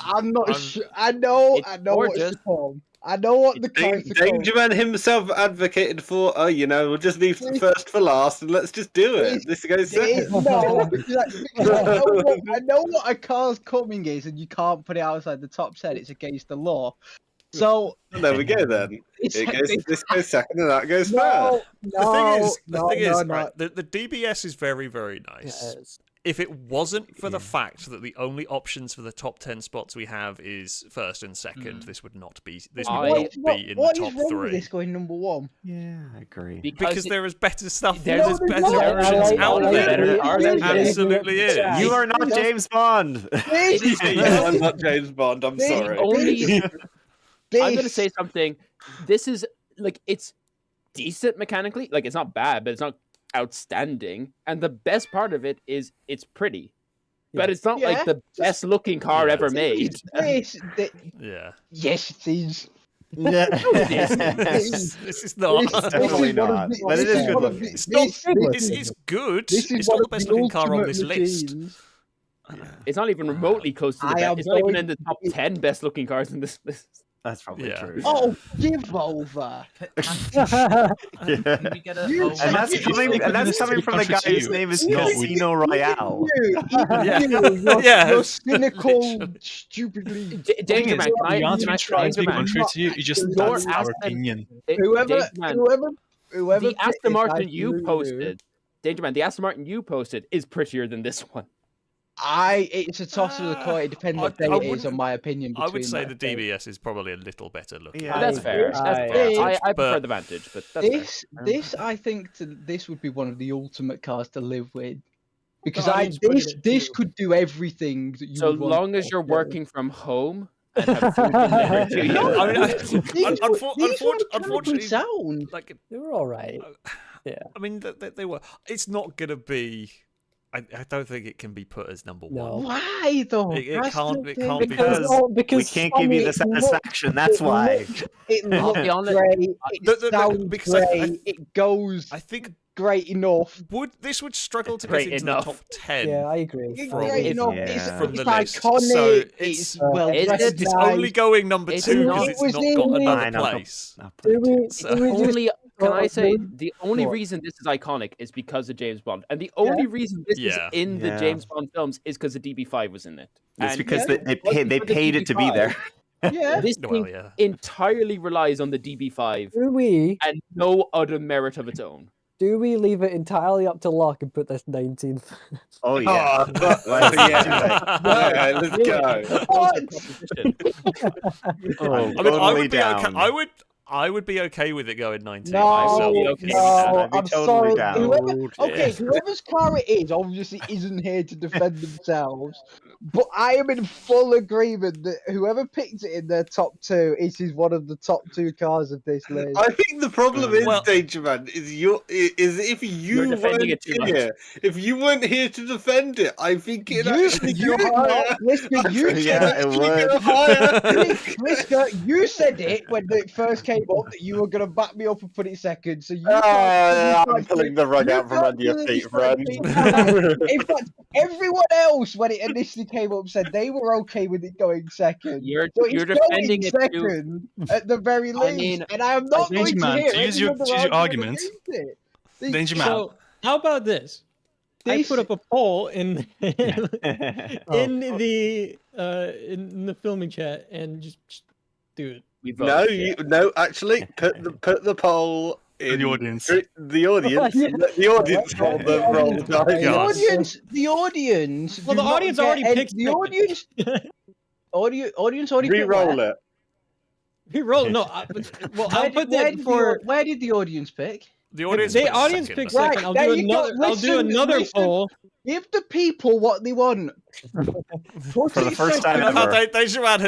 I'm not I'm- sure. I know what's gorgeous. to come. I know what the car's to come. Danger Man himself advocated for, we'll just leave first for last and let's just do it. This goes second. No, because I know what a car's coming is, and you can't put it outside the top 10. It's against the law. So There we go then. This goes second and that goes no, first. The thing is, no, right, no. the DBS is very, very nice. Yeah, it is. if it wasn't for the fact that the only options for the top 10 spots we have is first and second, this would not be. This would not be in the top What is wrong 3. with this going number 1? Yeah, I agree. Because there is better stuff. There's There's better not. options out there. There Absolutely is. You are not James Bond. I'm not James Bond. I'm sorry. I'm gonna say something. This is like it's decent mechanically. Like it's not bad, but it's not outstanding. And the best part of it is it's pretty. But it's not like the best looking car ever made. Yeah. Yes, it is. Yeah. This is not. Definitely not. But it is good looking. It's good. It's not the best looking car on this list. It's not even remotely close to the best. It's not even in the top 10 best looking cars in this list. That's probably true. Oh, give over. Can we get a And that's coming from the guy whose name is Casino Royale. You're cynical, stupidly. Danger Man, We aren't even trying to be contrary to you. You just that's our opinion. Whoever the Aston Martin you posted, Danger Man, the Aston Martin you posted is prettier than this one. It's a toss of the coin. It depends what day it is, on my opinion. I would say the DBS is probably a little better looking. Yeah, that's fair. I prefer the Vantage, but that's this I think this would be one of the ultimate cars to live with, because this could do everything that you. So would want long as you're working from home and have food delivered to you. Unfortunately, sound like they were all right. Yeah, I mean they were. It's not gonna be. I don't think it can be put as number 1. Why though? It can't be because we can't give you the satisfaction. That's why. It looks great. It sounds great. It goes. I think great enough. This would struggle to get into the top 10. Yeah, I agree. Great enough. From the list. Iconic. So it's well it's only going number 2 because it's not got another place. Can I say the only reason this is iconic is because of James Bond, and the only reason this is in the James Bond films is because the DB5 was in it. It's because they paid it to be there. Yeah, this thing entirely relies on the DB5 and no other merit of its own. Do we leave it entirely up to luck and put this 19th? Oh yeah, let's go. I would be okay with it going 19. No, I'm sorry. Whoever's car it is obviously isn't here to defend themselves. But I am in full agreement that whoever picked it in their top 2, it is one of the top 2 cars of this list. I think the problem is, Danger Man, is if you weren't here. If you weren't here to defend it, I think it actually you said it when it first came up that you were going to back me up and put it second. So you I'm pulling the rug out from under your feet, friend. In fact, everyone else when it initially came up said they were okay with it going second. You're defending it second at the very least, and I am not going Danger to Man, hear to use your argument. Danger Man. So how about this? I put up a poll in the filming chat and just do it. No, actually, put the poll in the audience. The audience. The audience roll the dice. The audience. Well, the audience already picked the audience. Audience already re-roll it. Re-roll. No. I'll put that for. Where did the audience pick? The audience. Picked second. I'll do another poll. Give the people what they want. For the first time ever. Danger Man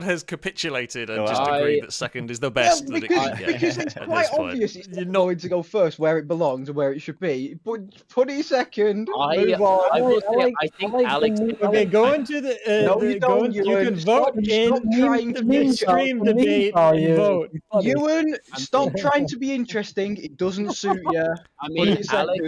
has capitulated and just agreed that second is the best that it can get. Because it's quite obvious it's not going to go first where it belongs and where it should be. But put it second. Move on. I think Alex. Okay, go into the. No, you don't. You can vote in the midstream debate. Vote. Ewan, stop trying to be interesting. It doesn't suit you. I mean, Alex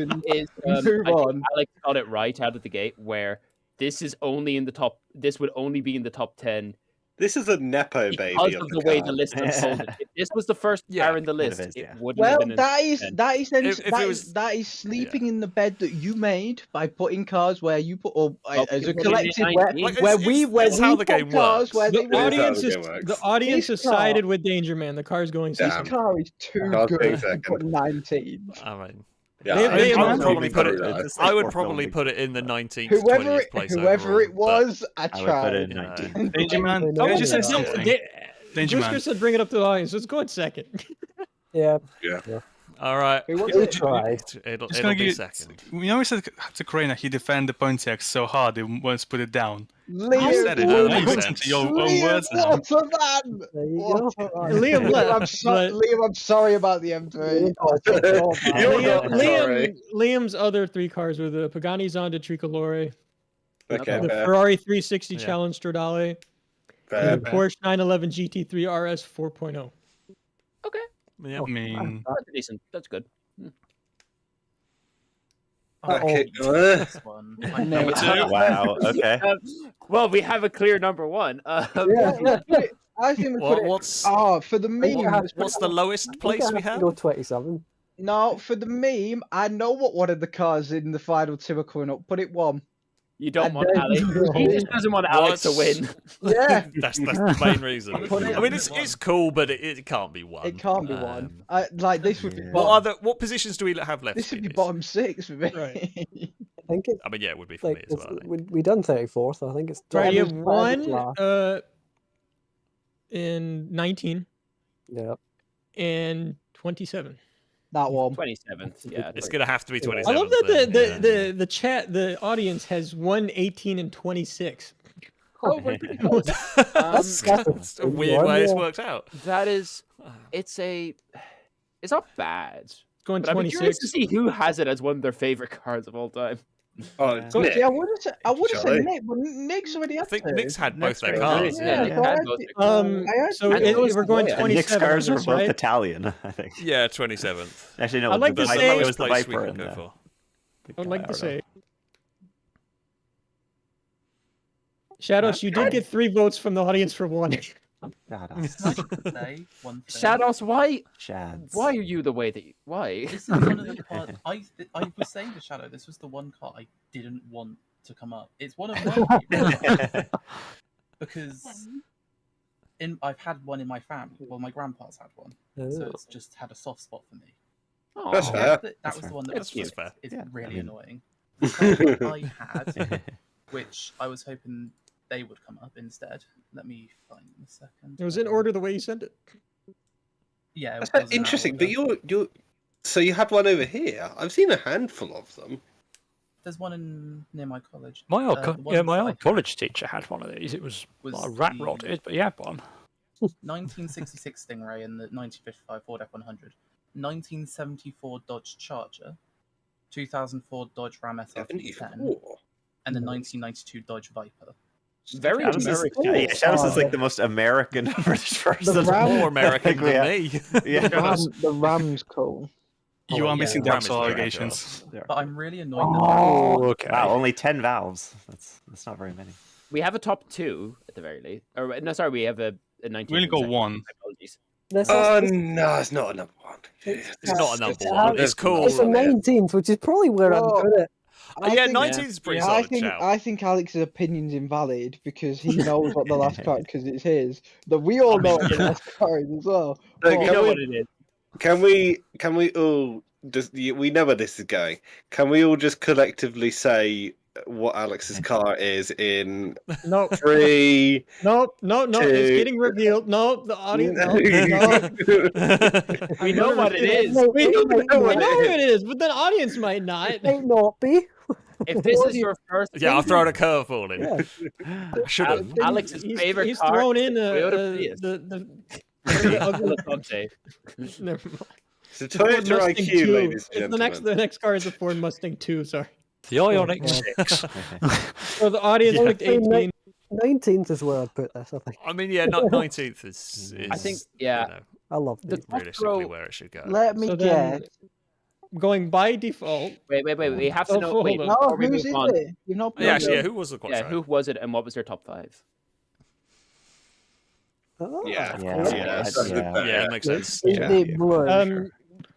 move on. Alex got it right out of the gate where. This is only in the top. This would only be in the top 10. This is a nepo baby because of the way the list unfolded. If this was the first car in the list, it wouldn't have been. That is sleeping in the bed that you made by putting cars where you put, or as a collective where we how the game works. The audience has sided with Danger Man. The car's going second. This car is too good to put 19. I mean. Yeah, I would probably put it. I would probably put it in the 19th, 20th place. Whoever it overall, was, I I would put tried. it in 19. Danger Man, Oh, can I just say something? Danger Brisker Man. said bring it up to the audience. Let's go in second. Yeah. All right. We tried. It'll Just gonna be give second. You know, we said to Karina he defended the Pontiac so hard he wants to put it down. I said it. That makes Listen sense. to your own words now. What a man! There you What go. a man. Liam left, Liam, I'm sorry about the M3. Liam's other 3 cars were the Pagani Zonda Tricolore, Okay, the fair. Ferrari 360 Yeah. Challenge Stradale, Fair, and the Porsche 911 GT3 RS 4.0. Yeah. I mean, That's decent. That's good. Okay. This one. number 2. Wow. Okay. Well, we have a clear number 1. I think we put it. What's For the meme. what's the lowest place we have? Go 27. No, for the meme, I know what one of the cars in the final 2 are coming up. Put it 1. You don't And want then- Alex. He just doesn't want Alex to win. Yeah. That's the main reason. I mean, it's cool, but it can't be 1. It can't be 1. Like this would be. What positions do we have left? This would be bottom 6 for me. Right. I think it's. I mean, yeah, it would be for me as well. I think. We done 34th. I think it's. Right, you have Thomas one last. in 19 Yeah. and 27. That one. 27th. Yeah. It's gonna have to be 27th. I love that then, the chat, the audience has 1, 18, and 26. Oh, That's a weird way it's worked out. That is, it's not bad. Going But I'd be curious 26. to see who has it as one of their favorite cards of all time. Oh, it's So, Nick. see, I would have said Charlie. Nick, but Nick's already had I think two. Nick's had both their Nick's cars. right. Yeah, Yeah, Nick had both their cars. So And we're going And 27. Nick's cars on are this, both right? Italian, I think. Yeah, 27th. Actually, no. I'd like the to Viper- say- it was Lowest the place we Viper can and go for. I would like to Gallardo. say. Shadows, you did get 3 votes from the audience for 1. Say one thing. Shadows, why? Shads. Why are you the way that? Why? This is one of the cards. I was saying to Shadow, this was the one card I didn't want to come up. It's one of my because I've had one in my family. Well, my grandpa's had one, so it's just had a soft spot for me. Oh, That's fair. That was the one that That's was fair. It's Yeah, really I mean- annoying. The card that I had, which I was hoping they would come up instead. Let me find them a second. It was in order the way you sent it. Yeah, it That's was in that interesting. order. But you're so you had one over here. I've seen a handful of them. There's one near my college. My old, The ones my that I old had college teacher had one of these. It was was like a rat the- rodded, but he had one. 1966 Stingray and the 1955 Ford F100, 1974 Dodge Charger, 2004 Dodge Ram SRT10, 74. and the 1992 Dodge Viper. Very Shadows is, American. yeah, Shadows is like the most American British person. The Ram- More American I than think me. Yeah. The Ram's cool. You are missing Ram Dark is Soul very allegations. But I'm really annoyed that Oh, okay. Wow, only 10 valves. That's not very many. We have a top 2 at the very least. Or no, sorry, we have a 19. We only got one. Apologies. Oh no, it's not a number 1. It's not a number 1. It's cool. It's a 19th, which is probably where I'd Well, put it. Yeah, think- 19th is pretty I solid think shout. I think Alex's opinion's invalid because he knows what the last card because it's his. But we all know what the last card is as well. So But- You know what it is. Can we all just we know where this is going? Can we all just collectively say what Alex's car is in No, 3? no, it's Two. getting revealed. No, the audience. No. We know what it is. We know what who it it is, but the audience might not. It might not be. If this is your first, Yeah, I've thrown a curveball in. Yeah. I should have. Alex's favorite He's card. thrown in Toyota Prius. the Elefante. Never mind. So The Ford Toyota Mustang IQ, 2. ladies and It's gentlemen. the next car is the Ford Mustang 2. Sorry. The Ioniq 6. So the audience Yeah. picked 18. 19th is where I'd put this, I think. I mean, yeah, not 19th is I think, yeah. you know, I love The these. realistically where it should go. Let me So then, guess. going by default. Wait. We have to Oh, know. hold Wait, on. No, before we who's move is on. it? You've not put Yeah, it actually, yeah, up. who was the Yeah, qualifier? who was it, and what was their top 5? Oh, Yeah, of Yeah, course, yeah. Yeah, it makes sense. Is Yeah. it blue?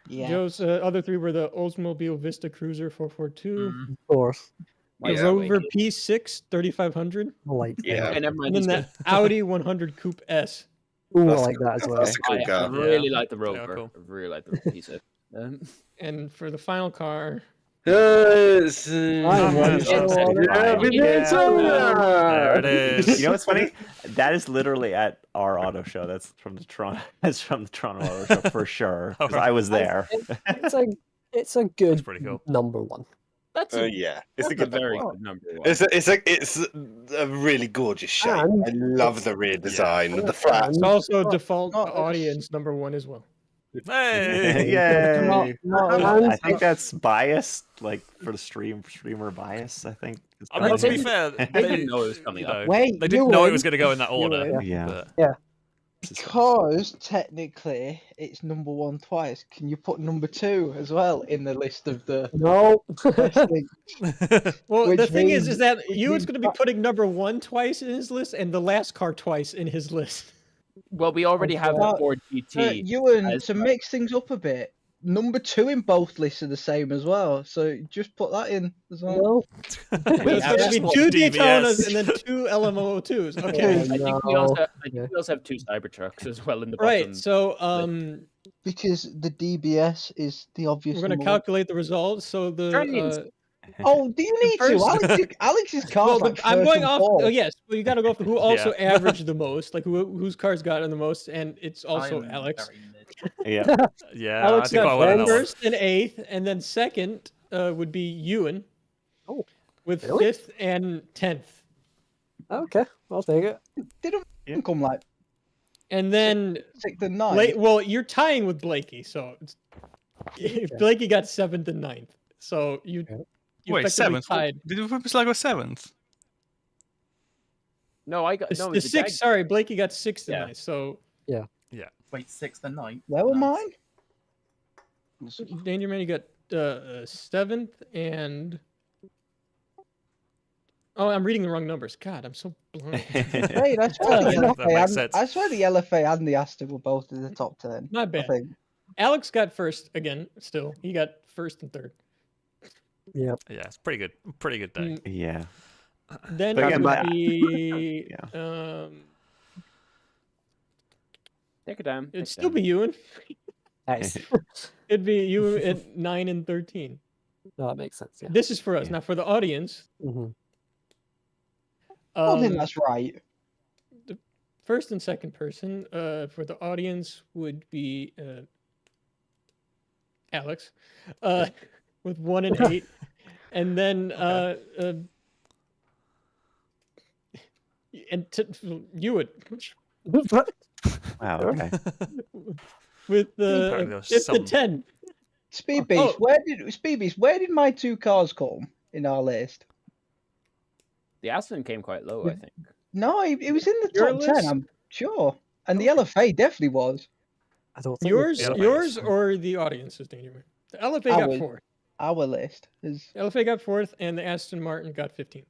Yeah. Joe's other 3 were the Oldsmobile Vista Cruiser 442, Of course. the Yeah, Rover wait. P6 3500, I like that. Yeah. Okay, never mind. and then he's the Audi 100 Coupe S. Ooh, I That's like cool. that as well. That's a cool I car. really Yeah. like the Yeah, Rover. cool. I really like the piece of. And for the final car. There it is. You know what's funny? That is literally at our auto show. That's from the Toronto. That's from the Toronto Auto Show for sure. 'Cause I was there. It's a good pretty cool. number one. That's it's a good very number. good number one. It's a really gorgeous shape. I love the rear design, the flat. It's also default audience number one as well. Hey! Yay! I think that's biased, like for the streamer bias. I think. I mean, to be fair, they didn't know it was coming up. Wait, they didn't know it was going to go in that order. Yeah. Because technically it's number one twice. Can you put number two as well in the list of the? No. Well, Which the thing is means- that which Ewan's means- going to be putting number one twice in his list and the last car twice in his list. Well, we already have the Ford GT. Ewan, to mix things up a bit, number two in both lists are the same as well. So just put that in as well. It's going to be two Daytonas and then two LMO2s. Okay. I think we also have two Cybertrucks as well in the bottom. Right. So because the DBS is the obvious. we're going to number one. calculate the results. So the Oh, do you need to? first- Alex's car's well, like I'm first going and off. fourth. Oh, yes, well, you got to go for who also averaged the most, like whose car's got the most, and it's also I'm Alex. Yeah. Yeah, Alex I think I got won that one. first and eighth, and then second would be Ewan. Oh, with really? fifth and 10th. Okay, I'll take it. Didn't come like. And then sixth and ninth. well, you're tying with Blakey, so Blakey got 7th and 9th. So you Wait, effectively 7th? tied. Did you purposely go 7th? No, I got The, no. the it's 6th. Jag- Sorry, Blakey got 6th and Yeah. 9th. So Yeah. Wait, 6th and 9th? Where were mine? Danger Man, you got 7th and. Oh, I'm reading the wrong numbers. God, I'm so blind. Hey, I swear, the That makes LFA sense. I swear the LFA and the Aston were both in the top 10. Not I bad. think. Alex got first again. Still, he got 1st and 3rd. Yeah. Yeah, it's pretty good. Pretty good day. Yeah. Then But it again, would but- be. Take it down. It'd still be Ewan. Nice. It'd be you at 9 and 13. No, that makes sense. Yeah. This is for us. Now for the audience. Mm-hmm. I don't think that's right. The first and second person for the audience would be Alex with 1 and 8. And then you would Wow. Okay. with Apparently there was 5th some- and 10. Speed Beast, where did my two cars come in our list? The Aston came quite low, I think. No, it was in the Your top 10, list? I'm sure. And the LFA definitely was. I don't think Yours or the audience's Danger Man? The LFA got Ours. 4th. Our list is. LFA got 4th, and the Aston Martin got 15th.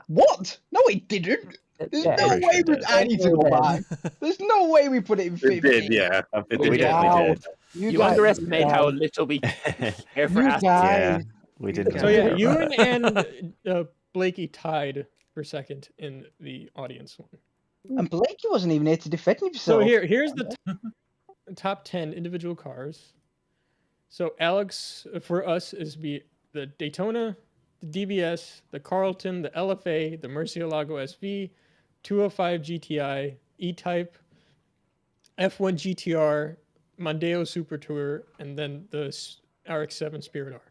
What? No, it didn't. There's Yeah, no pretty way sure we. it I need to go back. There's no way we put it in 15. It did, yeah. It We did. did. Wow. We did. You underestimate how little we care for You Aston. Yeah. guys. We did. So yeah, Ewan and Blakey tied for 2nd in the audience one. And Blakey wasn't even here to defend himself. So here's the top 10 individual cars. So Alex for us is the Daytona, the DBS, the Carlton, the LFA, the Murcielago SV, 205 GTI, E-Type, F1 GTR, Mondeo Super Tour, and then the RX-7 Spirit R.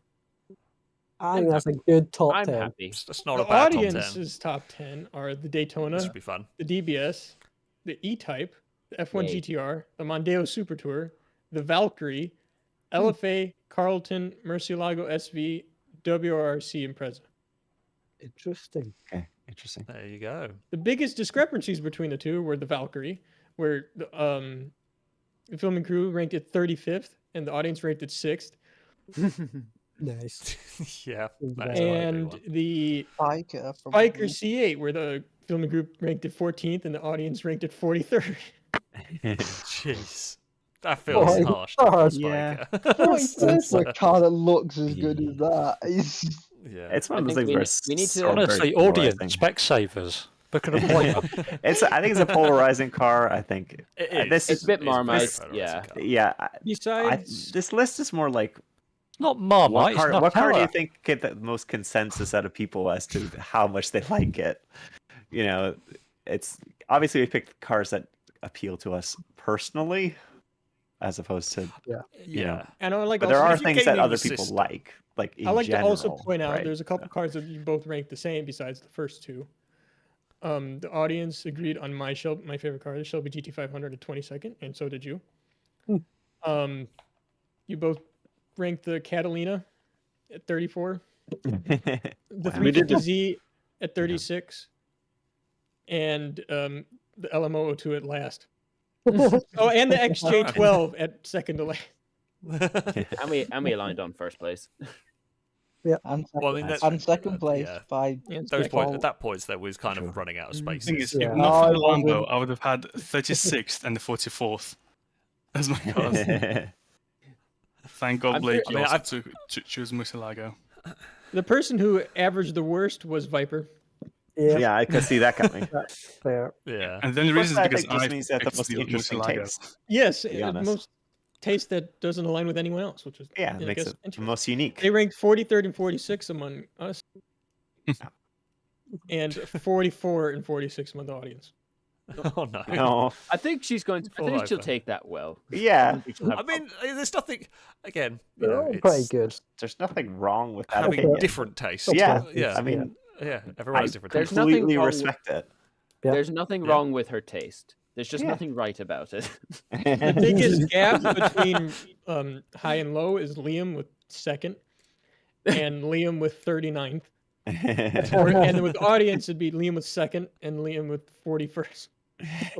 I think that's a good top I'm 10. happy. It's not The a bad top 10. audience's top 10 are the Daytona, This should be fun. the DBS, the E-Type, the F1 Yay. GTR, the Mondeo Super Tour, the Valkyrie, LFA, Carlton, Murcielago SV, WRC, Impreza. Interesting. Okay. Interesting. There you go. The biggest discrepancies between the two were the Valkyrie, where the filming crew ranked it 35th and the audience ranked it 6th. Nice. Yeah. And the Spiker C8, where the filming group ranked it 14th and the audience ranked it 43rd. Jeez. That feels harsh. Yeah. It's a car that looks as good as that. Yeah. It's one of those think things we where need- we need to- so Honestly, very audience polarizing. Specsavers. Book an appointment. I think it's a polarizing car. I think It's a bit Marmite. Yeah. Yeah. Besides, this list is more like not Marmite. What car do you think get the most consensus out of people as to how much they like it? You know, it's obviously we picked cars that appeal to us personally, as opposed to you know. And I like. But there also, are things that other people like. I like general, to also point out right? there's a couple cars that you both ranked the same besides the first two. The audience agreed on my favorite car, the Shelby GT500 at 22nd, and so did you. You both ranked the Catalina at 34, the 350Z at 36, and the LMO02 at last. Oh, and the XJ12 at second to last. And we aligned on first place. Yeah, and second place by those points. At that point, there was kind of running out of space. Thing is, if not for the Lambo, I would have had 36th and the 44th as my cars. Thank God Blake you also choose Murcielago. The person who averaged the worst was Viper. Yeah, I could see that coming. That's fair. Yeah, and then the reason is because I means that the most interesting taste. Yes, the most taste that doesn't align with anyone else, which is makes it the most unique. They ranked 43rd and 46th among us, and 44 and 46 among the audience. Oh no! No, I think she's going to. I think she'll take that well. Yeah, I mean, there's nothing. Again, you They're know, all it's pretty good. There's nothing wrong with having different tastes. Yeah, yeah. I mean, everyone has different tastes. Completely respect it. There's nothing wrong with her taste. There's just nothing right about it. The biggest gap between high and low is Liam with second, and Liam with 39th. And with audience, it'd be Liam with second and Liam with 41st.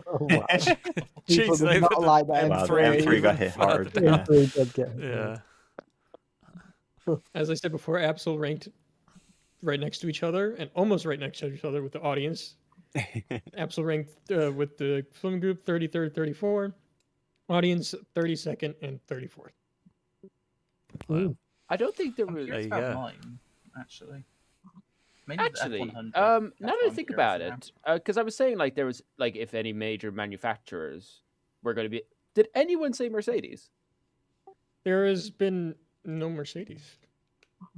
Oh, wow. Jeez, they not like that. M3 got hit hard. M3 did get hit. Yeah. As I said before, Absol ranked right next to each other and almost right next to each other with the audience. Absol ranked with the film group 33rd, 34, audience 32nd and 34th. Wow. I don't think there was. I'm curious about mine, actually. Maybe Actually, the F100, now that I F1 think curious about now. it, because I was saying like there was like if any major manufacturers were going to be. Did anyone say Mercedes? There has been no Mercedes.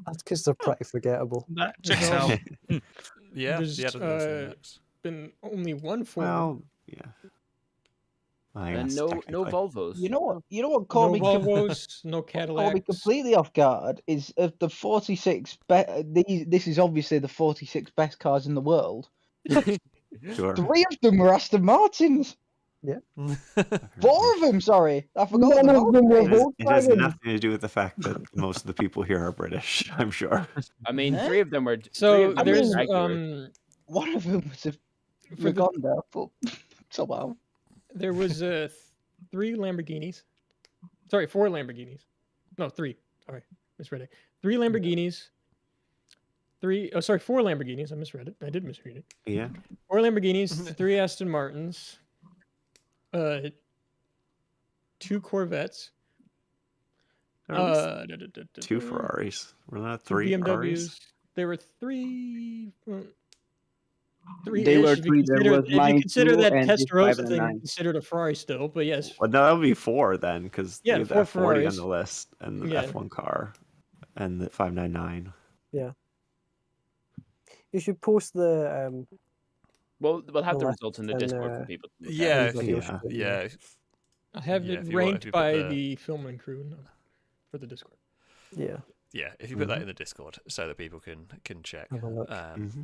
That's because they're pretty forgettable. That checks out. There's been only one Ford. Well, yeah. And no Volvos. You know what caught me? No Volvos, no Cadillacs. Caught me completely off guard is of the 46. This is obviously the 46 best cars in the world. Sure. 3 of them were Aston Martins. Yeah. 4 of them. Sorry, I forgot. None of them were It has Volkswagen. nothing to do with the fact that most of the people here are British, I'm sure. I mean, 3 of them were. So there's one of them was a Lagonda, but somehow. There was 3 Lamborghinis. Sorry, 4 Lamborghinis. No, 3. Sorry, misread it. 3 Lamborghinis. 4 Lamborghinis. I misread it. I did misread it. Yeah. 4 Lamborghinis, 3 Aston Martins, 2 Corvettes. 2 Ferraris. Were not 3 BMWs. Ferraris? There were 3. They were 3. There was if you mine consider 2 that and this Testarossa 5 and thing 9. considered a Ferrari still, but yes. Well, no, that would be 4 then, because Yeah, you have the 4 F40 on Ferraris. the list, and the Yeah. F1 car, and the 599. Yeah. You should post the. We'll have the left results in the and, Discord for people. To look at. Yeah. I have Yeah, it if you want- if ranked you put by the- the filming crew for the Discord. Yeah. Yeah, if you put that in the Discord so that people can check. Have a look. Mm-hmm.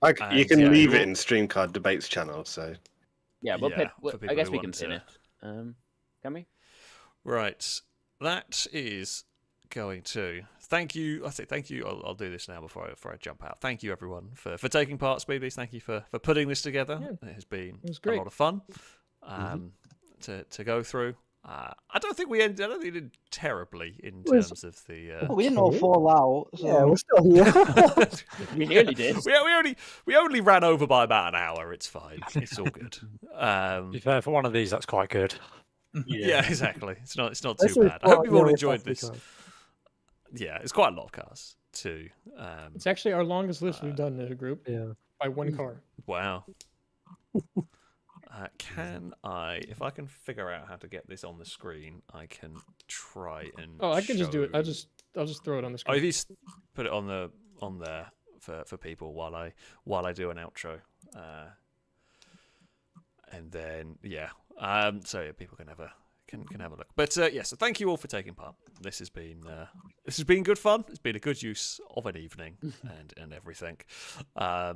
You And, can yeah, leave you it will- in Streamcard Debates channel, so. Yeah, we'll Yeah, pick. for people I guess who we can want pin to- it. Can we? Right, that is going to thank you. I say thank you. I'll do this now before I jump out. Thank you everyone for taking part, Speedbeast. Thank you for putting this together. Yeah, it has been was a great. lot of fun to go through. I don't think we did terribly in terms of the. We didn't all fall out. So. Yeah, we're still here. We nearly did. we only ran over by about an hour. It's fine. It's all good. To be fair, for one of these, that's quite good. Yeah, exactly. It's not This too is bad. I hope quite you've all nearly enjoyed 50 this. cars. Yeah, it's quite a lot of cars too. It's actually our longest list we've done as a group. Yeah. by one car. Wow. If I can figure out how to get this on the screen, I can try and. Oh, I can just do it. show- I'll just throw it on the Oh, screen. if you put it on there for people while I do an outro, and then so yeah, people can have a look. But so thank you all for taking part. This has been good fun. It's been a good use of an evening and everything. I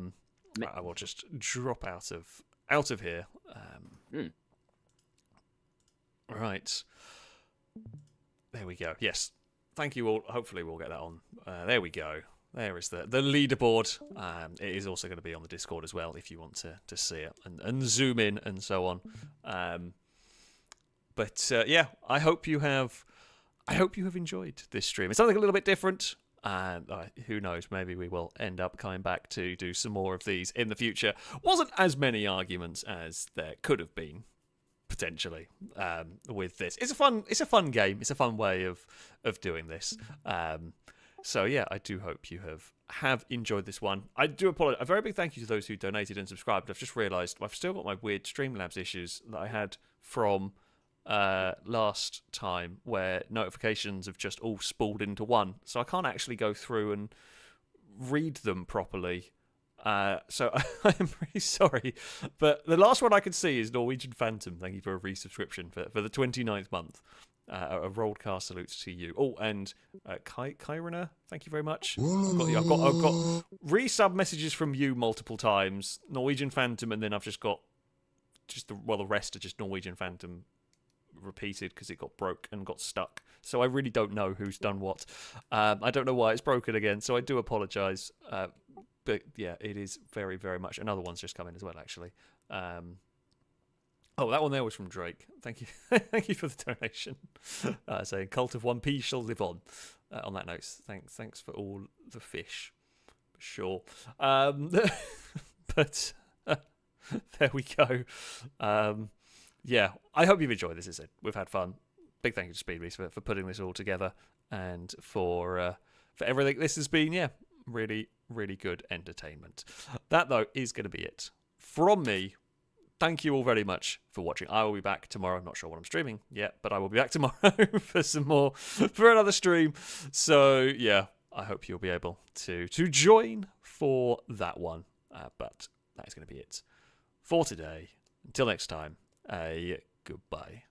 will just drop out of here. Right. There we go. Yes. Thank you all. Hopefully we'll get that on. There we go. There is the leaderboard. It is also going to be on the Discord as well if you want to see it and zoom in and so on. But I hope you have enjoyed this stream. It's something a little bit different. Who knows? Maybe we will end up coming back to do some more of these in the future. Wasn't as many arguments as there could have been potentially with this. It's a fun game. It's a fun way of doing this. So yeah, I do hope you have enjoyed this one. I do apologize. A very big thank you to those who donated and subscribed. I've just realised I've still got my weird Streamlabs issues that I had from last time, where notifications have just all spooled into one, so I can't actually go through and read them properly. So I am really sorry, but the last one I can see is Norwegian Phantom. Thank you for a resubscription for the 29th month. A broadcast salutes to you. Oh, and Kyrina, thank you very much. I've got resub messages from you multiple times. Norwegian Phantom, and then I've just got the rest are just Norwegian Phantom repeated because it got broke and got stuck. So I really don't know who's done what. I don't know why it's broken again, so I do apologise. But yeah, it is very, very much. Another one's just come in as well, actually. Oh, that one there was from Drake. Thank you. Thank you for the donation. Saying Cult of 1P shall live on. On that note, thanks for all the fish. Sure. But there we go. Yeah, I hope you've enjoyed this. As I said, we've had fun. Big thank you to SpeedRace for putting this all together and for everything. This has been, really, really good entertainment. That, though, is going to be it from me. Thank you all very much for watching. I will be back tomorrow. I'm not sure what I'm streaming yet, but I will be back tomorrow for another stream. So, yeah, I hope you'll be able to join for that one. But that is going to be it for today. Until next time, a goodbye.